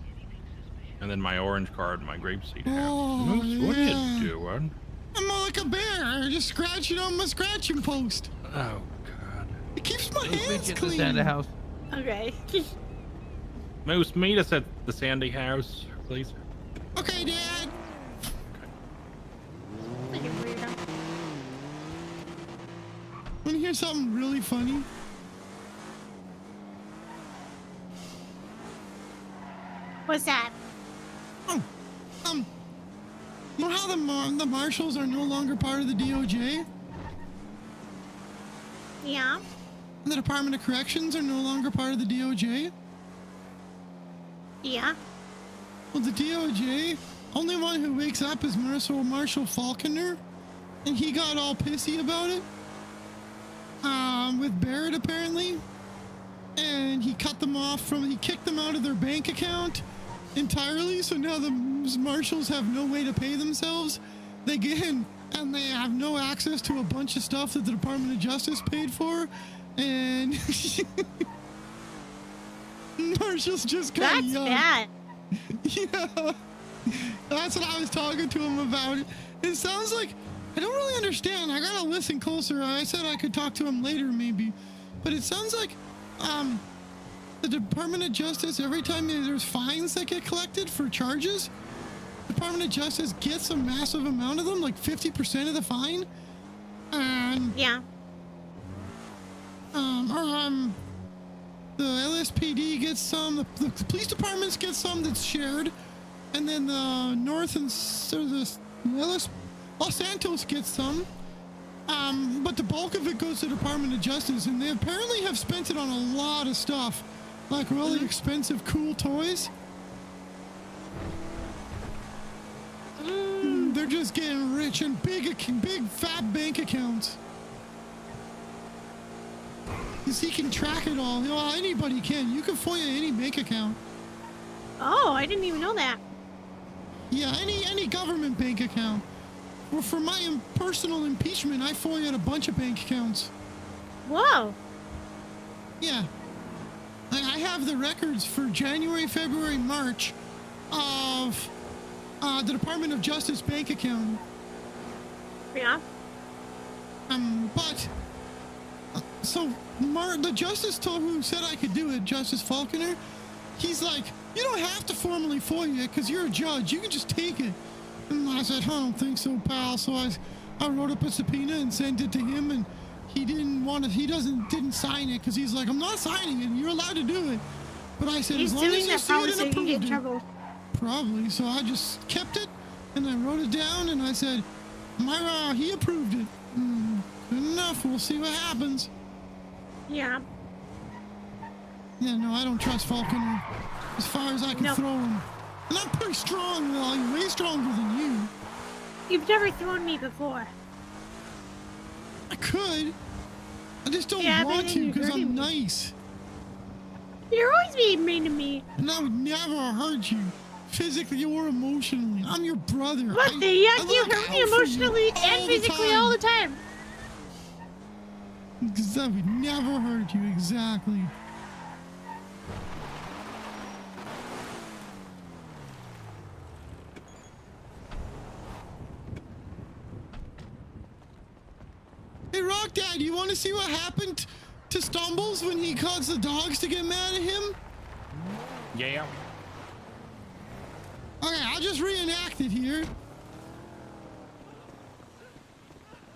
and then my orange car at my grapeseed house. Oh, Moose, what are yeah. you doing? I'm like a bear, just scratching on my scratching post. Oh God. It keeps my Let's meet hands you at the clean. Santa house. Okay. Moose, meet us at the Sandy house, please. Okay, Dad. Want to hear something really funny? What's that? Oh, you know how the marshals are no longer part of the DOJ? Yeah. And the Department of Corrections are no longer part of the DOJ? Yeah. Well, the DOJ, only one who wakes up is Marshal Falconer, and he got all pissy about it. With Barrett apparently, and he cut them off he kicked them out of their bank account entirely. So now the marshals have no way to pay themselves. They have no access to a bunch of stuff that the Department of Justice paid for, and marshals just got That's young. bad. Yeah, that's what I was talking to him about. It sounds like I don't really understand. I gotta listen closer. I said I could talk to him later, maybe. But it sounds like, the Department of Justice, every time there's fines that get collected for charges, Department of Justice gets a massive amount of them, like 50% of the fine. And yeah. The LSPD gets some, the police departments get some that's shared, and then the North and Los Santos gets some. But the bulk of it goes to the Department of Justice, and they apparently have spent it on a lot of stuff, like really expensive, cool toys. They're just getting rich and big fat bank accounts. Because he can track it all. Well, anybody can. You can FOIA any bank account. Oh, I didn't even know that. Yeah, any government bank account. Well, for my personal impeachment, I FOIA'd a bunch of bank accounts. Whoa. Yeah. I have the records for January, February, March of the Department of Justice bank account. Yeah. But so the justice who said I could do it, Justice Falconer, he's like, you don't have to formally FOIA it because you're a judge. You can just take it. And I said, I don't think so, pal. So I wrote up a subpoena and sent it to him, and he didn't sign it because he's like, I'm not signing it. You're allowed to do it. But I said, he's as long doing as you that see probably it so and you can get in approved trouble. it. Probably. So I just kept it, and I wrote it down, and I said, he approved it. Good enough. We'll see what happens. Yeah. Yeah, no, I don't trust Falconer as far as I can throw him. And I'm pretty strong, Lily, way stronger than you. You've never thrown me before. I could. I just don't Yeah, want but to then because you're I'm hurting me. nice. You're always being mean to me. And I would never hurt you, physically or emotionally. I'm your brother. What the yuck? You hurt me emotionally and physically all the time. Because I would never hurt you, exactly. Hey, Rock Dad, you want to see what happened to Stumbles when he caused the dogs to get mad at him? Yeah. Okay, I'll just reenact it here.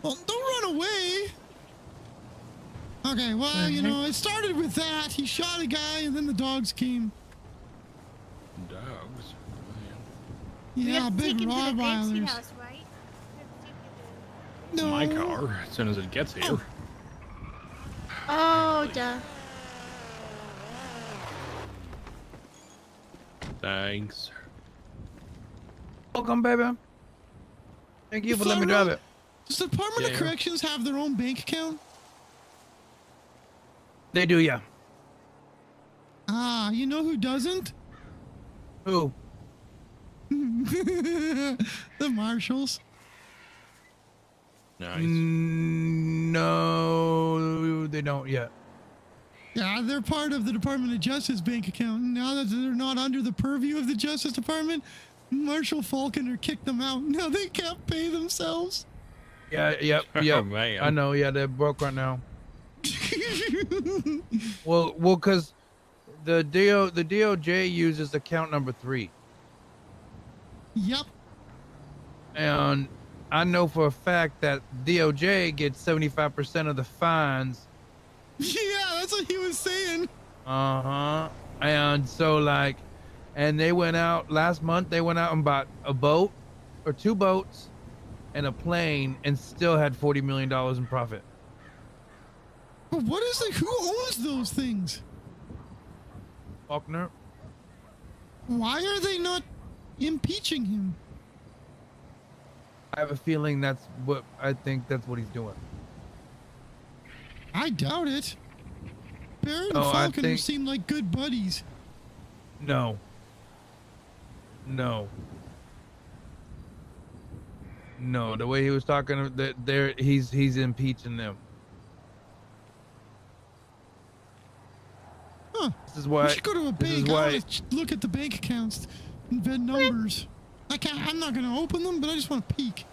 Well, don't run away. Okay, well, you know, it started with that. He shot a guy, and then the dogs came. Dogs? Yeah, big Rottweilers. Right? No. My car, as soon as it gets here. Oh, duh. Thanks. Welcome, baby. Thank you for letting me drive it. Does the Department of Corrections have their own bank account? They do, yeah. Ah, you know who doesn't? Who? The Marshals. Nice. No, they don't yet. Yeah, they're part of the Department of Justice bank account. Now that they're not under the purview of the Justice Department, Marshal Falconer kicked them out. Now they can't pay themselves. Yeah, yep. Oh, man. I know, yeah, they're broke right now. well, because the DOJ uses account number 3. Yep. And I know for a fact that DOJ gets 75% of the fines. Yeah, that's what he was saying. And so and they went out last month. They went out and bought a boat or 2 boats and a plane, and still had $40 million in profit. But what is who owns those things? Faulkner. Why are they not impeaching him? I have a feeling that's what he's doing. I doubt it. Barrett and No, I Falconer think- seem like good buddies. No. The way he was talking, he's impeaching them. Huh. This is why. We should go to a bank. I want to look at the bank accounts and vet numbers. I'm not going to open them, but I just want to peek.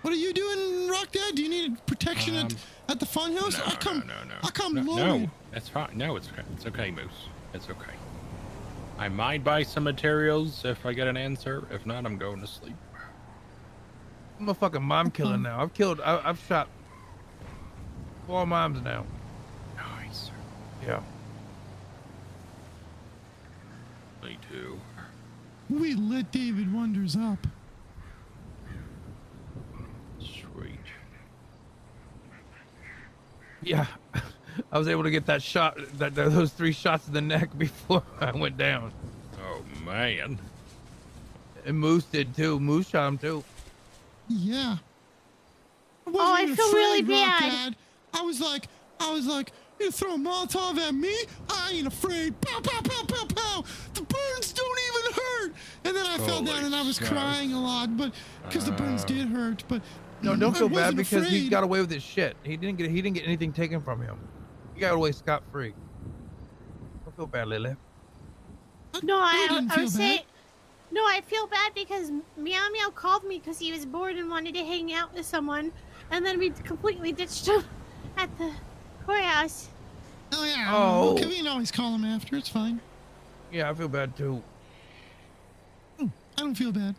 What are you doing, Rock Dad? Do you need protection at the fun house? No, I come no, loaded. no, that's fine. No, it's okay, Moose. It's okay. I might buy some materials if I get an answer. If not, I'm going to sleep. I'm a fucking mom killer now. I've shot 4 moms now. Nice. Yeah. Me too. We lit David Wonders up. Sweet. Yeah. I was able to get that shot, those 3 shots in the neck before I went down. Oh man. And Moose did too. Moose shot him too. Yeah. I feel really bad. Dad. I was like, you throw a Molotov at me? I ain't afraid. Pow, pow, pow, pow, pow. The burns don't even hurt. And then I fell down and I was crying a lot, but because the burns did hurt. But no, don't feel bad wasn't because he afraid. got away with his shit. He didn't get anything taken from him. He got away scot free. Don't feel bad, Lily. No, I feel was bad. saying. No, I feel bad because Meow Meow called me because he was bored and wanted to hang out with someone, and then we completely ditched him at the courthouse. Oh yeah. Oh. Okay, we can always call him after. It's fine. Yeah, I feel bad too. I don't feel bad.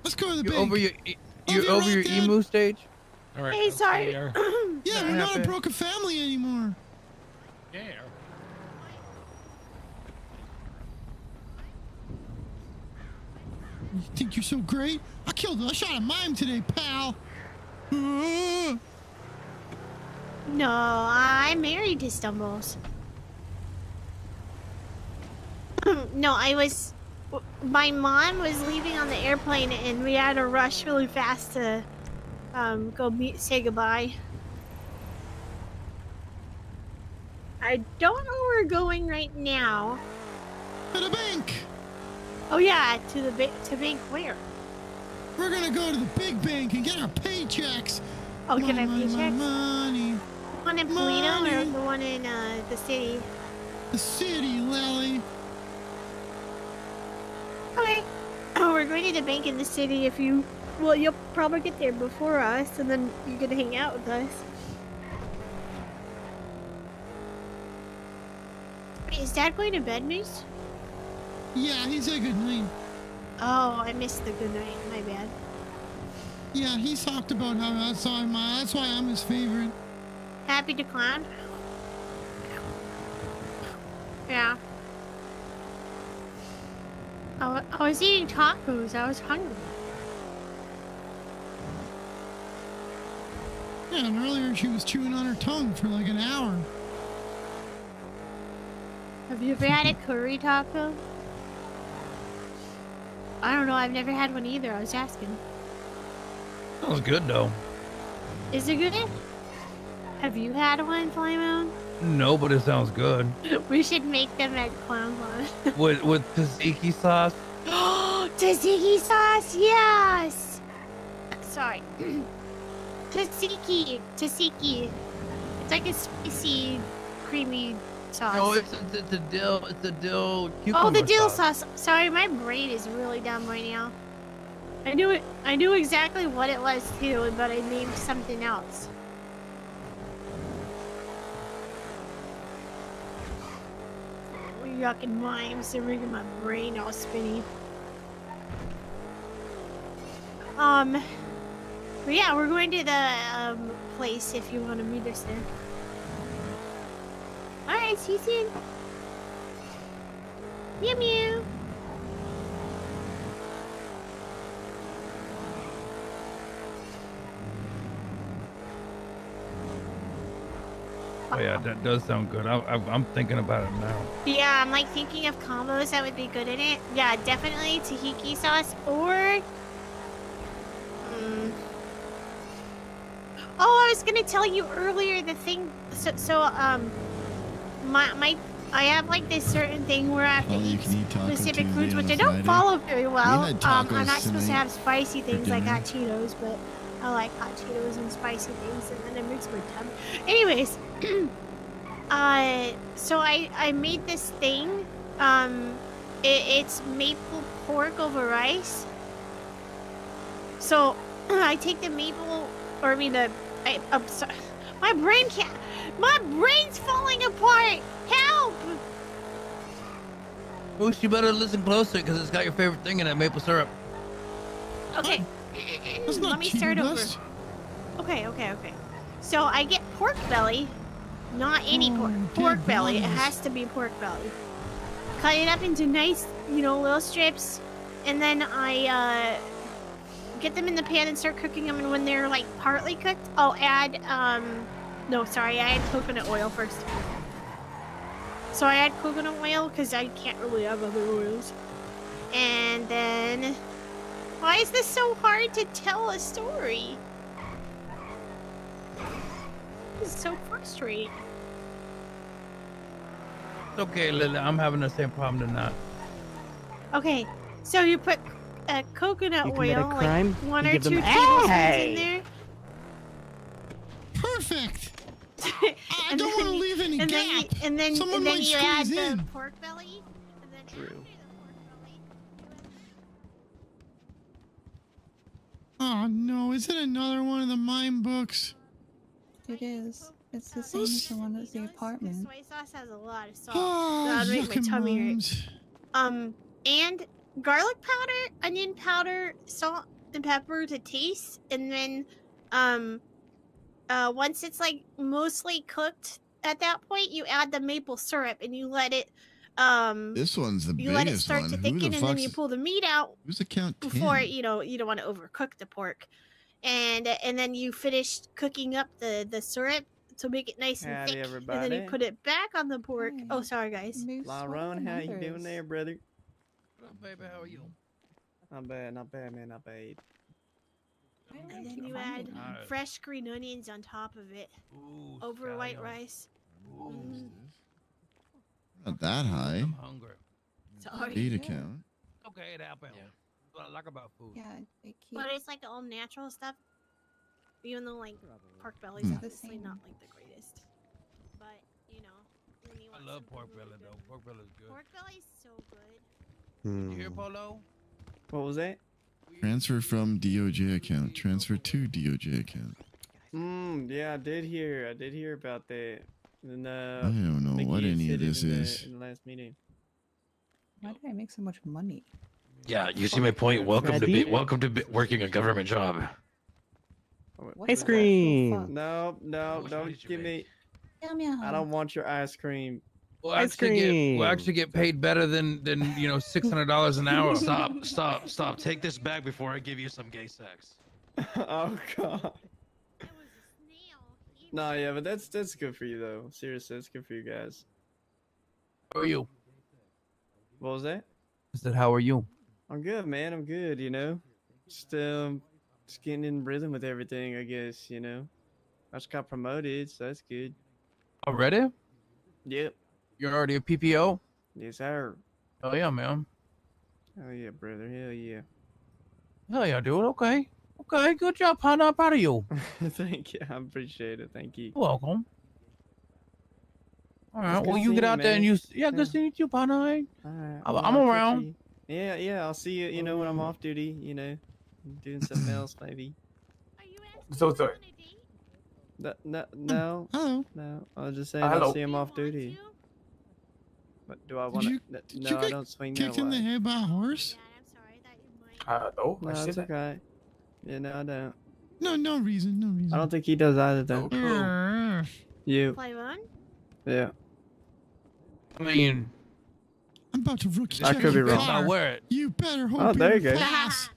Let's go to the You bank. over your emu stage? All right. Hey, sorry. Yeah, we're not a broken family anymore. Yeah. You think you're so great? I shot a mime today, pal. No, I'm married to Stumbles. No, my mom was leaving on the airplane and we had to rush really fast to say goodbye. I don't know where we're going right now. To the bank. Oh yeah, to bank where? We're gonna go to the big bank and get our paychecks. Oh, get our Money, paychecks? money. The one in Polito or the one in the city? The city, Lily. Okay. Oh, we're going to the bank in the city you'll probably get there before us and then you're gonna hang out with us. Is Dad going to bed, Moose? Yeah, he said good night. Oh, I missed the good night. My bad. Yeah, he talked about how that's why I'm his favorite. Happy to clown? Yeah. I was eating tacos. I was hungry. Yeah, and earlier she was chewing on her tongue for like an hour. Have you ever had a curry taco? I don't know. I've never had one either. I was asking. That was good though. Is it good? Have you had one, Flymoon? No, but it sounds good. We should make them at Clown Con. with tzatziki sauce. Tzatziki sauce, yes! Sorry. Tzatziki. It's like a spicy, creamy sauce. No, it's a dill. It's a dill cucumber. Oh, the dill sauce. Sorry, my brain is really dumb right now. I knew it. I knew exactly what it was too, but I named something else. Yucking mimes, they're making my brain all spinny. But yeah, we're going to the place if you want to meet us there. Alright, see you soon. Meow meow. Oh yeah, that does sound good. I'm thinking about it now. Yeah, I'm like thinking of combos that would be good in it. Yeah, definitely tahiki sauce or... Oh, I was gonna tell you earlier the thing. I have like this certain thing where I have to eat specific foods, which I don't follow very well. I'm not supposed to have spicy things like hot Cheetos, but I like hot Cheetos and spicy things, and then it makes my tummy. Anyways, so I made this thing. It's maple pork over rice, So I take the maple, or I mean I'm sorry, my brain's falling apart. Help! Moose, you better listen closer because it's got your favorite thing in it, maple syrup. Okay, That's not let me cheaper start over. dust. Okay. So I get pork belly, not any pork. Pork belly. It has to be pork belly. Cut it up into nice, little strips, and then I get them in the pan and start cooking them. And when they're like partly cooked, I'll add I add coconut oil first. So I add coconut oil because I can't really have other oils. And then, why is this so hard to tell a story? This is so frustrating. It's okay, Lily. I'm having the same problem tonight. Okay, so you put coconut You commit a oil, crime, like 1 you or give 2 them- tablespoons Hey! in there. Perfect. I don't want to leave any and gap. Then Someone might you add squeeze the in. pork belly. And then True. Oh no, is it another one of the mime books? It is. It's the same as the one at the apartment. Soy sauce has a lot of salt. Oh, That'll make my yuckin' tummy mums. hurt. And garlic powder, onion powder, salt and pepper to taste, and then once it's like mostly cooked, at that point you add the maple syrup and you let it This one's the you let it biggest start one. to Who thicken, the and then fuck's you pull the meat out who's the count 10? before you don't want to overcook the pork, and then you finish cooking up the syrup to make it nice and Howdy, thick, and then everybody. you put it back on the pork. Oh, sorry guys. Lyrone, how you doing there, brother? Hello, baby. How are you? Not bad, man, not bad. And then you add fresh green onions on top of it, over white rice. Not that high. I'm hungry. Sorry. Data count. Okay, it happens. That's what I like about food. Yeah, they keep. But it's like all natural stuff. Even though like pork belly's Hmm. obviously not like the greatest. But when you I love pork belly though. Pork belly is good. pork belly's so good. Did you hear, Polo? What was that? Transfer from DOJ account. Transfer to DOJ account. Yeah, I did hear about that. And, I don't know Mickey what any of said it this in the- is. in the last meeting. Why do I make so much money? Yeah, you see my point. Welcome to working a government job. Ice cream. No, don't give me. Yum yum. I don't want your ice cream. We'll actually get paid better than $600 an hour. Stop. Take this back before I give you some gay sex. Oh god. No, yeah, but that's good for you though. Seriously, that's good for you guys. How are you? What was that? I said, how are you? I'm good, man. I'm good. Just getting in rhythm with everything. I guess I just got promoted, so that's good. Already? Yep. You're already a PPO? Yes, sir. Oh yeah, man. Hell yeah, brother. Hell yeah. Hell yeah, dude. Okay. Okay, good job, partner. I'm proud of you. Thank you. I appreciate it. Thank you. You're welcome. All right. It's good Well, you seeing get you, out there and man. good seeing you, partner. All right. I'm well, I'll catch around. you. Yeah. I'll see you. When I'm off duty. Doing something else maybe. So sorry. No. Hello. No. I was just saying Hello. I'll see him off duty. But do I want to? Did No, you I get don't swing that kicked in the way. head by a horse? No, No, I it's said that. okay. Yeah, no, I don't. No reason. No reason. I don't think he does either, though. You. Play one? Yeah. I mean, I'm about to rookie I check could be your wrong. car. I wear it. You better hope Oh, there you you go. pass.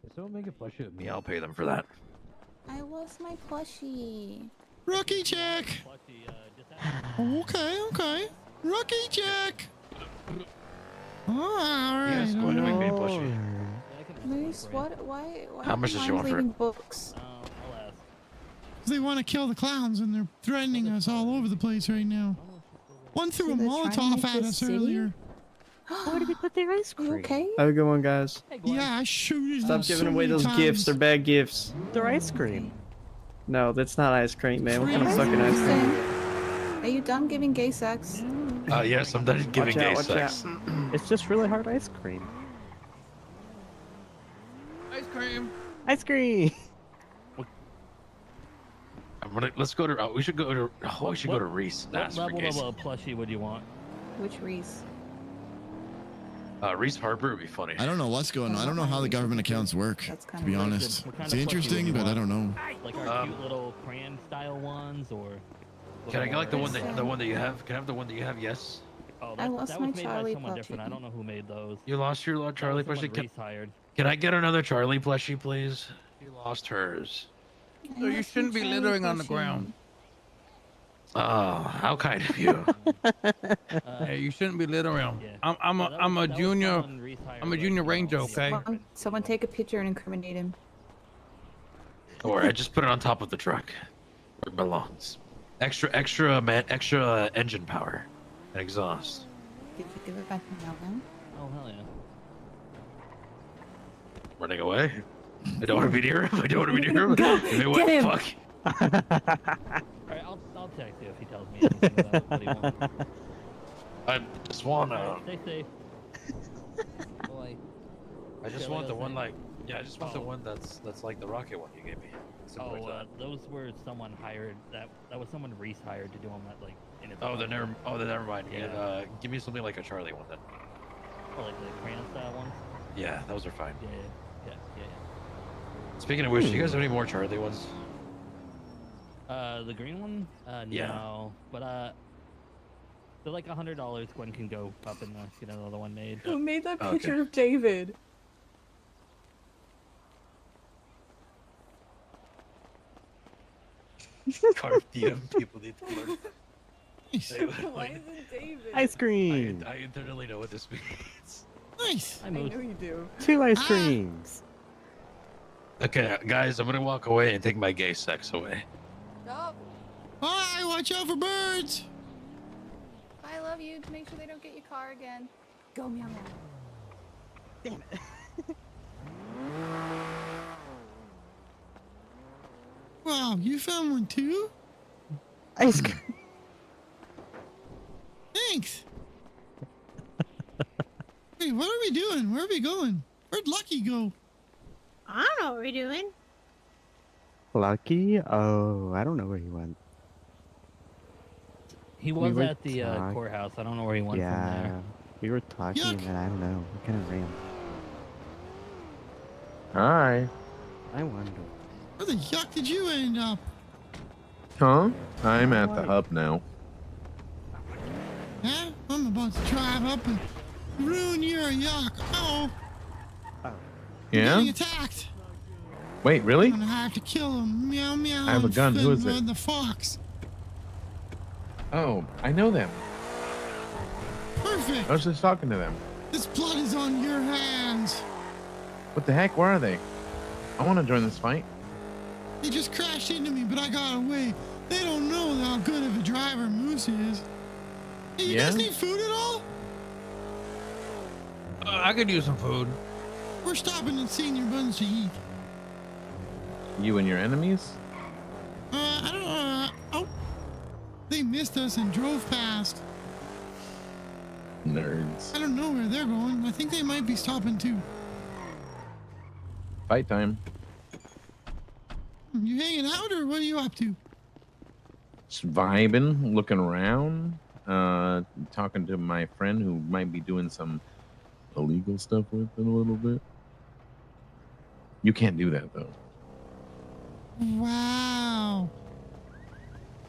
If someone make a plushie with me, I'll pay them for that. I lost my plushie. Rookie check. Okay. Rookie check. All right. Yes, going to make me a plushie. Moose, why How much does she want for it? reading books? They want to kill the clowns and they're threatening us all over the place right now. One threw a they're trying to Molotov make at this us city? earlier. Where did they put their ice cream? Okay. Have a good one, guys. Yeah, I shooted Stop them giving so away many those times. gifts. They're bad gifts. They're ice cream. No, that's not ice cream, man. What kind of Ice fucking ice cream? Are you done giving gay sex? Yes, I'm done giving gay Watch sex. out. It's just really hard ice cream. Ice cream. Ice cream. Let's go to. We should go to. Oh, we should go to Reese. What That's for level Casey. of a plushie would you want? Which Reese? Reese Harper would be funny. I don't know what's going on. I don't know how the government accounts work, to be honest. What kind It's of plushie interesting, would you but I want? don't know. Like our cute little crayon style ones, or? Can I get like the one that you have? Can I have the one that you have? Yes. Oh, I lost that my was made Charlie by someone different. plushie. I don't know who made those. You lost your Charlie That was plushie. someone Reese hired. Can I get another Charlie plushie, please? You lost hers. So you shouldn't be littering on the ground. Oh, how kind of you. Hey, you shouldn't be littering. I'm a junior. I'm a junior ranger. Okay. Someone take a picture and incriminate him. Don't worry, I just put it on top of the truck where it belongs. Extra engine power and exhaust. Did you give it back to Melvin? Oh hell yeah. Running away. I don't want to be near him. I don't want to be near him. Go, Hey, what, get him. fuck. Alright, I'll text you if he tells me anything about what he wants. I just want to. Stay safe. Boy. I just Yeah, want the like I one was like. Yeah, I just want the Oh. one that's like the rocket one you gave me. Similar to that. Those were someone hired. That was someone Reese hired to do them at like in his. Oh, then never. Oh, then never mind. Yeah. Yeah. Give me something like a Charlie one then. Oh, like the crayon style ones. Yeah, those are fine. Yeah. Speaking of which, do you guys have any more Charlie ones? The green one? Yeah. No, but they're like $100. Gwen can go up and get another one made. Who made that Okay. picture of David? Carpedium people need to learn. Why is it David? Ice cream. I internally know what this means. Nice. I know you do. 2 ice creams. Okay, guys, I'm gonna walk away and take my gay sex away. Stop. Bye. Watch out for birds. I love you. Make sure they don't get your car again. Go meow meow. Damn it. Wow, you found one too? Ice cream. Thanks. Wait, what are we doing? Where are we going? Where'd Lucky go? I don't know what we're doing. Lucky? Oh, I don't know where he went. He We was were at the talk- courthouse. I don't know where he went from Yeah, there. we were talking and then I don't know. We kind of ran. Hi. I wonder. Where the yuck did you end up? Huh? I'm at the hub now. Huh? I'm about to drive up and ruin your yuck. Oh, Yeah? getting attacked. Wait, really? I'm gonna have to kill him. Meow meow. I have a and gun. Who is Finbud it? the fox. Oh, I know them. Perfect. I was just talking to them. This blood is on your hands. What the heck? Where are they? I want to join this fight. They just crashed into me, but I got away. They don't know how good of a driver Moose is. Hey, you guys Yeah? need food at all? I could use some food. We're stopping at Senior Buns to eat. You and your enemies? I don't know. Oh, they missed us and drove past. Nerds. I don't know where they're going. I think they might be stopping too. Fight time. You hanging out or what are you up to? Just vibing, looking around, talking to my friend who might be doing some illegal stuff with it a little bit. You can't do that though. Wow.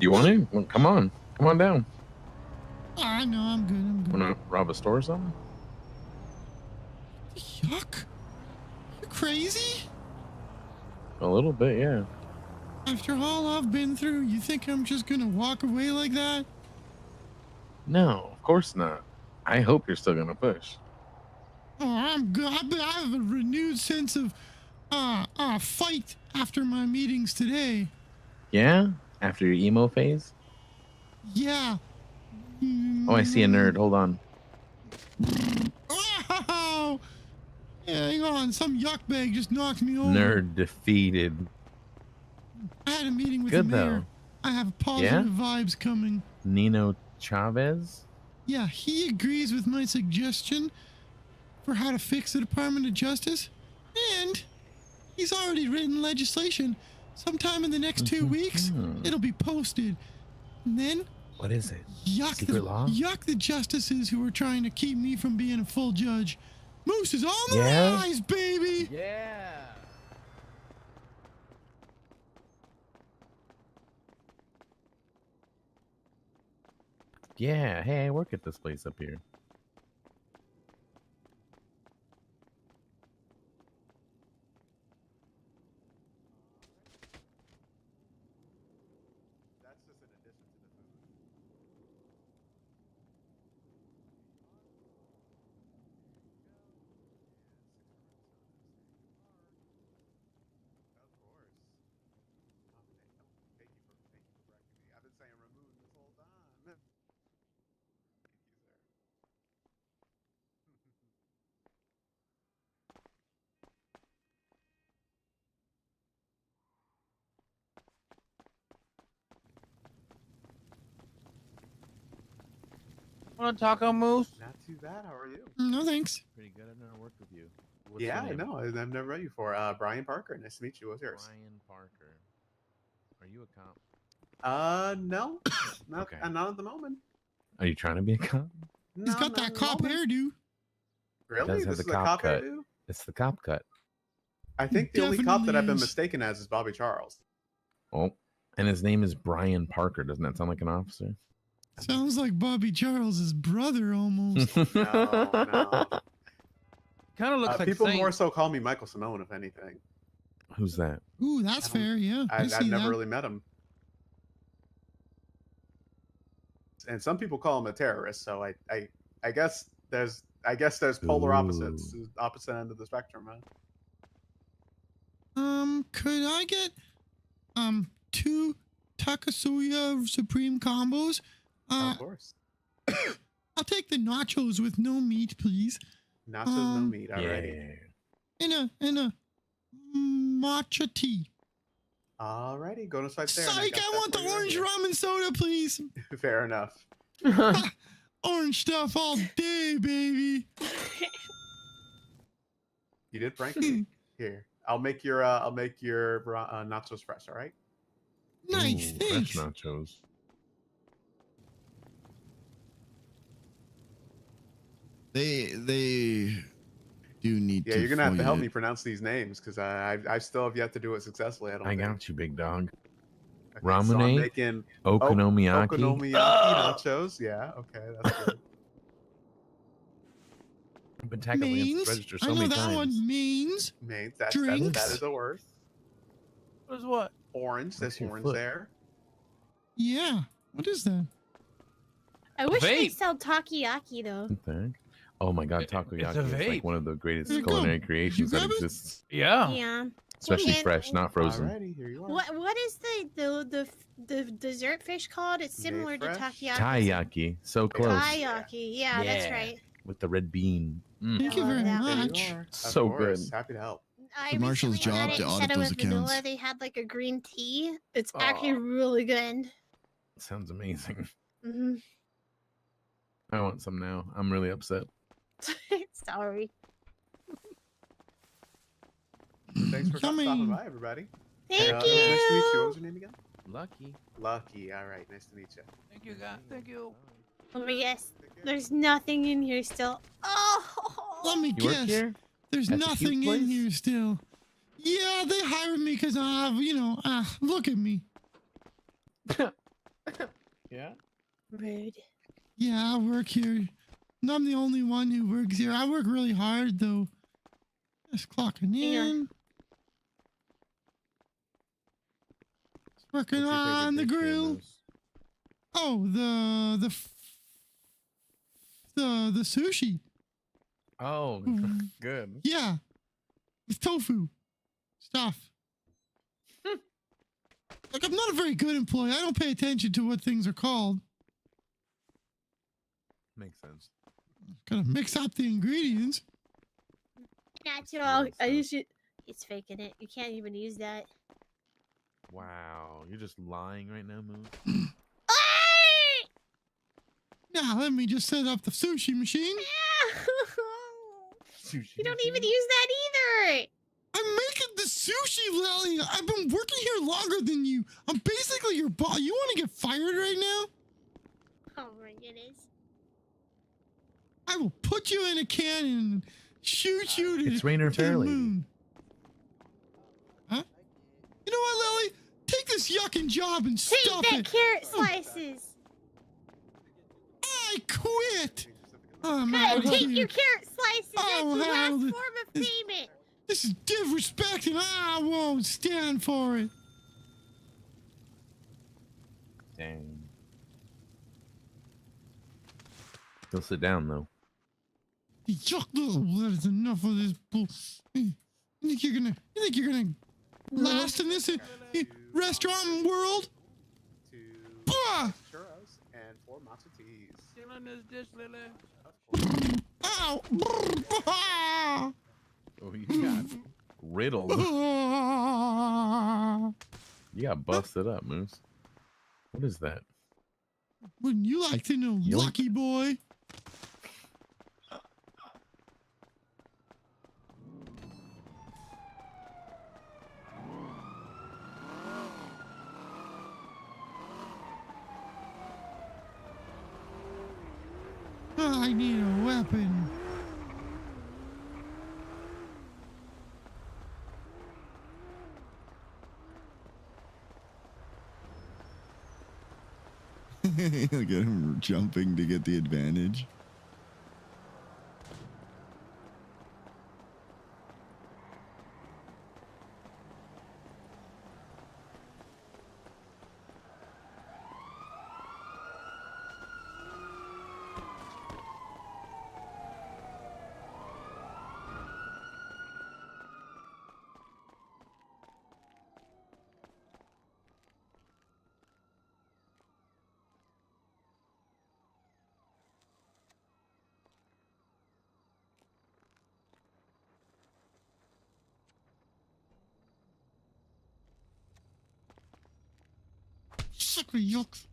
You want to? Well, come on down. Oh, I know. I'm good. I'm good. Want to rob a store or something? Yuck. You crazy? A little bit, yeah. After all I've been through, you think I'm just gonna walk away like that? No, of course not. I hope you're still gonna push. Oh, I'm good. I have a renewed sense of fight after my meetings today. Yeah? After your emo phase? Yeah. Oh, I see a nerd. Hold on. Oh! Yeah, hang on. Some yuck bag just knocked me over. Nerd defeated. I had a meeting with Good the mayor. though. I have positive vibes coming. Nino Chavez? Yeah, he agrees with my suggestion for how to fix the Department of Justice. And He's already written legislation. Sometime in the next 2 weeks, it'll be posted. And then What is it? Secret law? Yuck the justices who are trying to keep me from being a full judge. Moose is on the Yeah? rise, baby. Yeah. Yeah. Hey, I work at this place up here. That's just in addition to the food. Of course. Thank you for correcting me. I've been saying Ramoon this whole time. Thank you, sir. Want to talk on Moose? Not too bad. How are you? No thanks. Pretty good. I've never worked with you. What's Yeah, your I name? know. I've never met you before. Brian Parker. Nice to meet you. What's yours? Brian Parker. Are you a cop? No, not. Okay. Not at the moment. Are you trying to be a cop? He's got that cop hairdo. Really? Does This have is the a cop cop cut. hairdo? It's the cop cut. I think the only cop that I've been Definitely is. mistaken as is Bobby Charles. Oh, and his name is Brian Parker. Doesn't that sound like an officer? Sounds like Bobby Charles's brother almost. No. Kind of looks like people Saint. more so call me Michael Simone, if anything. Who's that? Ooh, that's fair. Yeah, I see I've never that. really met him. And some people call him a terrorist. So I guess there's polar opposites, opposite end of the spectrum, man. Could I get 2 Takasuya Supreme combos? Of course. I'll take the nachos with no meat, please. Nachos, no meat. Alrighty. And a matcha tea. Alrighty, go to site there. Psych! I want the orange rum and soda, please. Fair enough. Orange stuff all day, baby. You did prank me. Here, I'll make your nachos fresh. All right. Nice, Ooh, thanks. fresh nachos. They do need Yeah, to you're gonna have to help foil me it. pronounce these names because I still have yet to do it successfully. I don't. I think. got you, big dog. Okay, so I'm Ramune, making okonomiyaki. okonomiyaki nachos. Yeah. Okay, that's good. I've been tackled against the Mains. register I so know many that times. one. Mains. Mains. That Drinks. is a word. What is what? Orange. There's What's your orange foot? there. Yeah. What is that? I wish they Vape. sell takoyaki though. Something. Oh my god, takoyaki is vape. like one of the greatest Here you go. culinary Did you creations that grab it? exists. Yeah. Yeah. Especially And fresh, not frozen. Alrighty, here you are. What is the dessert fish called? It's similar to fresh? takoyaki. Taiyaki. So close. Taiyaki. Yeah, that's Yeah. right. With the red bean. Thank you I love very that. There you much. are. Of So course, good. Happy to help. I The marshal's recently had job it to audit instead of those with vanilla, accounts. they had like a green tea. It's actually Aw. really good. Sounds amazing. Hmm I want some now. I'm really upset. Sorry. Thanks for Yummy. stopping by, everybody. Thank Nice to meet you. What you. was your name again? Lucky. Lucky. All right. Nice to meet you. Thank you, God. Thank you. Let me guess. There's nothing in here still. Oh. Let me You work guess. here? There's At the cute nothing in place? here still. Yeah, they hired me because I have, look at me. Yeah. Rude. Yeah, I work here. And I'm the only one who works here. I work really hard though. Just clocking Yeah. in. Just working What's your favorite on the dish here, grill. Moose? Oh, the sushi. Oh, Mm. good. Yeah. With tofu. Stuff. Like, I'm not a very good employee. I don't pay attention to what things are called. Makes sense. Gotta mix up the ingredients. Natural. I usually. It's faking it. You can't even use that. Wow. You're just lying right now, Moose. Now, let me just set up the sushi machine. Sushi. You don't even use that either. I'm making the Sushi Lally, I've been working here longer than you. I'm basically your boss. You want to get fired right now? Oh my goodness. I will put you in a cannon and shoot you to, It's Rainer to the Fairlady. moon. Huh? You know what, Lily? Take this yucking job and Take stuff that it. carrot slices. I quit. I'm Good, out of take here. your carrot slices. That's I'll your last handle form it. of payment. This is disrespect and I won't stand for it. Dang. He'll sit down though. Yuck, that is enough of this bull. You think you're gonna last in this restaurant world? Bah! Churros and 4 matcha teas. Still in this dish, Lily. Ow! Oh, you got riddled. You got busted up, Moose. What is that? Wouldn't you like to know, Yoink. lucky boy? I need a weapon. Look at him jumping to get the advantage. Sucker yucks.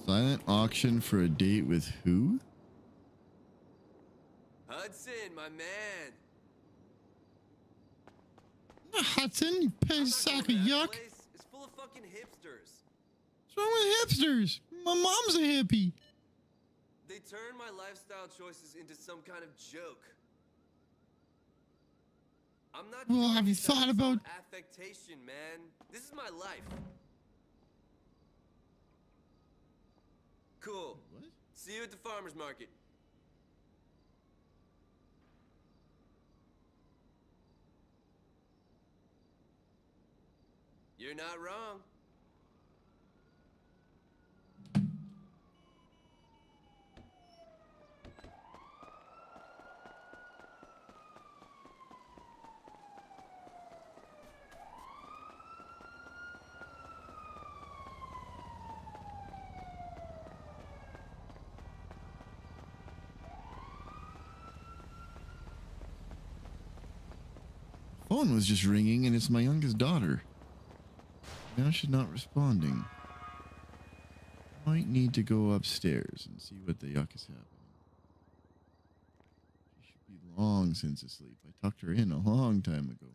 Silent auction for a date with who? Hudson, my man. Hudson, you pay sack of yuck. It's full of fucking hipsters. What's wrong with hipsters? My mom's a hippie. They turn my lifestyle choices into some kind of joke. I'm not. Well, doing have you this out thought of some about? affectation, man? This is my life. Cool. What? See you at the farmer's market. You're not wrong. Phone was just ringing and it's my youngest daughter. Now she's not responding. Might need to go upstairs and see what the yuck is happening. She should be long since asleep. I tucked her in a long time ago.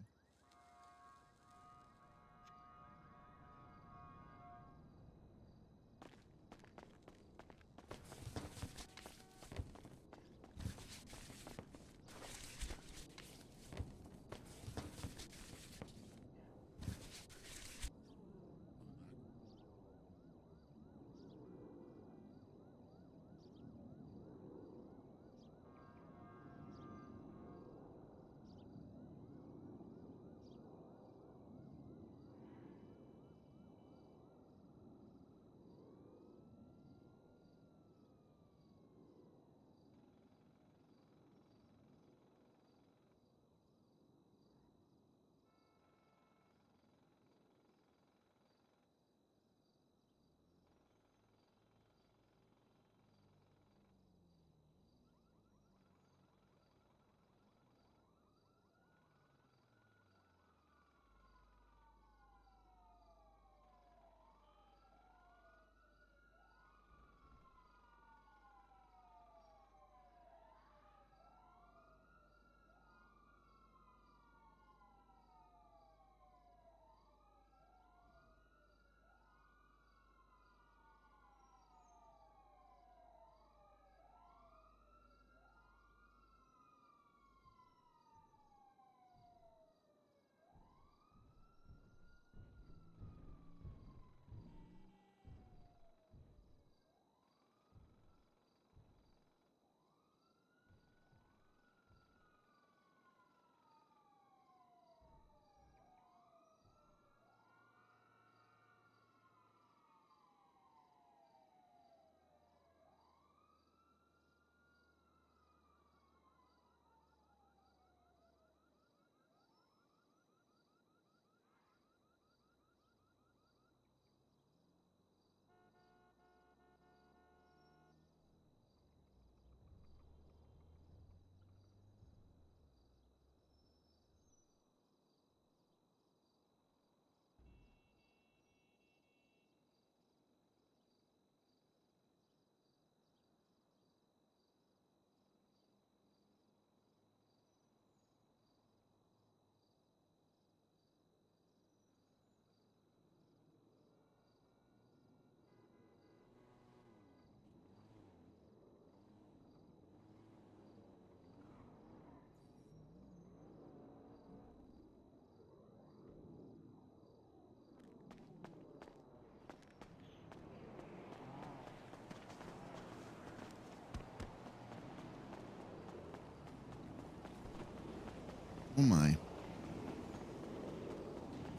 Oh my.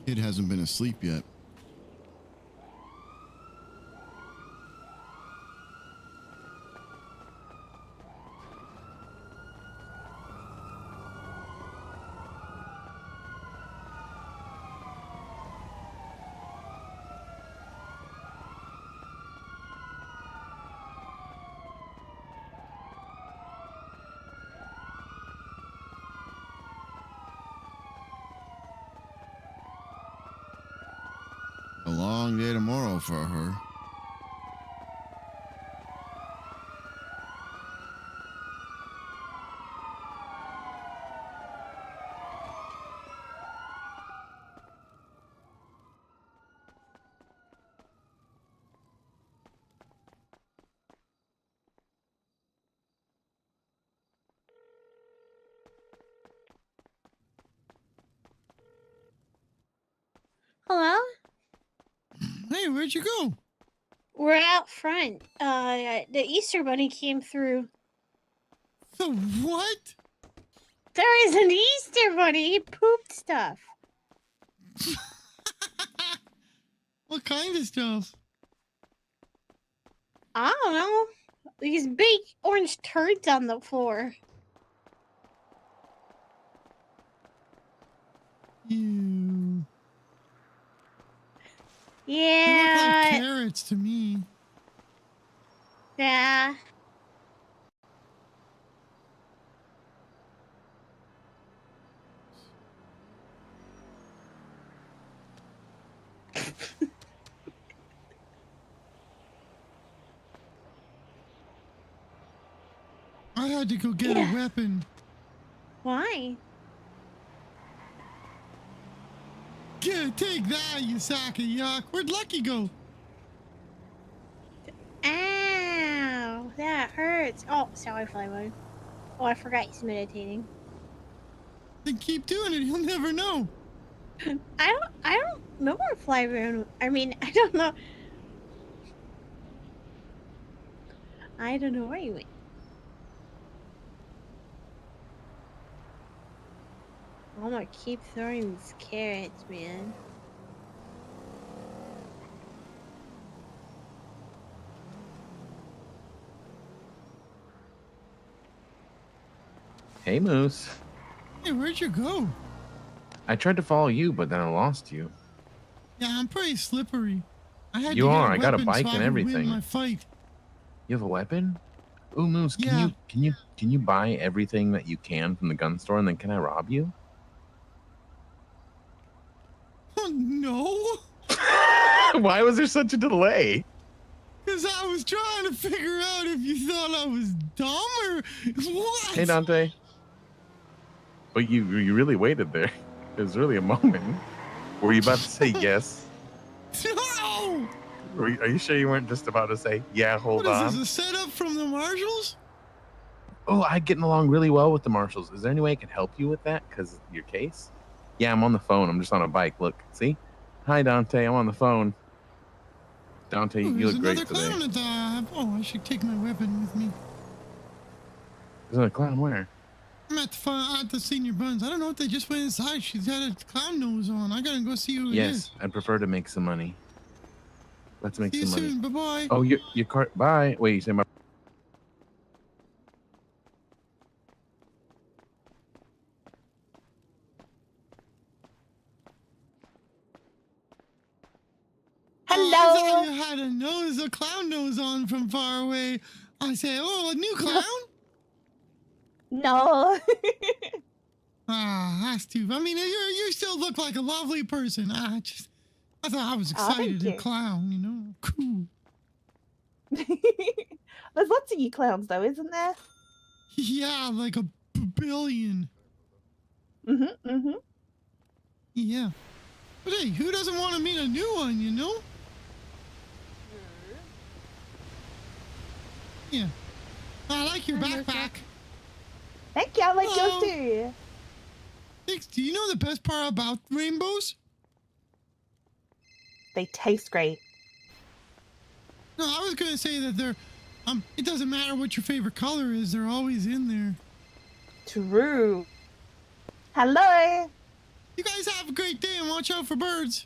Kid hasn't been asleep yet. A long day tomorrow for her. Hello? Hey, where'd you go? We're out front. The Easter Bunny came through. The what? There is an Easter Bunny. He pooped stuff. What kind of stuff? I don't know. These big orange turds on the floor. Ew. Yeah. They look like carrots to me. Yeah. I had to go get a weapon. Why? Take that, you sack of yuck. Where'd Lucky go? Ow, that hurts. Oh, sorry, Flyboy. Oh, I forgot he's meditating. Then keep doing it. He'll never know. I don't know where Flyboy. I mean, I don't know. I don't know where he went. I'm gonna keep throwing these carrots, man. Hey, Moose. Hey, where'd you go? I tried to follow you, but then I lost you. Yeah, I'm pretty slippery. I had You to get are. a I got a weapon bike so I and could everything. Win my fight. You have a weapon? Ooh, Moose, can you buy everything that you can from the gun store, and then can I rob you? Oh, no. Why was there such a delay? Because I was trying to figure out if you thought I was dumb or what. Hey, Dante. But you really waited there. It was really a moment. Were you about to say yes? No! Are you sure you weren't just about to say, yeah, hold What on? is this, a setup from the Marshals? Oh, I'm getting along really well with the Marshals. Is there any way I can help you with that? Because your case? Yeah, I'm on the phone. I'm just on a bike. Look, see? Hi, Dante. I'm on the phone. Dante, you There's look great another today. clown at the... Oh, I should take my weapon with me. There's another clown where? I'm at the senior buns. I don't know if they just went inside. She's got a clown nose on. I gotta go see who it is. Yes, I'd prefer to make some money. Let's make See you some money. soon. Bye-bye. Oh, your car. Bye. Wait, you say my. Hello. I thought you had a clown nose on from far away. I say, oh, a new clown? No. That's too. I mean, you still look like a lovely person. I thought I was excited. A clown, you know, cool. There's lots of you clowns, though, isn't there? Yeah, like a billion. Mm-hmm. Yeah. But hey, who doesn't want to meet a new one, you know? Yeah. I like your backpack. Thank you. I like yours too. Thanks. Do you know the best part about rainbows? They taste great. No, I was going to say that they're, it doesn't matter what your favorite color is. They're always in there. True. Hello. You guys have a great day and watch out for birds.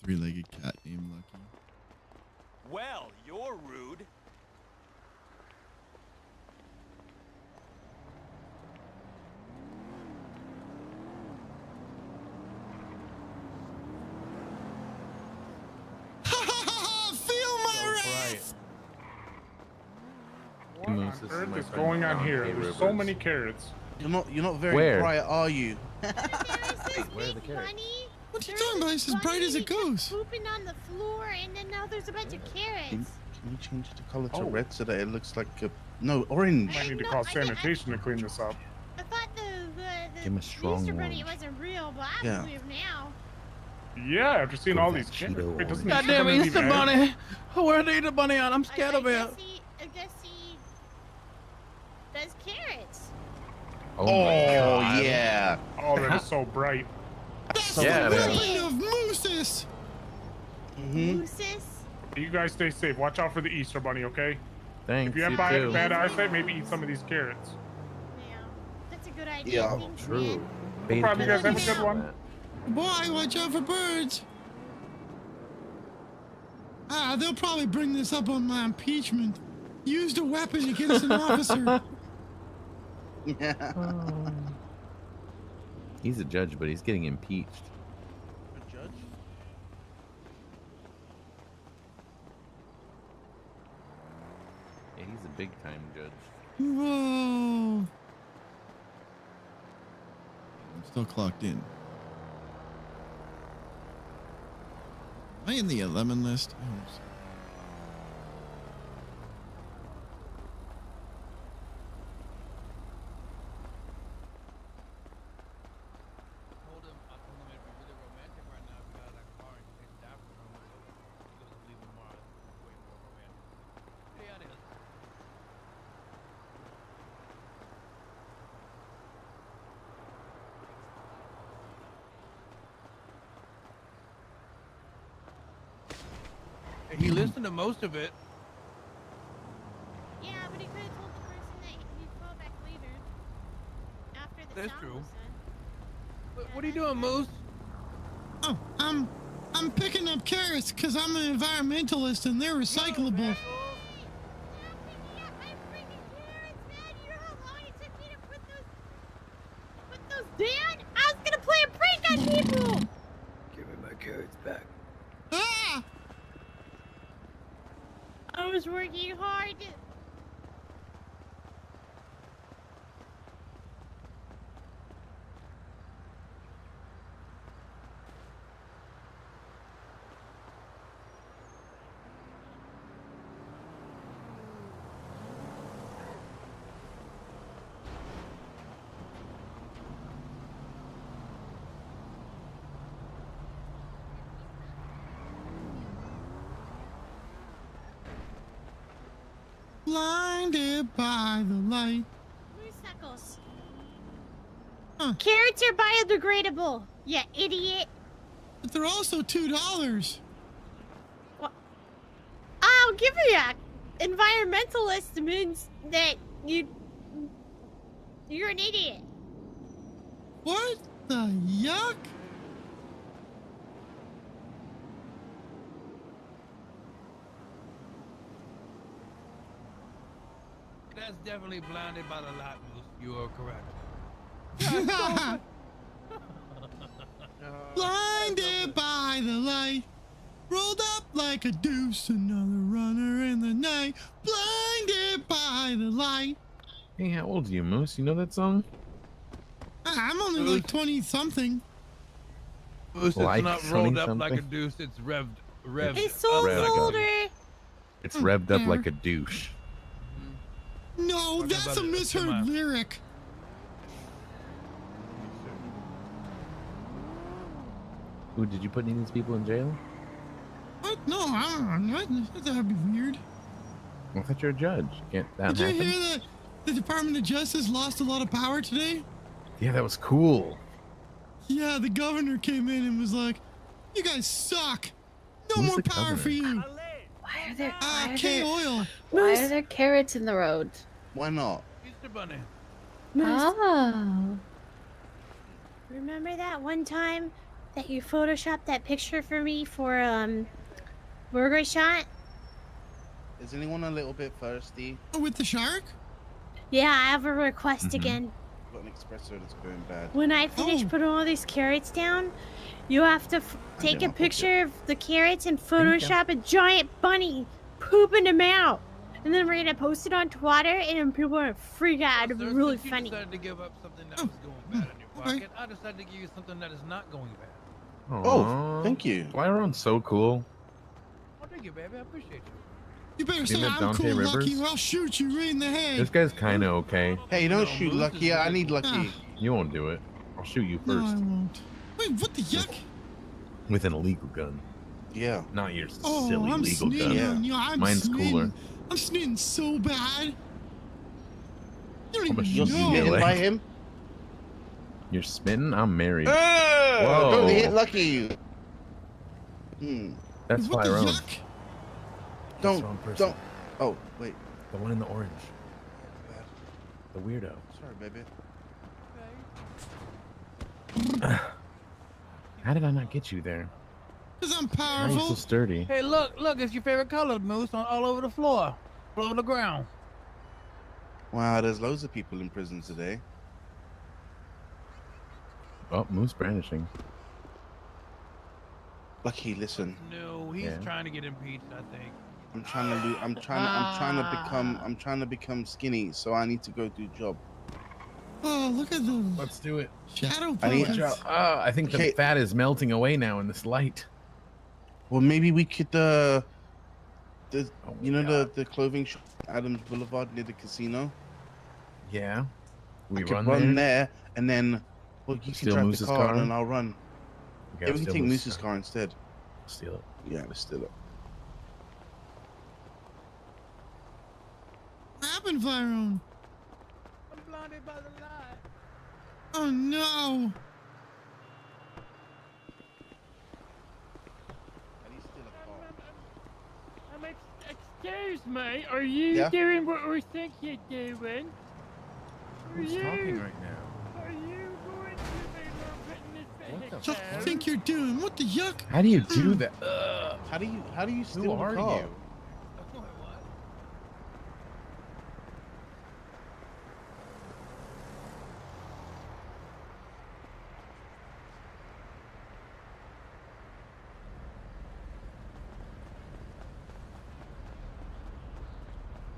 Three-legged cat named Lucky. Well, you're rude. Feel my wrath. What on earth is going on here? There's so many carrots. You're not very Where? bright, are you? Where are the carrots? What you talking about? It's as bright as it goes. Pooping on the floor, and then now there's a bunch of carrots. Can you change the color to red so that it looks like a orange? Might need to call sanitation to clean this up. I thought the Give him a strong Easter Bunny orange. wasn't real, but I Yeah. believe now. Yeah, after seeing all these carrots. Wait, doesn't the Goddamn sugar Easter need Bunny! eggs? Where the Easter Bunny at? I'm scared of it. I guess he does carrots. Oh, God. yeah. Oh, that is so bright. That's Yeah, the it weapon of Mooses. Mooses? You guys stay safe. Watch out for the Easter Bunny, okay? Thanks. If you have you bad, too. bad eyesight, maybe eat some of these carrots. That's a good idea. Yeah, Thanks, true. man. No problem. You guys have a good one. Boy, watch out for birds. They'll probably bring this up on my impeachment. Used a weapon against an officer. He's a judge, but he's getting impeached. A judge? Yeah, he's a big time judge. Whoa. I'm still clocked in. Am I in the lemon list? I hope so. He listened to most of it. Yeah, but he could have told the person that he'd call back later. After the That's song true. was done. What are you doing, Moose? Oh, I'm picking up carrots because I'm an environmentalist and they're recyclable. Put those down? I was gonna play a prank on people! Give me my carrots back. Ah! I was working hard. Blinded by the light. Moose Carrots are biodegradable, you idiot. But they're also $2. I'll give you that. Environmentalist means that you're an idiot. What the yuck? That's definitely blinded by the light, Moose. You are correct. Blinded by the light. Rolled up like a deuce, another runner in the night. Blinded by the light. Hey, how old are you, Moose? You know that song? I'm only like 20-something. Moose, it's Like not rolled up 20-something? like a deuce. It's revved. His soul's Revved up. older. It's revved up like a douche. No, Talking that's about a it, misheard come on. lyric. Ooh, did you put any of these people in jail? What? No, I don't know. That would be weird. I thought you're a judge. Can't that Did you happen? hear that the Department of Justice lost a lot of power today? Yeah, that was cool. Yeah, the governor came in and was like, "You guys suck. No Who's more the power for governor? you." Why are there? K-Oil. Why are there carrots in the road? Why not? Easter Bunny. Oh. Remember that one time that you photoshopped that picture for me for burger shot? Is anyone a little bit thirsty? Oh, with the shark? Yeah, I have a request again. I've got an espresso that's going bad. When I finish putting all these carrots down, you have to take a picture of the carrots and Photoshop a giant bunny pooping them out. And then we're gonna post it on Twitter, and then people are gonna freak out. It'll be really Since funny. You decided to give up something that was going bad in your pocket. I decided to give you something that is not going bad. Oh, thank you. Flyron's so cool. Oh, thank you, baby. I appreciate you. You better You say met I'm Dante cool, Rivers? Lucky, or I'll shoot you right in the head. This guy's kind of okay. Hey, don't shoot Lucky. I need Lucky. You won't do it. I'll shoot you No, I first won't. Wait, what the yuck? with an illegal gun. Yeah. Not your Oh, silly I'm legal snitting gun. on you. I'm Mine's snitting. cooler. I'm snitting so bad. You don't I'm even gonna shoot you in the know. leg. him? You're smitten? I'm married. Whoa! Don't hit Whoa. Lucky. That's What the Flyron. yuck? Don't. Oh, wait. The one in the orange. The weirdo. Sorry, baby. How did I not get you there? Because I'm Why are you so powerful. sturdy? Hey, look, it's your favorite color, Moose, all over the floor, all over the ground. Wow, there's loads of people in prison today. Oh, Moose brandishing. Lucky, listen. No, he's trying to get impeached, I think. I'm trying to become skinny, so I need to go do job. Oh, look at them. Let's do it. Shadow I need puppets. I think the Okay. fat is melting away now in this light. Well, maybe we could Oh the clothing shop, Adams Boulevard near the casino. Yeah. I We could run run there. there, and then you can Steal drive Moose's the car, car? and then I'll run. We Yeah, we can take Moose's car instead. Steal it. Yeah, let's steal it. What happened, Flyron? I'm blinded by the light. Oh, no. Excuse me, are you Yeah? doing what we think you're doing? Who's talking right now? Are you going to be putting this What vehicle? do you think you're doing? What the yuck? How do you do that? How do you steal Who the are car? you?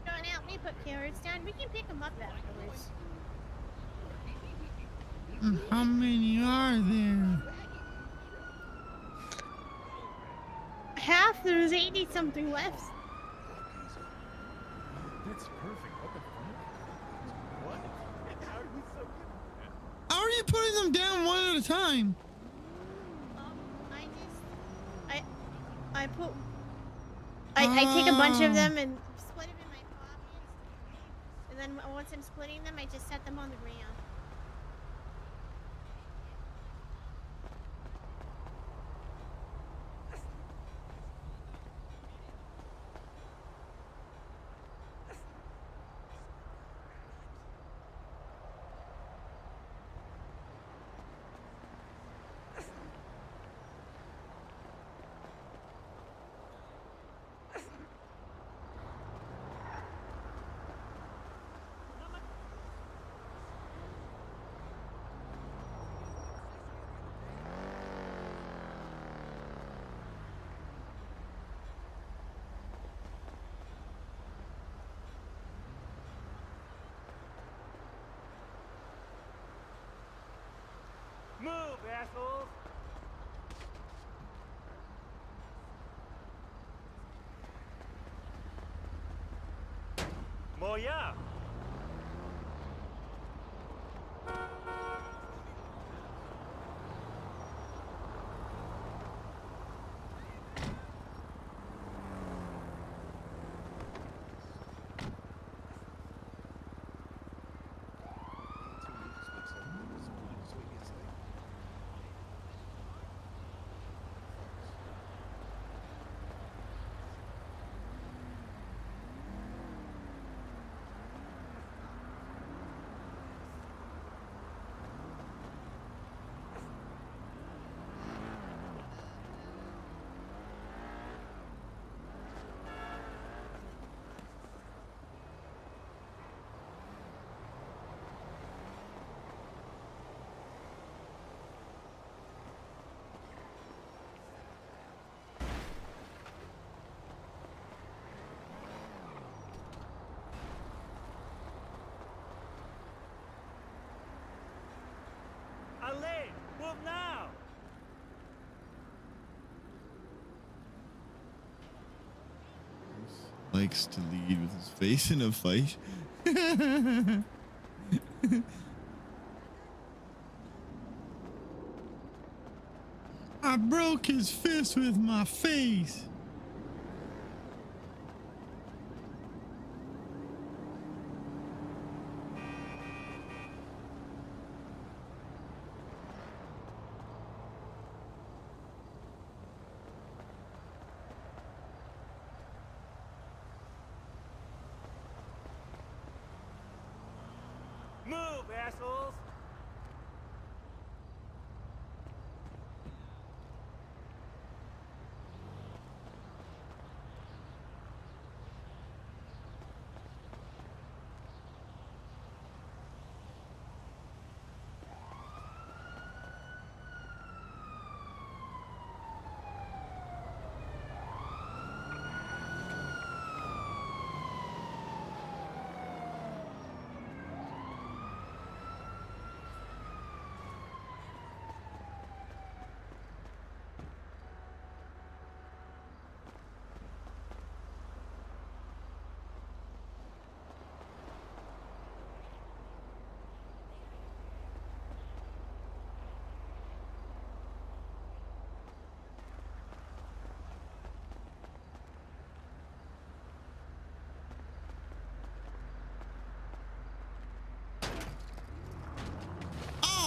Don't help me put carrots down. We can pick them up afterwards. How many are there? Half. There's 80 something left. That's perfect. What the fuck? What? How are you so good at that? How are you putting them down one at a time? I take a bunch of them and split them in my pockets. And then once I'm splitting them, I just set them on the ground. Move, assholes! Moya! Move now! Likes to lead with his face in a fight. I broke his fist with my face. Move, assholes!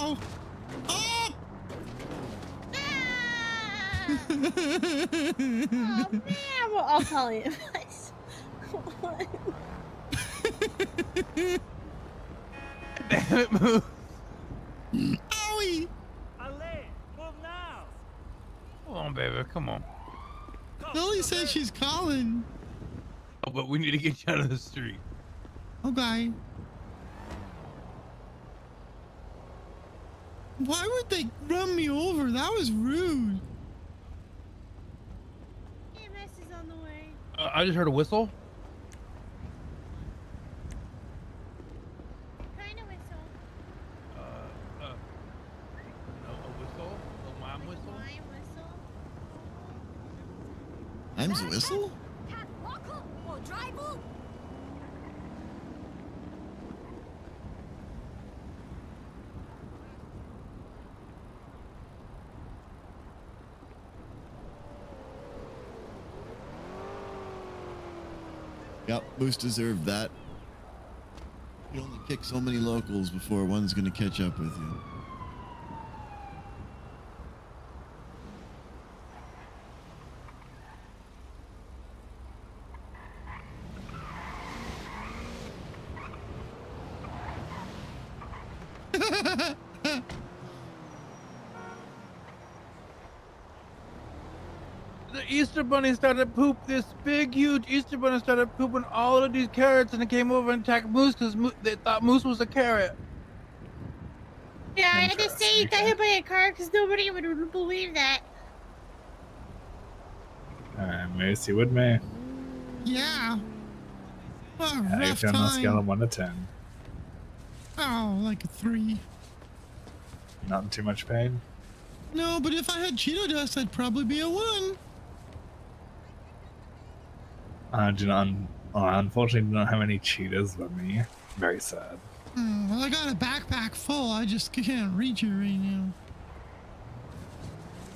Oh! Oh! Oh man, well, I'll call you. Damn it, move. Owie! Ale, move now! Come on, baby. Come on. Lily says she's calling. Oh, but we need to get you out of the street. Okay. Why would they run me over? That was rude. EMS is on the way. I just heard a whistle. Kind of whistle. No, a whistle? A mime whistle? Mime whistle. Mime's whistle? Yep, Moose deserved that. You only kick so many locals before one's gonna catch up with you. The Easter Bunny started poop. This big, huge Easter Bunny started pooping all of these carrots, and it came over and attacked Moose because they thought Moose was a carrot. Yeah, I had to say he got hit by a car because nobody would believe that. Alright, Moose, you with me? Yeah. What a How you rough feeling on a scale time. of 1 to 10? Oh, like a 3. Not in too much pain? No, but if I had Cheeto dust, I'd probably be a 1. Unfortunately, do not have any cheetahs with me. Very sad. Well, I got a backpack full. I just can't reach it right now.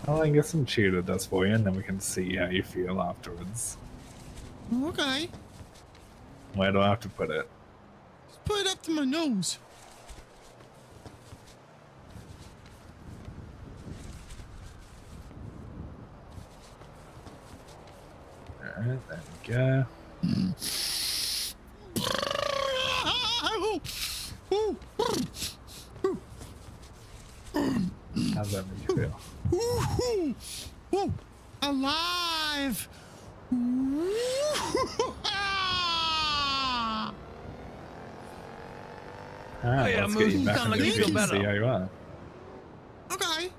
I'll get some cheetah dust for you, and then we can see how you feel afterwards. Okay. Where do I have to put it? Just put it up to my nose. Alright, there we go. How's that make you feel? Woo! Alive! Alright, yeah, let's Moose, get you you back sound in like the you feel street and see better. how you are. Okay.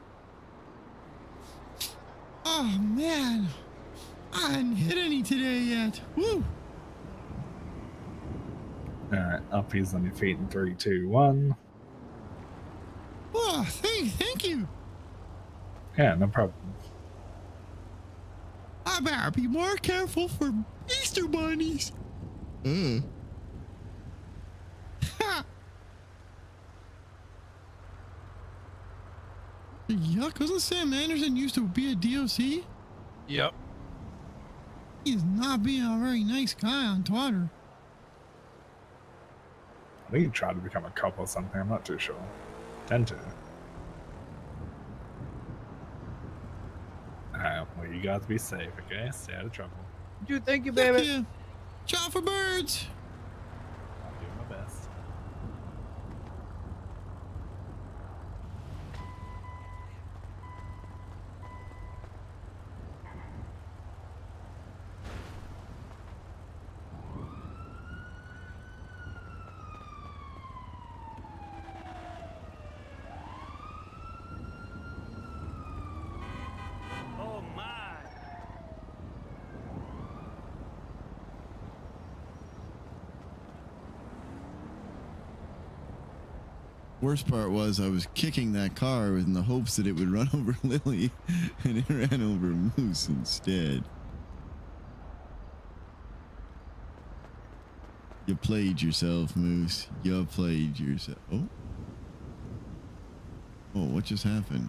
Oh man, I hadn't hit any today yet. Woo! Alright, uppies on your feet in 3, 2, 1. Oh, thank you. Yeah, no problem. I better be more careful for Easter bunnies. Yuck, wasn't Sam Anderson used to be a DOC? Yep. He's not being a very nice guy on Twitter. I think he tried to become a cop or something. I'm not too sure. Tend to. Well, you guys be safe, okay? Stay out of trouble. Thank you, baby. Yeah. Ciao for birds. I'll do my best. Oh my! Worst part was I was kicking that car in the hopes that it would run over Lily, and it ran over Moose instead. You played yourself, Moose. You played yourself. Oh. Oh, what just happened?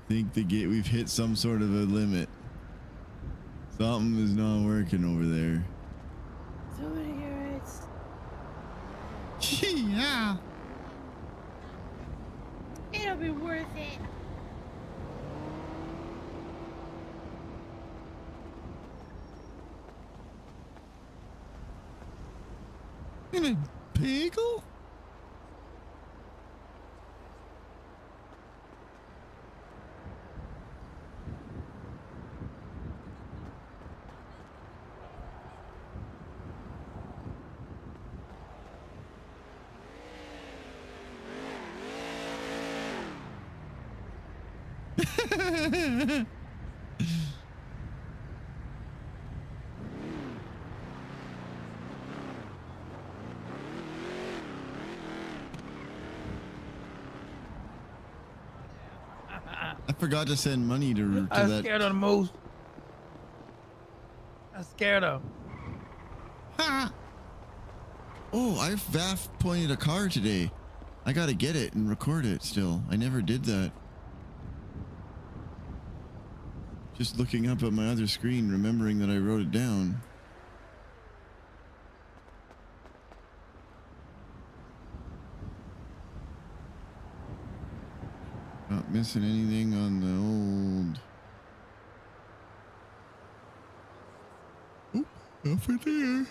Think we've hit some sort of a limit. Something is not working over there. So many carrots. Yeah. It'll be worth it. In a bagel? I forgot to send money to I'm that. scared of the moose. I'm scared of. Oh, I VAF pointed a car today. I gotta get it and record it still. I never did that. Just looking up at my other screen, remembering that I wrote it down. Not missing anything on the old. Oop, over there.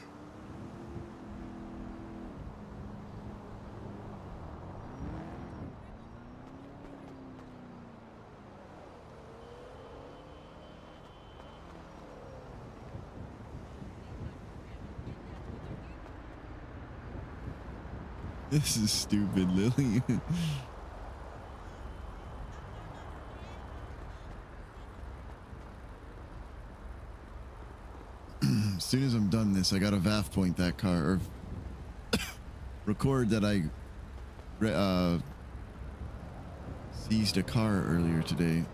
This is stupid, Lily. As soon as I'm done this, I gotta VAF point that car, or record that I seized a car earlier today.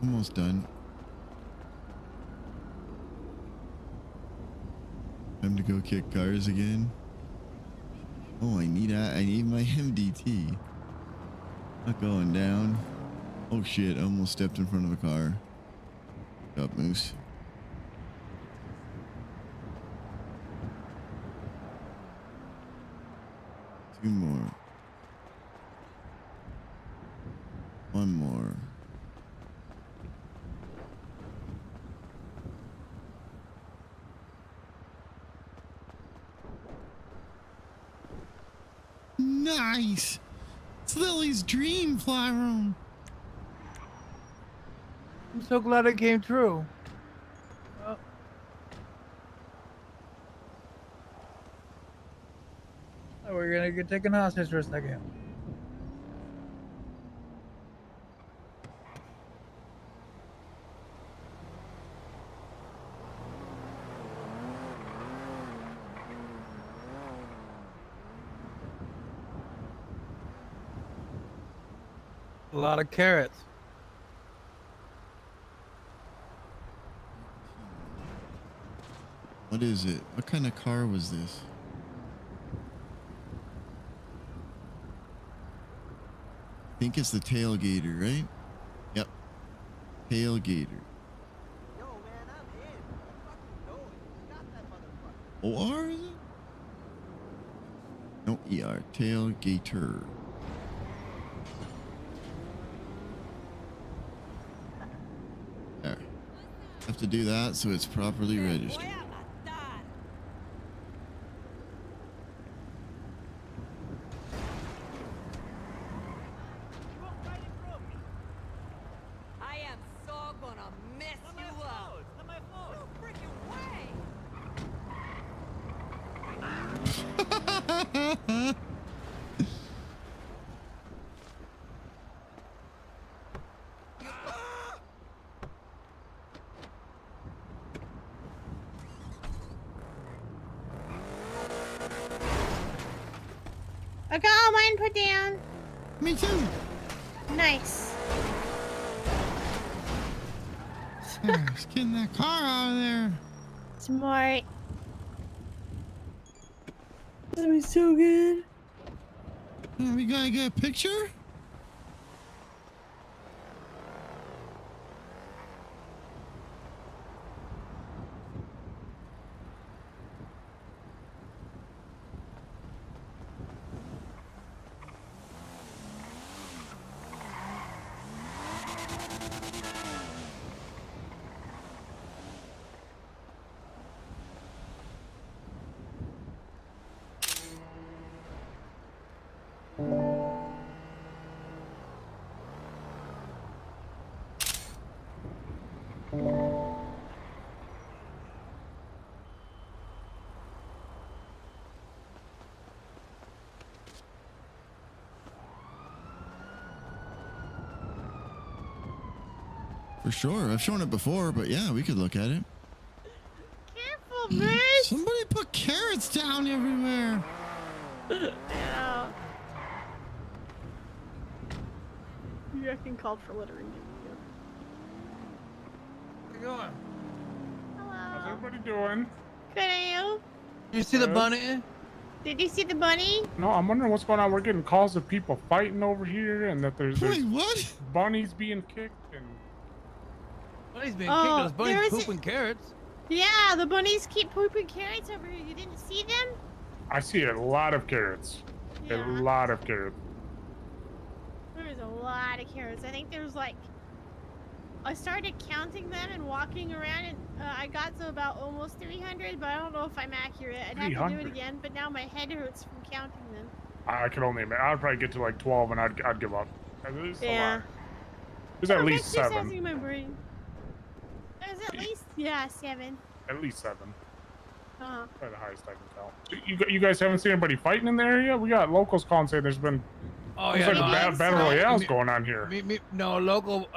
Almost done. Time to go kick cars again. Oh, I need my MDT. Not going down. Oh shit! I almost stepped in front of a car. Good up, Moose. Two more. One more. Nice. It's Lily's dream fly room. I'm so glad it came true. Oh, we're gonna get taken hostage for a second. A lot of carrots. What is it? What kind of car was this? I think it's the tailgater, right? Yep. Tailgater. OR is it? No, ER. Tailgater. There. Have to do that so it's properly registered. I am so gonna mess you up. No freaking way. I got all mine put down. Me too. Nice. Sarah's getting that car out of there. Smart. This is so good. We gotta get a picture? For sure. I've shown it before, but yeah, we could look at it. Careful, man. Somebody put carrots down everywhere. Yeah. You reckon called for littering. How you going? How's everybody doing? Good, are you? You see the bunny? Did you see the bunny? No, I'm wondering what's going on. We're getting calls of people fighting over here, and that there's what? Bunnies being kicked, and Bunny's being Oh, kicked. Those bunnies there is pooping carrots. Yeah, the bunnies keep pooping carrots over here. You didn't see them? I see a lot of carrots. A lot of carrots. There's a lot of carrots. I think there's like... I started counting them and walking around, and I got to about almost 300, but I don't know if I'm accurate. I'd have to do 300? it again, but now my head hurts from counting them. I can only imagine. I'd probably get to like 12, and I'd give up. There's a Yeah. lot. There's at least That's 7. in my brain. There's at least, 7. At least 7. Uh-huh. Probably the highest I can count. You guys haven't seen anybody fighting in the area? We got locals calling saying there's been Oh looks yeah, like no, battle royales going on here. No, a local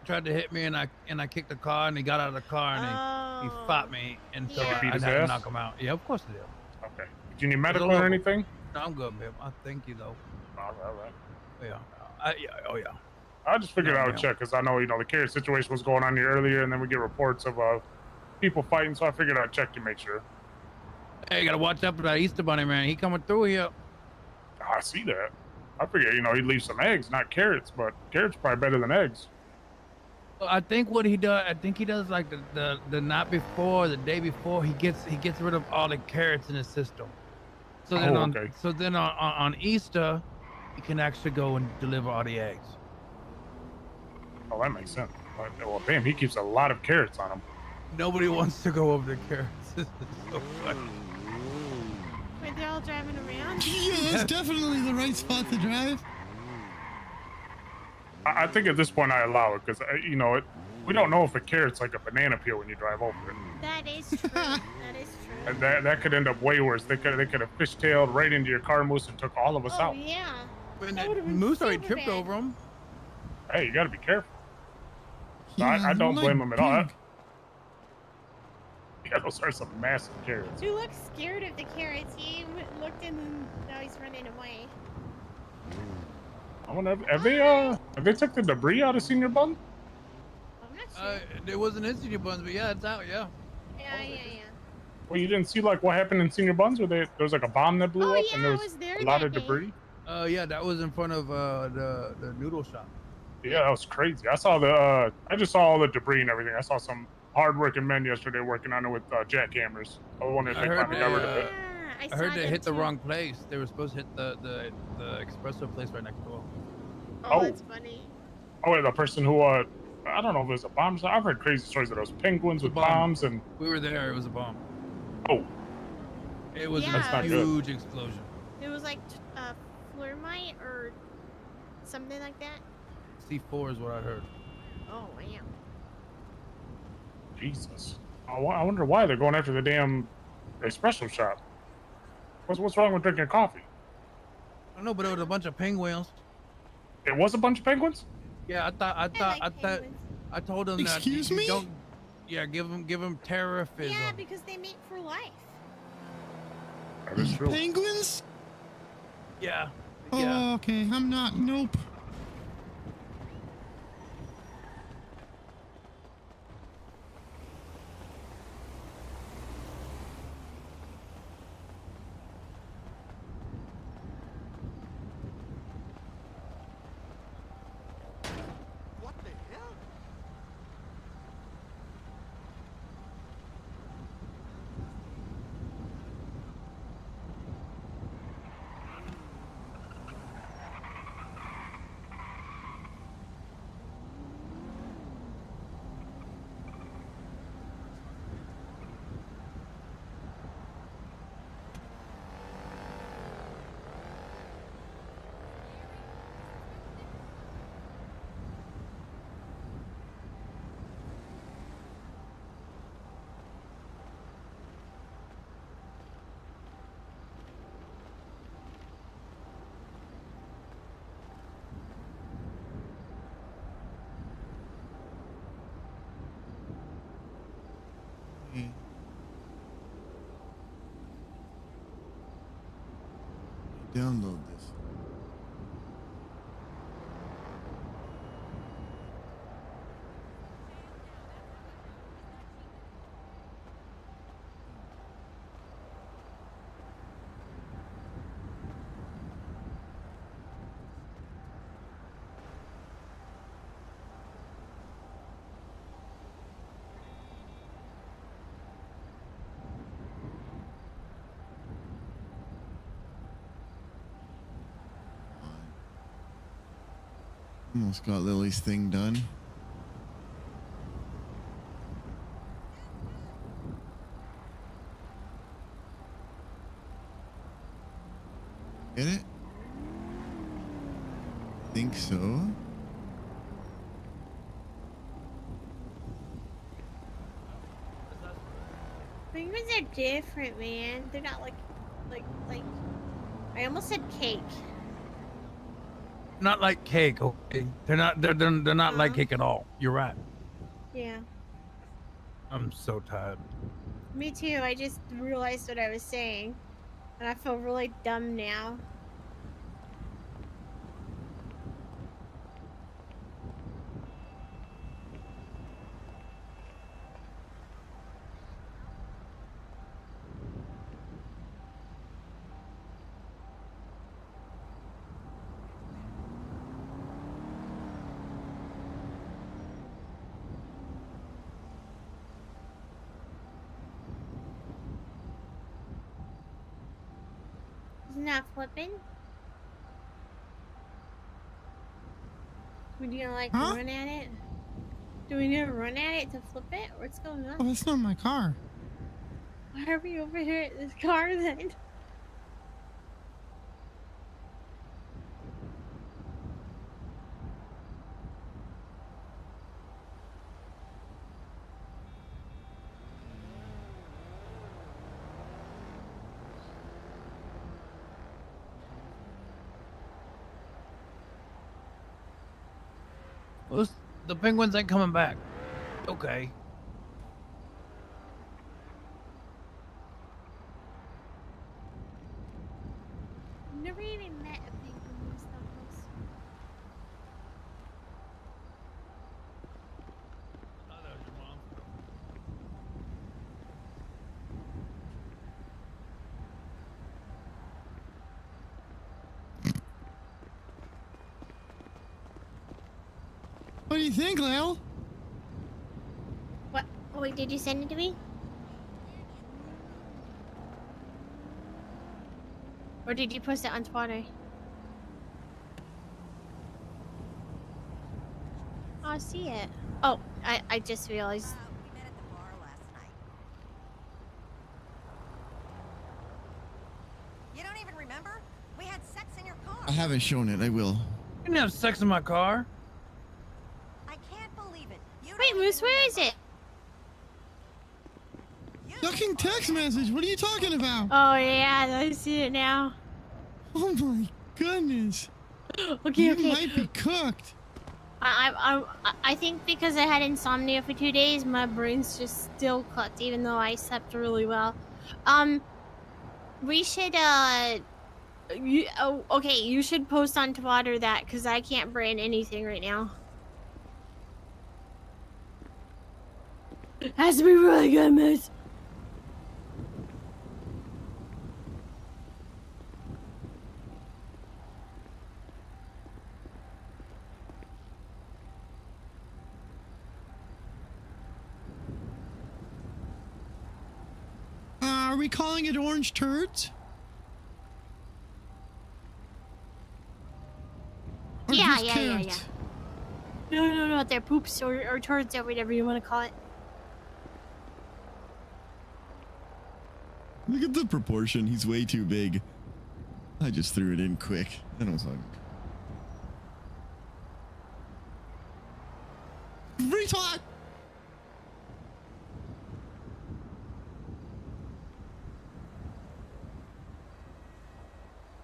tried to hit me, and I kicked the car, and he got out of the car, and he fought me, and so Beat I his had to ass? knock him out. Yeah, of course he did. Okay. Do you need medical local. or anything? No, I'm good, man. I thank you though. All right. Yeah. Oh yeah. I just figured No, I would no. check because I know the carrot situation was going on here earlier, and then we get reports of people fighting, so I figured I'd check to make sure. Hey, you gotta watch out for that Easter bunny, man. He coming through here. I see that. I figured he'd leave some eggs, not carrots, but carrots probably better than eggs. Well, I think what he does, like the night before, the day before, he gets rid of all the carrots in his system. So then on Easter, he can actually go and deliver all the eggs. Oh, that makes sense. Well, damn, he keeps a lot of carrots on him. Nobody wants to go over the carrots. This is so funny. Where they're all driving around? Yeah, that's definitely the right spot to drive. I think at this point I allow it because you know we don't know if a carrot's like a banana peel when you drive over it, That is true. That is true. and that could end up way worse. They could have fishtailed right into your car, Moose, and took all of us Oh out. yeah. When That that would've been Moose already super tripped bad. over him. Hey, you got to be careful. Yeah, I don't like blame him at all. pig. Yeah, those are some massive carrots. You look scared of the carrots. He looked and then now he's running away. I wonder have they took the debris out of Senior Bun? I'm not sure. There wasn't in Senior Buns, but yeah, it's out. Yeah. Yeah. Well, you didn't see like what happened in Senior Buns where there was like a bomb that blew Oh, up yeah, and there I was, was there a lot that of day. debris. Yeah, that was in front of the noodle shop. Yeah, that was crazy. I saw I just saw all the debris and everything. I saw some hardworking men yesterday working on it with jackhammers. I wonder if I they heard finally got rid of it. I heard they hit the wrong place. They were supposed to hit the espresso place right next door. Oh, that's funny. Oh, wait, the person who I don't know if it was a bomb. I've heard crazy stories that it was penguins with bombs and. We were there. It was a bomb. Oh. It was Yeah. a huge explosion. It was like Flurmite or something like that. C4 is what I heard. Oh wow. Jesus. I wonder why they're going after the damn espresso shop. What's wrong with drinking coffee? I don't know, but it was a bunch of penguins. It was a bunch of penguins? Yeah, I told them that. Excuse me? Don't. Yeah, give them terrorism. Yeah, because they mate for life. That is true. Penguins? Yeah. Oh, okay. I'm not. Nope. What the hell? Download this. Almost got Lily's thing done. Get it? Think so. Penguins are different, man. They're not like. I almost said cake. Not like cake, okay? They're not. They're not like cake at all. You're right. Yeah. I'm so tired. Me too. I just realized what I was saying, and I feel really dumb now. Isn't that flipping? Would you like Huh? run at it? Do we need to run at it to flip it? What's going on? Oh, that's not my car. Why are we over here at this car then? Well, the penguins ain't coming back. Okay. Never even met a penguin themselves. What do you think, Lyle? What? Wait, did you send it to me? Or did you post it on Twitter? Oh, I see it. Oh, I just realized. We met at the bar last night. You don't even remember? We had sex in your car. I haven't shown it. I will. You didn't have sex in my car. I can't believe it. You Wait, Moose, where is it? Fucking text message. What are you talking about? Oh yeah, I see it now. Oh my goodness. Okay, you okay. might be cooked. I think because I had insomnia for 2 days, my brain's just still cooked, even though I slept really well. We should okay, you should post on Twitter that, because I can't brain anything right now. It has to be really good, miss. Are we calling it orange turds? Or Yeah, just yeah. carrots? No, they're poops or turds or whatever you want to call it. Look at the proportion. He's way too big. I just threw it in quick. And I was like, retard!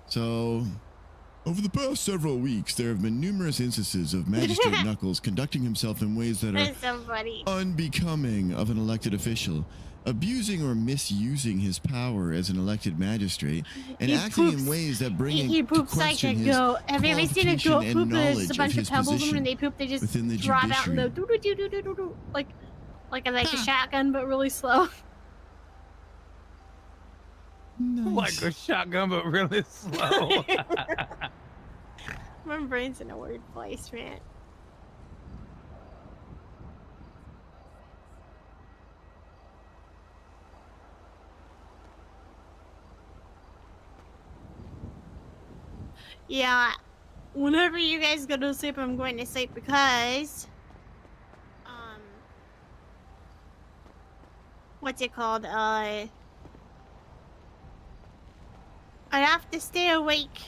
So, over the past several weeks, there have been numerous instances of Magistrate Knuckles conducting himself in ways that That's so funny. are unbecoming of an elected official, abusing or misusing his power as an elected magistrate, and He acting poops- in ways that bring he into poops like a question his goat. Have you ever seen a qualification goat and poop and there's knowledge a of bunch of his pebbles and position when they poop they just within the drop out and judiciary. go doo-doo-doo-doo-doo-doo, like a shotgun but really slow. Like a shotgun, but really slow. My brain's in a weird place, man. Yeah, whenever you guys go to sleep, I'm going to sleep because, what's it called? I have to stay awake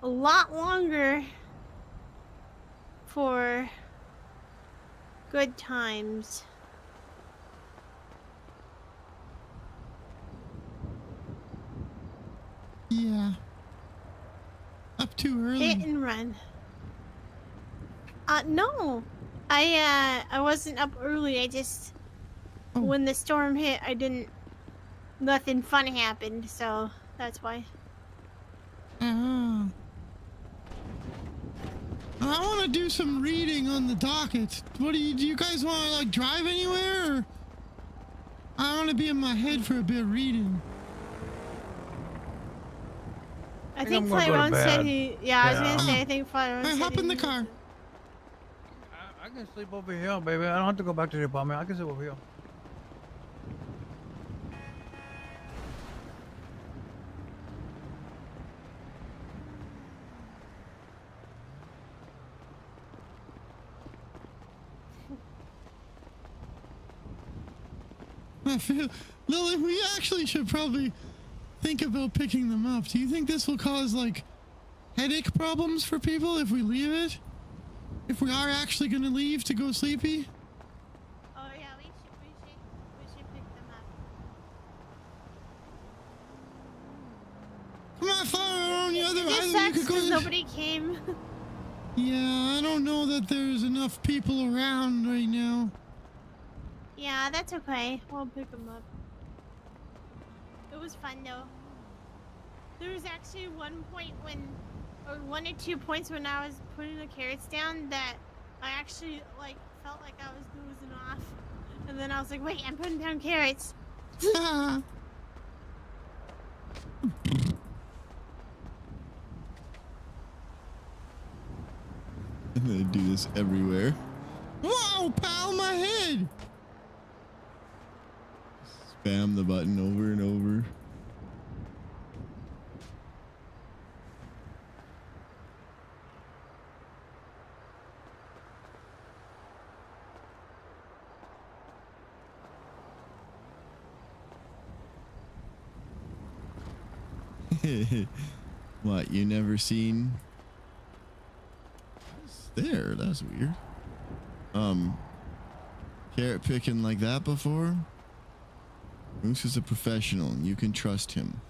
a lot longer for good times. Yeah. Up too early. Hit and run. No. I wasn't up early. I just, when the storm hit, nothing fun happened, so that's why. I want to do some reading on the docket. Do you guys want to like drive anywhere? Or I want to be in my head for a bit reading. I think Flyron said he. Yeah, I was gonna say. I think Flyron said. Hop in the car. I can sleep over here, baby. I don't have to go back to the apartment. I can sleep over here. I feel, Lily, we actually should probably think about picking them up. Do you think this will cause like headache problems for people if we leave it? If we are actually going to leave to go sleepy? Oh yeah, we should pick them up. Come on, fire on the other It just island. sucks You could go. 'cause nobody came. Yeah, I don't know that there's enough people around right now. Yeah, that's okay. We'll pick them up. It was fun though. There was actually one point or 1 or 2 points when I was putting the carrots down that I actually like felt like I was dozing off, and then I was like, "Wait, I'm putting down carrots." And they do this everywhere. Whoa, pal, my head! Spam the button over and over. What, you never seen? What's there? That's weird. Carrot picking like that before? Moose is a professional and you can trust him.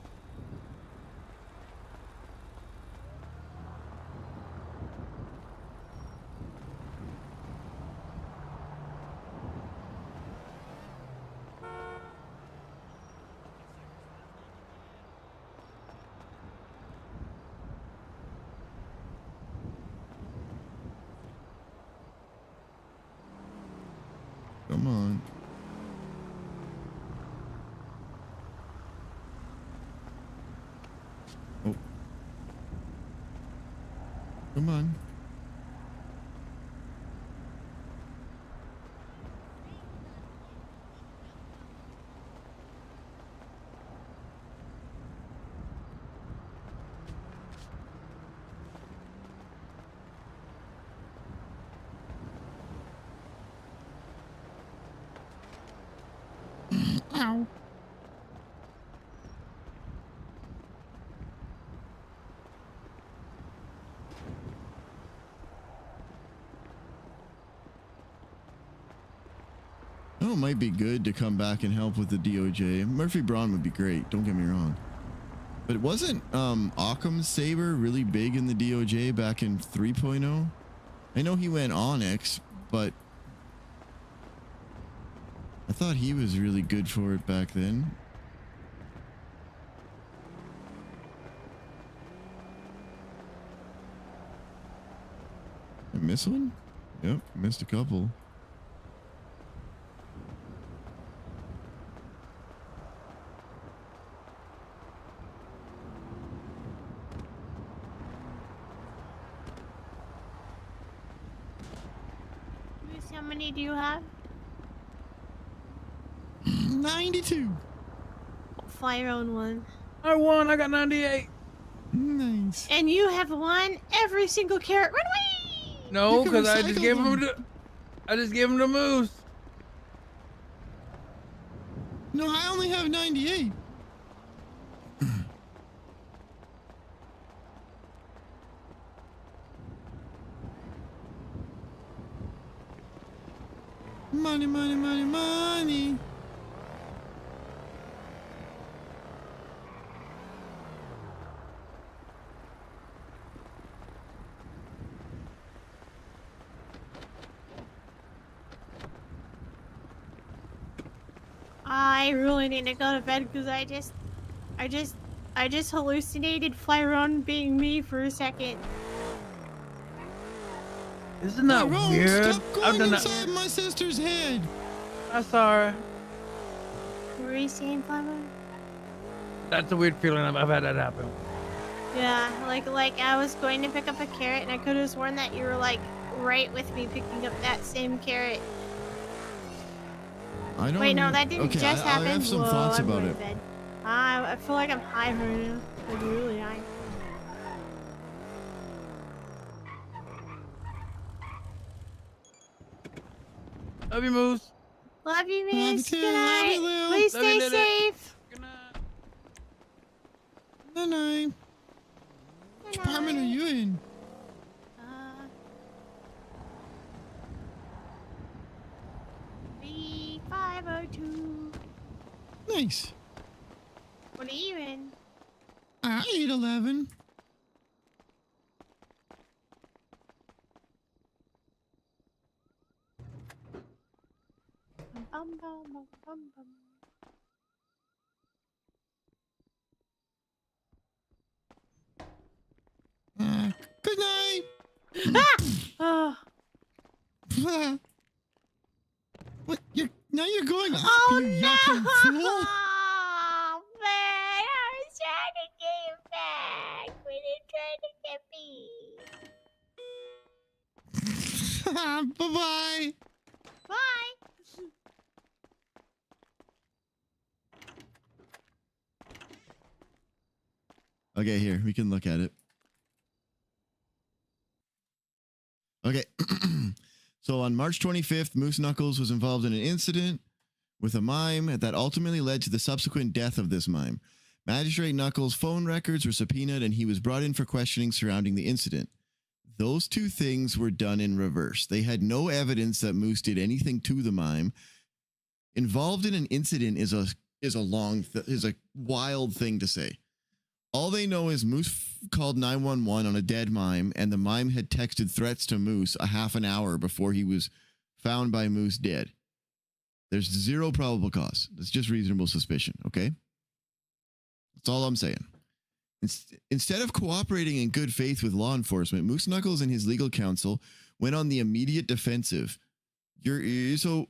Come on. Oh. Come on. Ow. Oh, it might be good to come back and help with the DOJ. Murphy Braun would be great, don't get me wrong. But wasn't Occam's Saber really big in the DOJ back in 3.0? I know he went Onyx, but I thought he was really good for it back then. I miss one? Yep, missed a couple. How many do you have? 92. Fly your own one. I won. I got 98. Nice. And you have won every single carrot. Run away! No, because I just gave him the moose. No, I only have 98. Money, money, money, money. I really need to go to bed because I just hallucinated Flyron being me for a second. Isn't that Tyrone, weird? Stop I've going done that. inside my sister's head. I'm sorry. What were you saying, Flyron? That's a weird feeling. I've had that happen. Yeah, like I was going to pick up a carrot and I could have sworn that you were like right with me picking up that same carrot. I don't. Wait, no, that didn't okay, just happen. I have some Whoa, thoughts I'm about going it. to bed. I feel like I'm high right now. Like really high. Love you, Moose. Love you, Love you Miss. too. Good Love you, night. Lil. Please Love you, stay Lily. safe. Good night. Which apartment are you in? B502. Nice. What are you in? 811. Good night. Oh. What? Now you're going up, Oh, you no! yucking fool. Oh, man, I was trying to get him back when he tried to get me. Bye-bye. Bye. Okay, here, we can look at it. Okay. So on March 25th, Moose Knuckles was involved in an incident with a mime that ultimately led to the subsequent death of this mime. Magistrate Knuckles' phone records were subpoenaed and he was brought in for questioning surrounding the incident. Those two things were done in reverse. They had no evidence that Moose did anything to the mime. Involved in an incident is a wild thing to say. All they know is Moose called 911 on a dead mime, and the mime had texted threats to Moose a half an hour before he was found by Moose dead. There's zero probable cause. It's just reasonable suspicion, okay? That's all I'm saying. Instead of cooperating in good faith with law enforcement, Moose Knuckles and his legal counsel went on the immediate defensive. So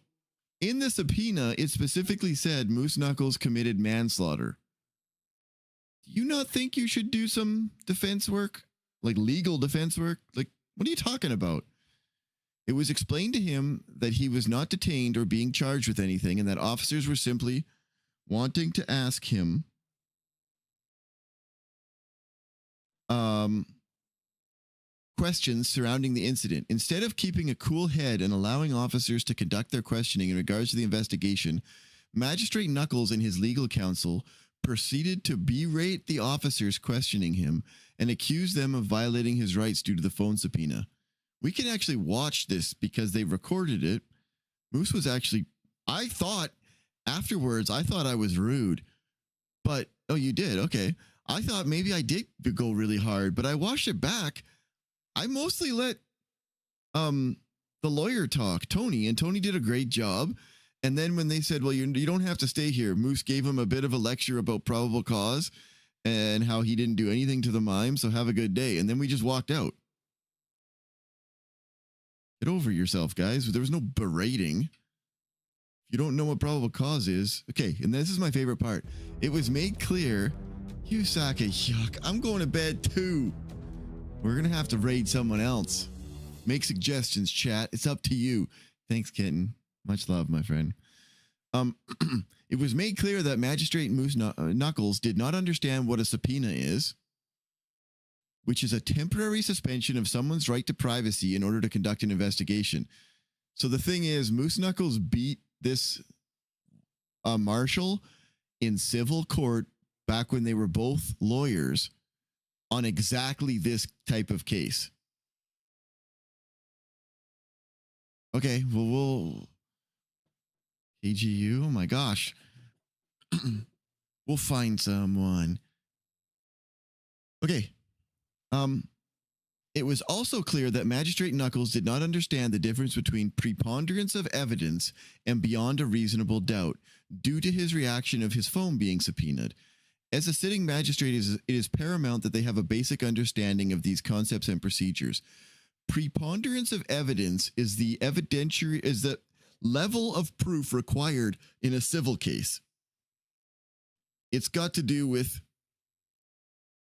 in the subpoena, it specifically said Moose Knuckles committed manslaughter. Do you not think you should do some defense work? Like legal defense work? Like, what are you talking about? It was explained to him that he was not detained or being charged with anything and that officers were simply wanting to ask him questions surrounding the incident. Instead of keeping a cool head and allowing officers to conduct their questioning in regards to the investigation, Magistrate Knuckles and his legal counsel proceeded to berate the officers questioning him and accuse them of violating his rights due to the phone subpoena. We can actually watch this because they recorded it. Moose was actually, I thought afterwards, I thought I was rude, but, oh, you did? Okay. I thought maybe I did go really hard, but I watched it back. I mostly let the lawyer talk, Tony, and Tony did a great job. And then when they said, well, you don't have to stay here, Moose gave him a bit of a lecture about probable cause and how he didn't do anything to the mime, so have a good day. And then we just walked out. Get over yourself, guys. There was no berating. If you don't know what probable cause is. Okay, and this is my favorite part. It was made clear, you sack of yuck, I'm going to bed too. We're going to have to raid someone else. Make suggestions, chat. It's up to you. Thanks, Kitten. Much love, my friend. It was made clear that Magistrate Moose Knuckles did not understand what a subpoena is, which is a temporary suspension of someone's right to privacy in order to conduct an investigation. So the thing is, Moose Knuckles beat this marshal in civil court back when they were both lawyers on exactly this type of case. Okay, well, we'll... AGU? Oh my gosh. We'll find someone. Okay. It was also clear that Magistrate Knuckles did not understand the difference between preponderance of evidence and beyond a reasonable doubt due to his reaction of his phone being subpoenaed. As a sitting magistrate, it is paramount that they have a basic understanding of these concepts and procedures. Preponderance of evidence is the level of proof required in a civil case. It's got to do with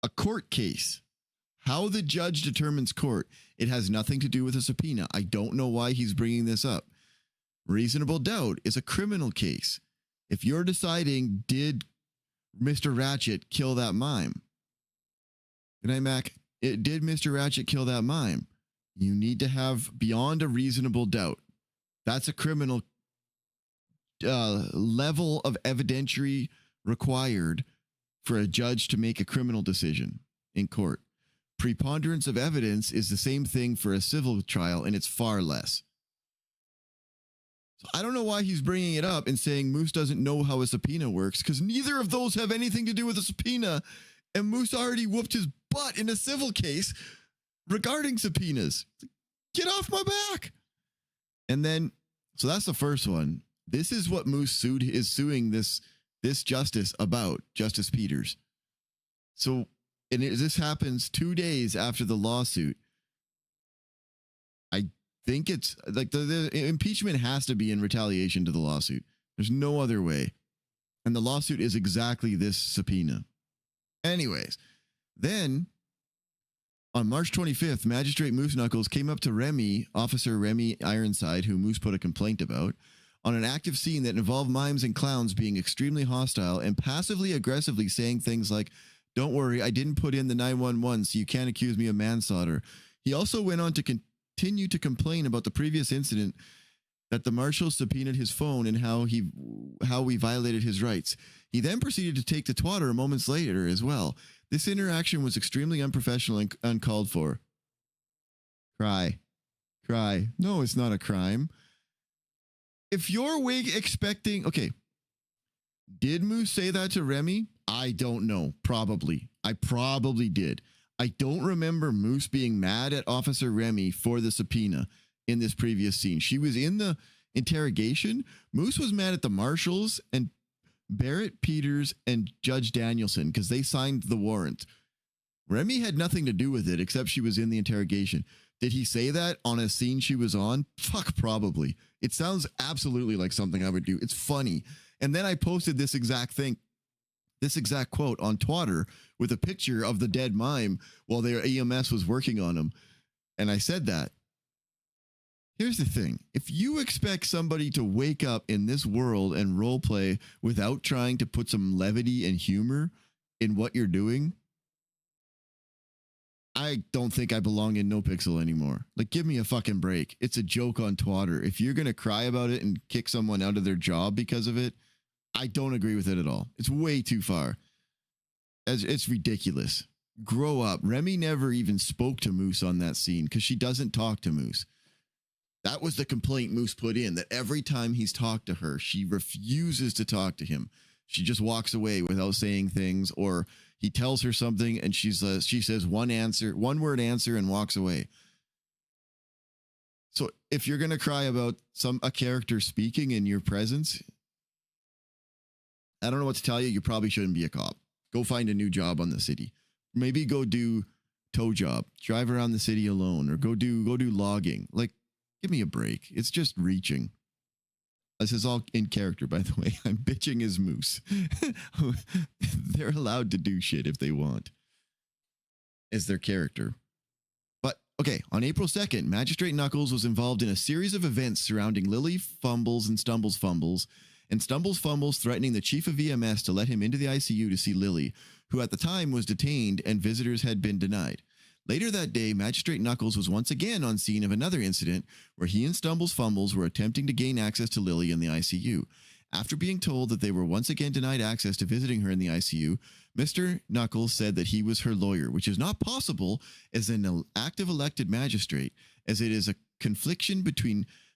a court case. How the judge determines court. It has nothing to do with a subpoena. I don't know why he's bringing this up. Reasonable doubt is a criminal case. If you're deciding, did Mr. Ratchet kill that mime? Good night, Mac. Did Mr. Ratchet kill that mime? You need to have beyond a reasonable doubt. That's a criminal level of evidentiary required for a judge to make a criminal decision in court. Preponderance of evidence is the same thing for a civil trial, and it's far less. So I don't know why he's bringing it up and saying Moose doesn't know how a subpoena works, because neither of those have anything to do with a subpoena, and Moose already whooped his butt in a civil case regarding subpoenas. Get off my back! And then, so that's the first one. This is what Moose is suing this justice about, Justice Peters. So, this happens 2 days after the lawsuit. I think it's like the impeachment has to be in retaliation to the lawsuit. There's no other way. And the lawsuit is exactly this subpoena. Anyways, then on March 25th, Magistrate Moose Knuckles came up to Officer Remy Ironside, who Moose put a complaint about, on an active scene that involved mimes and clowns being extremely hostile and passively aggressively saying things like, "Don't worry, I didn't put in the 911, so you can't accuse me of manslaughter." He also went on to continue to complain about the previous incident that the marshal subpoenaed his phone and how we violated his rights. He then proceeded to take the twatter moments later as well. This interaction was extremely unprofessional and uncalled for. Cry. No, it's not a crime. If you're expecting... Okay. Did Moose say that to Remy? I don't know. Probably. I probably did. I don't remember Moose being mad at Officer Remy for the subpoena in this previous scene. She was in the interrogation. Moose was mad at the marshals and Barrett, Peters, and Judge Danielson because they signed the warrant. Remy had nothing to do with it except she was in the interrogation. Did he say that on a scene she was on? Fuck, probably. It sounds absolutely like something I would do. It's funny. And then I posted this exact quote on Twitter with a picture of the dead mime while their EMS was working on him. And I said that. Here's the thing. If you expect somebody to wake up in this world and role play without trying to put some levity and humor in what you're doing, I don't think I belong in NoPixel anymore. Like, give me a fucking break. It's a joke on Twitter. If you're going to cry about it and kick someone out of their job because of it, I don't agree with it at all. It's way too far. It's ridiculous. Grow up. Remy never even spoke to Moose on that scene because she doesn't talk to Moose. That was the complaint Moose put in, that every time he's talked to her, she refuses to talk to him. She just walks away without saying things, or he tells her something and she says one word answer and walks away. So if you're going to cry about a character speaking in your presence, I don't know what to tell you. You probably shouldn't be a cop. Go find a new job on the city. Maybe go do tow job, drive around the city alone, or go do logging. Like, give me a break. It's just reaching. This is all in character, by the way. I'm bitching as Moose. They're allowed to do shit if they want. As their character. But, okay, on April 2nd, Magistrate Knuckles was involved in a series of events surrounding Lily Fumbles and Stumbles Fumbles, and Stumbles Fumbles threatening the chief of EMS to let him into the ICU to see Lily, who at the time was detained and visitors had been denied. Later that day, Magistrate Knuckles was once again on scene of another incident where he and Stumbles Fumbles were attempting to gain access to Lily in the ICU. After being told that they were once again denied access to visiting her in the ICU, Mr. Knuckles said that he was her lawyer, which is not possible as an active elected magistrate, as it is a confliction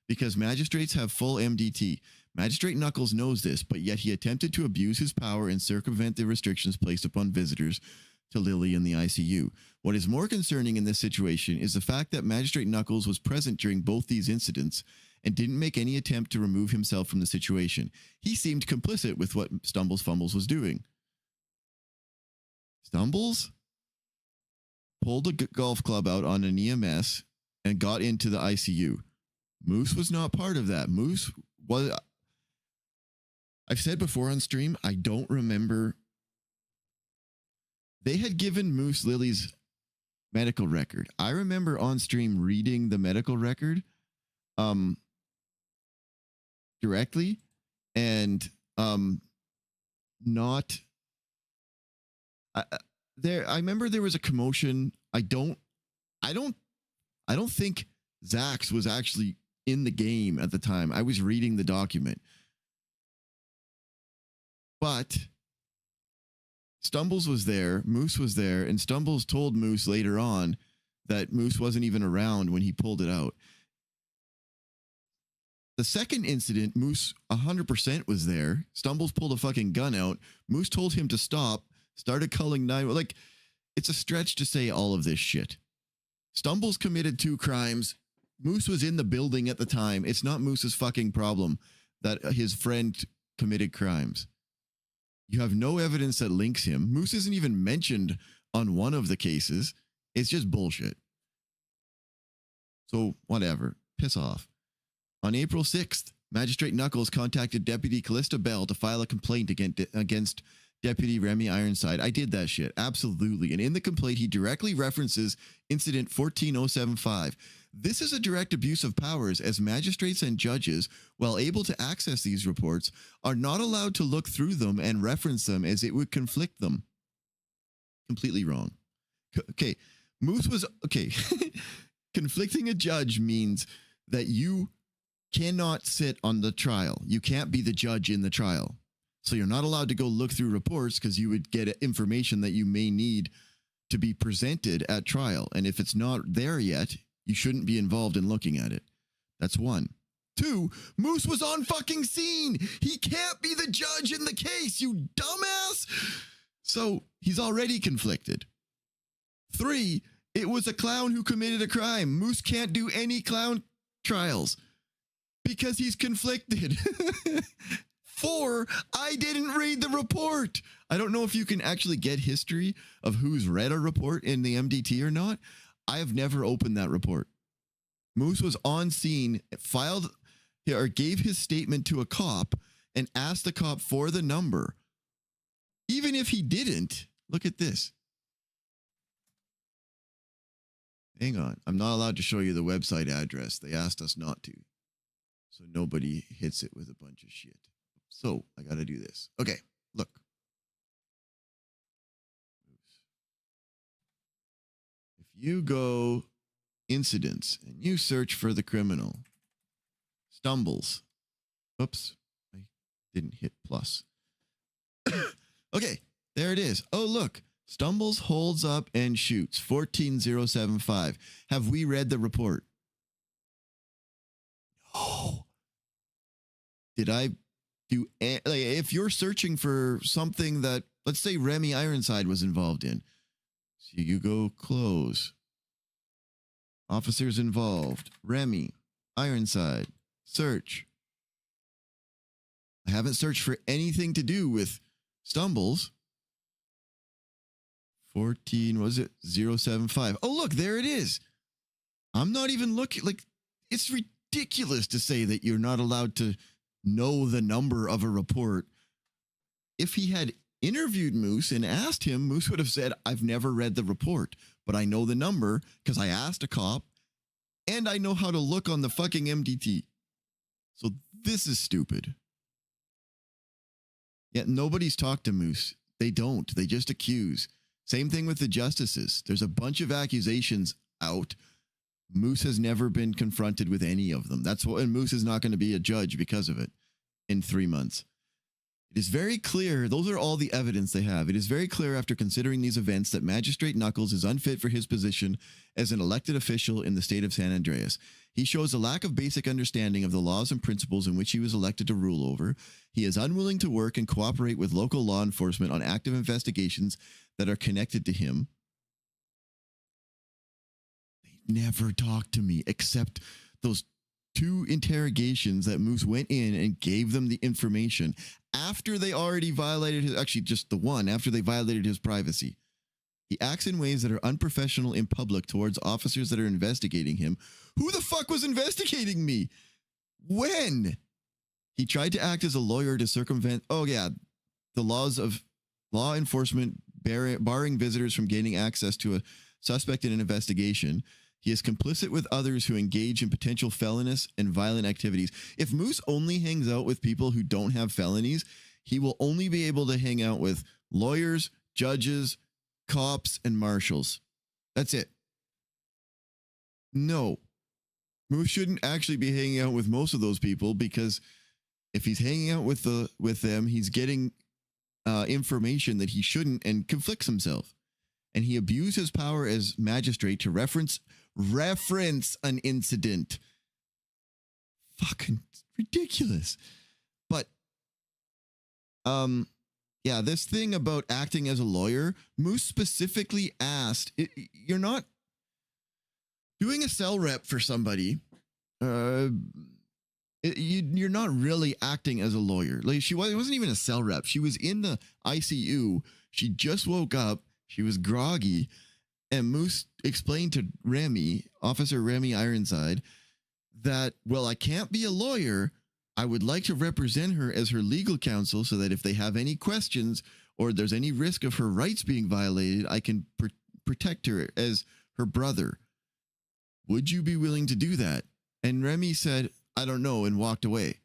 because magistrates have full MDT. Magistrate Knuckles knows this, but yet he attempted to abuse his power and circumvent the restrictions placed upon visitors to Lily in the ICU. What is more concerning in this situation is the fact that Magistrate Knuckles was present during both these incidents and didn't make any attempt to remove himself from the situation. He seemed complicit with what Stumbles Fumbles was doing. Stumbles pulled a golf club out on an EMS and got into the ICU. Moose was not part of that. Moose was... I've said before on stream, I don't remember. They had given Moose Lily's medical record. I remember on stream reading the medical record directly and not I remember there was a commotion. I don't think ZAXX was actually in the game at the time. I was reading the document. But Stumbles was there, Moose was there, and Stumbles told Moose later on that Moose wasn't even around when he pulled it out. The second incident, Moose 100% was there. Stumbles pulled a fucking gun out. Moose told him to stop, started calling 911. Like, it's a stretch to say all of this shit. Stumbles committed 2 crimes. Moose was in the building at the time. It's not Moose's fucking problem. that his friend committed crimes. You have no evidence that links him. Moose isn't even mentioned on one of the cases. It's just bullshit. So whatever. Piss off. On April 6th, Magistrate Knuckles contacted Deputy Callista Bell to file a complaint against Deputy Remy Ironside. I did that shit. Absolutely. And in the complaint, he directly references Incident 14075. This is a direct abuse of powers, as magistrates and judges, while able to access these reports, are not allowed to look through them and reference them, as it would conflict them. Completely wrong. Okay. Moose was... Okay. Conflicting a judge means that you cannot sit on the trial. You can't be the judge in the trial. So you're not allowed to go look through reports, because you would get information that you may need to be presented at trial. And if it's not there yet, you shouldn't be involved in looking at it. That's one. Two, Moose was on fucking scene. He can't be the judge in the case, you dumbass. So he's already conflicted. Three, it was a clown who committed a crime. Moose can't do any clown trials because he's conflicted. Four, I didn't read the report. I don't know if you can actually get history of who's read a report in the MDT or not. I have never opened that report. Moose was on scene, filed or gave his statement to a cop and asked the cop for the number. Even if he didn't, look at this. Hang on. I'm not allowed to show you the website address. They asked us not to. So nobody hits it with a bunch of shit. So I got to do this. Okay, look. If you go incidents and you search for the criminal, stumbles. Oops, I didn't hit plus. Okay, there it is. Oh, look. Stumbles, holds up, and shoots. 14075. Have we read the report? No. Did I do... Like, if you're searching for something that, let's say Remy Ironside was involved in. So you go close. Officers involved. Remy Ironside. Search. I haven't searched for anything to do with Stumbles. 14, was it? 075. Oh, look, there it is. I'm not even looking. Like, it's ridiculous to say that you're not allowed to know the number of a report. If he had interviewed Moose and asked him, Moose would have said, I've never read the report, but I know the number because I asked a cop and I know how to look on the fucking MDT. So this is stupid. Yet nobody's talked to Moose. They don't. They just accuse. Same thing with the justices. There's a bunch of accusations out. Moose has never been confronted with any of them. That's what, and Moose is not going to be a judge because of it in 3 months. It is very clear. Those are all the evidence they have. It is very clear after considering these events that Magistrate Knuckles is unfit for his position as an elected official in the state of San Andreas. He shows a lack of basic understanding of the laws and principles in which he was elected to rule over. He is unwilling to work and cooperate with local law enforcement on active investigations that are connected to him. They never talked to me except those 2 interrogations that Moose went in and gave them the information after they already violated his, actually just the one, after they violated his privacy. He acts in ways that are unprofessional in public towards officers that are investigating him. Who the fuck was investigating me? When? He tried to act as a lawyer to circumvent, oh yeah, the laws of law enforcement barring visitors from gaining access to a suspect in an investigation. He is complicit with others who engage in potential felonious and violent activities. If Moose only hangs out with people who don't have felonies, he will only be able to hang out with lawyers, judges, cops, and marshals. That's it. No. Moose shouldn't actually be hanging out with most of those people, because if he's hanging out with them, he's getting information that he shouldn't and conflicts himself. And he abused his power as magistrate to reference an incident. Fucking ridiculous. But yeah, this thing about acting as a lawyer, Moose specifically asked, you're not doing a cell rep for somebody. You're not really acting as a lawyer. Like it wasn't even a cell rep. She was in the ICU. She just woke up. She was groggy, and Moose explained to Remy, Officer Remy Ironside, that, well, I can't be a lawyer. I would like to represent her as her legal counsel so that if they have any questions or there's any risk of her rights being violated, I can protect her as her brother. Would you be willing to do that? And Remy said, I don't know, and walked away.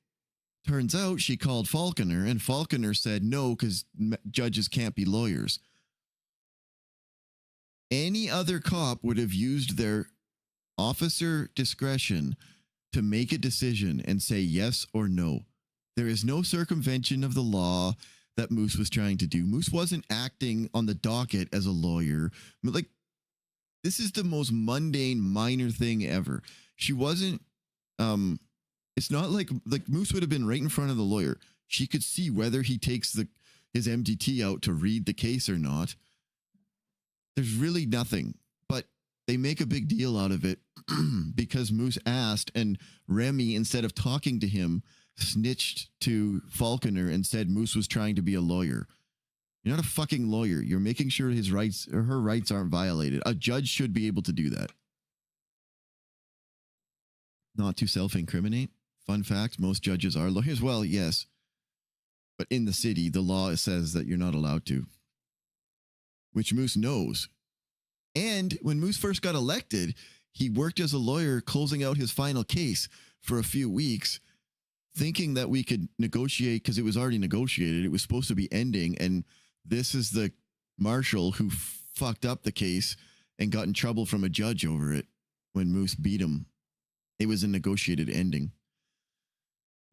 Turns out she called Falconer, and Falconer said no, because judges can't be lawyers. Any other cop would have used their officer discretion to make a decision and say yes or no. There is no circumvention of the law that Moose was trying to do. Moose wasn't acting on the docket as a lawyer. Like, this is the most mundane, minor thing ever. She wasn't, it's not like Moose would have been right in front of the lawyer. She could see whether he takes his MDT out to read the case or not. There's really nothing, but they make a big deal out of it because Moose asked, and Remy, instead of talking to him, snitched to Falconer and said Moose was trying to be a lawyer. You're not a fucking lawyer. You're making sure his rights or her rights aren't violated. A judge should be able to do that. Not to self-incriminate. Fun fact, most judges are lawyers. Well, yes. But in the city, the law says that you're not allowed to. Which Moose knows. And when Moose first got elected, he worked as a lawyer closing out his final case for a few weeks, thinking that we could negotiate because it was already negotiated. It was supposed to be ending. And this is the marshal who fucked up the case and got in trouble from a judge over it when Moose beat him. It was a negotiated ending.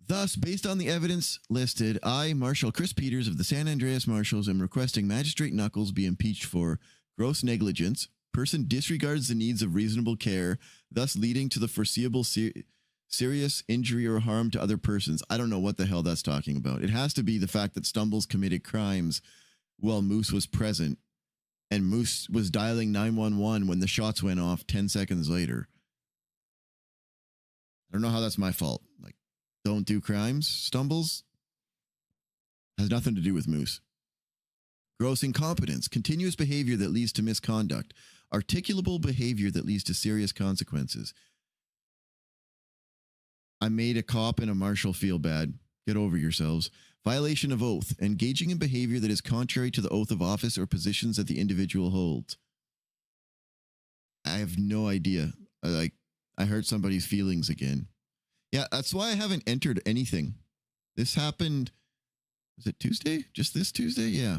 Thus, based on the evidence listed, I, Marshal Chris Peters of the San Andreas Marshals, am requesting Magistrate Knuckles be impeached for gross negligence, person disregards the needs of reasonable care, thus leading to the foreseeable serious injury or harm to other persons. I don't know what the hell that's talking about. It has to be the fact that Stumbles committed crimes while Moose was present, and Moose was dialing 911 when the shots went off 10 seconds later. I don't know how that's my fault. Like, don't do crimes, Stumbles. Has nothing to do with Moose. Gross incompetence, continuous behavior that leads to misconduct, articulable behavior that leads to serious consequences. I made a cop and a marshal feel bad. Get over yourselves. Violation of oath, engaging in behavior that is contrary to the oath of office or positions that the individual holds. I have no idea. I hurt somebody's feelings again. Yeah, that's why I haven't entered anything. This happened, was it Tuesday? Just this Tuesday? Yeah.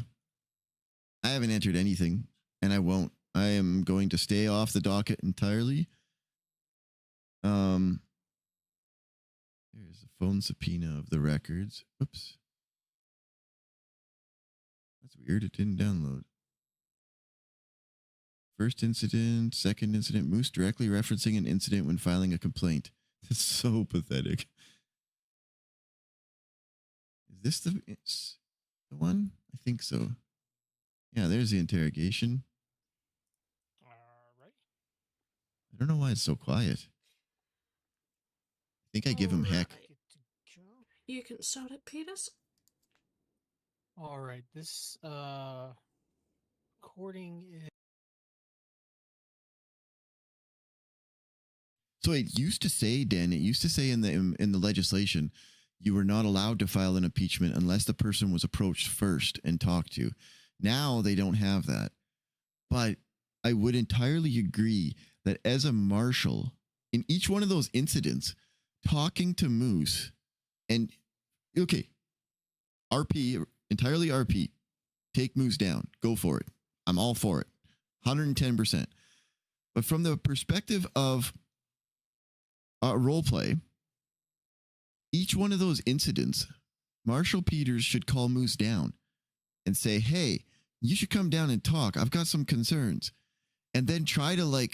I haven't entered anything, and I won't. I am going to stay off the docket entirely. Here's the phone subpoena of the records. Oops. That's weird. It didn't download. First incident, second incident, Moose directly referencing an incident when filing a complaint. It's so pathetic. Is this the one? I think so. Yeah, there's the interrogation. All right. I don't know why it's so quiet. I think I give him heck. You can start it, Peters. All right. This recording is. So it used to say, Dan, it used to say in the legislation, you were not allowed to file an impeachment unless the person was approached first and talked to. Now they don't have that. But I would entirely agree that as a marshal, in each one of those incidents, talking to Moose and, okay, RP, entirely RP, take Moose down, go for it. I'm all for it, 110%. But from the perspective of role play, each one of those incidents, Marshal Peters should call Moose down and say, hey, you should come down and talk. I've got some concerns. And then try to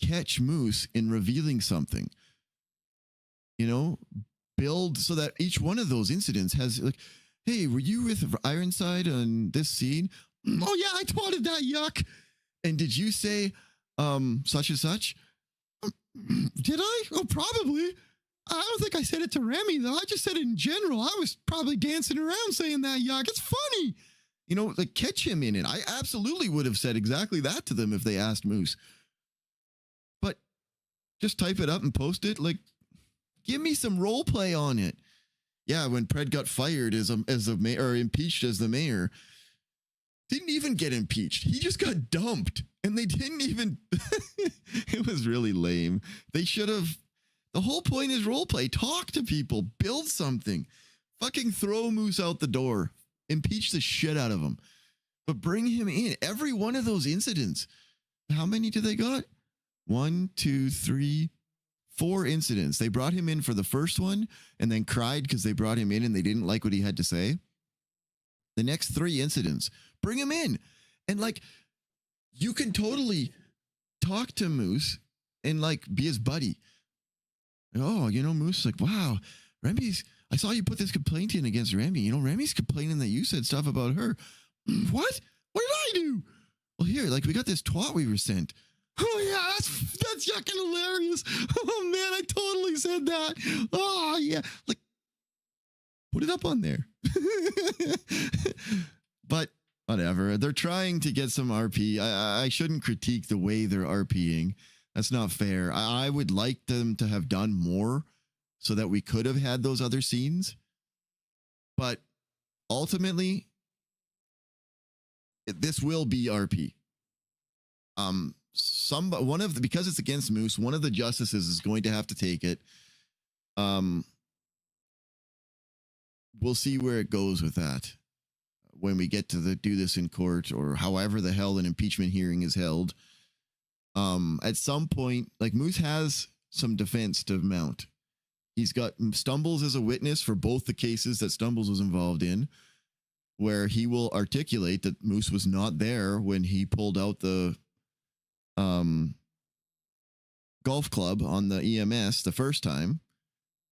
catch Moose in revealing something. You know, build so that each one of those incidents has hey, were you with Ironside on this scene? Oh yeah, I spotted that, yuck. And did you say such and such? Did I? Oh, probably. I don't think I said it to Remy, though. I just said it in general. I was probably dancing around saying that, yuck. It's funny. You know, like, catch him in it. I absolutely would have said exactly that to them if they asked Moose. But just type it up and post it. Like, give me some role play on it. Yeah, when Pred got fired as a mayor, or impeached as the mayor, didn't even get impeached. He just got dumped. And they didn't even... It was really lame. They should have... The whole point is role play. Talk to people. Build something. Fucking throw Moose out the door. Impeach the shit out of him. But bring him in. Every one of those incidents. How many did they got? 1, 2, 3, 4 incidents. They brought him in for the first one and then cried because they brought him in and they didn't like what he had to say. The next 3 incidents, bring him in. And like, you can totally talk to Moose and like be his buddy. Oh, you know, Moose, like, wow, I saw you put this complaint in against Remy. You know, Remy's complaining that you said stuff about her. What? What did I do? Well, here, like, we got this twat we were sent. Oh, yeah, that's yucking hilarious. Oh, man, I totally said that. Oh, yeah. Like, put it up on there. But whatever. They're trying to get some RP. I shouldn't critique the way they're RPing. That's not fair. I would like them to have done more so that we could have had those other scenes. But ultimately, this will be RP. Because it's against Moose, one of the justices is going to have to take it. We'll see where it goes with that when we get to do this in court, or however the hell an impeachment hearing is held. At some point, like, Moose has some defense to mount. He's got Stumbles as a witness for both the cases that Stumbles was involved in, where he will articulate that Moose was not there when he pulled out the golf club on the EMS the first time,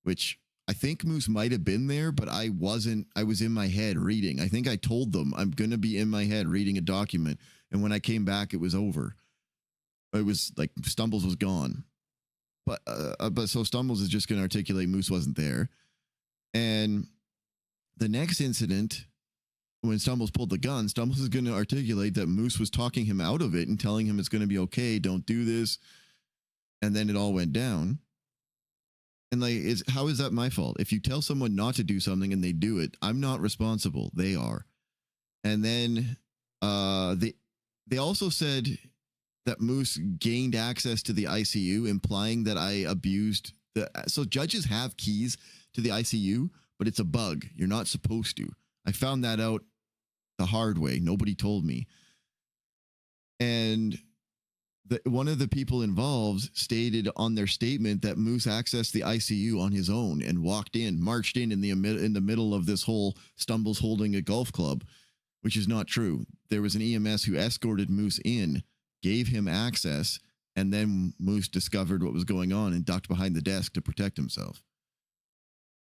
which I think Moose might have been there, but I wasn't. I was in my head reading. I think I told them I'm going to be in my head reading a document. And when I came back, it was over. It was like Stumbles was gone. But so Stumbles is just going to articulate Moose wasn't there. And the next incident, when Stumbles pulled the gun, Stumbles is going to articulate that Moose was talking him out of it and telling him it's going to be okay, don't do this. And then it all went down. And like, how is that my fault? If you tell someone not to do something and they do it, I'm not responsible. They are. And then they also said that Moose gained access to the ICU, implying that I abused so judges have keys to the ICU, but it's a bug. You're not supposed to. I found that out the hard way. Nobody told me. And one of the people involved stated on their statement that Moose accessed the ICU on his own and marched in the middle of this whole Stumbles holding a golf club, which is not true. There was an EMS who escorted Moose in, gave him access, and then Moose discovered what was going on and ducked behind the desk to protect himself.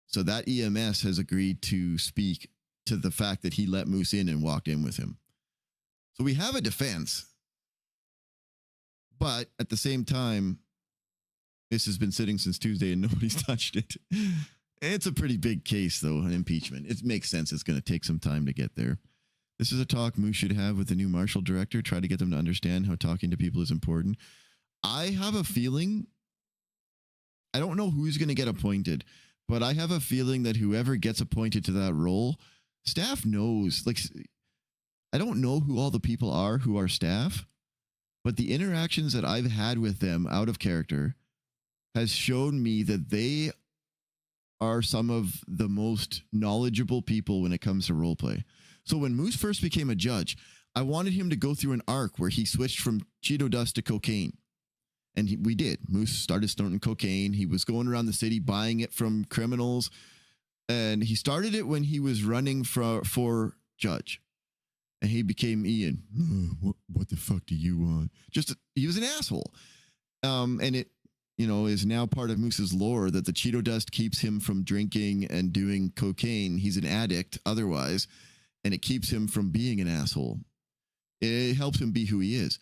So that EMS has agreed to speak to the fact that he let Moose in and walked in with him. So we have a defense. But at the same time, this has been sitting since Tuesday and nobody's touched it. It's a pretty big case, though, an impeachment. It makes sense. It's going to take some time to get there. This is a talk Moose should have with the new Marshal Director. Try to get them to understand how talking to people is important. I have a feeling, I don't know who's going to get appointed, but I have a feeling that whoever gets appointed to that role, staff knows. Like, I don't know who all the people are who are staff, but the interactions that I've had with them out of character has shown me that they are some of the most knowledgeable people when it comes to roleplay. So when Moose first became a judge, I wanted him to go through an arc where he switched from Cheeto dust to cocaine. And we did. Moose started snorting cocaine. He was going around the city buying it from criminals. And he started it when he was running for judge. And he became Ian. What the fuck do you want? He was an asshole. And it, is now part of Moose's lore that the Cheeto dust keeps him from drinking and doing cocaine. He's an addict otherwise. And it keeps him from being an asshole. It helps him be who he is.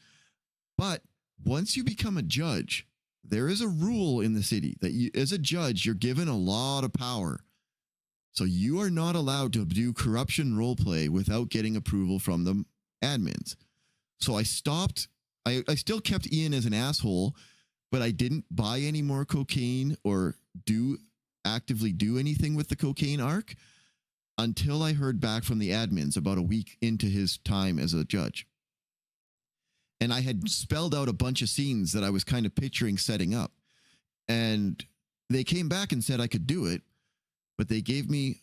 But once you become a judge, there is a rule in the city that you, as a judge, you're given a lot of power. So you are not allowed to do corruption roleplay without getting approval from the admins. So I stopped. I still kept Ian as an asshole, but I didn't buy any more cocaine or actively do anything with the cocaine arc until I heard back from the admins about a week into his time as a judge. And I had spelled out a bunch of scenes that I was kind of picturing setting up. And they came back and said I could do it, but they gave me,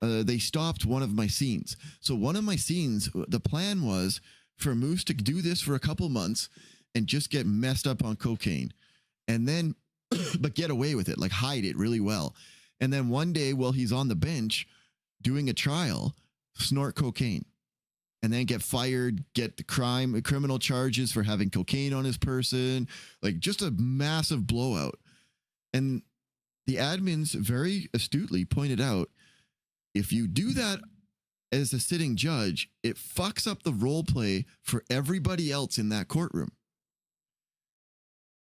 they stopped one of my scenes. So one of my scenes, the plan was for Moose to do this for a couple months and just get messed up on cocaine. And then, but get away with it, like hide it really well. And then one day while he's on the bench doing a trial, snort cocaine. And then get fired, get the criminal charges for having cocaine on his person, like just a massive blowout. And the admins very astutely pointed out, if you do that as a sitting judge, it fucks up the role play for everybody else in that courtroom.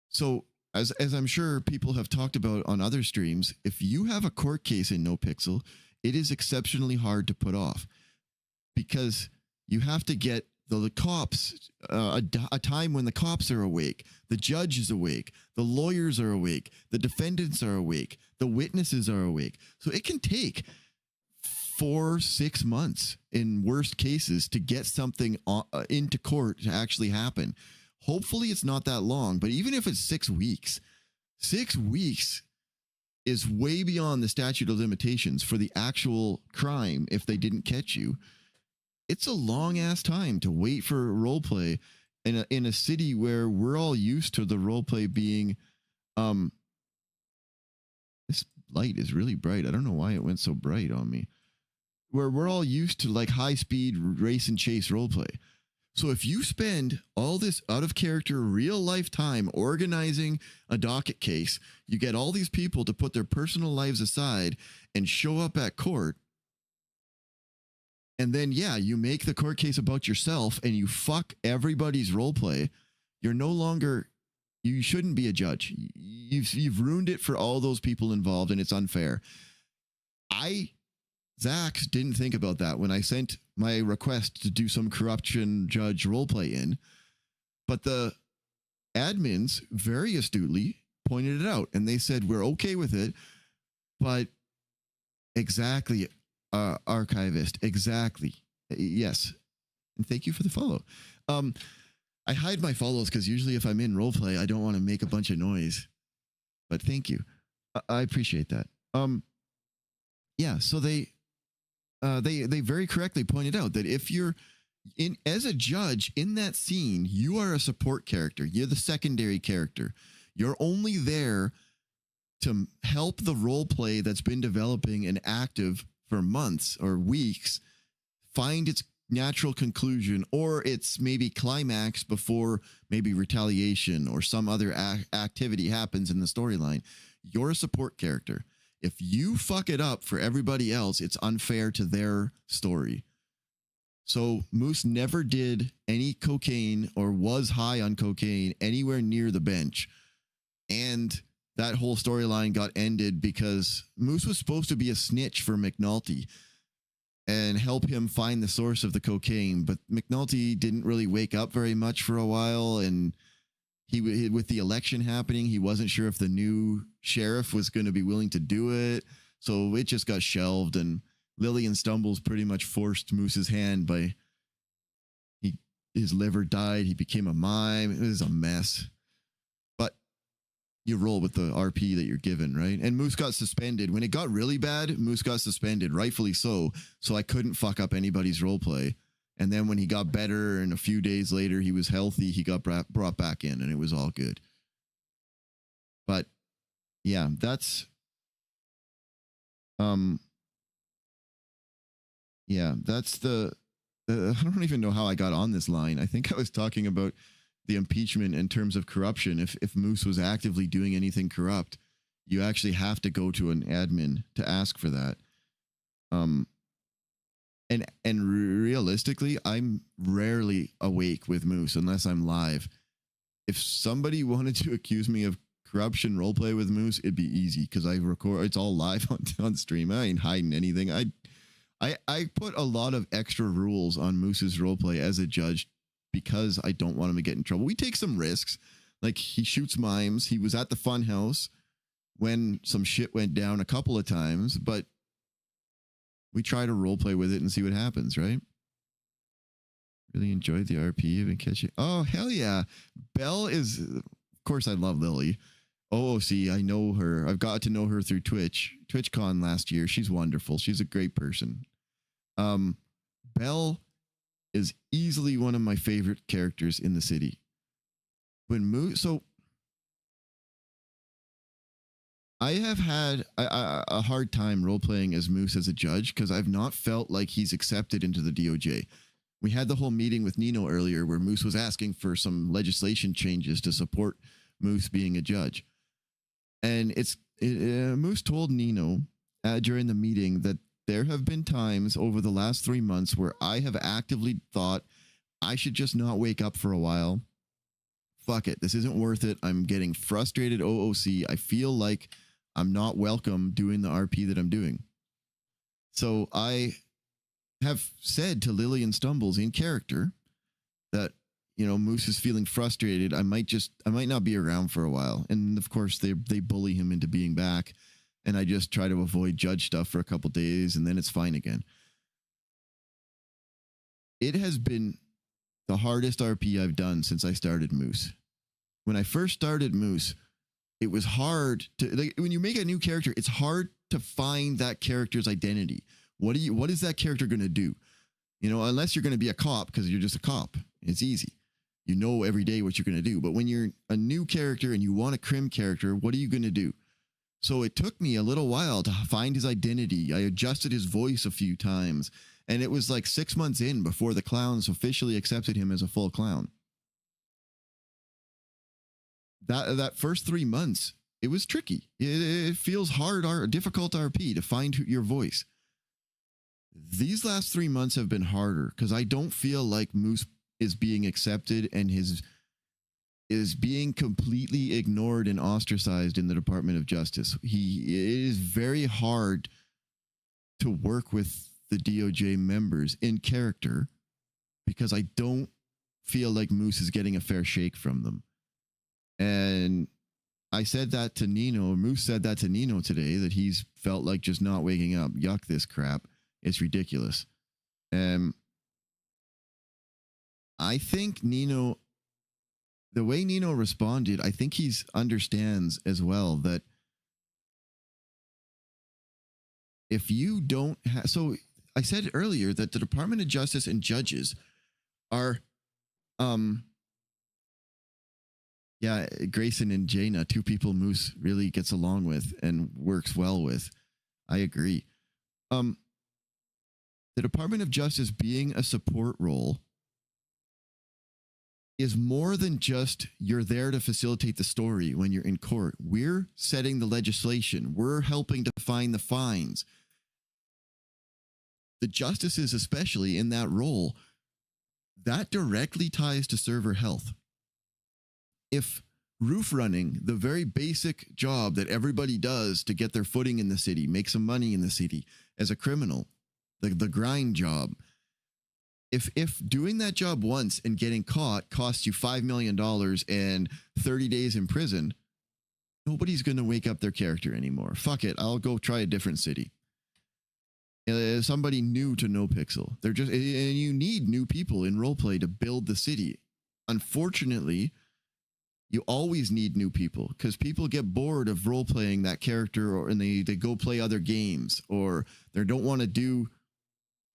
So as I'm sure people have talked about on other streams, if you have a court case in NoPixel, it is exceptionally hard to put off because you have to get the cops, a time when the cops are awake, the judge is awake, the lawyers are awake, the defendants are awake, the witnesses are awake. So it can take 4-6 months in worst cases to get something into court to actually happen. Hopefully it's not that long, but even if it's 6 weeks, 6 weeks is way beyond the statute of limitations for the actual crime if they didn't catch you. It's a long ass time to wait for role play in a city where we're all used to the role play being this light is really bright. I don't know why it went so bright on me. Where we're all used to like high speed race and chase role play. So if you spend all this out of character real life time organizing a docket case, you get all these people to put their personal lives aside and show up at court. And then, yeah, you make the court case about yourself and you fuck everybody's role play. You're no longer, you shouldn't be a judge. You've ruined it for all those people involved and it's unfair. ZAXX didn't think about that when I sent my request to do some corruption judge roleplay in, but the admins very astutely pointed it out and they said, we're okay with it, but exactly, archivist, exactly. Yes. And thank you for the follow. I hide my follows because usually if I'm in roleplay, I don't want to make a bunch of noise, but thank you. I appreciate that. Yeah, so they very correctly pointed out that if you're in as a judge in that scene, you are a support character. You're the secondary character. You're only there to help the role play that's been developing and active for months or weeks find its natural conclusion or its maybe climax before maybe retaliation or some other activity happens in the storyline. You're a support character. If you fuck it up for everybody else, it's unfair to their story. So Moose never did any cocaine or was high on cocaine anywhere near the bench. And that whole storyline got ended because Moose was supposed to be a snitch for McNulty and help him find the source of the cocaine. But McNulty didn't really wake up very much for a while. And he, with the election happening, he wasn't sure if the new sheriff was going to be willing to do it. So it just got shelved. And Lillian Stumbles pretty much forced Moose's hand by his liver died. He became a mime. It was a mess. But you roll with the RP that you're given, right? And Moose got suspended. When it got really bad, Moose got suspended, rightfully so. So I couldn't fuck up anybody's role play. And then when he got better and a few days later he was healthy, he got brought back in and it was all good. But yeah, that's the I don't even know how I got on this line. I think I was talking about the impeachment in terms of corruption. If Moose was actively doing anything corrupt, you actually have to go to an admin to ask for that. And realistically, I'm rarely awake with Moose unless I'm live. If somebody wanted to accuse me of corruption roleplay with Moose, it'd be easy because I record. It's all live on stream. I ain't hiding anything. I put a lot of extra rules on Moose's roleplay as a judge because I don't want him to get in trouble. We take some risks. Like, he shoots mimes. He was at the fun house when some shit went down a couple of times, but we try to roleplay with it and see what happens, right? Really enjoyed the RP. I've been catching. Oh, hell yeah. Belle is, of course, I love Lily. OOC, I know her. I've got to know her through TwitchCon last year. She's wonderful. She's a great person. Belle is easily one of my favorite characters in the city. When Moose, so I have had a hard time role-playing as Moose as a judge because I've not felt like he's accepted into the DOJ. We had the whole meeting with Nino earlier where Moose was asking for some legislation changes to support Moose being a judge. And Moose told Nino during the meeting that there have been times over the last 3 months where I have actively thought I should just not wake up for a while. Fuck it. This isn't worth it. I'm getting frustrated, OOC. I feel like I'm not welcome doing the RP that I'm doing. So I have said to Lillian Stumbles in character that, you know, Moose is feeling frustrated. I might not be around for a while. And of course they bully him into being back. And I just try to avoid judge stuff for a couple days and then it's fine again. It has been the hardest RP I've done since I started Moose. When I first started Moose, it was hard to, like, when you make a new character, it's hard to find that character's identity. What is that character going to do? You know, unless you're going to be a cop because you're just a cop. It's easy. You know every day what you're going to do. But when you're a new character and you want a crim character, what are you going to do? So it took me a little while to find his identity. I adjusted his voice a few times. And it was like 6 months in before the clowns officially accepted him as a full clown. That first 3 months, it was tricky. It feels hard, difficult RP to find your voice. These last 3 months have been harder because I don't feel like Moose is being accepted and is being completely ignored and ostracized in the Department of Justice. It is very hard to work with the DOJ members in character because I don't feel like Moose is getting a fair shake from them. And I said that to Nino. Moose said that to Nino today, that he's felt like just not waking up. Yuck, this crap. It's ridiculous. I think Nino, the way Nino responded, I think he understands as well that if you don't have, so I said earlier that the Department of Justice and judges are, yeah, Grayson and Jaina, two people Moose really gets along with and works well with. I agree. The Department of Justice being a support role is more than just you're there to facilitate the story when you're in court. We're setting the legislation. We're helping to find the fines. The justices, especially in that role, that directly ties to server health. If roof running, the very basic job that everybody does to get their footing in the city, make some money in the city as a criminal, the grind job, if doing that job once and getting caught costs you $5 million and 30 days in prison, nobody's going to wake up their character anymore. Fuck it. I'll go try a different city. Somebody new to NoPixel. They're just, and you need new people in roleplay to build the city. Unfortunately, you always need new people because people get bored of role playing that character, and they go play other games, or they don't want to do.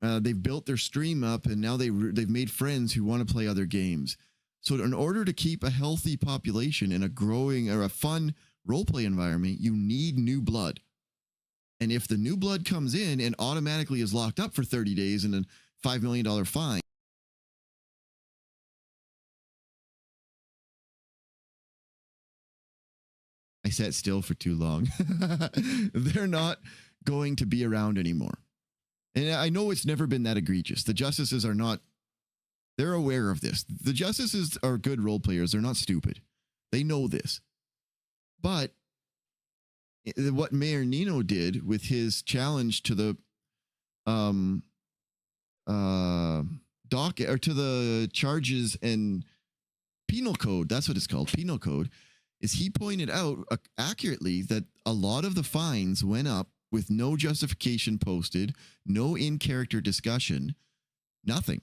They've built their stream up and now they've made friends who want to play other games. So in order to keep a healthy population in a growing or a fun role play environment, you need new blood. And if the new blood comes in and automatically is locked up for 30 days and a $5 million fine, I sat still for too long. They're not going to be around anymore. And I know it's never been that egregious. The justices are not, they're aware of this. The justices are good role players. They're not stupid. They know this. But what Mayor Nino did with his challenge to the docket or to the charges and penal code, that's what it's called, penal code, is he pointed out accurately that a lot of the fines went up with no justification posted, no in-character discussion, nothing.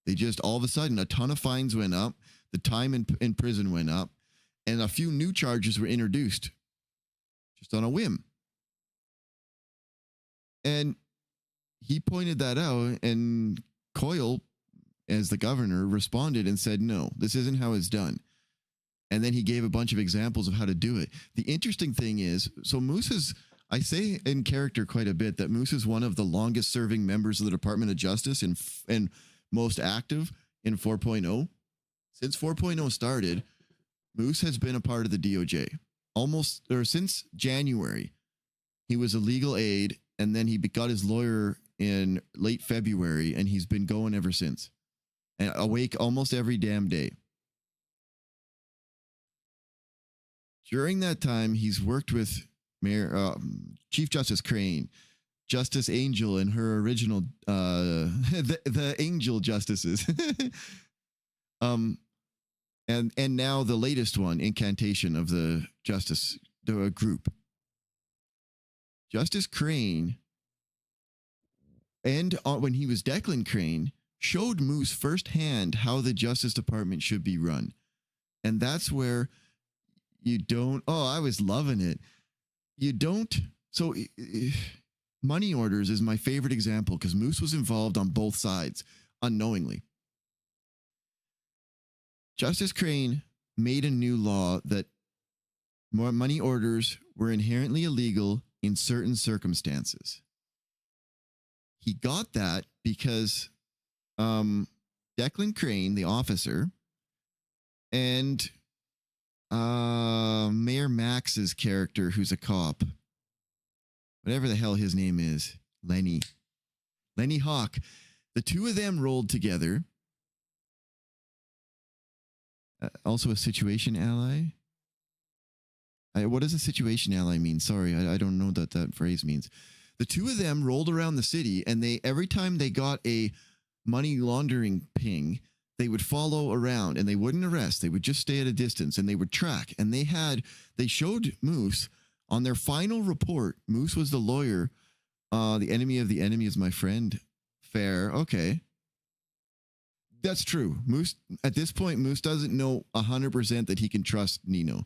They just all of a sudden a ton of fines went up, the time in prison went up, and a few new charges were introduced just on a whim. And he pointed that out, and Coyle, as the governor, responded and said, no, this isn't how it's done. And then he gave a bunch of examples of how to do it. The interesting thing is, so Moose is, I say in character quite a bit, that Moose is one of the longest serving members of the Department of Justice and most active in 4.0. Since 4.0 started, Moose has been a part of the DOJ since January. He was a legal aide, and then he got his lawyer in late February, and he's been going ever since. And awake almost every damn day. During that time, he's worked with Chief Justice Crane, Justice Angel, and her original the Angel Justices, and now the latest one, Incantation of the Justice group. Justice Crane, and when he was Declan Crane, showed Moose firsthand how the Justice Department should be run, and that's where. You don't. Oh, I was loving it. You don't. So money orders is my favorite example because Moose was involved on both sides unknowingly. Justice Crane made a new law that more money orders were inherently illegal in certain circumstances. He got that because Declan Crane, the officer, and Mayor Max's character, who's a cop, whatever the hell his name is, Lenny Hawk, the two of them rolled together. Also a situation ally. What does a situation ally mean? Sorry, I don't know what that phrase means. The two of them rolled around the city, and every time they got a money laundering ping, they would follow around and they wouldn't arrest. They would just stay at a distance and they would track. And they showed Moose on their final report. Moose was the lawyer. The enemy of the enemy is my friend. Fair. Okay. That's true. Moose, at this point, Moose doesn't know 100% that he can trust Nino.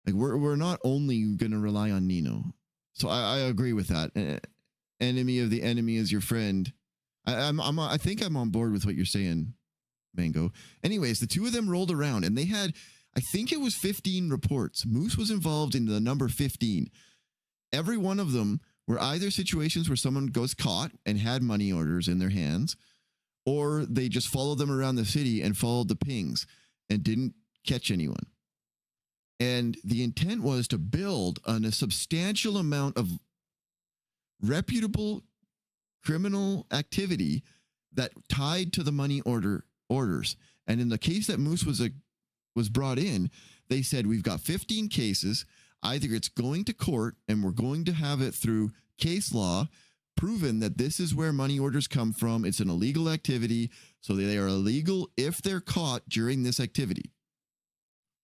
Like we're not only going to rely on Nino. So I agree with that. Enemy of the enemy is your friend. I think I'm on board with what you're saying, Mango. Anyways, the two of them rolled around and they had, I think it was 15 reports. Moose was involved in the number 15. Every one of them were either situations where someone goes caught and had money orders in their hands, or they just followed them around the city and followed the pings and didn't catch anyone. And the intent was to build on a substantial amount of reputable criminal activity that tied to the money orders. And in the case that Moose was brought in, they said, we've got 15 cases. Either it's going to court and we're going to have it through case law proven that this is where money orders come from. It's an illegal activity. So they are illegal if they're caught during this activity.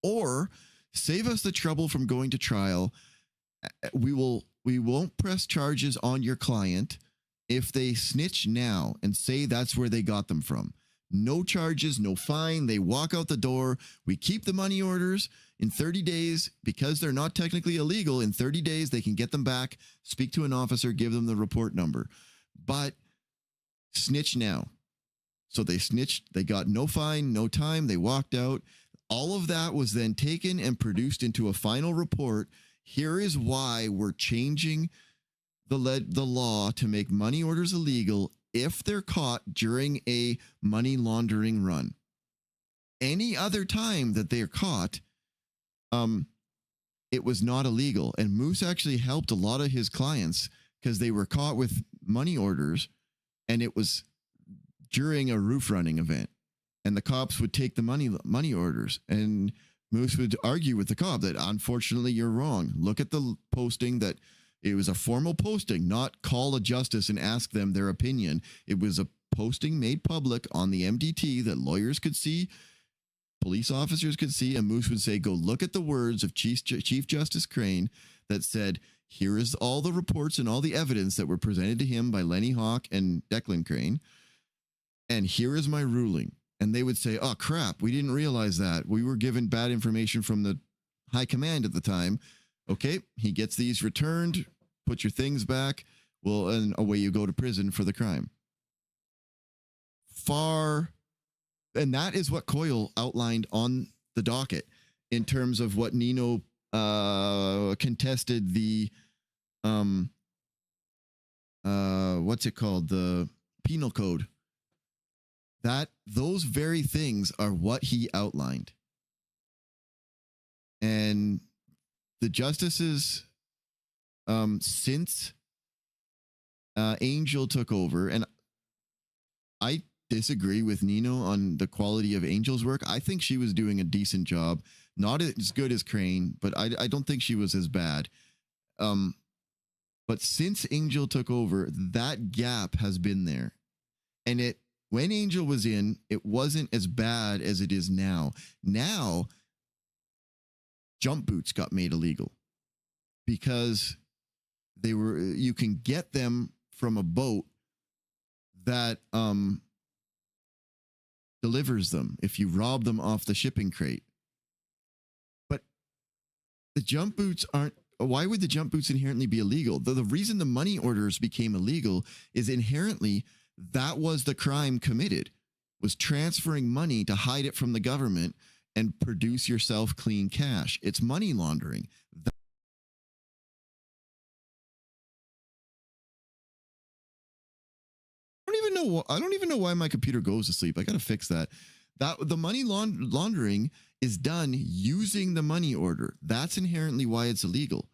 Or save us the trouble from going to trial. We won't press charges on your client if they snitch now and say that's where they got them from. No charges, no fine. They walk out the door. We keep the money orders in 30 days because they're not technically illegal. In 30 days, they can get them back, speak to an officer, give them the report number. But snitch now. So they snitched. They got no fine, no time. They walked out. All of that was then taken and produced into a final report. Here is why we're changing the law to make money orders illegal if they're caught during a money laundering run. Any other time that they're caught, it was not illegal. And Moose actually helped a lot of his clients because they were caught with money orders, and it was during a roof running event. And the cops would take the money orders. And Moose would argue with the cop that unfortunately you're wrong. Look at the posting that it was a formal posting, not call a justice and ask them their opinion. It was a posting made public on the MDT that lawyers could see, police officers could see, and Moose would say, go look at the words of Chief Justice Crane that said, here is all the reports and all the evidence that were presented to him by Lenny Hawk and Declan Crane, and here is my ruling. And they would say, oh, crap, we didn't realize that. We were given bad information from the high command at the time. Okay, he gets these returned, put your things back, well, and away you go to prison for the crime. And that is what Coyle outlined on the docket in terms of what Nino contested the, what's it called? The penal code. Those very things are what he outlined. And the justices, since Angel took over, and I disagree with Nino on the quality of Angel's work. I think she was doing a decent job. Not as good as Crane, but I don't think she was as bad. But since Angel took over, that gap has been there. And when Angel was in, it wasn't as bad as it is now. Now, jump boots got made illegal because you can get them from a boat that delivers them if you rob them off the shipping crate. But the jump boots aren't. Why would the jump boots inherently be illegal? The reason the money orders became illegal is inherently that was the crime committed, was transferring money to hide it from the government and produce yourself clean cash. It's money laundering. I don't even know why my computer goes to sleep. I got to fix that. The money laundering is done using the money order. That's inherently why it's illegal.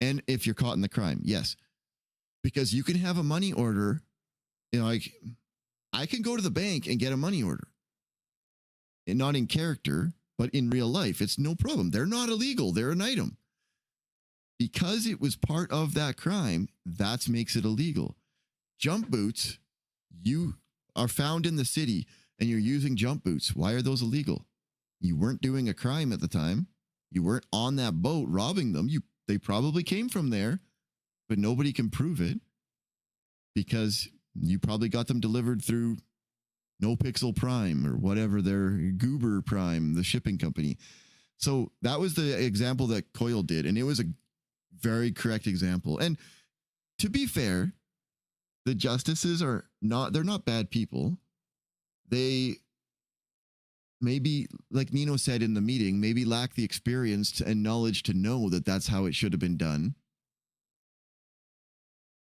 And if you're caught in the crime, yes. Because you can have a money order, like I can go to the bank and get a money order. And not in character, but in real life. It's no problem. They're not illegal. They're an item. Because it was part of that crime, that makes it illegal. Jump boots, you are found in the city and you're using jump boots. Why are those illegal? You weren't doing a crime at the time. You weren't on that boat robbing them. They probably came from there, but nobody can prove it because you probably got them delivered through NoPixel Prime or whatever, their Goober Prime, the shipping company. So that was the example that Coyle did, and it was a very correct example. And to be fair, the justices they're not bad people. They maybe, like Nino said in the meeting, maybe lack the experience and knowledge to know that that's how it should have been done.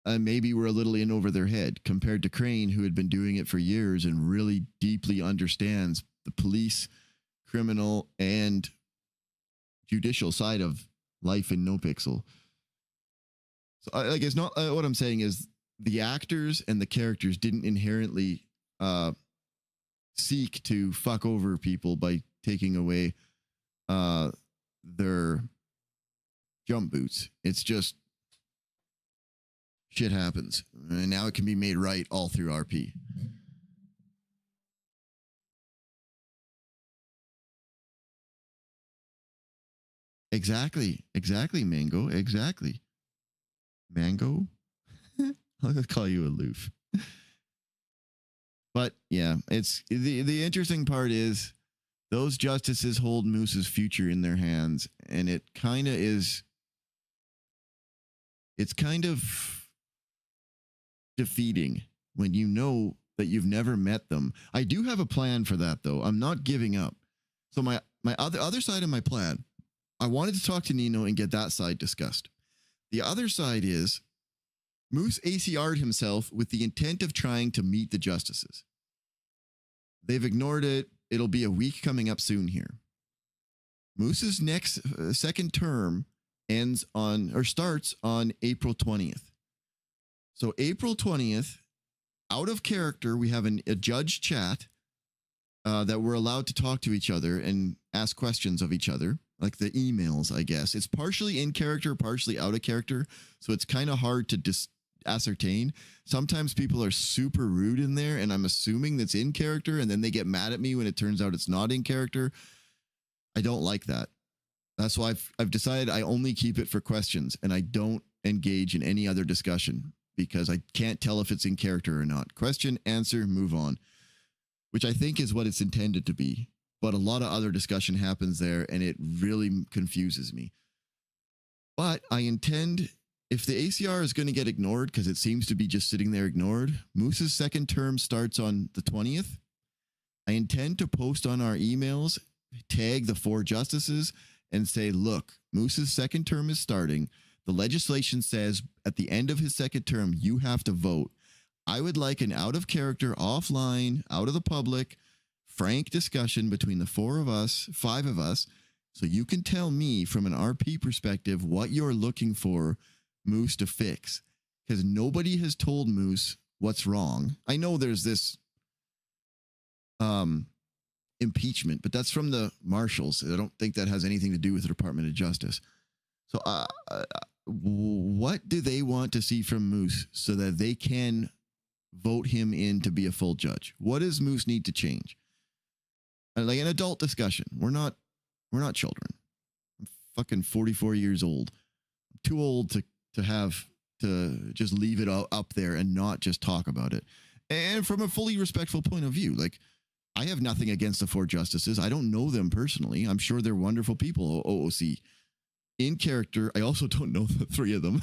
And maybe we're a little in over their head compared to Crane, who had been doing it for years and really deeply understands the police, criminal, and judicial side of life in NoPixel. So I guess not what I'm saying is the actors and the characters didn't inherently seek to fuck over people by taking away their jump boots. It's just shit happens. And now it can be made right all through RP. Exactly, Mango. Exactly. Mango? I'll call you aloof. But yeah, it's the interesting part is those justices hold Moose's future in their hands, and it's kind of defeating when you know that you've never met them. I do have a plan for that though. I'm not giving up. So my other side of my plan, I wanted to talk to Nino and get that side discussed. The other side is Moose ACR'd himself with the intent of trying to meet the justices. They've ignored it. It'll be a week coming up soon here. Moose's next second term starts on April 20th. So April 20th, out of character, we have a judge chat that we're allowed to talk to each other and ask questions of each other, like the emails, I guess. It's partially in character, partially out of character, so it's kind of hard to ascertain. Sometimes people are super rude in there, and I'm assuming that's in character, and then they get mad at me when it turns out it's not in character. I don't like that. That's why I've decided I only keep it for questions, and I don't engage in any other discussion because I can't tell if it's in character or not. Question, answer, move on, which I think is what it's intended to be. But a lot of other discussion happens there, and it really confuses me. But I intend, if the ACR is going to get ignored, because it seems to be just sitting there ignored, Moose's second term starts on the 20th. I intend to post on our emails, tag the 4 justices, and say, look, Moose's second term is starting. The legislation says at the end of his second term, you have to vote. I would like an out of character, offline, out of the public, frank discussion between the 5 of us, so you can tell me from an RP perspective what you're looking for Moose to fix. Because nobody has told Moose what's wrong. I know there's this impeachment, but that's from the marshals. I don't think that has anything to do with the Department of Justice. So what do they want to see from Moose so that they can vote him in to be a full judge? What does Moose need to change? Like an adult discussion. We're not children. I'm fucking 44 years old. I'm too old to have to just leave it up there and not just talk about it. And from a fully respectful point of view, like, I have nothing against the 4 justices. I don't know them personally. I'm sure they're wonderful people, OOC. In character, I also don't know the 3 of them.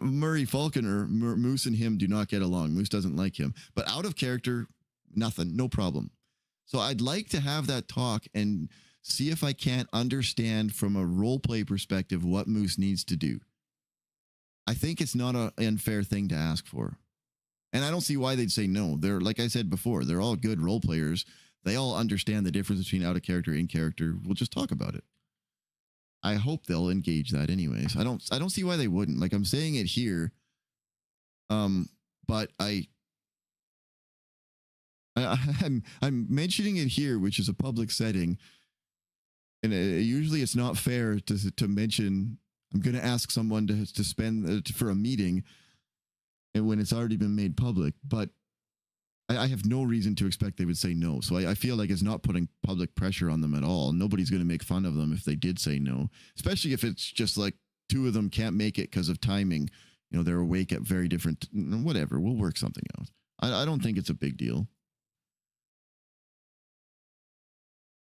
Murray Falconer, Moose and him do not get along. Moose doesn't like him. But out of character, nothing, no problem. So I'd like to have that talk and see if I can't understand from a roleplay perspective what Moose needs to do. I think it's not an unfair thing to ask for. And I don't see why they'd say no. They're, like I said before, they're all good role players. They all understand the difference between out of character, in character. We'll just talk about it. I hope they'll engage that anyways. I don't see why they wouldn't. Like, I'm saying it here. But I'm mentioning it here, which is a public setting. And usually it's not fair to mention, I'm going to ask someone to spend for a meeting and when it's already been made public, but I have no reason to expect they would say no. So I feel like it's not putting public pressure on them at all. Nobody's going to make fun of them if they did say no, especially if it's just like 2 of them can't make it because of timing. You know, they're awake at very different, whatever. We'll work something out. I don't think it's a big deal.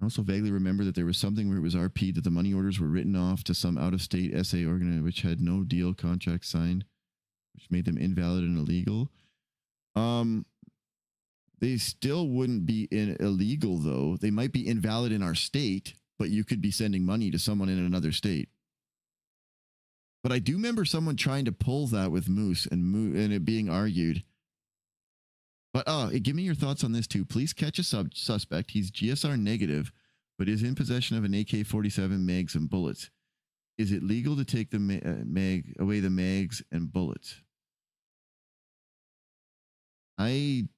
I also vaguely remember that there was something where it was RP that the money orders were written off to some out-of-state SA organization which had no deal contract signed, which made them invalid and illegal. They still wouldn't be illegal, though. They might be invalid in our state, but you could be sending money to someone in another state. But I do remember someone trying to pull that with Moose and it being argued. But give me your thoughts on this too. Please catch a suspect. He's GSR negative, but is in possession of an AK-47 mags and bullets. Is it legal to take the away the mags and bullets? I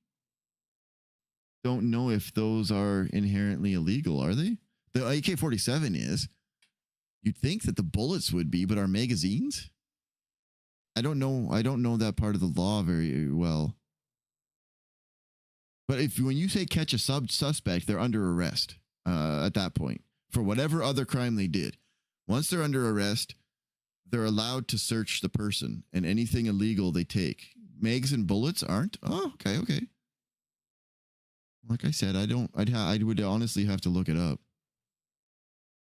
don't know if those are inherently illegal, are they? The AK-47 is. You'd think that the bullets would be, but are magazines? I don't know. I don't know that part of the law very well. But when you say catch a suspect, they're under arrest at that point for whatever other crime they did. Once they're under arrest, they're allowed to search the person, and anything illegal they take. Mags and bullets aren't? Oh, okay. Like I said, I would honestly have to look it up.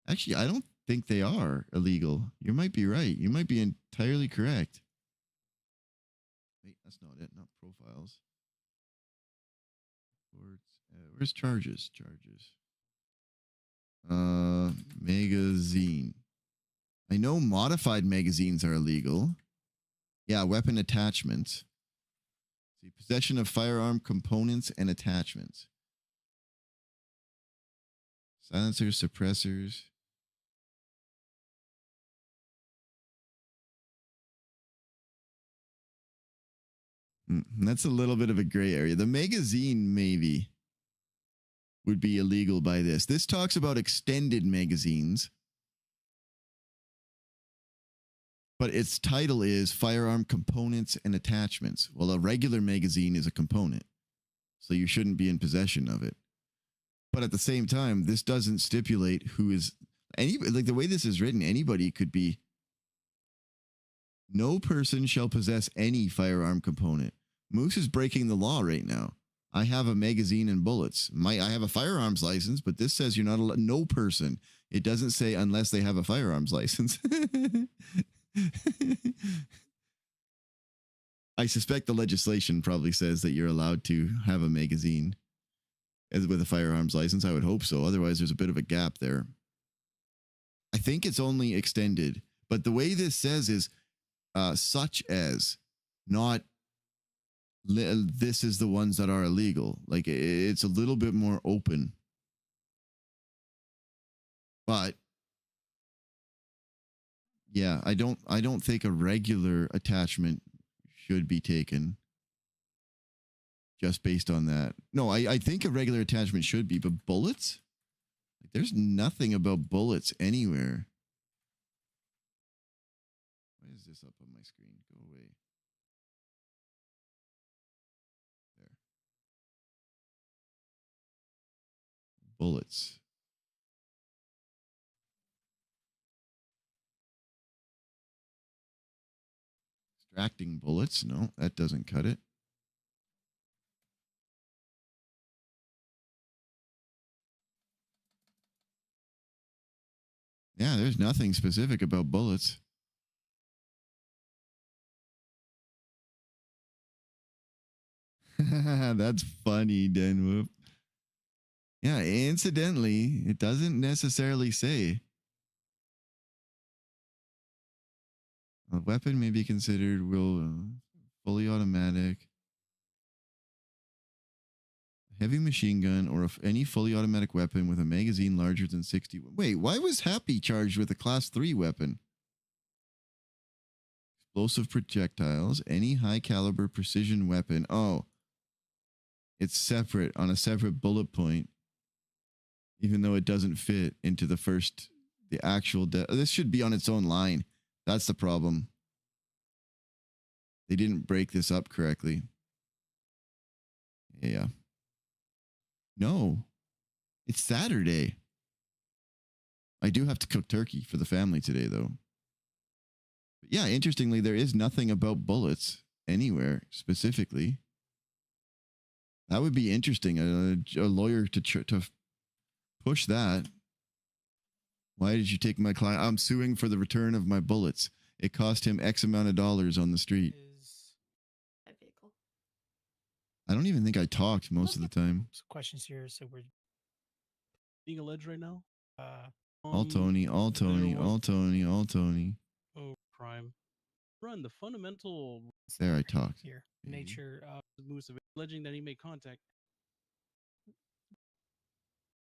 Actually, I don't think they are illegal. You might be right. You might be entirely correct. Wait, that's not it. Not profiles. Where's charges? Magazine. I know modified magazines are illegal. Yeah, weapon attachments. See, possession of firearm components and attachments. Silencers, suppressors. That's a little bit of a gray area. The magazine, maybe. would be illegal by this. This talks about extended magazines, but its title is Firearm Components and Attachments. Well, a regular magazine is a component, so you shouldn't be in possession of it. But at the same time, this doesn't stipulate who is like the way this is written, anybody could be. No person shall possess any firearm component. Moose is breaking the law right now. I have a magazine and bullets. I have a firearms license, but this says you're not allowed. No person. It doesn't say unless they have a firearms license. I suspect the legislation probably says that you're allowed to have a magazine with a firearms license. I would hope so. Otherwise, there's a bit of a gap there. I think it's only extended, but the way this says is such as, not this is the ones that are illegal. Like it's a little bit more open. But yeah, I don't think a regular attachment should be taken just based on that. No, I think a regular attachment should be, but bullets? Like, there's nothing about bullets anywhere. Why is this up on my screen? Go away. There. Bullets. Extracting bullets? No, that doesn't cut it. Yeah, there's nothing specific about bullets. That's funny, Denwhoop. Yeah, incidentally, it doesn't necessarily say. A weapon may be considered fully automatic, heavy machine gun, or any fully automatic weapon with a magazine larger than 60. Wait, why was Happy charged with a class 3 weapon? Explosive projectiles, any high caliber precision weapon. Oh, it's separate on a separate bullet point, even though it doesn't fit into the actual. This should be on its own line. That's the problem. They didn't break this up correctly. Yeah. No, it's Saturday. I do have to cook turkey for the family today, though. But yeah, interestingly, there is nothing about bullets anywhere specifically. That would be interesting. A lawyer to push that. Why did you take my client? I'm suing for the return of my bullets. It cost him X amount of dollars on the street. I don't even think I talked most of the time. Some questions here. So we're being alleged right now. All Tony. Oh, crime. Run the fundamental. There, I talked. Here, nature of Moose alleging that he made contact.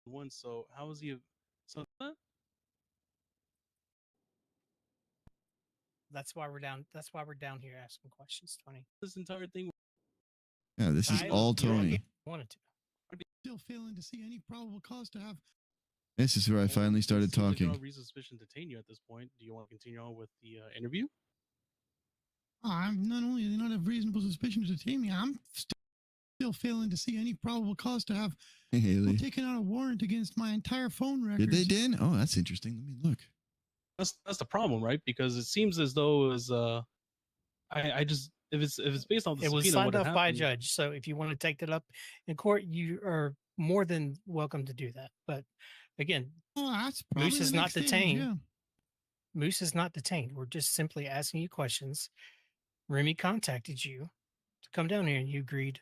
Once, so how was he? So that's why we're down. That's why we're down here asking questions, Tony. This entire thing. Yeah, this is all Tony. Wanted to. Still failing to see any probable cause to have. This is where I finally started talking. No reason suspicion to detain you at this point. Do you want to continue on with the interview? I'm not only do they not have reasonable suspicion to detain me, I'm still failing to see any probable cause to have taken out a warrant against my entire phone records. Did they, Dan? Oh, that's interesting. Let me look. That's the problem, right? Because it seems as though it was I just if it's based on the it was subpoena, signed what off by a happened- judge. So if you want to take that up in court, you are more than welcome to do that. But again, that's Moose is the not next stage, detained. yeah. Moose is not detained. We're just simply asking you questions. Remy contacted you to come down here, and you agreed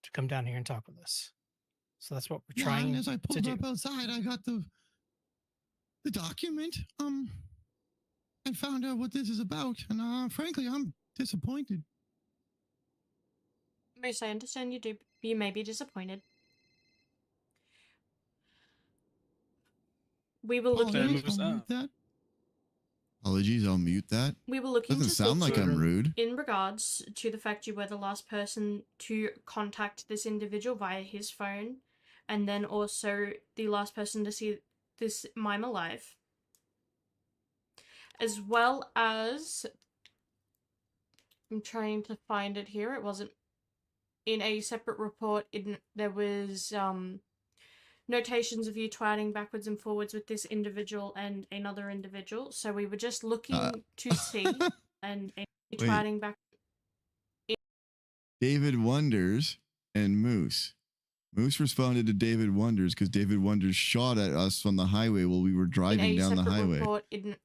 to come down here and talk with us. So that's what we're Yeah, trying and as I to pulled do. up outside, I got the document. And found out what this is about, and frankly, I'm disappointed. Moose, I understand you may be disappointed. We will look into that. Apologies, I'll mute that. We will look Doesn't into sound like I'm rude. in regards to the fact you were the last person to contact this individual via his phone, and then also the last person to see this mime alive, as well as, I'm trying to find it here, it wasn't in a separate report. There was notations of you twatting backwards and forwards with this individual and another individual, so we were just looking to see and twatting back. David Wonders and Moose. Moose responded to David Wonders because David Wonders shot at us on the highway while we were driving down the highway. Report,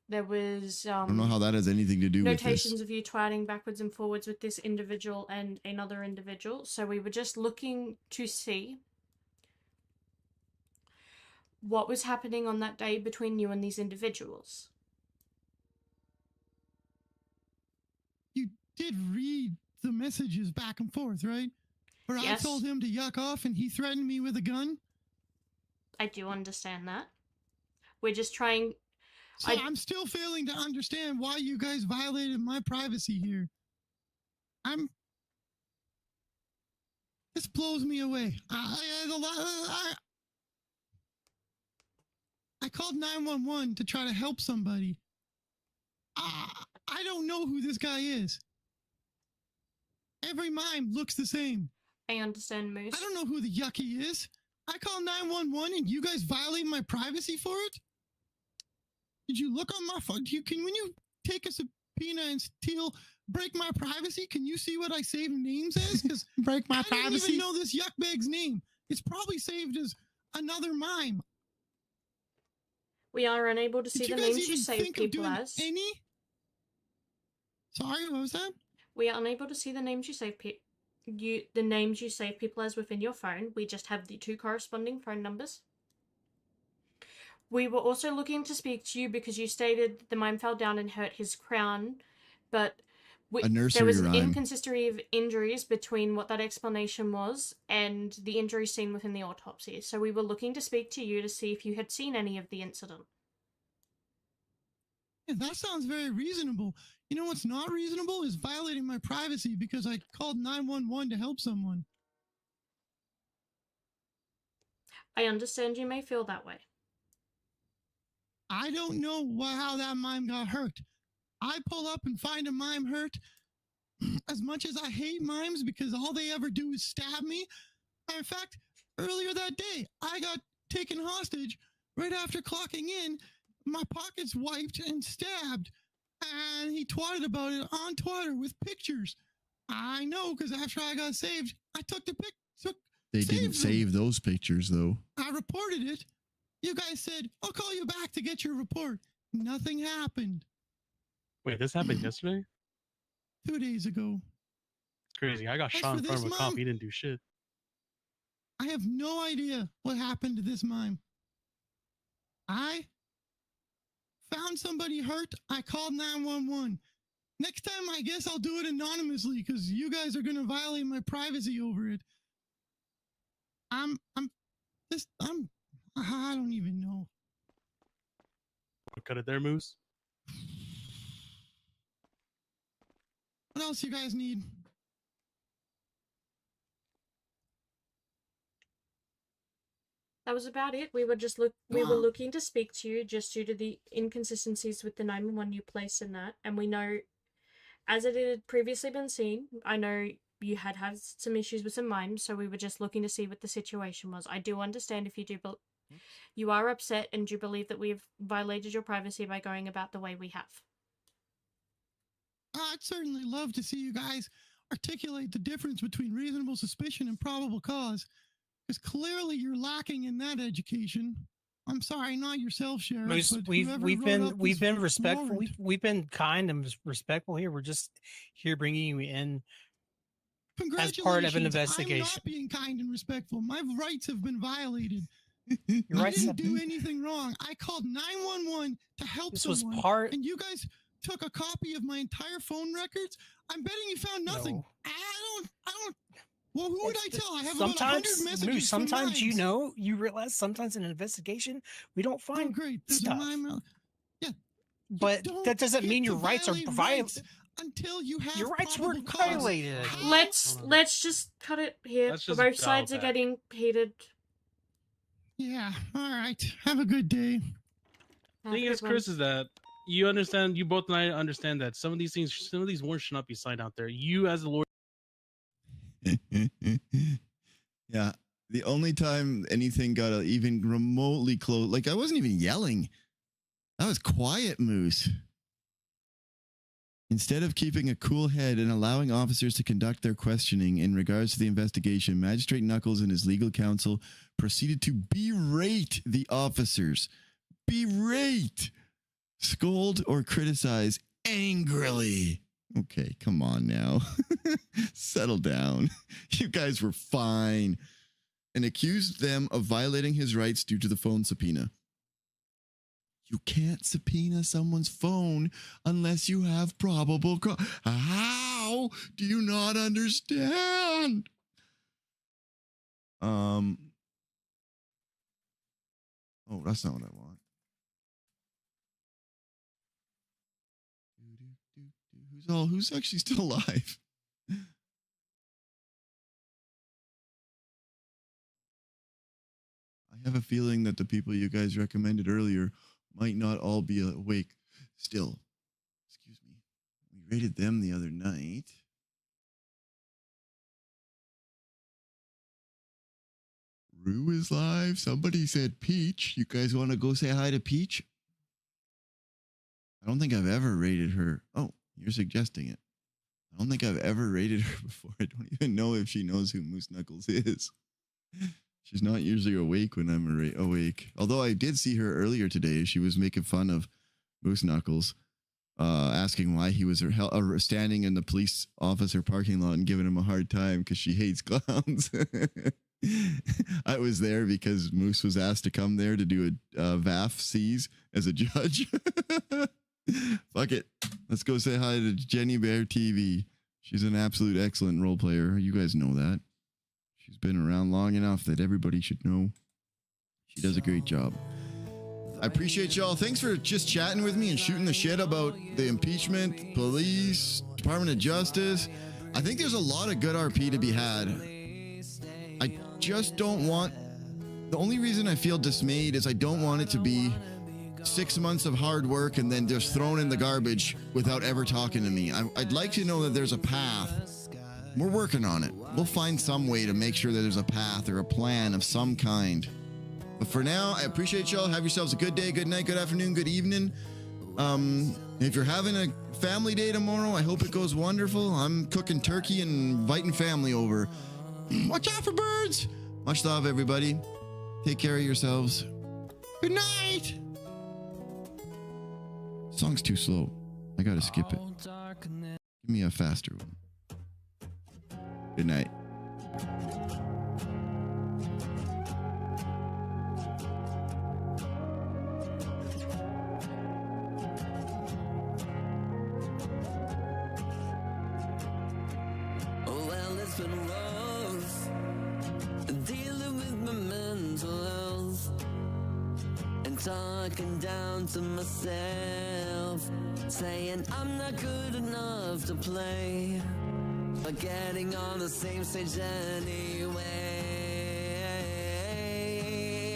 there was I don't know how that has anything to do with notations this. of you twatting backwards and forwards with this individual and another individual, so we were just looking to see what was happening on that day between you and these individuals. You did read the messages back and forth, right? Where Yes. I told him to yuck off and he threatened me with a gun? I do understand that. We're just trying... So I'm still failing to understand why you guys violated my privacy here. This blows me away. I called 911 to try to help somebody. I don't know who this guy is. Every mime looks the same. I understand, Moose. I don't know who the yucky is. I call 911 and you guys violate my privacy for it? Did you look on my phone? When you take a subpoena and break my privacy, can you see what I saved names as? Because break my I don't privacy? even know this yuckbag's name. It's probably saved as another mime. We are unable to see Did the you guys names you even save think of people doing as. any? Sorry, what was that? We are unable to see the names you save the names you save people as within your phone. We just have the 2 corresponding phone numbers. We were also looking to speak to you because you stated the mime fell down and hurt his crown, but there was an inconsistency of injuries between what that explanation was and the injuries seen within the autopsy. So we were looking to speak to you to see if you had seen any of the incident. Yeah, that sounds very reasonable. You know what's not reasonable is violating my privacy because I called 911 to help someone. I understand you may feel that way. I don't know how that mime got hurt. I pull up and find a mime hurt. As much as I hate mimes because all they ever do is stab me. In fact, earlier that day, I got taken hostage right after clocking in. My pockets wiped and stabbed. And he twatted about it on Twitter with pictures. I know because after I got saved, I took the picture. They didn't save those pictures, though. I reported it. You guys said, I'll call you back to get your report. Nothing happened. Wait, this happened yesterday? 2 days ago. It's crazy. I got As shot for in front of a this cop. mime- He didn't do shit. I have no idea what happened to this mime. I found somebody hurt. I called 911. Next time, I guess I'll do it anonymously because you guys are going to violate my privacy over it. I don't even know. Cut it there, Moose. What else you guys need? That was about it. We were just we were looking to speak to you just due to the inconsistencies with the 911 you placed in that, and we know, as it had previously been seen, I know you had some issues with some mimes, so we were just looking to see what the situation was. I do understand if you do, you are upset and do believe that we've violated your privacy by going about the way we have. I'd certainly love to see you guys articulate the difference between reasonable suspicion and probable cause, because clearly you're lacking in that education. I'm sorry, not yourself, Sheriff. Moose, but we've whoever been wrote up we've this been respectful. warrant. We've been kind and respectful here. We're just here bringing you in as part of an investigation. I'm not being kind and respectful. My rights have been violated. Your I rights didn't have do anything wrong. I called 911 to help This was someone, part- and you guys took a copy of my entire phone records. I'm betting you found nothing. No. I don't. Well, who would I tell? I have about 100 Sometimes, messages. Moose, from sometimes mimes. you realize sometimes in an investigation we don't find great. There's a stuff. mime. Yeah. But that doesn't mean your rights are violated. Until you have Your rights were probable cause. violated. Let's just cut it here. Let's just Both sides dial are back. getting heated. Yeah. All right. Have a good day. The thing is, Chris, is that you understand, you both and I understand that some of these things, some of these warrants should not be signed out there. You, as a lawyer, Yeah. The only time anything got even remotely close, like I wasn't even yelling. That was quiet, Moose. Instead of keeping a cool head and allowing officers to conduct their questioning in regards to the investigation, Magistrate Knuckles and his legal counsel proceeded to berate the officers. Berate! Scold or criticize angrily. Okay, come on now. Settle down. You guys were fine. And accused them of violating his rights due to the phone subpoena. You can't subpoena someone's phone unless you have probable cause. How do you not understand? Oh, that's not what I want. Who's actually still alive? I have a feeling that the people you guys recommended earlier might not all be awake still. Excuse me. We rated them the other night. Rue is live. Somebody said Peach. You guys want to go say hi to Peach? I don't think I've ever rated her. Oh, you're suggesting it. I don't think I've ever rated her before. I don't even know if she knows who Moose Knuckles is. She's not usually awake when I'm awake. Although I did see her earlier today. She was making fun of Moose Knuckles, asking why he was standing in the police officer parking lot and giving him a hard time because she hates clowns. I was there because Moose was asked to come there to do a VAF C's as a judge. Fuck it. Let's go say hi to Jenny Bear TV. She's an absolute excellent role player. You guys know that. She's been around long enough that everybody should know. She does a great job. I appreciate y'all. Thanks for just chatting with me and shooting the shit about the impeachment, police, Department of Justice. I think there's a lot of good RP to be had. I just don't want... The only reason I feel dismayed is I don't want it to be 6 months of hard work and then just thrown in the garbage without ever talking to me. I'd like to know that there's a path. We're working on it. We'll find some way to make sure that there's a path or a plan of some kind. But for now, I appreciate y'all. Have yourselves a good day, good night, good afternoon, good evening. If you're having a family day tomorrow, I hope it goes wonderful. I'm cooking turkey and inviting family over. Watch out for birds. Much love, everybody. Take care of yourselves. Good night. Song's too slow. I gotta skip it. Give me a faster one. Good night. Well, it's been rough dealing with my mental health and talking down to myself, saying I'm not good enough to play, but getting on the same stage anyway.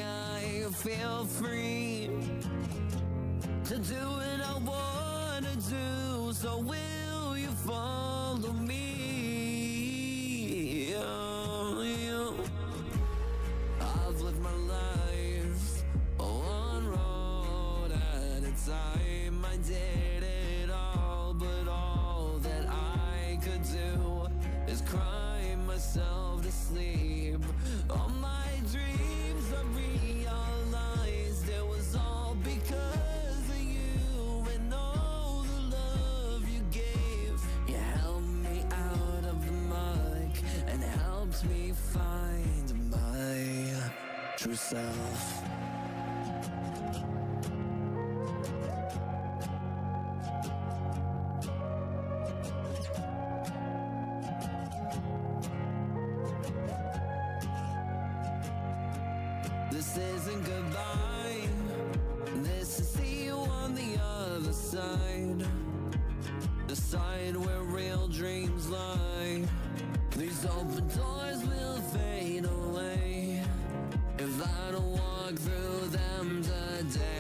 I feel free to do what I want to do, so will you follow me? I've lived my life one road at a time. I did it all, but all that I could do is cry myself to sleep. All my dreams I realized it was all because of you and all the love you gave. You helped me out of the muck and helped me find my true self. This isn't goodbye. This is see you on the other side. The side where real dreams lie. These open doors will fade away if I don't walk through them today.